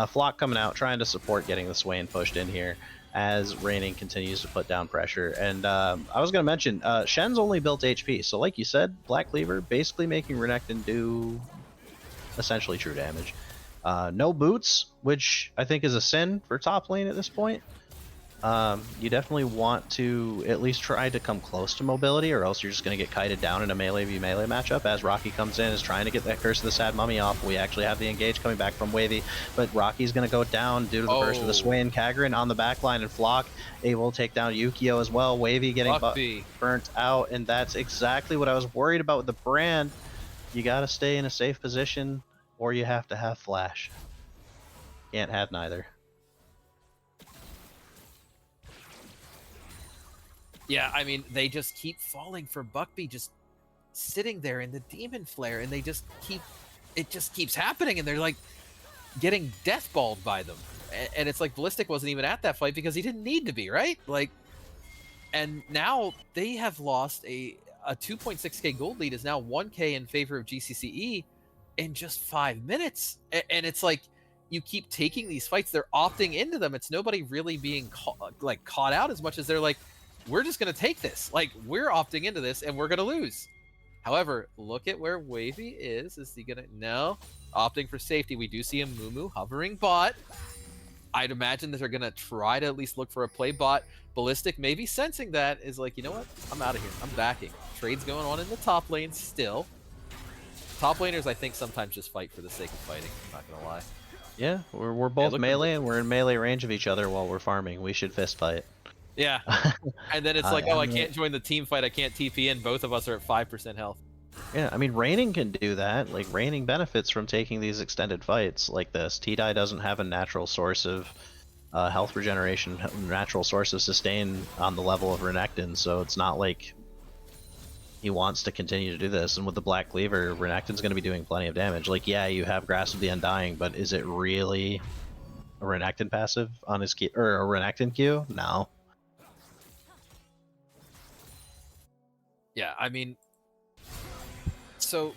Flock coming out, trying to support getting the Swain pushed in here as Raining continues to put down pressure. And I was going to mention, Shen's only built HP, so like you said, Black Cleaver basically making Renekton do essentially true damage. No boots, which I think is a sin for top lane at this point. You definitely want to at least try to come close to mobility, or else you're just going to get kited down in a melee v melee matchup. As Rocky comes in, is trying to get that Curse of the Sad Mummy off. We actually have the engage coming back from Wavy, but Rocky's going to go down due to the burst of the Swain. Kagrin on the back line, and Flock able to take down Yukio as well. Wavy getting burnt out, and that's exactly what I was worried about with the Brand. You got to stay in a safe position, or you have to have Flash. Can't have neither. Yeah, I mean, they just keep falling for Buckby, just sitting there in the Demon Flare, and they just keep, it just keeps happening, and they're like getting deathballed by them. And it's like Ballistic wasn't even at that fight because he didn't need to be, right? Like, and now they have lost a 2.6k gold lead is now 1k in favor of GCCe in just 5 minutes. And it's like, you keep taking these fights, they're opting into them. It's nobody really being caught out as much as they're like, we're just going to take this. Like, we're opting into this, and we're going to lose. However, look at where Wavy is. Is he going to... No. Opting for safety. We do see a Mumu hovering bot. I'd imagine that they're going to try to at least look for a play bot. Ballistic, maybe sensing that, is like, you know what? I'm out of here. I'm backing. Trades going on in the top lane still. Top laners, I think, sometimes just fight for the sake of fighting. I'm not going to lie. Yeah, we're both melee, and we're in melee range of each other while we're farming. We should fist fight. Yeah, and then it's like, oh, I can't join the team fight. I can't TP in. Both of us are at 5% health. Yeah, I mean, Raining can do that. Like, Raining benefits from taking these extended fights like this. T-Dye doesn't have a natural source of health regeneration, natural source of sustain on the level of Renekton, so it's not like he wants to continue to do this. And with the Black Cleaver, Renekton's going to be doing plenty of damage. Like, yeah, you have Grasp of the Undying, but is it really a Renekton passive on his Q, or a Renekton Q? No. Yeah, I mean, so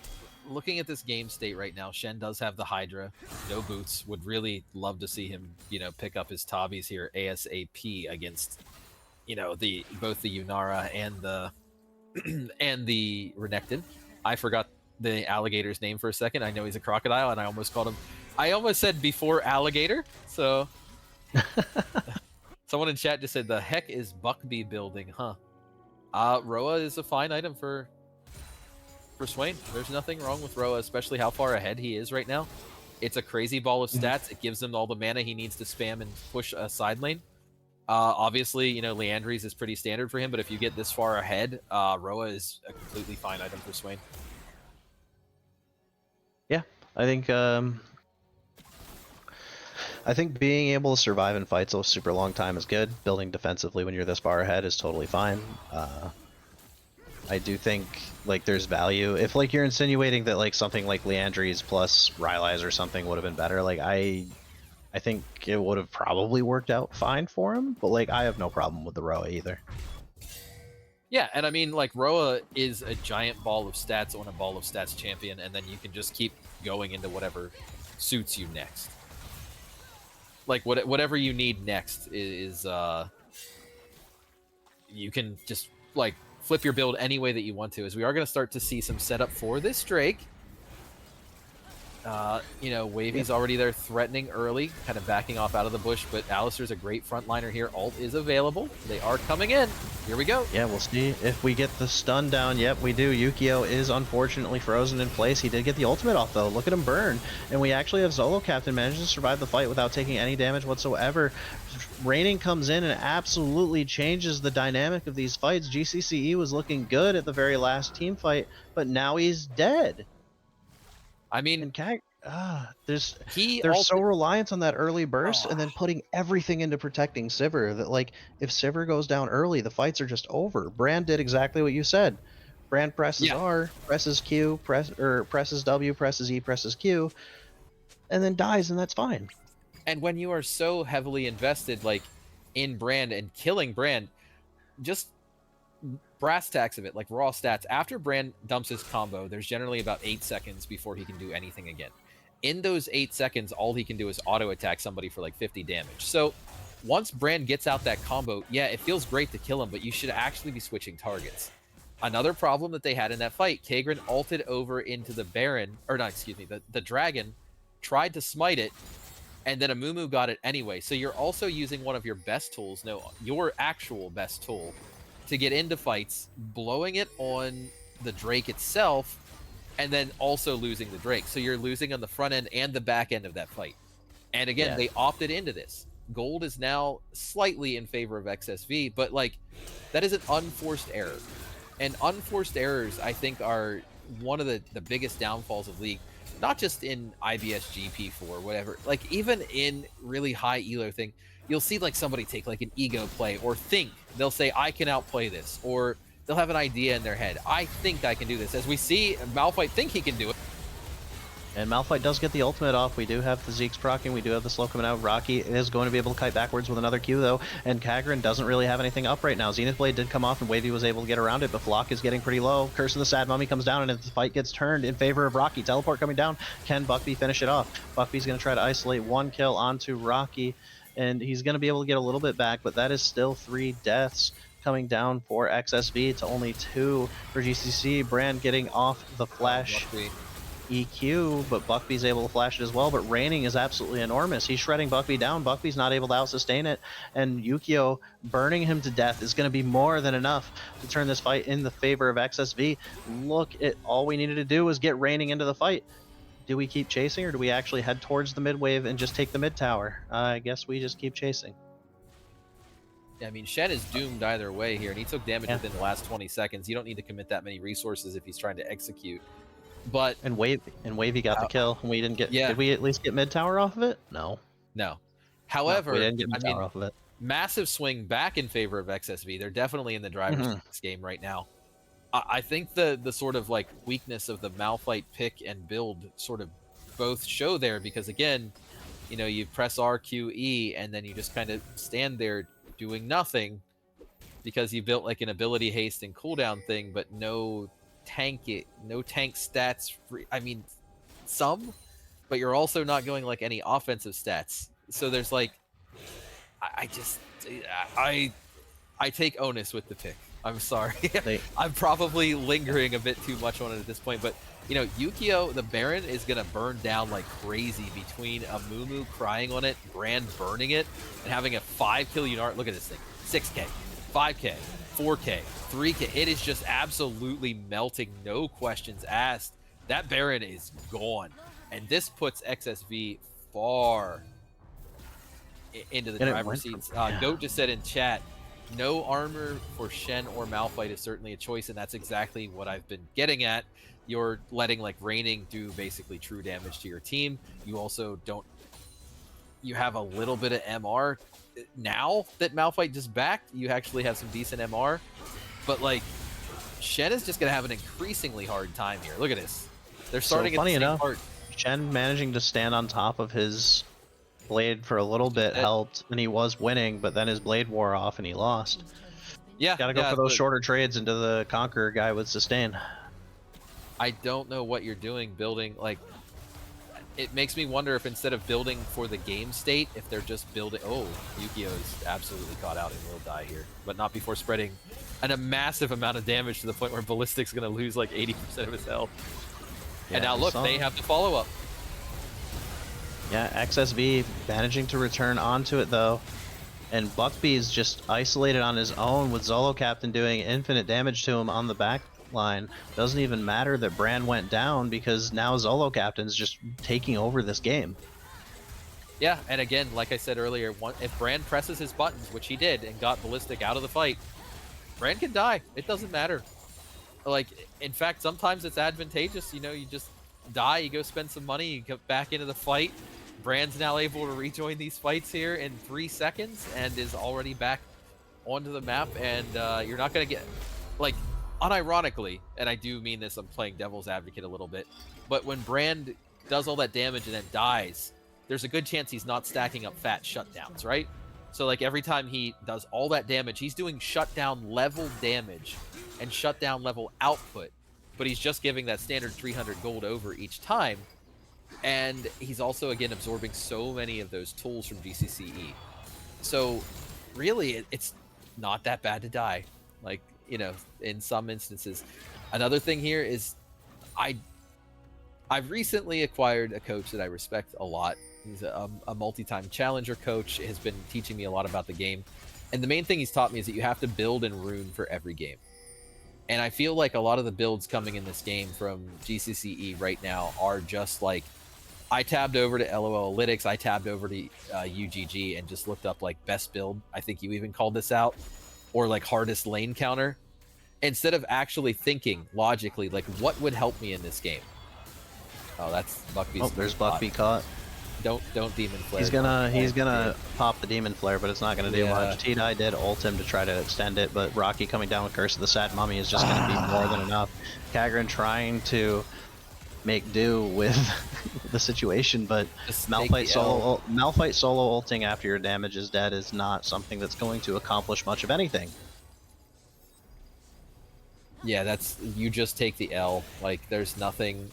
looking at this game state right now, Shen does have the Hydra, no boots. Would really love to see him, you know, pick up his Tabis here ASAP against, you know, both the Yunara and the and the Renekton. I forgot the alligator's name for a second. I know he's a crocodile, and I almost called him. I almost said before alligator. So someone in chat just said, "The heck is Buckby building, huh?" Roa is a fine item for Swain. There's nothing wrong with Roa, especially how far ahead he is right now. It's a crazy ball of stats. It gives him all the mana he needs to spam and push a side lane. Obviously, you know, Leandries is pretty standard for him, but if you get this far ahead, Roa is a completely fine item for Swain. Yeah, I think being able to survive in fights a super long time is good. Building defensively when you're this far ahead is totally fine. I do think like there's value. If like you're insinuating that like something like Leandries plus Rylai's or something would have been better, like I think it would have probably worked out fine for him, but like I have no problem with the Roa either. Yeah, and I mean, like, Roa is a giant ball of stats on a ball of stats champion, and then you can just keep going into whatever suits you next. Like, whatever you need next is you can just, like, flip your build any way that you want to, as we are going to start to see some setup for this Drake. You know, Wavy's already there threatening early, kind of backing off out of the bush, but Alistair's a great frontliner here. Ult is available. They are coming in. Here we go. Yeah, we'll see if we get the stun down. Yep, we do. Yukio is unfortunately frozen in place. He did get the ultimate off, though. Look at him burn. And we actually have Zolo Captain managed to survive the fight without taking any damage whatsoever. Raining comes in and absolutely changes the dynamic of these fights. GCCe was looking good at the very last team fight, but now he's dead. I mean, He they're also so reliant on that early burst oh, and then putting everything into protecting Sivir that like if Sivir goes down early, the fights are just over. Brand did exactly what you said. Brand presses yeah. R, presses Q, presses W, presses E, presses Q, and then dies, and that's fine. And when you are so heavily invested, like in Brand and killing Brand, just brass tacks of it, like raw stats. After Brand dumps his combo, there's generally about 8 seconds before he can do anything again. In those 8 seconds, all he can do is auto attack somebody for like 50 damage. So once Brand gets out that combo, yeah, it feels great to kill him, but you should actually be switching targets. Another problem that they had in that fight, Kagran ulted over into the Baron, or not, excuse me, the Dragon, tried to smite it, and then Amumu got it anyway. So you're also using one of your best tools, no, your actual best tool, to get into fights, blowing it on the Drake itself, and then also losing the Drake. So you're losing on the front end and the back end of that fight. And again, Yeah. they opted into this. Gold is now slightly in favor of XSV, but like that is an unforced error. And unforced errors, I think, are one of the biggest downfalls of League. Not just in IBS GP4, whatever. Like even in really high elo thing, you'll see like somebody take like an ego play or think they'll say I can outplay this, or they'll have an idea in their head. I think I can do this. As we see, Malphite think he can do it. And Malphite does get the ultimate off. We do have the Zeke's proccing. We do have the slow coming out. Rocky is going to be able to kite backwards with another Q, though. And Kagran doesn't really have anything up right now. Zenith Blade did come off, and Wavy was able to get around it, but Flock is getting pretty low. Curse of the Sad Mummy comes down, and the fight gets turned in favor of Rocky. Teleport coming down. Can Buckby finish it off? Buckby's going to try to isolate one kill onto Rocky, and he's going to be able to get a little bit back, but that is still 3 deaths coming down for XSV to only 2 for GCCe. Brand getting off the flash. EQ, but Buckby's able to flash it as well, but Raining is absolutely enormous. He's shredding Buckby down. Buckby's not able to out-sustain it, and Yukio burning him to death is going to be more than enough to turn this fight in the favor of XSV. Look at all we needed to do was get Raining into the fight. Do we keep chasing, or do we actually head towards the mid wave and just take the mid tower? I guess we just keep chasing. Yeah, I mean, Shen is doomed either way here, and he took damage within the last 20 seconds. You don't need to commit that many resources if he's trying to execute. But Wavy got the kill, and we didn't get. Yeah. Did we at least get mid tower off of it? No. However, we didn't get mid tower off of it. Massive swing back in favor of XSV. They're definitely in the driver's seat this game right now. I think the sort of like weakness of the Malphite pick and build sort of both show there, because again, you know, you press RQE and then you just kind of stand there doing nothing because you built like an ability haste and cooldown thing, but no tank stats. I mean, some, but you're also not going like any offensive stats. So there's like, I take onus with the pick. I'm sorry. I'm probably lingering a bit too much on it at this point, but you know, Yukio, the Baron, is gonna burn down like crazy between Amumu crying on it, Brand burning it, and having a 5-kill Unart. Look at this thing. 6K, 5K, 4K, 3K. It is just absolutely melting, no questions asked. That Baron is gone. And this puts XSV far into the driver's seats. Goat just said in chat, no armor for Shen or Malphite is certainly a choice, and that's exactly what I've been getting at. You're letting like Raining do basically true damage to your team. You also don't. You have a little bit of MR now that Malphite just backed. You actually have some decent MR, but like Shen is just gonna have an increasingly hard time here. Look at this. They're starting at the same part. Shen managing to stand on top of his blade for a little bit helped, and he was winning, but then his blade wore off and he lost. Yeah, gotta go for those shorter trades into the Conqueror guy with sustain. I don't know what you're doing building, like, it makes me wonder if instead of building for the game state, if they're just building. Oh, Yukio is absolutely caught out and will die here, but not before spreading a massive amount of damage to the point where Ballistic's gonna lose like 80% of his health. Yeah, and now look, they have the follow-up. Yeah, XSV managing to return onto it though, and Buckby is just isolated on his own with Zolo Captain doing infinite damage to him on the back line. Doesn't even matter that Brand went down because now Zolo Captain's just taking over this game. Yeah, and again, like I said earlier, if Brand presses his buttons, which he did, and got Ballistic out of the fight, Brand can die. It doesn't matter. Like, in fact, sometimes it's advantageous, you know, you just die, you go spend some money, you get back into the fight. Brand's now able to rejoin these fights here in 3 seconds and is already back onto the map, and you're not going to get, like, unironically, and I do mean this, I'm playing devil's advocate a little bit, but when Brand does all that damage and then dies, there's a good chance he's not stacking up fat shutdowns, right? So, like, every time he does all that damage, he's doing shutdown level damage and shutdown level output, but he's just giving that standard 300 gold over each time, and he's also, again, absorbing so many of those tools from GCCe. So, really, it's not that bad to die, like, you know, in some instances. Another thing here is I've recently acquired a coach that I respect a lot. He's a multi-time challenger coach, has been teaching me a lot about the game, and the main thing he's taught me is that you have to build and rune for every game. And I feel like a lot of the builds coming in this game from GCCe right now are just like, I tabbed over to LOL Analytics, I tabbed over to UGG and just looked up like best build, I think you even called this out, or like hardest lane counter, instead of actually thinking logically, like, what would help me in this game? Oh, that's Buckbee's. Oh, there's Buckbee caught. Don't Demon Flare. He's gonna pop the Demon Flare, but it's not gonna do much. T-Dye did ult him to try to extend it, but Rocky coming down with Curse of the Sad Mummy is just gonna be more than enough. Kagran trying to make do with the situation, but Malphite solo ulting after your damage is dead is not something that's going to accomplish much of anything. Yeah, that's, you just take the L. Like, there's nothing.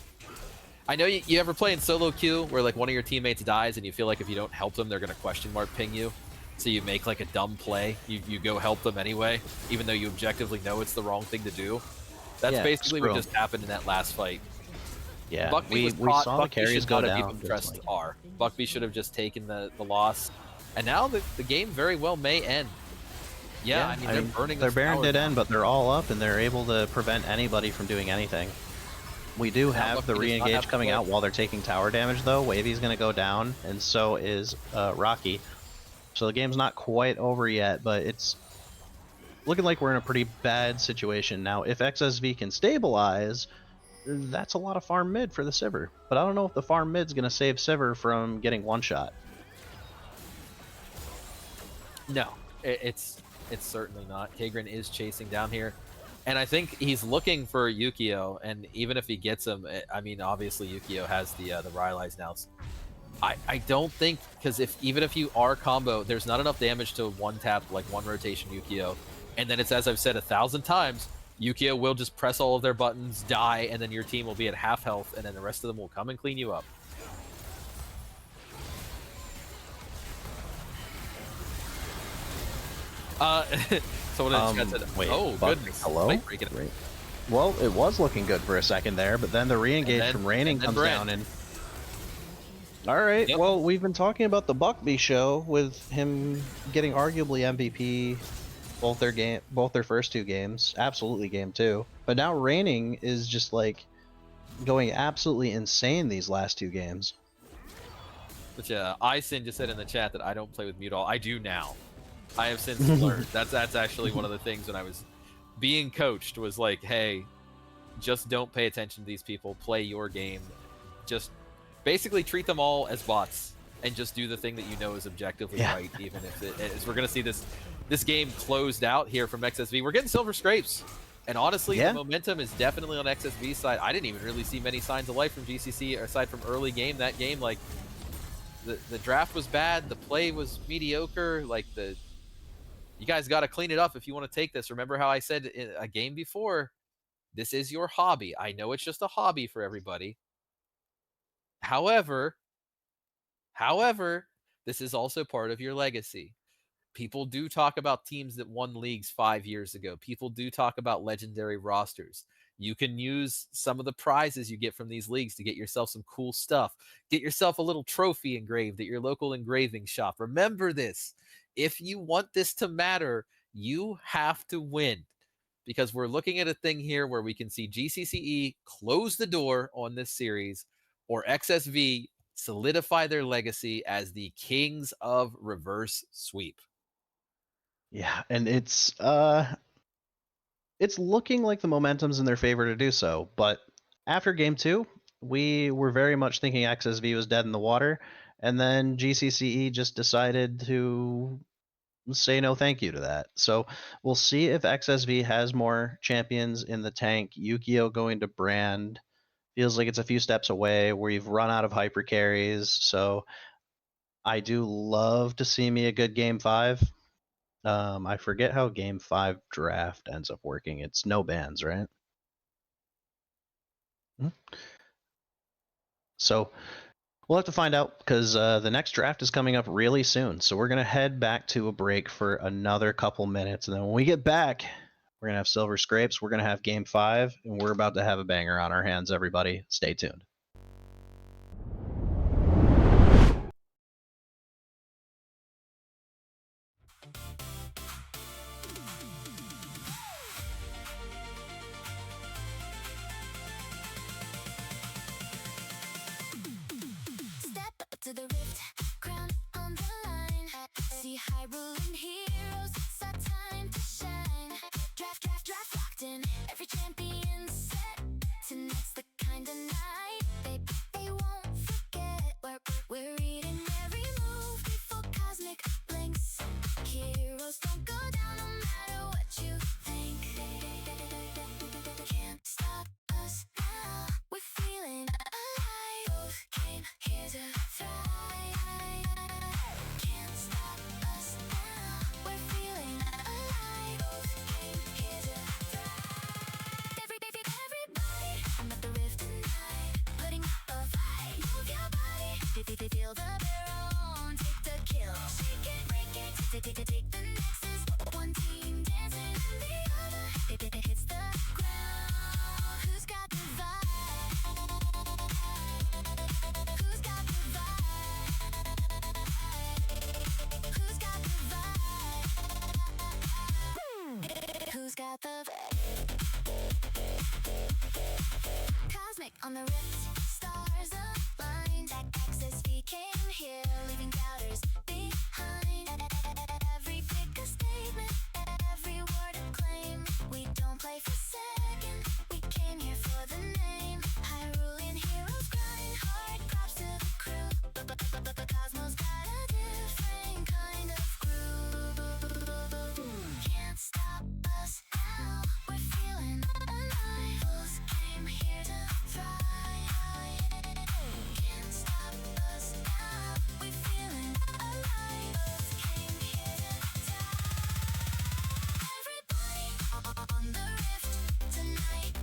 I know you ever play in solo queue where like one of your teammates dies and you feel like if you don't help them, they're gonna question mark ping you. So you make like a dumb play. You go help them anyway, even though you objectively know it's the wrong thing to do. That's basically what just happened in that last fight. Yeah, we saw the carries go down. Pressed R. Buckbee should have just taken the loss, and now the game very well may end. Yeah, I mean, they're burning. Their Baron did end, but they're all up and they're able to prevent anybody from doing anything. We do have the re-engage coming out while they're taking tower damage, though. Wavy's going to go down, and so is Rocky. So the game's not quite over yet, but it's looking like we're in a pretty bad situation. Now, if XSV can stabilize, that's a lot of farm mid for the Sivir. But I don't know if the farm mid's going to save Sivir from getting one-shot. No, it's certainly not. Kagran is chasing down here. And I think he's looking for Yukio, and even if he gets him, I mean, obviously Yukio has the Rylai's now. I don't think, because even if you are combo, there's not enough damage to one-tap, like one rotation Yukio. And then it's, as I've said 1,000 times, Yukio will just press all of their buttons, die, and then your team will be at half health, and then the rest of them will come and clean you up. Someone in the chat said, wait, oh, goodness. Hello? Right. Well, it was looking good for a second there, but then the re-engage from Raining comes down and... Alright, well, we've been talking about the Buckbee show with him getting arguably MVP both their first two games, absolutely game 2. But now Raining is just like going absolutely insane these last 2 games. But yeah, Ison just said in the chat that I don't play with Mutall. I do now. I have since learned. That's actually one of the things when I was being coached was like, hey, just don't pay attention to these people. Play your game. Just basically treat them all as bots and just do the thing that you know is objectively right, even if it is. We're gonna see this game closed out here from XSV. We're getting silver scrapes, and honestly, the momentum is definitely on XSV's side. I didn't even really see many signs of life from GCCe aside from early game. That game, like the draft was bad, the play was mediocre. Like you guys got to clean it up if you want to take this. Remember how I said in a game before, this is your hobby. I know it's just a hobby for everybody. However, this is also part of your legacy. People do talk about teams that won leagues 5 years ago. People do talk about legendary rosters. You can use some of the prizes you get from these leagues to get yourself some cool stuff. Get yourself a little trophy engraved at your local engraving shop. Remember this. If you want this to matter, you have to win. Because we're looking at a thing here where we can see GCCe close the door on this series, or XSV solidify their legacy as the kings of reverse sweep. Yeah, and it's looking like the momentum's in their favor to do so, but after game 2, we were very much thinking XSV was dead in the water, and then GCCe just decided to say no thank you to that. So we'll see if XSV has more champions in the tank. Yukio going to Brand feels like it's a few steps away. We've run out of hyper carries, so I do love to see me a good game 5. I forget how game 5 draft ends up working. It's no bans, right? So we'll have to find out because the next draft is coming up really soon. So we're going to head back to a break for another couple minutes. And then when we get back, we're going to have Silver Scrapes. We're going to have game 5, and we're about to have a banger on our hands, everybody. Stay tuned. Step up to the rift, crown on the line. See Hyrulean heroes, it's our time to shine. Draft locked in. Every champion set. Tonight's the kind of night they won't forget. We're reading every move before cosmic blinks. Heroes don't go down no matter what you think. Can't stop us now. We're feeling alive. Both came here to thrive. Can't stop us now. We're feeling alive. Both came here to thrive. Everybody, I'm at the rift tonight. Putting up a fight. Move your body. Feel the barrel. Take the kill. Shake it, break it. Take the nexus. One team dancing and the other. It hits the ground. Who's got the vibe? Who's got the vibe? Who's got the vibe? Who's got the vibe? Cosmic on the rift, stars aligned. XSV came here, leaving doubters behind. Every pick a statement, every word a claim. We don't play for second, we came here for the name. Hyrulean heroes grind hard, props to the crew. But the cosmos got a different kind of groove. Can't stop us now, we're feeling alive. Bulls came here to thrive. Can't stop us now, we're feeling alive. Bulls came here to thrive. Everybody on the rift tonight.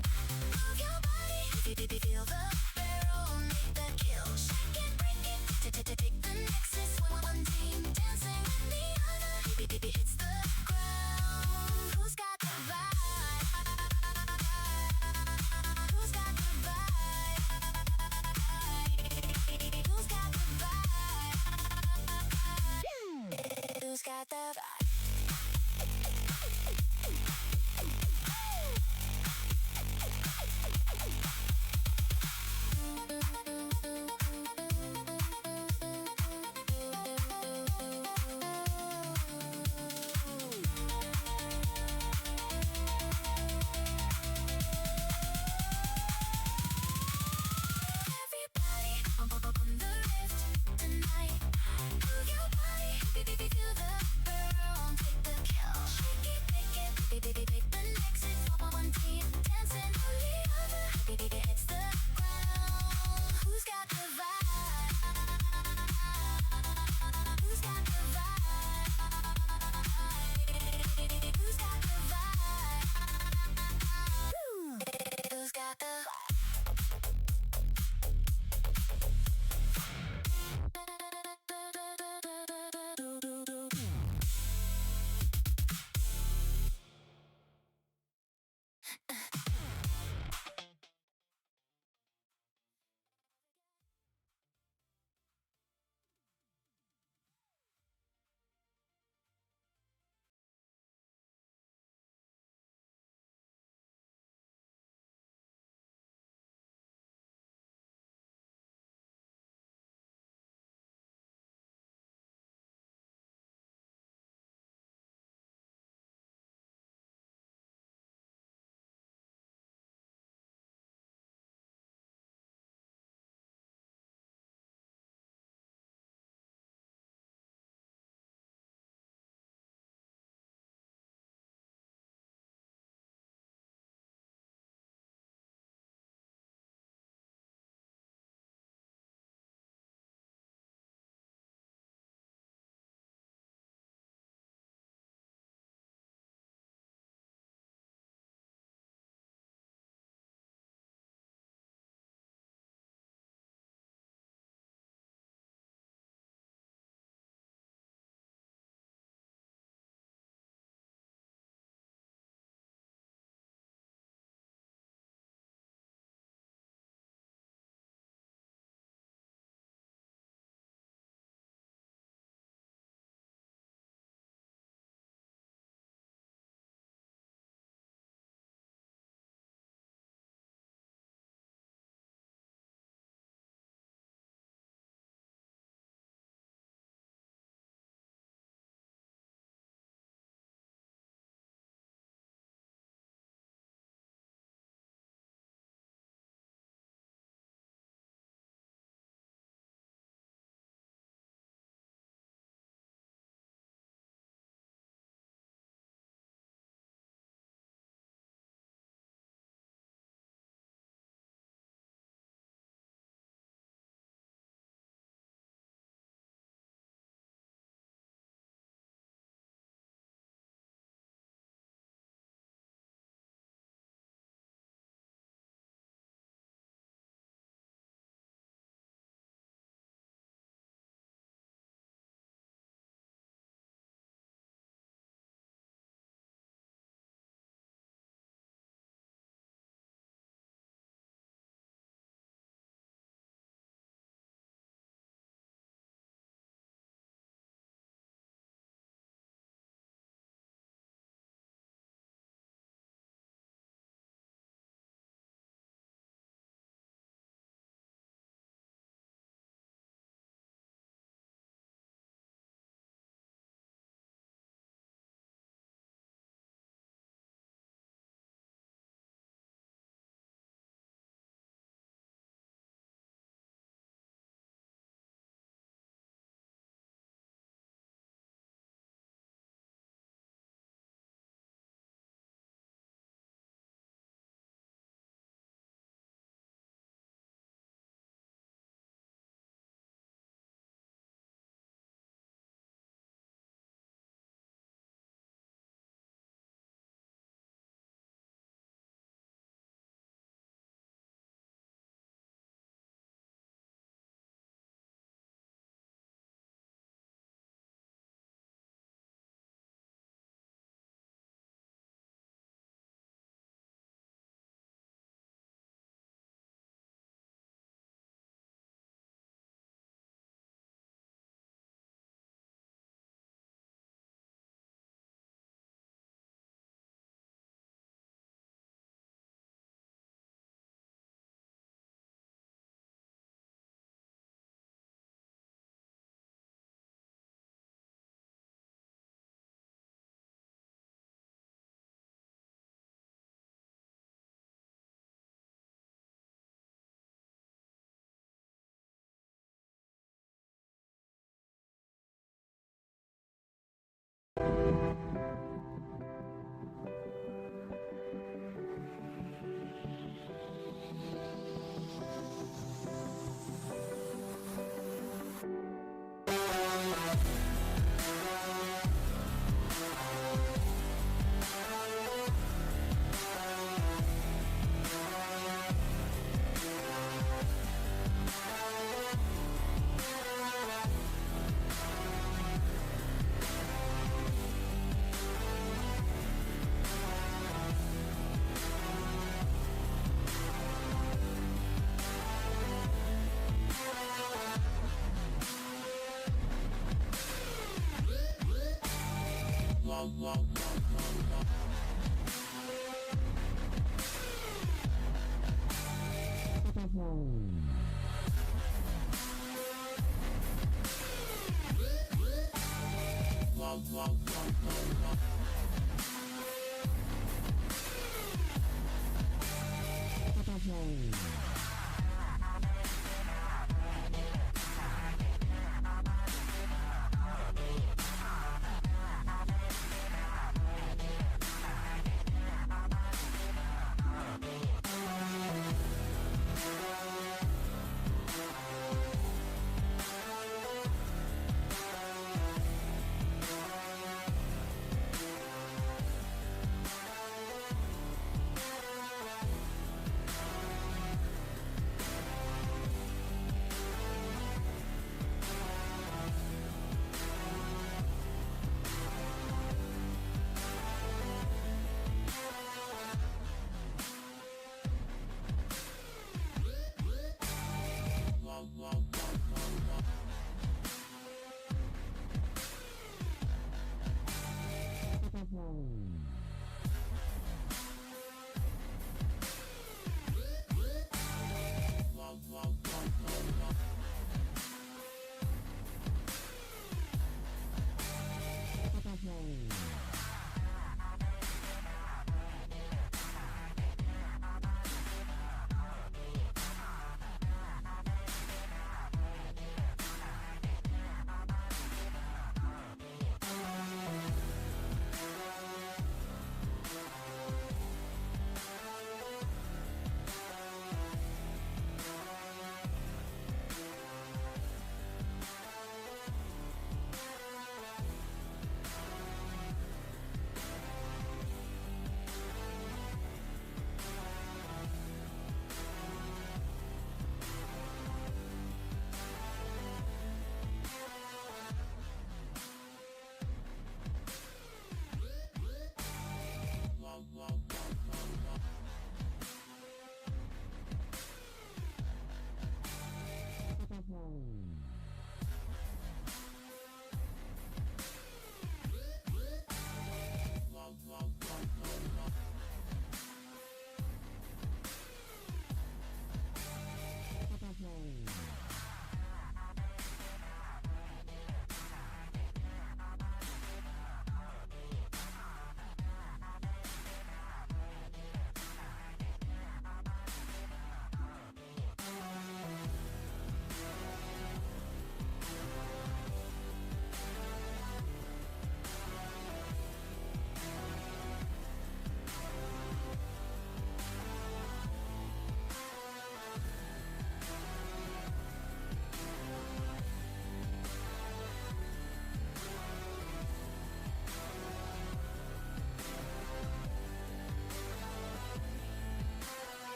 Move your body, feel the barrel, make the kill. Shake it, break it, take the nexus. One team dancing and the other hits the ground. Who's got the vibe? Who's got the vibe? Who's got the vibe? Who's got the vibe? Everybody on the rift tonight. Move your body, feel the barrel.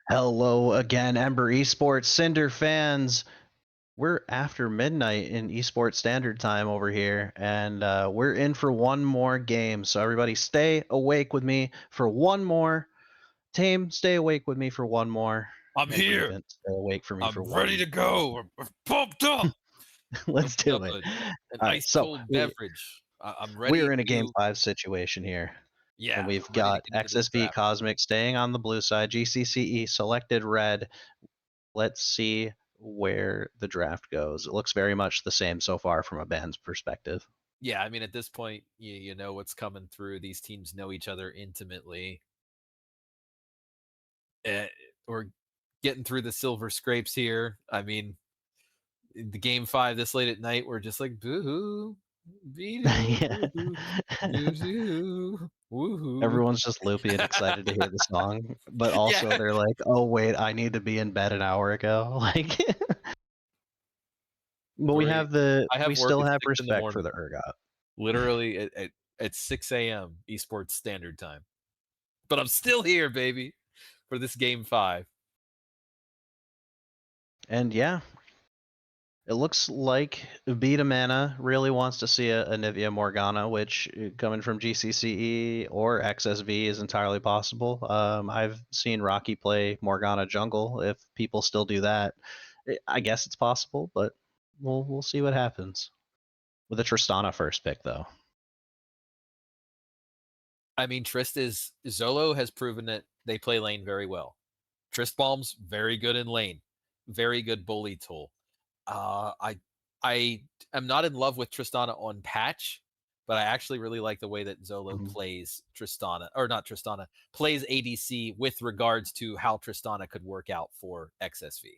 Hello again, Ember Esports Cinder fans. We're after midnight in Esports Standard Time over here, and we're in for one more game. So everybody, stay awake with me for one more. Tame, stay awake with me for one more. I'm And here. Revenant, stay awake for me I'm for ready one. to go. We're pumped up. Let's Open do up it. an All right, ice so cold beverage. I'm ready we're in a Game to. 5 situation here. Yeah, And we've I'm ready to got get into this XSV draft. Cosmic staying on the blue side, GCCe selected red. Let's see where the draft goes. It looks very much the same so far from a band's perspective. Yeah, I mean, at this point, you know what's coming through. These teams know each other intimately. We're getting through the silver scrapes here. I mean, the game 5 this late at night, we're just like boo-hoo, be-doo, Yeah. boo-hoo, doo-doo, woo-hoo. Everyone's just loopy and excited to hear the song, but also Yeah. they're like, "Oh wait, I need to be in bed an hour ago." Like, but I we have work still at have 6 in the respect for morning. the ergot. Literally at 6 a.m. Esports Standard Time. But I'm still here, baby, for this game 5. And yeah, It looks like Beta Mana really wants to see a Nivea Morgana, which coming from GCCe or XSV is entirely possible. I've seen Rocky play Morgana jungle. If people still do that, I guess it's possible, but we'll see what happens with the Tristana first pick though. I mean, Zolo has proven that they play lane very well. Tristbalm's very good in lane, very good bully tool. Uh, I I am not in love with Tristana on patch, but I actually really like the way that Zolo Mhm. plays Tristana, or not Tristana, plays ADC with regards to how Tristana could work out for XSV.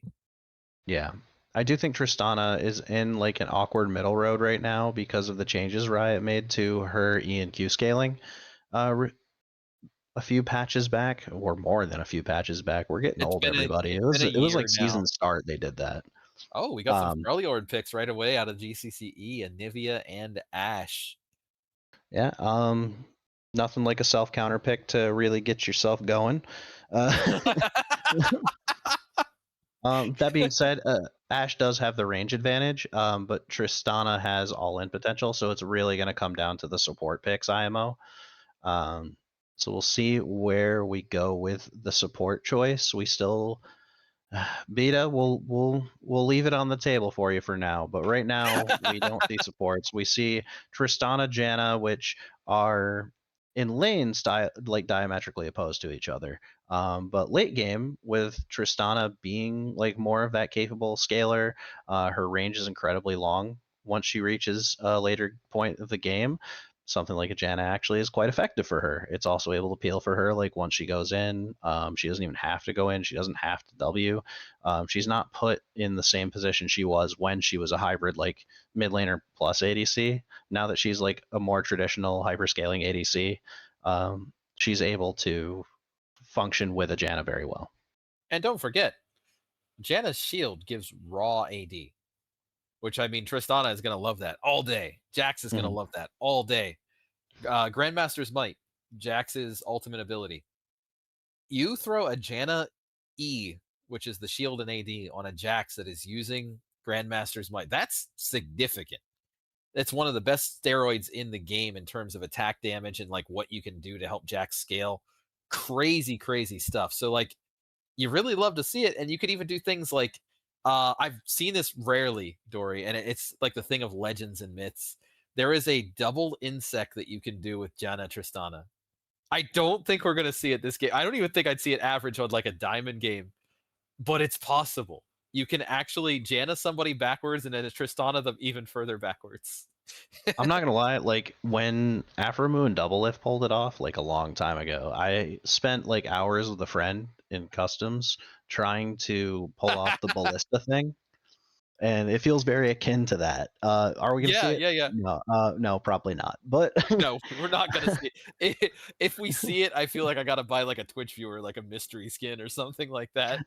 Yeah. I do think Tristana is in like an awkward middle road right now because of the changes Riot made to her E and Q scaling. A few patches back, or more than a few patches back. We're getting old, everybody. It's been a It was like year now. season start they did that. Oh, we got some Um, Freljord picks right away out of GCCe, and Nivea and Ashe. yeah. Nothing like a self counter pick to really get yourself going. Uh, that being said, Ashe does have the range advantage, but Tristana has all in potential, so it's really going to come down to the support picks, IMO. Um, so we'll see where we go with the support choice. We still Beta, we'll leave it on the table for you for now. But right now, we don't see supports. We see Tristana, Janna, which are in lanes like diametrically opposed to each other. But late game, with Tristana being like more of that capable scaler, her range is incredibly long. Once she reaches a later point of the game, something like a Janna actually is quite effective for her. It's also able to peel for her. Like once she goes in, she doesn't even have to go in. She doesn't have to W. She's not put in the same position she was when she was a hybrid, like mid laner plus ADC. Now that she's like a more traditional hyperscaling ADC, she's able to function with a Janna very well. And don't forget, Janna's shield gives raw AD, which I mean, Tristana is going to love that all day. Jax is going to Mhm. love that all day. Grandmaster's Might, Jax's ultimate ability. You throw a Janna E, which is the shield and AD, on a Jax that is using Grandmaster's Might. That's significant. It's one of the best steroids in the game in terms of attack damage and like what you can do to help Jax scale. Crazy, crazy stuff. So like you really love to see it, and you could even do things like I've seen this rarely, Dory, and it's like the thing of legends and myths. There is a double insect that you can do with Janna Tristana. I don't think we're gonna see it this game. I don't even think I'd see it average on like a diamond game, but it's possible. You can actually Janna somebody backwards and then Tristana them even further backwards. I'm not gonna lie, like when Afromoo and Doublelift pulled it off, like a long time ago, I spent like hours with a friend in customs trying to pull off the ballista thing, and it feels very akin to that. Are we gonna Yeah, see it? yeah, yeah. No, no, probably not. But No, we're not gonna see it. If we see it, I feel like I gotta buy like a Twitch viewer, like a mystery skin or something like that.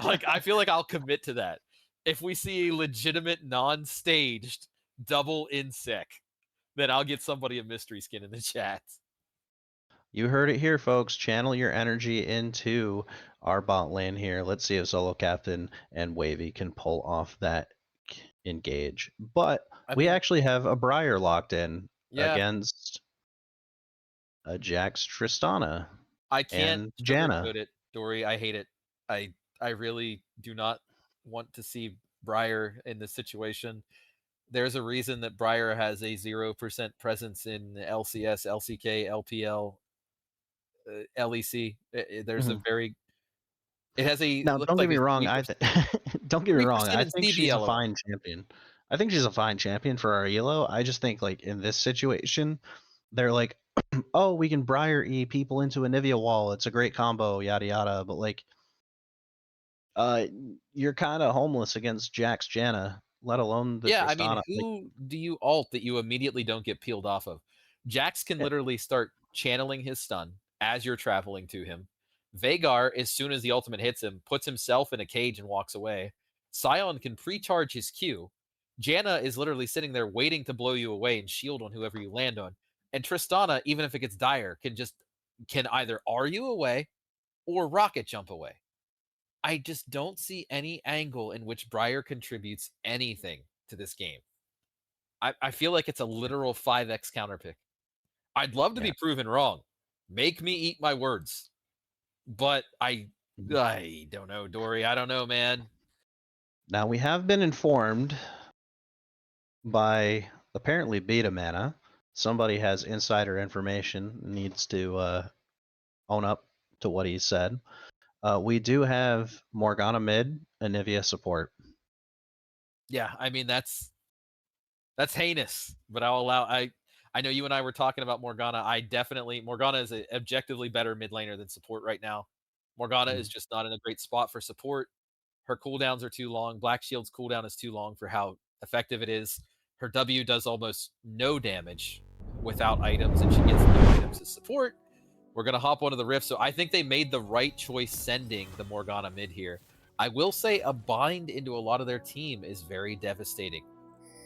Like I feel like I'll commit to that. If we see a legitimate non-staged double insec, then I'll get somebody a mystery skin in the chat. you heard it here, folks. Channel your energy into our bot lane here. Let's see if Solo Captain and Wavy can pull off that engage. But I we mean, actually have a Briar locked in yeah, against a Jax Tristana I can't and Janna. sugarcoat it, Dory. I hate it. I really do not want to see Briar in this situation. There's a reason that Briar has a 0% presence in LCS, LCK, LPL, LEC. There's a Mhm. very it has a Now, looks don't like get me a wrong. 3% Don't get me wrong. I in think she's a CBLOL. fine champion. I think she's a fine champion for our elo. I just think like in this situation, they're like, oh, we can Briar E people into a Nivea wall. It's a great combo, yada yada. But like, uh, you're kind of homeless against Jax Janna, let alone the Yeah, I mean, Tristana. Like, who do you ult that you immediately don't get peeled off of? Jax can eh, literally start channeling his stun as you're traveling to him. Veigar, as soon as the ultimate hits him, puts himself in a cage and walks away. Sion can pre-charge his Q. Janna is literally sitting there waiting to blow you away and shield on whoever you land on. And Tristana, even if it gets dire, can either R you away or rocket jump away. I just don't see any angle in which Briar contributes anything to this game. I feel like it's a literal 5x counter pick. I'd love to Yeah. be proven wrong. Make me eat my words. But I don't know, Dory. I don't know, man. Now we have been informed by apparently Beta Mana. Somebody has insider information, needs to own up to what he said. We do have Morgana mid, Anivia support. Yeah, I mean that's heinous, but I'll allow. I know you and I were talking about Morgana. Morgana is an objectively better mid laner than support right now. Morgana is just not in a great spot for support. Her cooldowns are too long. Black Shield's cooldown is too long for how effective it is. Her W does almost no damage without items, and she gets no items as support. We're going to hop onto the Rift, so I think they made the right choice sending the Morgana mid here. I will say a bind into a lot of their team is very devastating.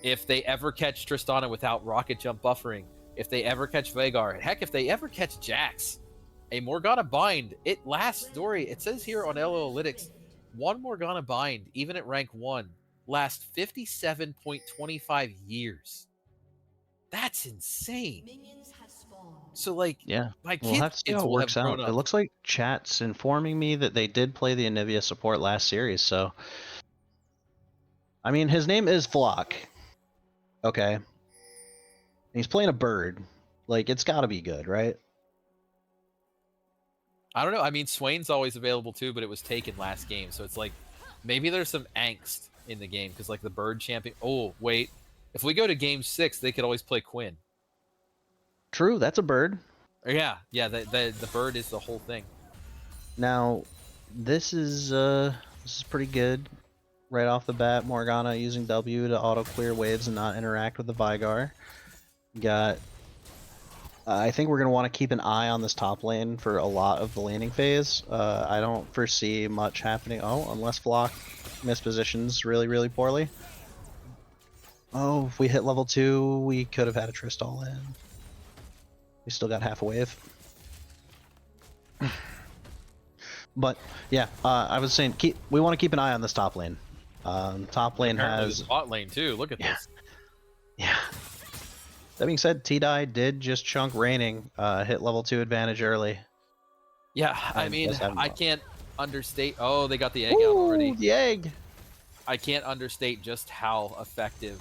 If they ever catch Tristana without rocket jump buffering, if they ever catch Vhagar, heck, if they ever catch Jax, a Morgana bind, it lasts, Dory, it says here on LO Analytics, one Morgana bind, even at rank 1, lasts 57.25 years. That's insane. So, like, Yeah, my we'll have to see kids how it will have works grown out. up. It looks like chat's informing me that they did play the Anivia support last series, so I mean his name is Flock. Okay. And he's playing a bird. Like, it's gotta be good, right? I don't know. I mean, Swain's always available too, but it was taken last game. So it's like, maybe there's some angst in the game because, like, the bird champion. Oh, wait. If we go to game 6, they could always play Quinn. True, that's a bird. Yeah. The bird is the whole thing. Now, this is pretty good. Right off the bat, Morgana using W to auto clear waves and not interact with the Vhagar. Got. I think we're going to want to keep an eye on this top lane for a lot of the laning phase. I don't foresee much happening. Oh, unless Flock mispositions really, really poorly. Oh, if we hit level 2, we could have had a Trist all in. We still got half a wave. But yeah, I was saying we want to keep an eye on this top lane. Top lane Apparently has the bot lane too. Look at this. Yeah. That being said, T-Die did just chunk raining, hit level 2 advantage early. Yeah, I And mean, does have I more. can't understate. Oh, they got the egg out already. The egg! I can't understate just how effective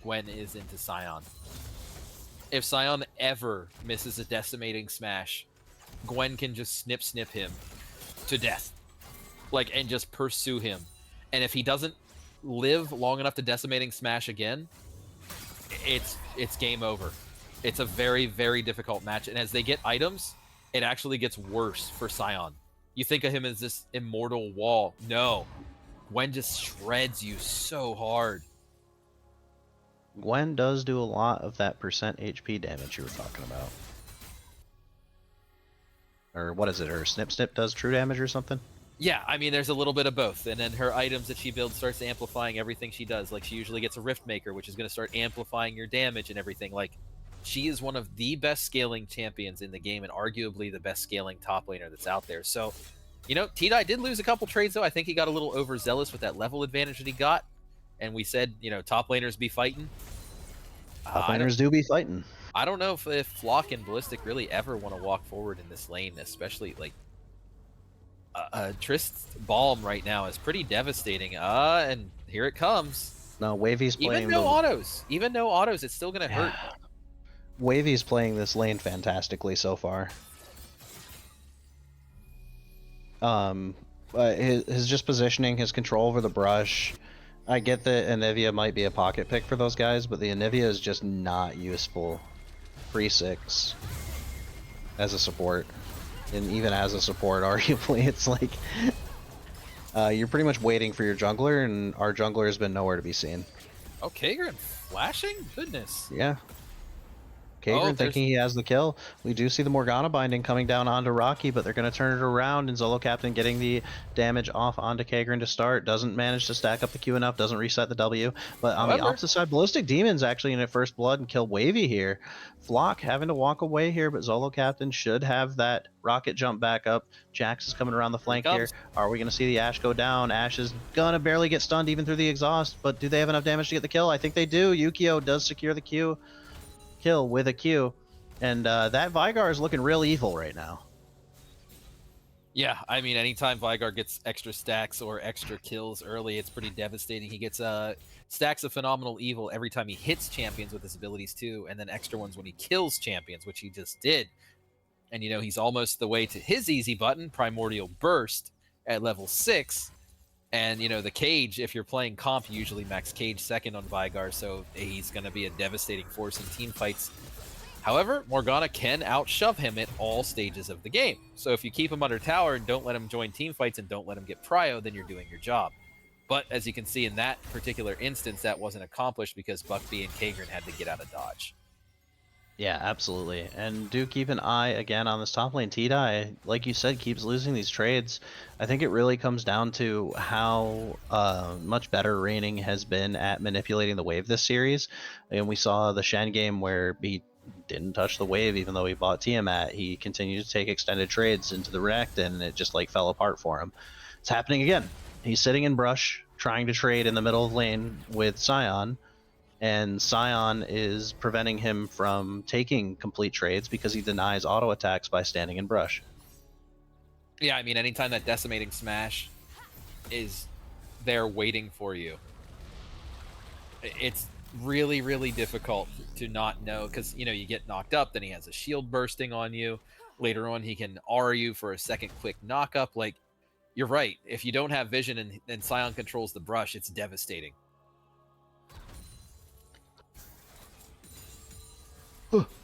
Gwen is into Sion. If Sion ever misses a decimating smash, Gwen can just snip him to death. Like, and just pursue him. And if he doesn't live long enough to decimating smash again, it's game over. It's a very, very difficult match. And as they get items, it actually gets worse for Sion. You think of him as this immortal wall. No. Gwen just shreds you so hard. Gwen does do a lot of that percent HP damage you were talking about. Or what is it? Her snip does true damage or something? Yeah, I mean, there's a little bit of both. And then her items that she builds starts amplifying everything she does. Like, she usually gets a Rift Maker, which is going to start amplifying your damage and everything. Like, she is one of the best scaling champions in the game and arguably the best scaling top laner that's out there. So, you know, T-Die did lose a couple trades, though. I think he got a little overzealous with that level advantage that he got. And we said, you know, top laners be fighting. Top laners do be fighting. I don't know if Flock and Ballistic really ever want to walk forward in this lane, especially, like, Trist's Balm right now is pretty devastating. And here it comes. No, Wavy's playing. Even no autos, it's still gonna hurt. Wavy's playing this lane fantastically so far. His just positioning, his control over the brush. I get that Anivia might be a pocket pick for those guys, but the Anivia is just not useful pre-6 as a support. And even as a support, arguably, it's like you're pretty much waiting for your jungler, and our jungler has been nowhere to be seen. Okay, you're flashing? Goodness. Yeah. Kagren there's thinking he has the kill. We do see the Morgana binding coming down onto Rocky, but they're going to turn it around, and Zolo Captain getting the damage off onto Kagren to start. Doesn't manage to stack up the Q enough, doesn't reset the W. But on the However- opposite side, Ballistic Demon's actually in at first blood and kill Wavy here. Flock having to walk away here, but Zolo Captain should have that rocket jump back up. Jax is coming around the flank here. comes. Are we going to see the Ashe go down? Ashe is going to barely get stunned even through the exhaust, but do they have enough damage to get the kill? I think they do. Yukio does secure the kill with a Q. And that Vygar is looking real evil right now. Yeah, I mean, anytime Vygar gets extra stacks or extra kills early, it's pretty devastating. He gets stacks of phenomenal evil every time he hits champions with his abilities too, and then extra ones when he kills champions, which he just did. And, you know, he's almost the way to his easy button, Primordial Burst, at level 6. And, you know, the Cage, if you're playing comp, you usually max Cage second on Vygar, so he's going to be a devastating force in team fights. However, Morgana can outshove him at all stages of the game. So if you keep him under tower and don't let him join team fights and don't let him get prio, then you're doing your job. But as you can see in that particular instance, that wasn't accomplished because Buckby and Kagren had to get out of dodge. Yeah, absolutely. And do keep an eye again on this top lane. T-Dye, like you said, keeps losing these trades. I think it really comes down to how much better Raining has been at manipulating the wave this series. And we saw the Shen game where he didn't touch the wave even though he bought Tiamat. He continued to take extended trades into the Rect, and it just like fell apart for him. It's happening again. He's sitting in brush trying to trade in the middle of lane with Sion, and Sion is preventing him from taking complete trades because he denies auto attacks by standing in brush. Yeah, I mean, anytime that Decimating Smash is there waiting for you, it's really, really difficult to not know, because, you know, you get knocked up, then he has a shield bursting on you. Later on, he can R you for a second quick knock up. Like, you're right. If you don't have vision and Sion controls the brush, it's devastating.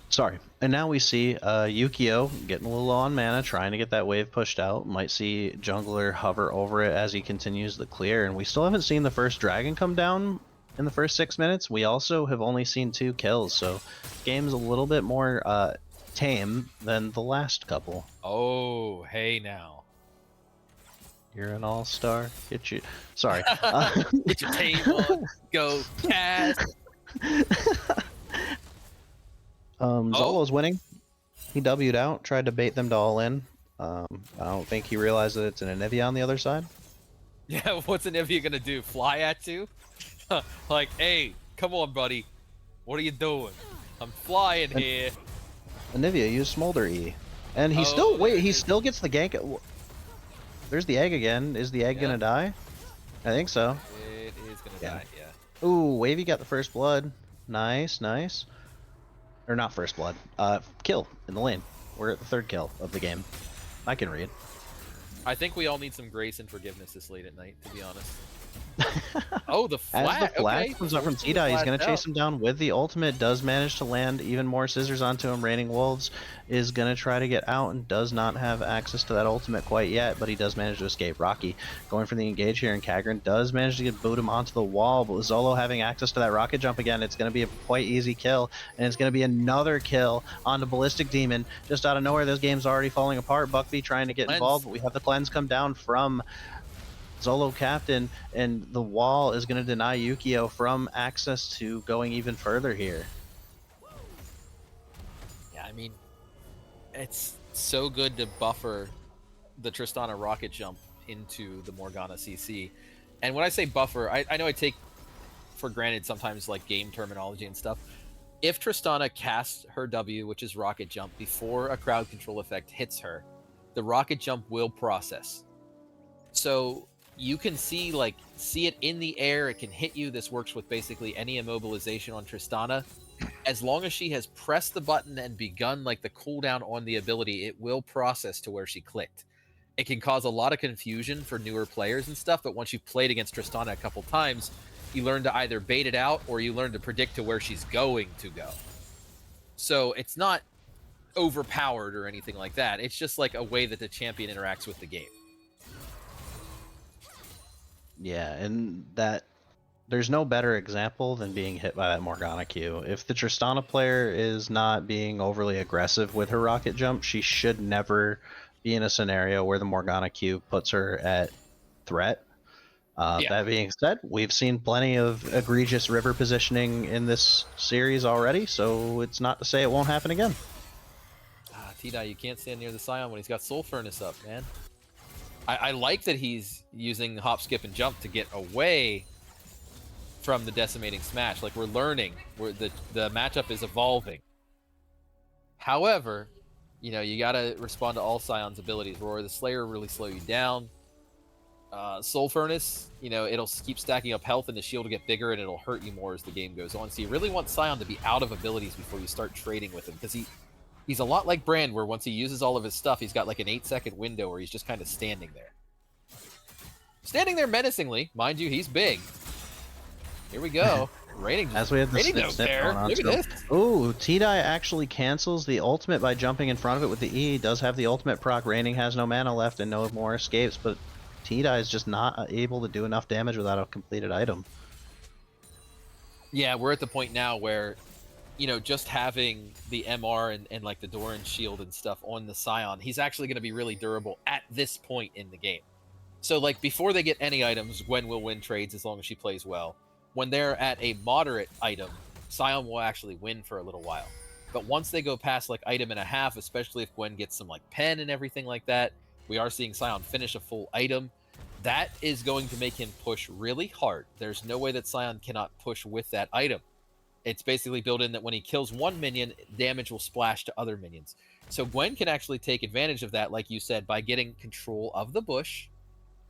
Sorry. And now we see Yukio getting a little low on mana, trying to get that wave pushed out. Might see Jungler hover over it as he continues the clear. And we still haven't seen the first dragon come down in the first 6 minutes. We also have only seen 2 kills, so the game's a little bit more tame than the last couple. Oh, hey now. You're an all-star. Get you. Sorry. Get your tame on. Go cast. Zolo's winning. He W'd out, tried to bait them to all in. I don't think he realized that it's an Anivia on the other side. Yeah, what's Anivia gonna do? Fly at you? Like, hey, come on, buddy. What are you doing? I'm flying here. Anivia used Smolder E. And he still gets the gank. There's the egg again. Is the egg gonna die? I think so. It is gonna die, yeah. Ooh, Wavy got the first blood. Nice, nice. Or not first blood. Kill in the lane. We're at the 3rd kill of the game. I can read. I think we all need some grace and forgiveness this late at night, to be honest. Oh, the As flash. the flash Okay. comes up from T-Dye, he's going to chase him down with the ultimate. Does manage to land even more scissors onto him. Raining Wolves is going to try to get out and does not have access to that ultimate quite yet, but he does manage to escape. Rocky going for the engage here, and Kagren does manage to get boot him onto the wall, but with Zolo having access to that rocket jump again, it's going to be a quite easy kill, and it's going to be another kill onto Ballistic Demon. Just out of nowhere, this game's already falling apart. Buckby trying to get involved, but we have the cleanse come down from Zolo Captain, and the wall is going to deny Yukio from access to going even further here. Yeah, I mean, it's so good to buffer the Tristana rocket jump into the Morgana CC. And when I say buffer, I know I take for granted sometimes like game terminology and stuff. If Tristana casts her W, which is rocket jump, before a crowd control effect hits her, the rocket jump will process. So you can see it in the air, it can hit you. This works with basically any immobilization on Tristana. As long as she has pressed the button and begun like the cooldown on the ability, it will process to where she clicked. It can cause a lot of confusion for newer players and stuff, but once you've played against Tristana a couple times, you learn to either bait it out or you learn to predict to where she's going to go. So it's not overpowered or anything like that. It's just like a way that the champion interacts with the game. Yeah, and that there's no better example than being hit by that Morgana Q. If the Tristana player is not being overly aggressive with her rocket jump, she should never be in a scenario where the Morgana Q puts her at threat. Yeah. That being said, we've seen plenty of egregious river positioning in this series already, so it's not to say it won't happen again. T-Dye, you can't stand near the Scion when he's got Soul Furnace up, man. I like that he's using hop, skip, and jump to get away from the decimating smash. Like, we're learning. The matchup is evolving. However, you know, you gotta respond to all Scion's abilities. Roar the Slayer really slow you down. Soul Furnace, you know, it'll keep stacking up health and the shield will get bigger and it'll hurt you more as the game goes on. So you really want Scion to be out of abilities before you start trading with him, because he's a lot like Brand, where once he uses all of his stuff, he's got like an 8-second window where he's just kind of standing there. Standing there menacingly. Mind you, he's big. Here we go. Raining. As we had the snip there. going on. Look at this. Ooh, T-Dye actually cancels the ultimate by jumping in front of it with the E. Does have the ultimate proc. Raining has no mana left and no more escapes, but T-Dye is just not able to do enough damage without a completed item. Yeah, we're at the point now where, you know, just having the MR and like the Doran shield and stuff on the Scion, he's actually going to be really durable at this point in the game. So, like, before they get any items, Gwen will win trades as long as she plays well. When they're at a moderate item, Scion will actually win for a little while. But once they go past, like, item and a half, especially if Gwen gets some, like, pen and everything like that, we are seeing Scion finish a full item. That is going to make him push really hard. There's no way that Scion cannot push with that item. It's basically built in that when he kills one minion, damage will splash to other minions. So Gwen can actually take advantage of that, like you said, by getting control of the bush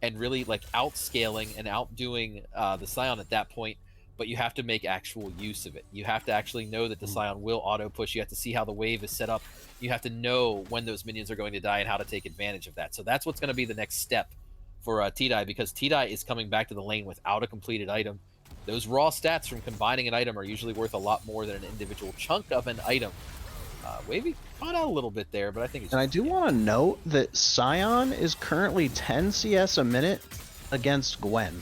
and really like outscaling and outdoing the Scion at that point. But you have to make actual use of it. You have to actually know that the Scion will auto push. You have to see how the wave is set up. You have to know when those minions are going to die and how to take advantage of that. So that's what's going to be the next step for T-Dye, because T-Dye is coming back to the lane without a completed item. Those raw stats from combining an item are usually worth a lot more than an individual chunk of an item. Wavy caught out a little bit there, but I think it's... And I do want to note that Scion is currently 10 CS a minute against Gwen.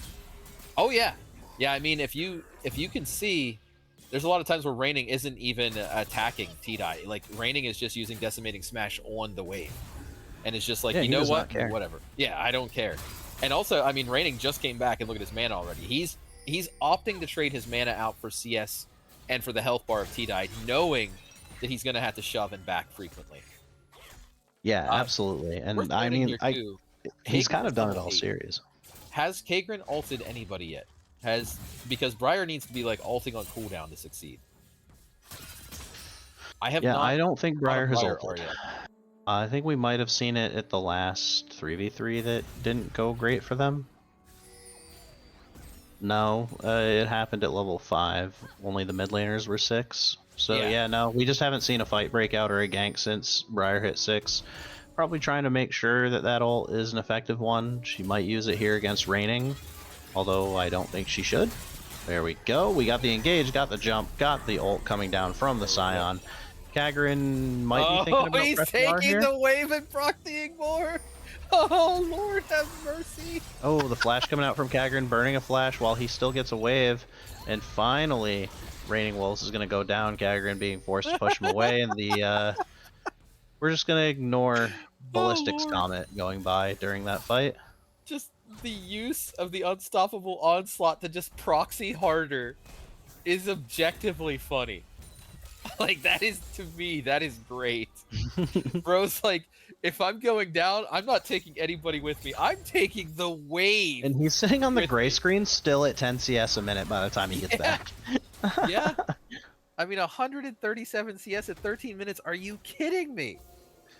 Oh, yeah. Yeah, I mean, if you can see, there's a lot of times where Raining isn't even attacking T-Dye. Like, Raining is just using Decimating Smash on the wave. And it's just like, you know what? Whatever. Yeah, I don't care. And also, I mean, Raining just came back and look at his mana already. He's opting to trade his mana out for CS and for the health bar of T-Dye, knowing that he's going to have to shove and back frequently. Yeah, absolutely. And I mean, he's kind of done it all series. Has Kagrin ulted anybody yet? Because Briar needs to be like ulting on cooldown to succeed. I don't think Briar has ulted. I think we might have seen it at the last 3v3 that didn't go great for them. No, it happened at level 5. Only the mid laners were 6. So yeah, no, we just haven't seen a fight breakout or a gank since Briar hit 6. Probably trying to make sure that that ult is an effective one. She might use it here against Raining, although I don't think she should. There we go. We got the engage, got the jump, got the ult coming down from the Scion. Kagrin might be thinking about he's taking the wave and proccing more. Oh, Lord have mercy. Oh, the flash coming out from Kagrin, burning a flash while he still gets a wave. And finally, Raining Wolves is going to go down. Kagrin being forced to push him away. And we're just going to ignore Ballistic's Comet going by during that fight. Just the use of the Unstoppable Onslaught to just proxy harder is objectively funny. Like, that is, to me, that is great. Bro's like, if I'm going down, I'm not taking anybody with me. I'm taking the wave. And he's sitting on the gray screen still at 10 CS a minute by the time he gets back. Yeah. I mean, 137 CS at 13 minutes. Are you kidding me?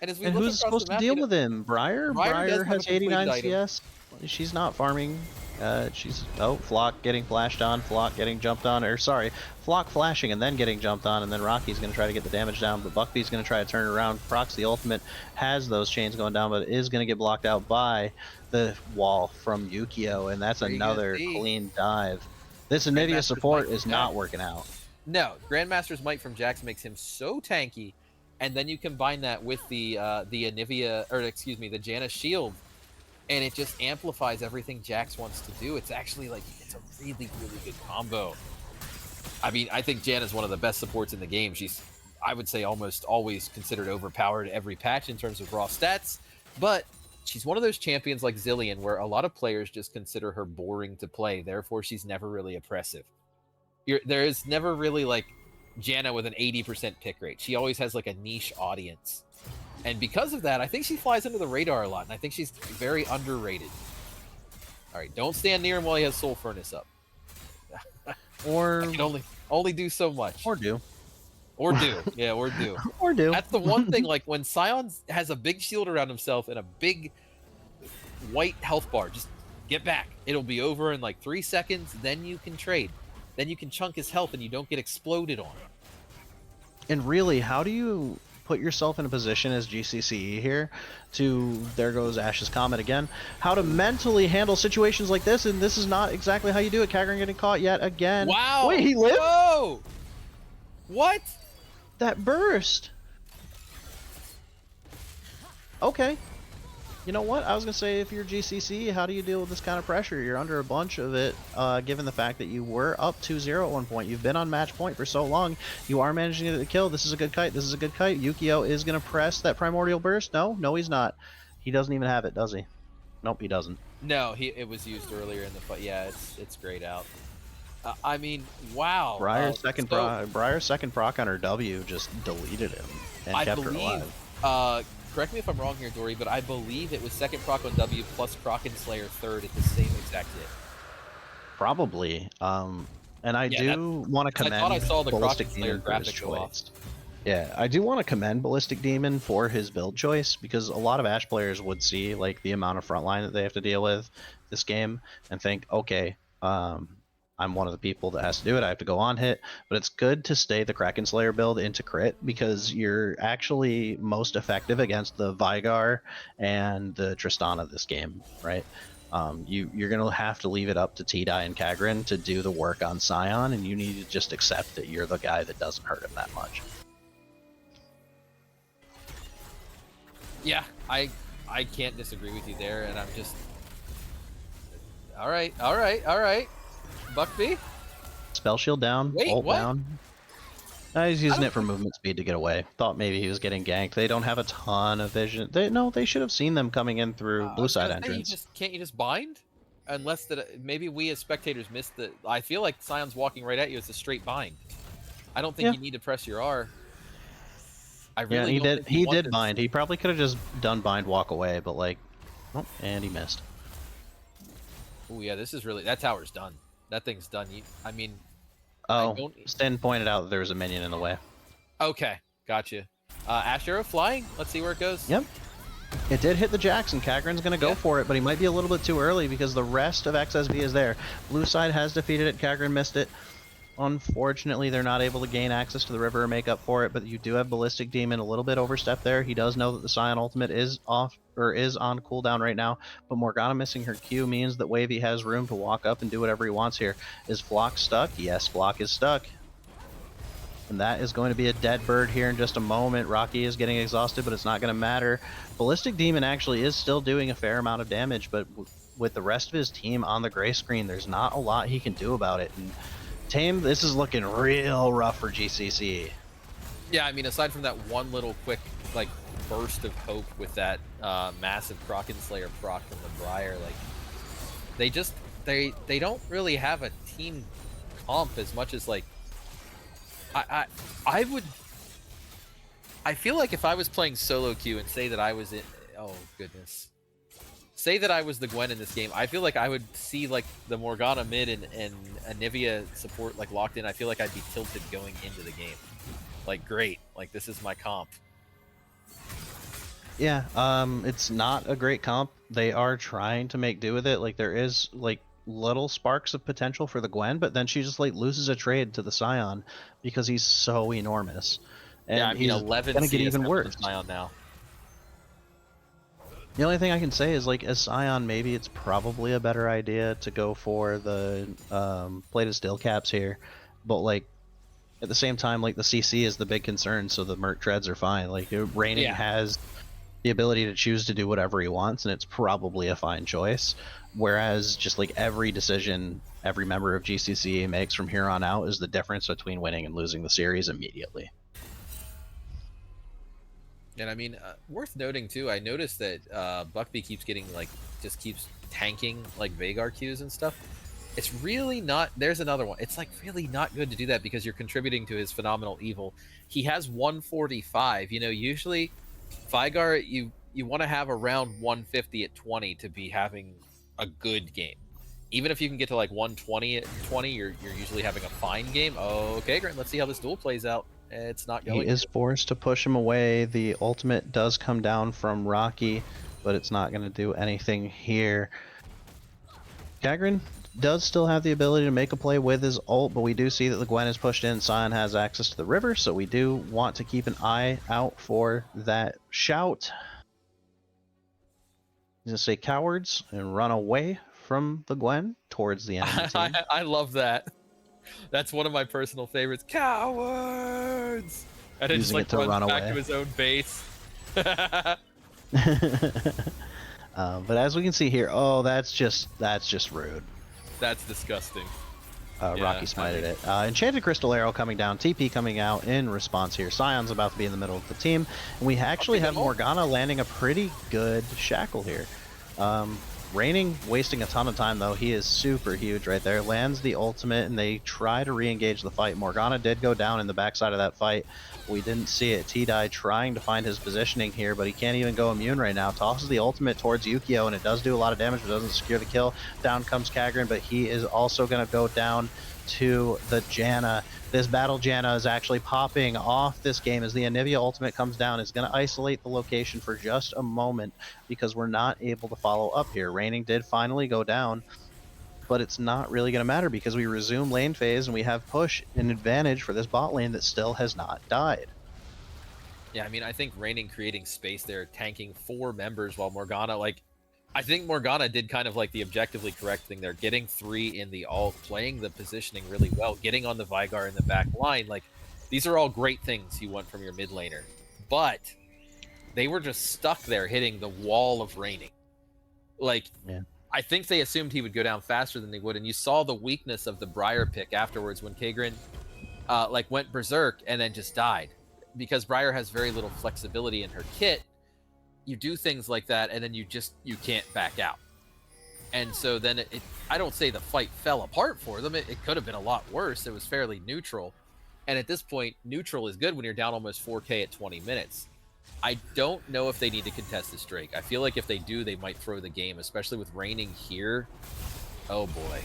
And as we look who's supposed to deal with him? Briar? Briar has 89 CS. She's not farming. Flock getting flashed on, Flock getting jumped on, or sorry, Flock flashing and then getting jumped on, and then Rocky's going to try to get the damage down, but Buckbee's going to try to turn it around. Procs the ultimate, has those chains going down, but is going to get blocked out by the wall from Yukio, and that's another clean dive. This Anivia support is not working out. No, Grandmaster's Might from Jax makes him so tanky, and then you combine that with the Anivia, or excuse me, the Janna shield, and it just amplifies everything Jax wants to do. It's actually like, it's It's a really, really good combo. I mean, I think Janna's one of the best supports in the game. She's, I would say, almost always considered overpowered every patch in terms of raw stats, but she's one of those champions like Zillion where a lot of players just consider her boring to play, therefore she's never really oppressive. There is never really like Janna with an 80% pick rate. She always has like a niche audience. And because of that, I think she flies under the radar a lot, and I think she's very underrated. All right, don't stand near him while he has Soul Furnace up. Or I can only do so much. or do. Or do. Yeah, or do. Or do. That's the one thing, like when Sion has a big shield around himself and a big white health bar, just get back. It'll be over in like 3 seconds, then you can trade. Then you can chunk his health and you don't get exploded on. And really, how do you put yourself in a position as GCCe here to, there goes Ash's comment again, how to mentally handle situations like this? And this is not exactly how you do it. Kagran getting caught yet again. Wow! Wait, he lived? Whoa! What? That burst. Okay. You know what? I was going to say, if you're GCCe, how do you deal with this kind of pressure? You're under a bunch of it, given the fact that you were up 2-0 at one point. You've been on match point for so long. You are managing to kill. This is a good kite. This is a good kite. Yukio is going to press that primordial burst. No, he's not. He doesn't even have it, does he? Nope, he doesn't. No, it was used earlier in the fight. Yeah, it's grayed out. I mean, wow. Briar's second proc on her W just deleted him and kept her alive. Correct me if I'm wrong here, Dory, but I believe it was second proc on W plus Kraken Slayer third at the same exact hit. Probably. And I do want to commend I thought I saw the Ballistic Kraken Slayer Demon for his graphic go off. choice. Yeah, I do want to commend Ballistic Demon for his build choice, because a lot of Ashe players would see like the amount of frontline that they have to deal with this game and think, okay, I'm one of the people that has to do it. I have to go on hit, but it's good to stay the Kraken Slayer build into crit, because you're actually most effective against the Vigar and the Tristana this game, right? You're going to have to leave it up to T-Dye and Kagran to do the work on Sion, and you need to just accept that you're the guy that doesn't hurt him that much. Yeah, I can't disagree with you there, and I'm just... All right. Buckby? Spell shield down, Wait, ult what? down. He's using it for movement speed to get away. Thought maybe he was getting ganked. They don't have a ton of vision. They should have seen them coming in through blue side entrance. Can't you just bind? Unless maybe we as spectators missed the... I feel like Sion's walking right at you. It's a straight bind. I don't think you need to press your R. I really he did bind. He probably could have just done bind, walk away, but like, oh, and he missed. Oh yeah, this is really... That tower's done. That thing's done. I mean... Oh, Sten pointed out that there was a minion in the way. Okay, gotcha. Ash Arrow flying. Let's see where it goes. Yep. It did hit the Jackson. Kagran's going to go for it, but he might be a little bit too early because the rest of XSV is there. Blue side has defeated it. Kagran missed it. Unfortunately, they're not able to gain access to the river or make up for it, but you do have Ballistic Demon a little bit overstepped there. He does know that the Sion ultimate is off, or is on cooldown right now, but Morgana missing her Q means that Wavy has room to walk up and do whatever he wants here. Is Flock stuck? Yes, Flock is stuck. And that is going to be a dead bird here in just a moment. Rocky is getting exhausted, but it's not going to matter. Ballistic Demon actually is still doing a fair amount of damage, but with the rest of his team on the gray screen, there's not a lot he can do about it. And Tame, this is looking real rough for GCCe. Yeah, I mean, aside from that one little quick, like, burst of hope with that massive Kraken Slayer proc from the Briar, like, they just, they don't really have a team comp as much as, like, I feel like if I was playing solo queue and say that I was in, oh goodness, say that I was the Gwen in this game, I feel like I would see like the Morgana mid and Anivia support like locked in. I feel like I'd be tilted going into the game. Like, great, like this is my comp. Yeah, it's not a great comp. They are trying to make do with it. Like, there is like little sparks of potential for the Gwen, but then she just like loses a trade to the Scion because he's so enormous. And yeah, I mean, 11 gonna get even worse. Scion now. The only thing I can say is, like, as Scion, maybe it's probably a better idea to go for the plated steel caps here, but like at the same time, like the CC is the big concern, so the Merc treads are fine. Like Raining has the ability to choose to do whatever he wants, and it's probably a fine choice. Whereas just like every decision every member of GCCe makes from here on out is the difference between winning and losing the series immediately. And I mean, worth noting too, I noticed that Buckby keeps getting just keeps tanking like Vagar Qs and stuff. It's really not, there's another one. It's like really not good to do that because you're contributing to his phenomenal evil. He has 145. You know, usually Vygar, you want to have around 150 at 20 to be having a good game. Even if you can get to like 120 at 20, you're usually having a fine game. Okay, great. Let's see how this duel plays out. It's not going. He is forced to push him away. The ultimate does come down from Rocky, but it's not going to do anything here. Kagrin does still have the ability to make a play with his ult, but we do see that the Gwen is pushed in. Sion has access to the river, so we do want to keep an eye out for that shout. He's going to say cowards and run away from the Gwen towards the enemy team. I love that. That's one of my personal favorites. Cowards! And then just like runs back to his own base. But as we can see here, oh, that's just rude. That's disgusting. Rocky smited it. Enchanted Crystal Arrow coming down, TP coming out in response here. Sion's about to be in the middle of the team. And we actually have Morgana landing a pretty good shackle here. Raining wasting a ton of time though. He is super huge right there. Lands the ultimate and they try to re-engage the fight. Morgana did go down in the backside of that fight. We didn't see it. T-Dye trying to find his positioning here, but he can't even go immune right now. Tosses the ultimate towards Yukio and it does do a lot of damage, but doesn't secure the kill. Down comes Kagrin, but he is also going to go down to the Janna. This battle Janna is actually popping off this game as the Anivia ultimate comes down. It's going to isolate the location for just a moment because we're not able to follow up here. Raining did finally go down, but it's not really going to matter because we resume lane phase and we have push an advantage for this bot lane that still has not died. Yeah, I mean, I think Raining creating space there, tanking 4 members while Morgana, I think Morgana did kind of like the objectively correct thing there, getting 3 in the ult, playing the positioning really well, getting on the Vygar in the back line. These are all great things you want from your mid laner, but they were just stuck there hitting the wall of Raining. Yeah. I think they assumed he would go down faster than they would, and you saw the weakness of the Briar pick afterwards when Kagrin went berserk and then just died. Because Briar has very little flexibility in her kit, you do things like that and then you can't back out. And so then I don't say the fight fell apart for them. It could have been a lot worse. It was fairly neutral. And at this point, neutral is good when you're down almost 4K at 20 minutes. I don't know if they need to contest this Drake. I feel like if they do, they might throw the game, especially with Raining here. Oh boy.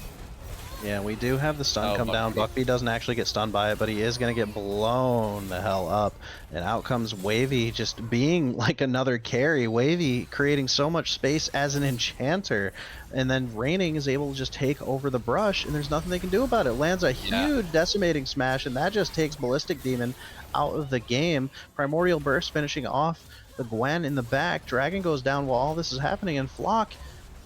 Yeah, we do have the stun come down. Buckby doesn't actually get stunned by it, but he is going to get blown the hell up. And out comes Wavy, just being like another carry. Wavy creating so much space as an enchanter. And then Raining is able to just take over the brush, and there's nothing they can do about it. Lands a huge decimating smash, and that just takes Ballistic Demon out of the game. Primordial Burst finishing off the Gwen in the back. Dragon goes down while all this is happening, and Flock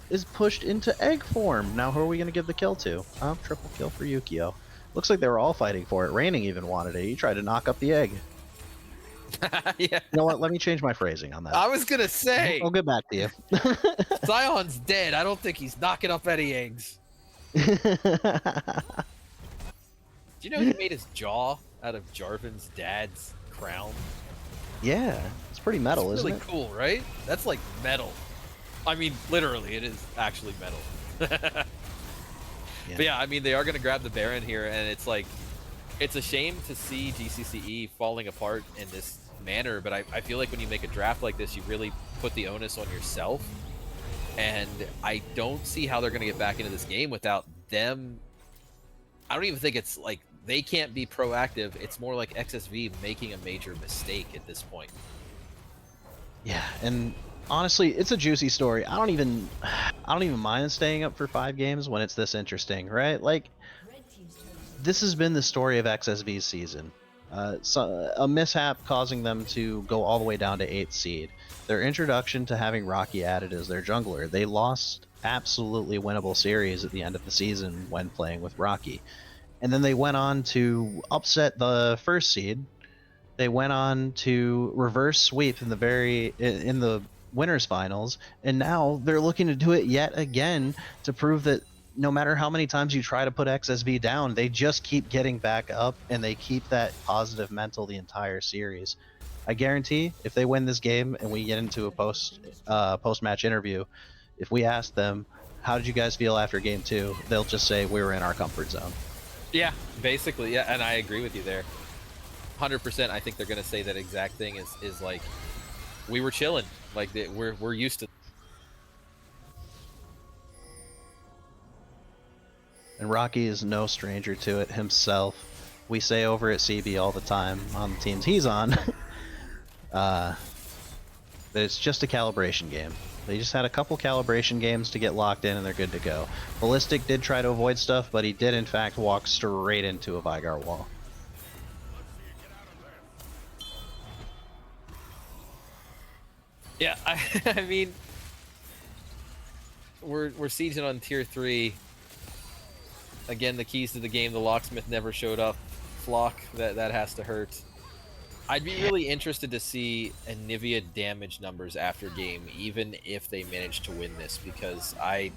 is pushed into egg form. Now who are we going to give the kill to? Triple kill for Yukio. Looks like they were all fighting for it. Raining even wanted it. He tried to knock up the egg. Yeah. You know what? Let me change my phrasing on that. I was going to say. I'll get back to you. Zion's dead. I don't think he's knocking up any eggs. Do you know he made his jaw out of Jarvan's dad's crown? Yeah. It's pretty metal, it's really isn't it? Cool, right? That's like metal. I mean, literally, it is actually metal. Yeah. But yeah, I mean, they are going to grab the Baron here, and it's a shame to see GCCe falling apart in this manner, but I feel like when you make a draft like this, you really put the onus on yourself, and I don't see how they're going to get back into this game without them. I don't even think it's like they can't be proactive. It's more like XSV making a major mistake at this point. Yeah, and honestly, it's a juicy story. I don't even mind staying up for 5 games when it's this interesting, right? Like, this has been the story of XSV's season. A mishap causing them to go all the way down to 8th seed. Their introduction to having Rocky added as their jungler. They lost absolutely winnable series at the end of the season when playing with Rocky. And then they went on to upset the 1st seed They went on to reverse sweep in the winners finals, and now they're looking to do it yet again to prove that no matter how many times you try to put XSV down, they just keep getting back up, and they keep that positive mental the entire series. I guarantee if they win this game and we get into a post-match interview, if we ask them, how did you guys feel after game 2, they'll just say we were in our comfort zone. Yeah, basically, yeah, and I agree with you there. 100%. I think they're gonna say that exact thing. Is like, we were chilling, like we're used to. And Rocky is no stranger to it himself. We say over at CB all the time on the teams he's on that it's just a calibration game. They just had a couple calibration games to get locked in and they're good to go. Ballistic did try to avoid stuff, but he did in fact walk straight into a Vygar wall. Yeah, I mean, we're sieging on tier 3. Again, the keys to the game, the locksmith never showed up. Flock, that has to hurt. I'd be really interested to see Anivia damage numbers after game, even if they manage to win this, because I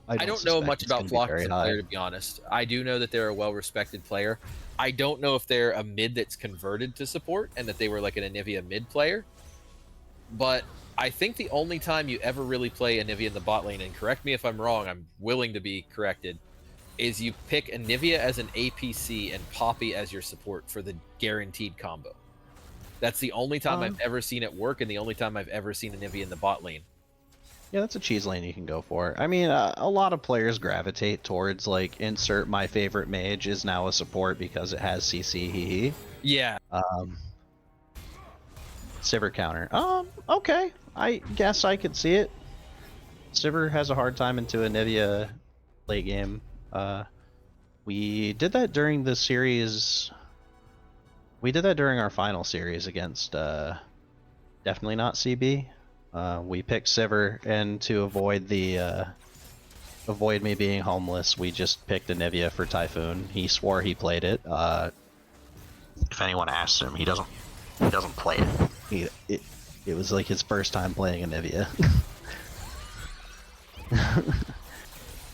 don't know much about Flock as a player, to be honest. I do know that they're a well-respected player. I don't know if they're a mid that's converted to support and that they were like an Anivia mid player. But I think the only time you ever really play Anivia in the bot lane, and correct me if I'm wrong, I'm willing to be corrected, is you pick Anivia as an APC and Poppy as your support for the guaranteed combo. That's the only time I've ever seen it work, and the only time I've ever seen Anivia in the bot lane. Yeah, that's a cheese lane you can go for. I mean, a lot of players gravitate towards, like, insert my favorite mage is now a support because it has CC. Yeah. Sivir counter. Okay. I guess I could see it. Sivir has a hard time into Anivia late game. We did that during the series. We did that during our final series against definitely not CB. We picked Sivir, and to avoid the avoid me being homeless, we just picked Anivia for Typhoon. He swore he played it. If anyone asks him, he doesn't play it. It was like his first time playing Anivia.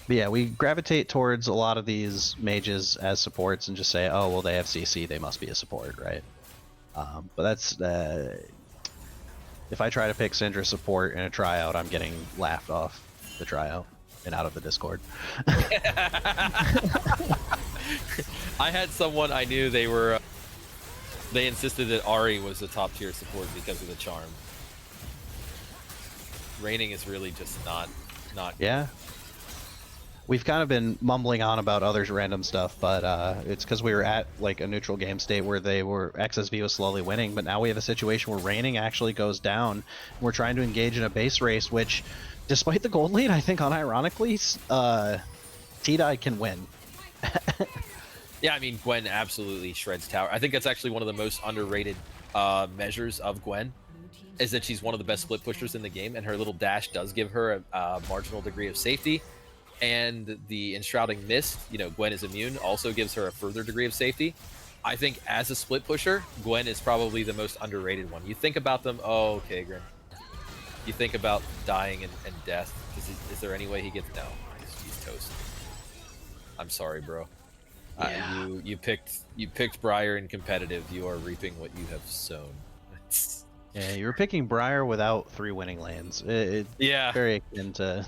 But yeah, we gravitate towards a lot of these mages as supports and just say, oh, well, they have CC, they must be a support, right? But that's... if I try to pick Cinder support in a tryout, I'm getting laughed off the tryout and out of the Discord. I had someone I knew, they insisted that Ahri was the top tier support because of the charm. Raining is really just not Yeah. We've kind of been mumbling on about other random stuff, but it's because we were at like a neutral game state where XSV was slowly winning, but now we have a situation where Raining actually goes down. We're trying to engage in a base race, which, despite the gold lead, I think unironically, T-Dye can win. Yeah, I mean, Gwen absolutely shreds tower. I think that's actually one of the most underrated measures of Gwen, is that she's one of the best split pushers in the game, and her little dash does give her a marginal degree of safety. And the Enshrouding Mist, Gwen is immune, also gives her a further degree of safety. I think as a split pusher, Gwen is probably the most underrated one. You think about them, oh, Kagrin. You think about dying and death. Is there any way he gets... No, he's toast. I'm sorry, bro. Yeah. You picked Briar in competitive. You are reaping what you have sown. Yeah, you were picking Briar without 3 winning lanes. Yeah. Very akin to...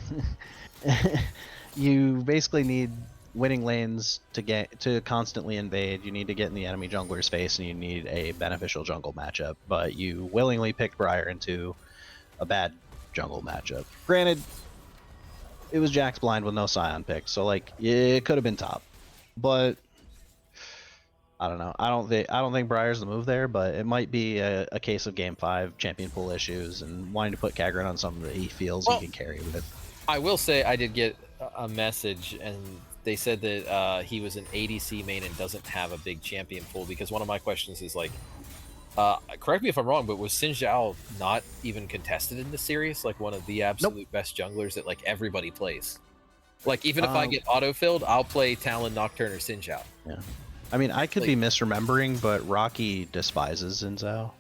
You basically need winning lanes to constantly invade. You need to get in the enemy jungler's face, and you need a beneficial jungle matchup. But you willingly picked Briar into a bad jungle matchup. Granted, it was Jack's blind with no Scion pick, so like it could have been top. But I don't know. I don't think Briar's the move there, but it might be a case of Game 5 champion pool issues and wanting to put Kagrin on something that he feels he can carry with. I will say I did get a message, and they said that he was an ADC main and doesn't have a big champion pool, because one of my questions is like, correct me if I'm wrong, but was Xin Zhao not even contested in this series? Like one of the absolute best junglers that like everybody plays. Like even if I get auto-filled, I'll play Talon, Nocturne, or Xin Zhao. Yeah. I mean, I could Like- be misremembering, but Rocky despises Zinzao.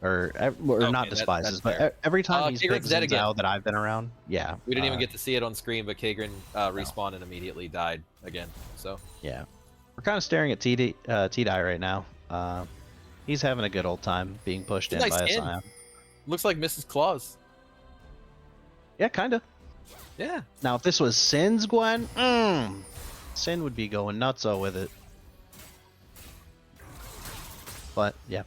Or not Okay, despises, that's but fair. every time he's picked Kagren's dead again. Zinzao that I've been around, yeah. We didn't even get to see it on screen, but Kagren respawned and immediately died again. So Yeah. We're kind of staring at T-Die right now. He's having a good old time being pushed in Nice by a skin. Scion. looks like Mrs. Claus. Yeah, kind of. Yeah. Now, if this was Sin's Gwen, Sin would be going nutso with it. But, yeah.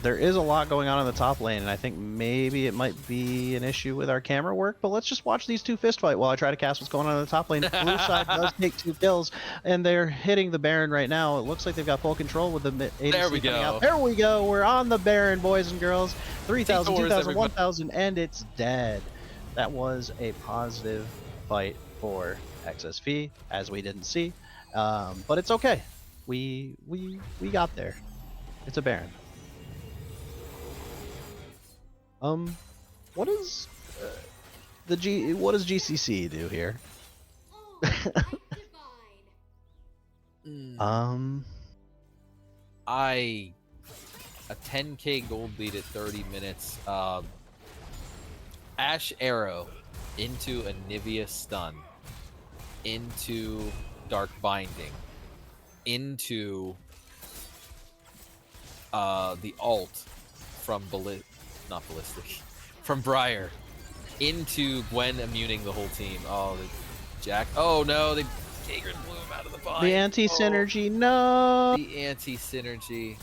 There is a lot going on in the top lane, and I think maybe it might be an issue with our camera work, but let's just watch these two fist fight while I try to cast what's going on in the top lane. Blue side does take 2 kills, and they're hitting the Baron right now. It looks like they've got full control with the ADC There we coming go. out. There we go. We're on the Baron, boys and girls. 3,000, T4s, 2,000, everybody. 1,000, and it's dead. That was a positive fight for XSV, as we didn't see, but it's okay. We got there. It's a Baron. What is what does GCCe do here? A 10k gold lead at 30 minutes. Ash Arrow into a Nivea stun, into Dark Binding, into the ult from not Ballistic, from Briar, into Gwen immuning the whole team. Oh, the Jack. Oh no, they Kagren blew him out of the bind. The anti-synergy, no! The anti-synergy.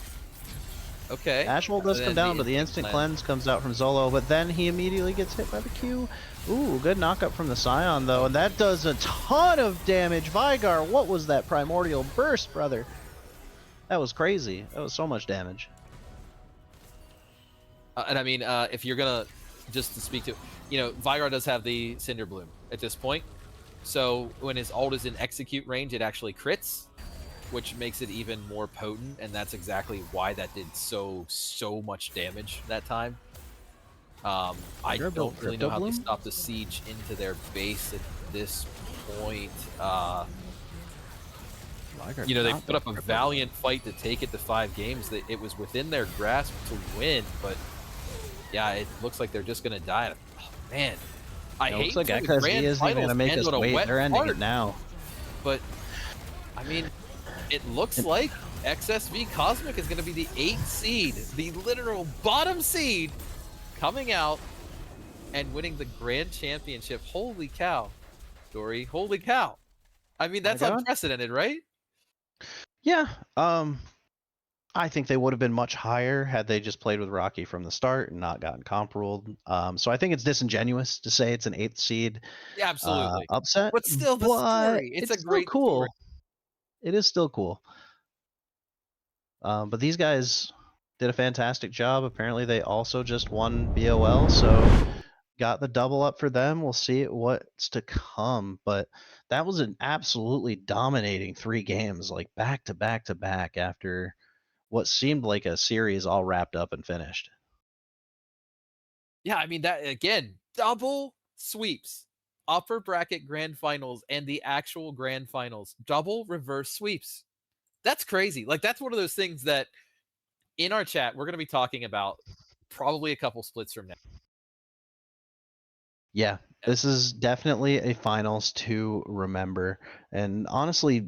Okay. Ashmole does And come then down, but the instant cleanse comes out from Zolo, but then he immediately gets hit by the Q. Ooh, good knockup from the Scion, though, and that does a ton of damage. Vygar, what was that primordial burst, brother? That was crazy. That was so much damage. And I mean, if you're gonna just to speak to, Vygar does have the Cinder Bloom at this point. So when his ult is in execute range, it actually crits, which makes it even more potent, and that's exactly why that did so much damage that time. I don't really know how they stop the siege into their base at this point. They put up a valiant fight to take it to 5 games. That it was within their grasp to win, but yeah, it looks like they're just gonna die. Oh, man, I hate. Looks like XSV isn't gonna make us wait. They're ending it now. But I mean, it looks like XSV Cosmic is gonna be the 8th seed, the literal bottom seed, coming out and winning the Grand Championship. Holy cow, Dory! Holy cow! I mean, that's unprecedented, right? Yeah. I think they would have been much higher had they just played with Rocky from the start and not gotten comp ruled. So I think it's disingenuous to say it's an 8th seed. Yeah, absolutely. Upset. But still, the story. It's a great cool. story. It is still cool. But these guys did a fantastic job. Apparently, they also just won BOL, so got the double up for them. We'll see what's to come. But that was an absolutely dominating 3 games, like back to back to back after what seemed like a series all wrapped up and finished. Yeah, I mean, that again, double sweeps, upper bracket grand finals, and the actual grand finals, double reverse sweeps. That's crazy. Like, that's one of those things that in our chat we're going to be talking about probably a couple splits from now. Yeah, this is definitely a finals to remember, and honestly,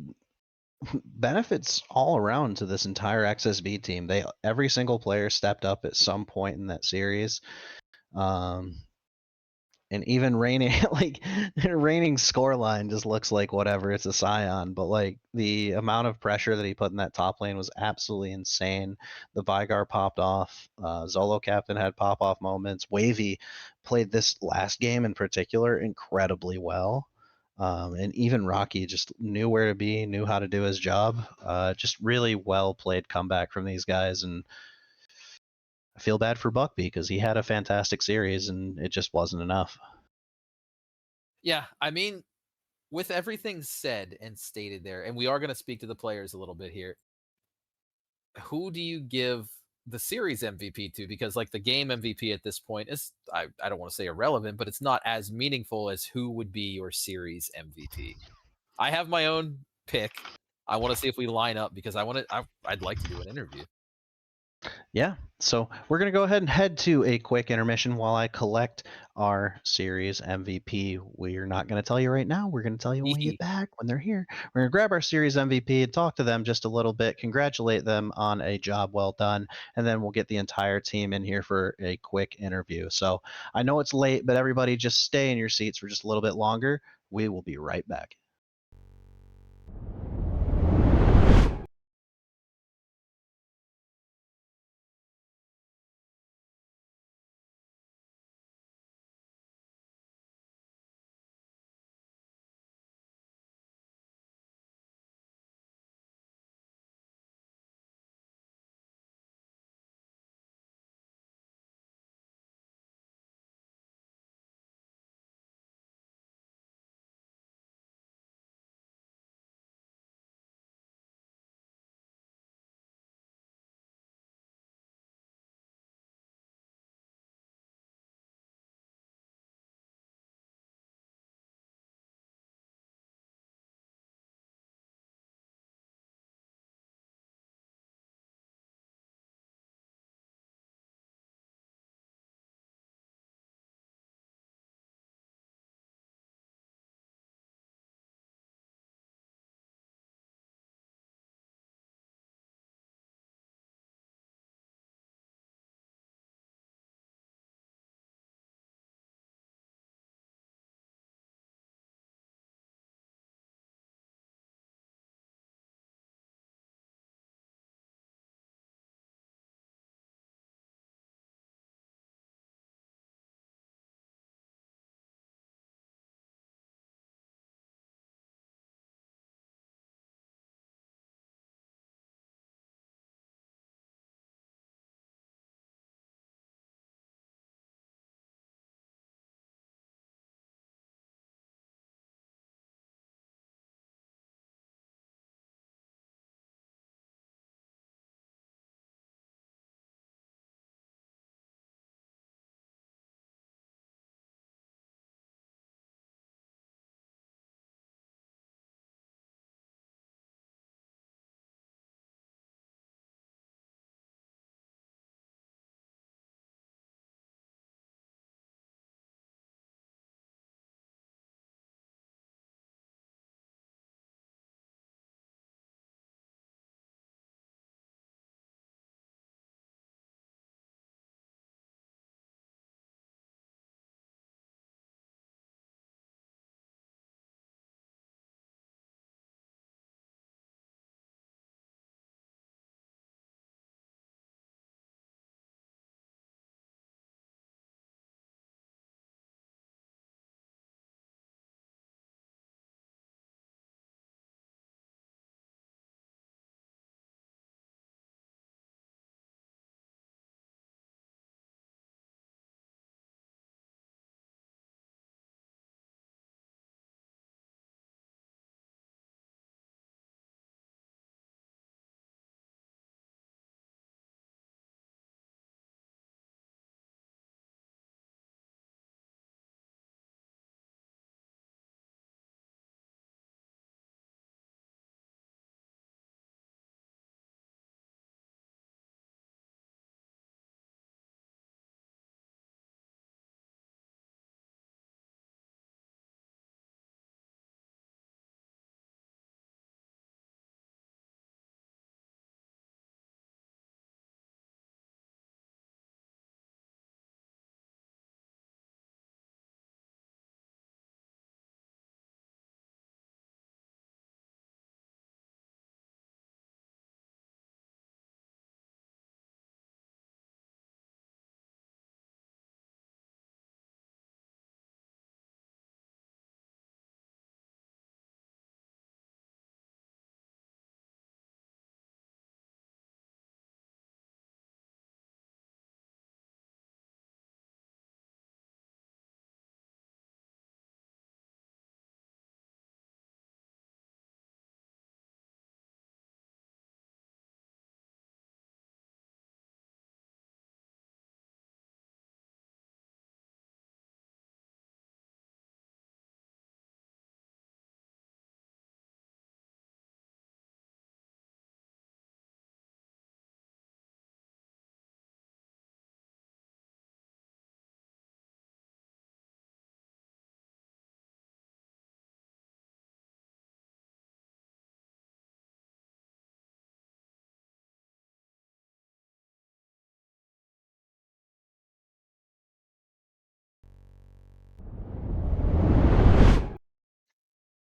benefits all around to this entire XSV team. Every single player stepped up at some point in that series. And even reigning reigning scoreline just looks like whatever, it's a Scion, but like the amount of pressure that he put in that top lane was absolutely insane. The Vygar popped off, Zolo Captain had pop off moments. Wavy played this last game in particular incredibly well. And even Rocky just knew where to be, knew how to do his job. Just really well played comeback from these guys, and I feel bad for Buckby because he had a fantastic series and it just wasn't enough. Yeah, I mean, with everything said and stated there, and we are going to speak to the players a little bit here, who do you give the series MVP to? Because like the game MVP at this point is, I don't want to say irrelevant, but it's not as meaningful as who would be your series MVP. I have my own pick. I want to see if we line up because I'd like to do an interview. Yeah. So we're going to go ahead and head to a quick intermission while I collect our series MVP. We're not going to tell you right now. We're going to tell you when we get back, when they're here. We're going to grab our series MVP and talk to them just a little bit, congratulate them on a job well done, and then we'll get the entire team in here for a quick interview. So I know it's late, but everybody just stay in your seats for just a little bit longer. We will be right back.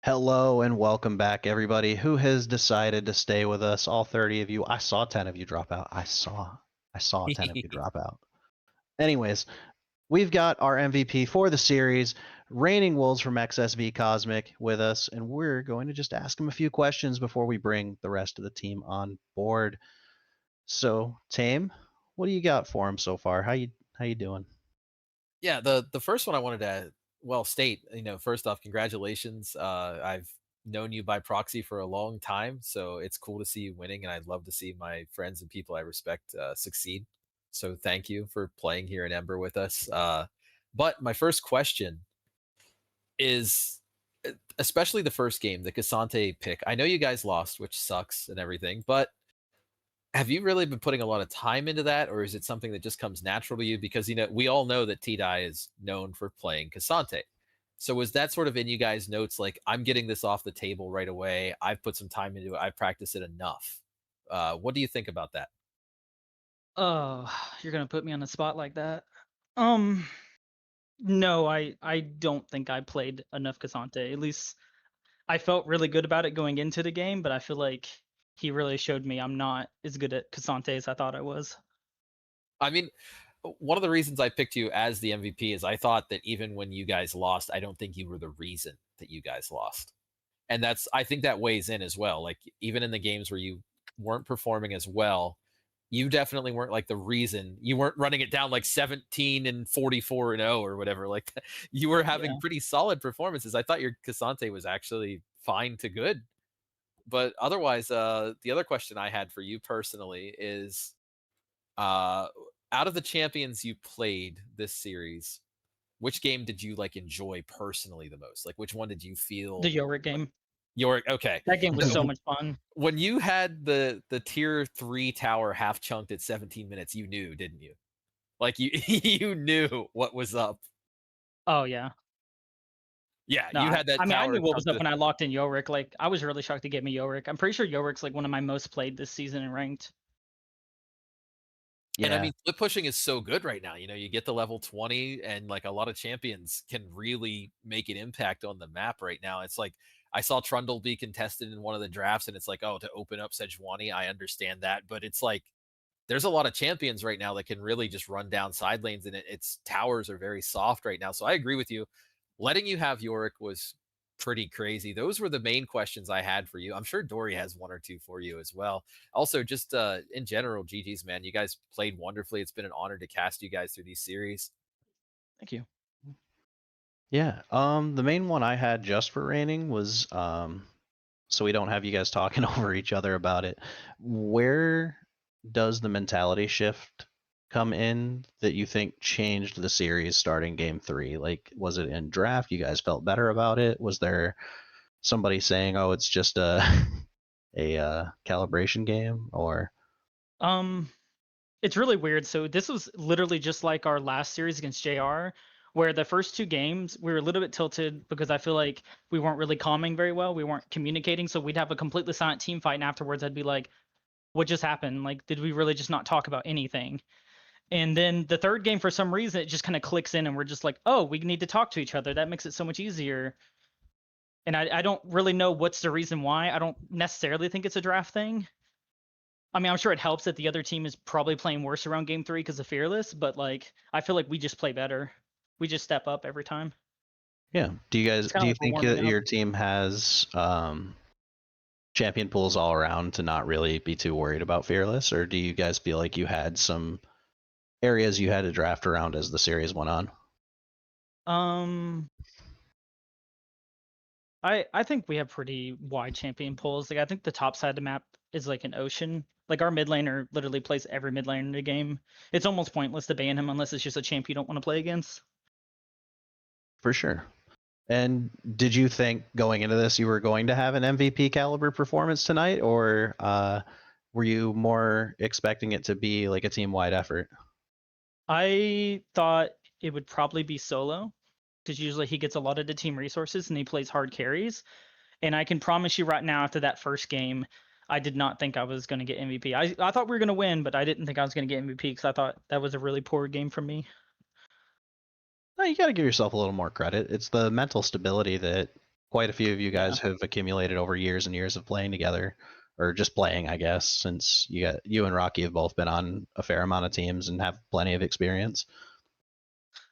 Hello and welcome back, everybody who has decided to stay with us. All 30 of you. I saw 10 of you drop out. I saw 10 of you drop out. Anyways, we've got our MVP for the series, Reigning Wolves from XSV Cosmic, with us, and we're going to just ask him a few questions before we bring the rest of the team on board. So, Tame, what do you got for him so far? How you doing? Yeah, the first one I wanted to state, first off, congratulations. I've known you by proxy for a long time, so it's cool to see you winning, and I'd love to see my friends and people I respect succeed. So thank you for playing here in Ember with us. But my first question is, especially the first game, the Cassante pick. I know you guys lost, which sucks and everything, but have you really been putting a lot of time into that, or is it something that just comes natural to you? Because we all know that T-Dye is known for playing Cassante. So was that sort of in you guys' notes, like, I'm getting this off the table right away. I've put some time into it. I've practiced it enough. What do you think about that? Oh, you're gonna put me on the spot like that. Um, no, I don't think I played enough Cassante. At least I felt really good about it going into the game, but I feel like he really showed me I'm not as good at Cassante as I thought I was. I mean, one of the reasons I picked you as the MVP is I thought that even when you guys lost, I don't think you were the reason that you guys lost. And I think that weighs in as well. Like, even in the games where you weren't performing as well, you definitely weren't like the reason. You weren't running it down like 17 and 44 and 0 or whatever. Like, you were having Yeah. pretty solid performances. I thought your Cassante was actually fine to good. But otherwise, the other question I had for you personally is, uh, out of the champions you played this series, which game did you like enjoy personally the most? Like, which one did you feel The Yorick game. your okay? That game was so So much fun. when you had the tier 3 tower half chunked at 17 minutes, you knew, didn't you? Like, you you knew what was up. Oh yeah. Yeah, No, you had that I mean I tower knew what was chunked up to, when I locked in Yorick. Like I was really shocked to get me Yorick. I'm pretty sure Yorick's like one of my most played this season in ranked. and I Yeah. mean, split pushing is so good right now. You get the level 20, and like a lot of champions can really make an impact on the map right now. It's like, I saw Trundle be contested in one of the drafts, and it's like, oh, to open up Sejuani, I understand that, but it's like, there's a lot of champions right now that can really just run down side lanes, and its towers are very soft right now. So I agree with you. Letting you have Yorick was pretty crazy. Those were the main questions I had for you. I'm sure Dory has one or two for you as well. Also, just in general, GG's, man. You guys played wonderfully. It's been an honor to cast you guys through these series. Thank you. Yeah. The main one I had just for reigning was so we don't have you guys talking over each other about it. Where does the mentality shift come in that you think changed the series starting game 3? Like, was it in draft? You guys felt better about it? Was there somebody saying, "Oh, it's just a a calibration game," or It's really weird. So this was literally just like our last series against JR, where the first two games we were a little bit tilted because I feel like we weren't really calming very well. We weren't communicating. So we'd have a completely silent team fight, and afterwards I'd be like, what just happened? Like, did we really just not talk about anything? And then the third game, for some reason, it just kind of clicks in and we're just like, oh, we need to talk to each other. That makes it so much easier. And I don't really know what's the reason why. I don't necessarily think it's a draft thing. I mean, I'm sure it helps that the other team is probably playing worse around game 3 because of Fearless, but like I feel like we just play better. We just step up every time. yeah? Do you It's kind of think like we're warming that up. your team has champion pools all around to not really be too worried about Fearless, or do you guys feel like you had some areas you had to draft around as the series went on? I think we have pretty wide champion pools. Like I think the top side of the map is like an ocean. Like our mid laner literally plays every mid laner in the game. It's almost pointless to ban him unless it's just a champ you don't want to play against. For sure. And did you think going into this you were going to have an MVP caliber performance tonight, or were you more expecting it to be like a team-wide effort? I thought it would probably be solo because usually he gets a lot of the team resources and he plays hard carries. And I can promise you right now, after that first game, I did not think I was going to get MVP. I thought we were going to win, but I didn't think I was going to get MVP because I thought that was a really poor game from me. No, you got to give yourself a little more credit. It's the mental stability that quite a few of you Yeah. guys have accumulated over years and years of playing together, or just playing, I guess, since you and Rocky have both been on a fair amount of teams and have plenty of experience.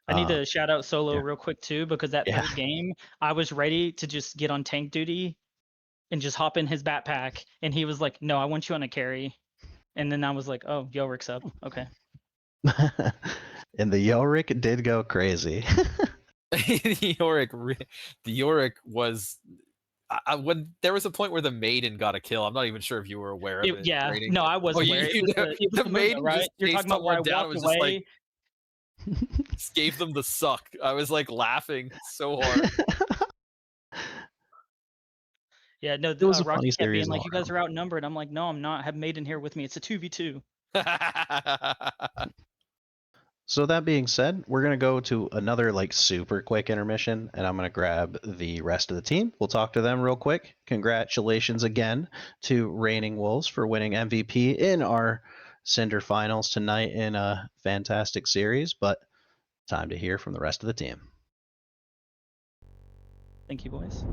I need to shout out Solo yeah. real quick too, because that Yeah. third game, I was ready to just get on tank duty and just hop in his backpack, and he was like, "No, I want you on a carry." And then I was like, "Oh, Yorick's up. Okay." And the Yorick did go crazy. The Yorick was. When there was a point where the maiden got a kill, I'm not even sure if you were aware of it. Yeah, Rating. no, I was Oh, aware. It was the the Mundo, maiden right? just You're chased talking about where I someone down. It walked was just away. like just gave them the suck. I was like laughing so hard. Yeah, no, It was a Rocky funny kept being series like, all "You guys around. are outnumbered." I'm like, "No, I'm not. I have Maiden here with me. It's a 2v2." So that being said, we're gonna go to another like super quick intermission, and I'm gonna grab the rest of the team. We'll talk to them real quick. Congratulations again to Reigning Wolves for winning MVP in our Cinder finals tonight in a fantastic series. But time to hear from the rest of the team. Thank you, boys.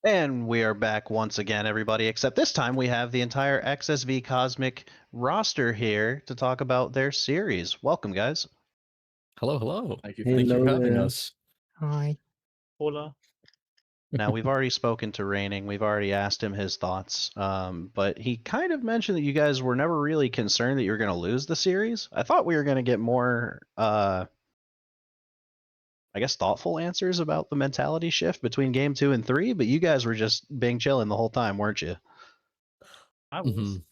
And we are back once again, everybody, except this time we have the entire XSV Cosmic roster here to talk about their series. Welcome, guys. Hello, hello. Thank you. Thank you for having Hello. us. Hi. Hola. Now, we've already spoken to Raining. We've already asked him his thoughts, but he kind of mentioned that you guys were never really concerned that you were going to lose the series. I thought we were going to get more, I guess, thoughtful answers about the mentality shift between game 2 and 3, but you guys were just being chilling the whole time, weren't you? I was. Mhm.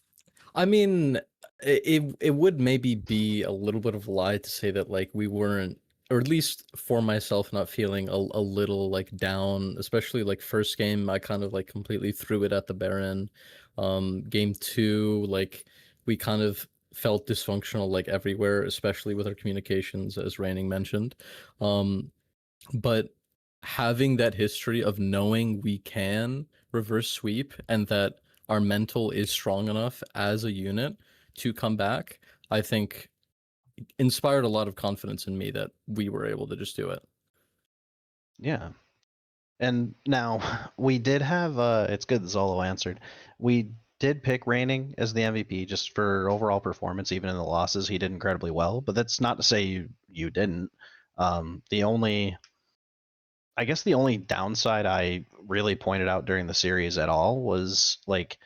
I mean, it would maybe be a little bit of a lie to say that like we weren't, or at least for myself, not feeling a little like down, especially like first game, I kind of like completely threw it at the Baron. Game 2, like we kind of felt dysfunctional like everywhere, especially with our communications, as Raining mentioned. But having that history of knowing we can reverse sweep and that our mental is strong enough as a unit to come back, I think inspired a lot of confidence in me that we were able to just do it. Yeah. And now we did have it's good that Zolo answered. We did pick Raining as the MVP just for overall performance. Even in the losses, he did incredibly well. But that's not to say you didn't. The only downside I really pointed out during the series at all was like,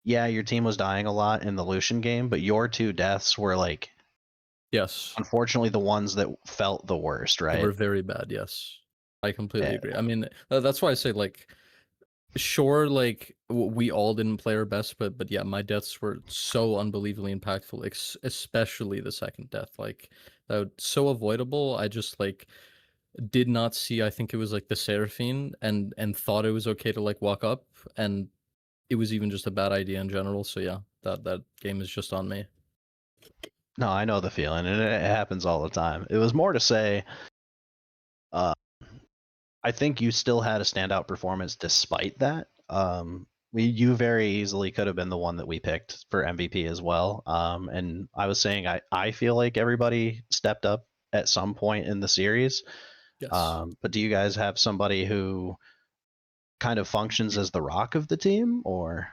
yeah, your team was dying a lot in the Lucian game, but your 2 deaths were like, Yes, unfortunately, the ones that felt the worst, they right? were very bad. Yes, I completely Yeah. agree. I mean, that's why I say like, sure, like we all didn't play our best, but yeah, my deaths were so unbelievably impactful, especially the second death. Like, so avoidable. I just like did not see. I think it was like the Seraphine, and thought it was okay to like walk up, and it was even just a bad idea in general. So yeah, that game is just on me. No, I know the feeling, and it happens all the time. It was more to say, I think you still had a standout performance despite that. You very easily could have been the one that we picked for MVP as well. And I was saying I feel like everybody stepped up at some point in the series. Yes. But do you guys have somebody who kind of functions as the rock of the team, or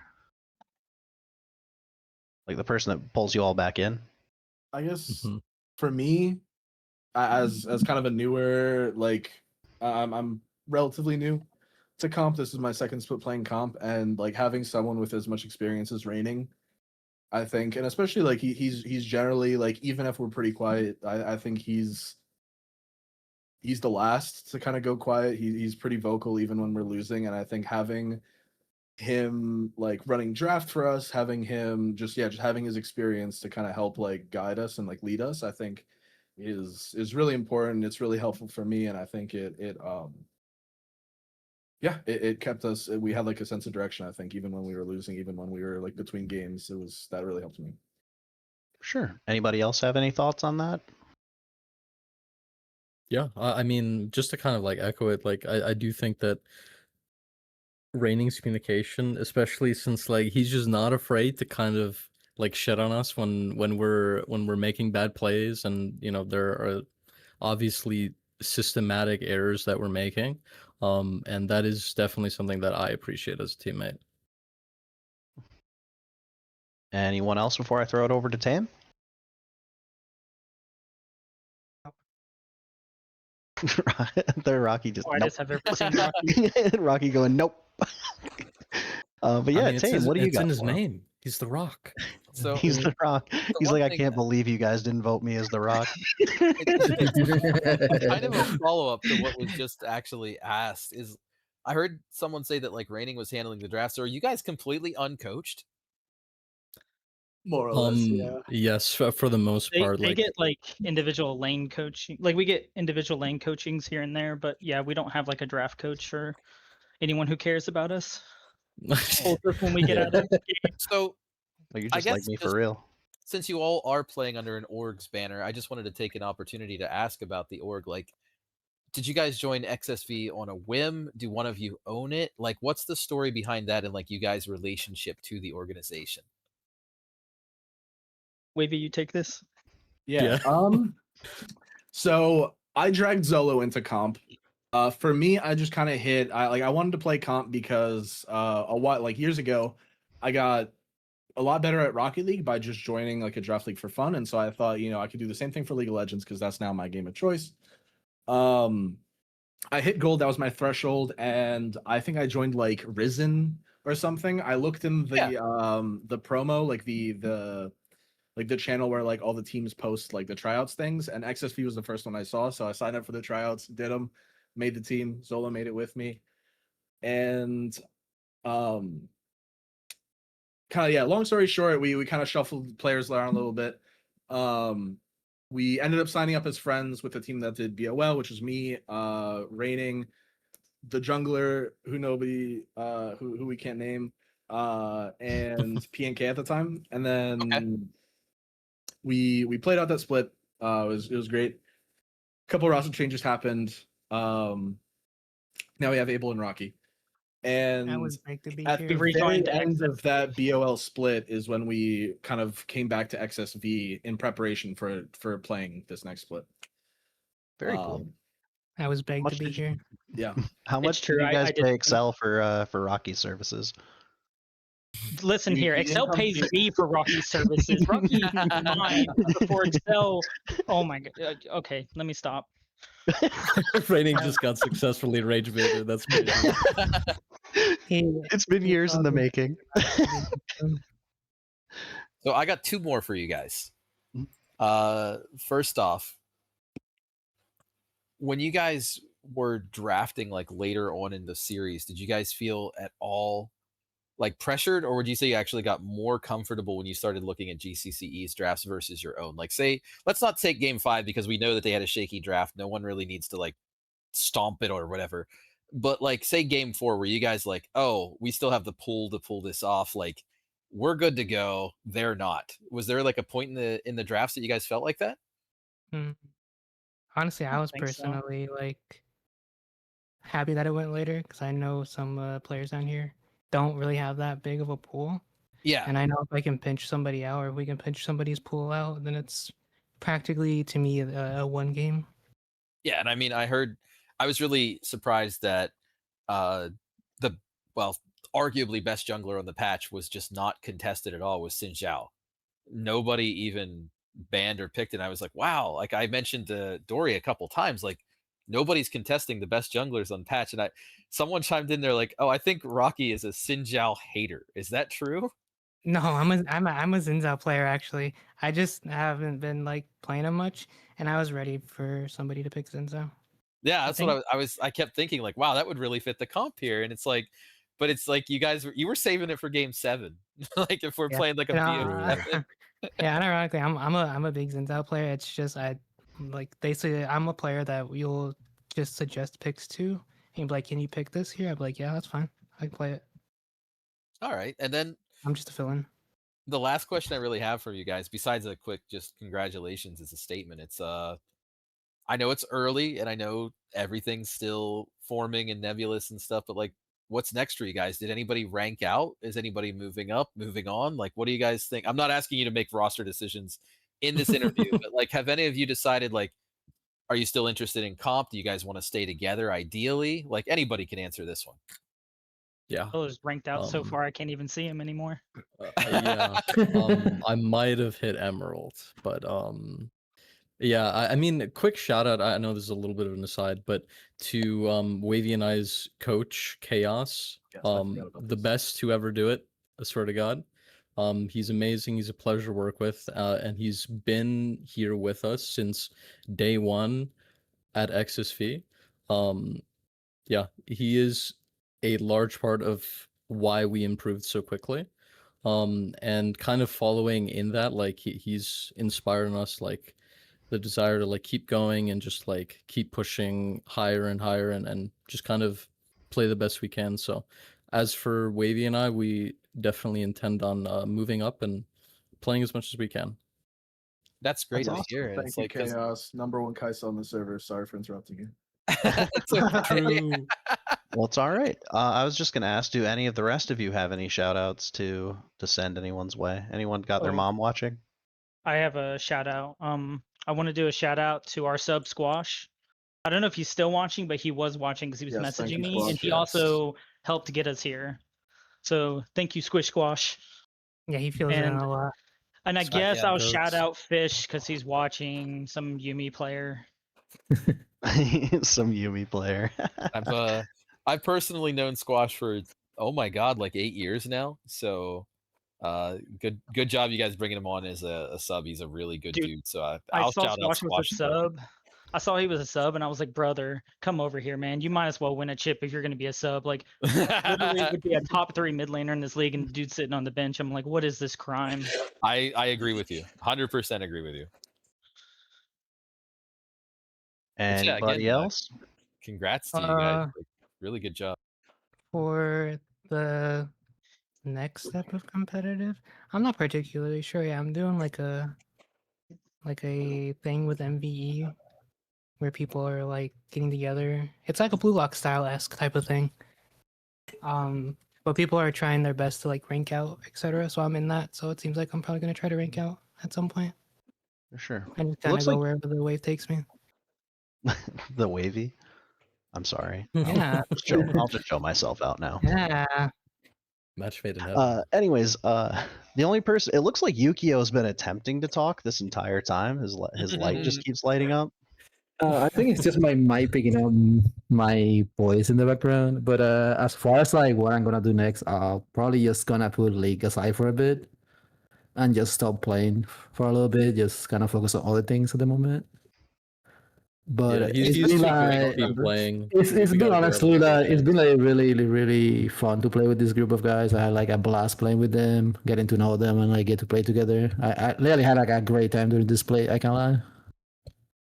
like the person that pulls you all back in? I guess Mhm. for me, as kind of a newer, like I'm relatively new to comp. This is my second split playing comp, and like having someone with as much experience as Raining, I think, and especially like he's generally like, even if we're pretty quiet, I think he's the last to kind of go quiet. He's pretty vocal even when we're losing, and I think having him like running draft for us, having him just having his experience to kind of help like guide us and like lead us, I think is really important. It's really helpful for me, and I think it kept us. We had like a sense of direction. I think even when we were losing, even when we were like between games, that really helped me. Sure. Anybody else have any thoughts on that? Yeah, I mean, just to kind of like echo it, like I do think that Raining's communication, especially since like he's just not afraid to kind of like shit on us when we're making bad plays, and you know there are obviously systematic errors that we're making, and that is definitely something that I appreciate as a teammate. Anyone else before I throw it over to Tam? There, Rocky just nope. Quietest I've ever seen Rocky. Rocky going nope. But yeah, I mean, Tame, what do you it's got? in his for him? name. He's the Rock. So He's the Rock. He's one like, I thing can't that- believe you guys didn't vote me as the Rock. it's kind of a follow-up to what was just actually asked. Is I heard someone say that like Raining was handling the draft. So are you guys completely uncoached? More or less, yeah. Yes, for the most They, part, they like get like individual lane coaching. Like we get individual lane coachings here and there, but yeah, we don't have like a draft coach or anyone who cares about us. Holds us when we get out of the game. So Well, you're I just like guess me for just- real. since you all are playing under an org's banner, I just wanted to take an opportunity to ask about the org. Like, did you guys join XSV on a whim? Do one of you own it? Like, what's the story behind that and like you guys' relationship to the organization? Wavy, you take this. Yeah. So I dragged Zolo into comp For me, I just kind of hit. I wanted to play comp because a while like years ago, I got a lot better at Rocket League by just joining like a draft league for fun, and so I thought I could do the same thing for League of Legends because that's now my game of choice. I hit gold. That was my threshold, and I think I joined like Risen or something. I looked in the promo, like the channel where like all the teams post like the tryouts things, and XSV was the first one I saw. So I signed up for the tryouts, did them, made the team. Zola made it with me, and kind of long story short, we kind of shuffled players around a little bit. We ended up signing up as friends with the team that did BOL, which was me, Raining, the jungler who we can't name, and PNK at the time, and then we played out that split. It was great. A couple roster changes happened. Now we have Abel and Rocky. And I was great to be at here. the very Rejoined end of that BOL split is when we kind of came back to XSV in preparation for playing this next split. Very cool. I was begged Much to be did you- here. Yeah. How much true, do you I guys did pay too. Excel for Rocky services? Listen You- here, you Excel didn't come pays to- me for Rocky services. Rocky is mine before Excel. Oh my god. Okay, let me stop. Raining just got successfully rage baited. That's crazy. It's been years in the making. So I got 2 more for you guys. First off, when you guys were drafting like later on in the series, did you guys feel at all like pressured, or would you say you actually got more comfortable when you started looking at GCCe's drafts versus your own? Like, say, let's not take game 5 because we know that they had a shaky draft. No one really needs to like stomp it or whatever. But like, say game 4, where you guys like, oh, we still have the pool to pull this off. Like, we're good to go. They're not. Was there like a point in the drafts that you guys felt like that? Honestly, I was think so. personally like happy that it went later because I know some players down here don't really have that big of a pool. Yeah. And I know if I can pinch somebody out, or if we can pinch somebody's pool out, then it's practically to me a 1 game. Yeah, and I mean, I was really surprised that the arguably best jungler on the patch was just not contested at all with Xin Zhao. Nobody even banned or picked it. And I was like, wow. Like I mentioned to Dory a couple times, like nobody's contesting the best junglers on patch. And someone chimed in there like, oh, I think Rocky is a Xin Zhao hater. Is that true? No, I'm a Xin Zhao player actually. I just haven't been like playing him much, and I was ready for somebody to pick Xin Zhao. Yeah, that's what I kept thinking like, wow, that would really fit the comp here. And it's like, but it's like you were saving it for game 7. Like if we're Yeah. playing like a And, yeah, and ironically, I'm a big Xin Zhao player. It's just they say I'm a player that you'll just suggest picks to, and you'll be like, can you pick this here? I'd be like, yeah, that's fine. I can play it. All right, and then I'm just a fill-in. the last question I really have for you guys, besides a quick just congratulations as a statement, it's I know it's early and I know everything's still forming and nebulous and stuff, but like what's next for you guys? Did anybody rank out? Is anybody moving up, moving on? Like what do you guys think? I'm not asking you to make roster decisions in this interview, but like have any of you decided like are you still interested in comp? Do you guys want to stay together ideally? Like anybody can answer this one. Yeah. Oh, is ranked out so far I can't even see him anymore. Yeah. I might have hit Emerald, but yeah, I mean, a quick shout out. I know this is a little bit of an aside, but to Wavy and I's coach, Chaos, Yes, I forgot about the this. best to ever do it. I swear to God. He's amazing. He's a pleasure to work with, and he's been here with us since day 1 at XSV. Yeah, he is a large part of why we improved so quickly. And kind of following in that, like he's inspiring us, like the desire to like keep going and just like keep pushing higher and higher and just kind of play the best we can. So as for Wavy and I, we definitely intend on moving up and playing as much as we can. That's great That's to awesome. hear. And Thank it's you, like 'cause- Chaos. #1 Kaisa on the server. Sorry for interrupting you. It's okay. True. Well, it's all right. I was just gonna ask, do any of the rest of you have any shout outs to send anyone's way? Anyone got their Oh. mom watching? I have a shout out. I want to do a shout out to our sub Squash. I don't know if he's still watching, but he was watching because he was Yes, thank messaging you, me, Squash, and he yes. also helped get us here. So thank you, Squish Squash. Yeah, he feels in And a lot. and I guess yeah, I'll shout goats. out Fish because he's watching some Yumi player. Some Yumi player. I've personally known Squash for oh my god, like 8 years now. So good job you guys bringing him on as a sub. He's a really good Dude, dude. So I I'll saw shout out Squash was a Squash. sub. I saw he was a sub, and I was like, brother, come over here, man. You might as well win a chip if you're going to be a sub. Like, literally would be a top 3 mid laner in this league, and the dude sitting on the bench. I'm like, what is this crime? I agree with you. 100% agree with you. But yeah, Anybody again, else? congrats to you guys. Like, really good job. For the next step of competitive, I'm not particularly sure. Yeah, I'm doing like a thing with MVE where people are like getting together. It's like a Blue Lock style-esque type of thing. But people are trying their best to like rank out, etc. So I'm in that. So it seems like I'm probably gonna try to rank out at some point. For sure. And just It kind of looks go like wherever the wave takes me. the wavy. I'm sorry. Yeah. I'll just show myself out now. Yeah. Match made in heaven. Anyways, the only person it looks like Yukio's been attempting to talk this entire time. His light just keeps lighting up. I think it's just my mic picking up my voice in the background. But as far as like what I'm gonna do next, probably just gonna put League aside for a bit and just stop playing for a little bit. Just kind of focus on other things at the moment. But Yeah, it's he's been too great like to keep playing. it's We been gotta grow honestly up like with it's it. been like really fun to play with this group of guys. I had like a blast playing with them, getting to know them, and like get to play together. I really had like a great time during this play. I can't lie.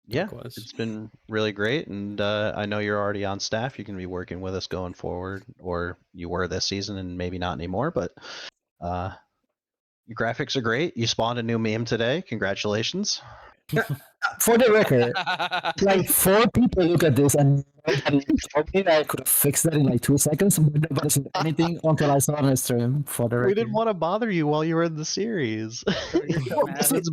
Yeah, Likewise. it's been really great, and I know you're already on staff. You can be working with us going forward, or you were this season, and maybe not anymore. But your graphics are great. You spawned a new meme today. Congratulations. For the record, like 4 people look at this and nobody told me that I could have fixed that in like 2 seconds, but nobody said anything until I saw it on the stream. For the record, We didn't want to bother you while you were in the series. You're so mad. It's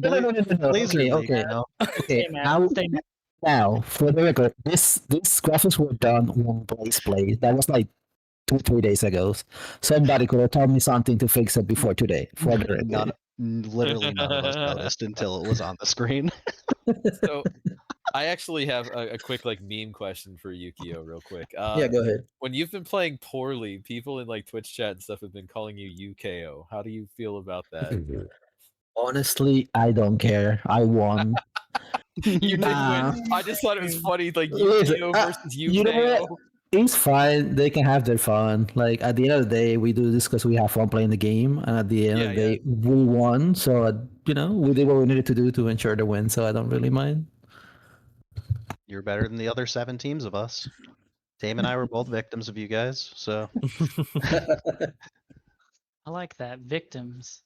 no. laser Okay, league okay, now. okay. Stay mad. Stay mad. Now, for the record, this graphics were done when Blaze played. That was like 2-3 days ago. Somebody could have told me something to fix it before today. For the record. Literally none of us noticed until it was on the screen. So I actually have a quick like meme question for Yukio real quick. Yeah, go ahead. When you've been playing poorly, people in like Twitch chat and stuff have been calling you UKO. How do you feel about that? Honestly, I don't care. I won. You did Nah. win. I just thought it was funny, like Listen, Yukio versus you know UKO. what? It's fine. They can have their fun. Like at the end of the day, we do this because we have fun playing the game, and at the end of the day, we won. So we did what we needed to do to ensure the win. So I don't really mind. You're better than the other 7 teams of us. Tame and I were both victims of you guys, so I like that. Victims.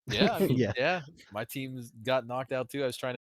Yeah, I mean, Yeah. yeah. My team got knocked out too. I was trying to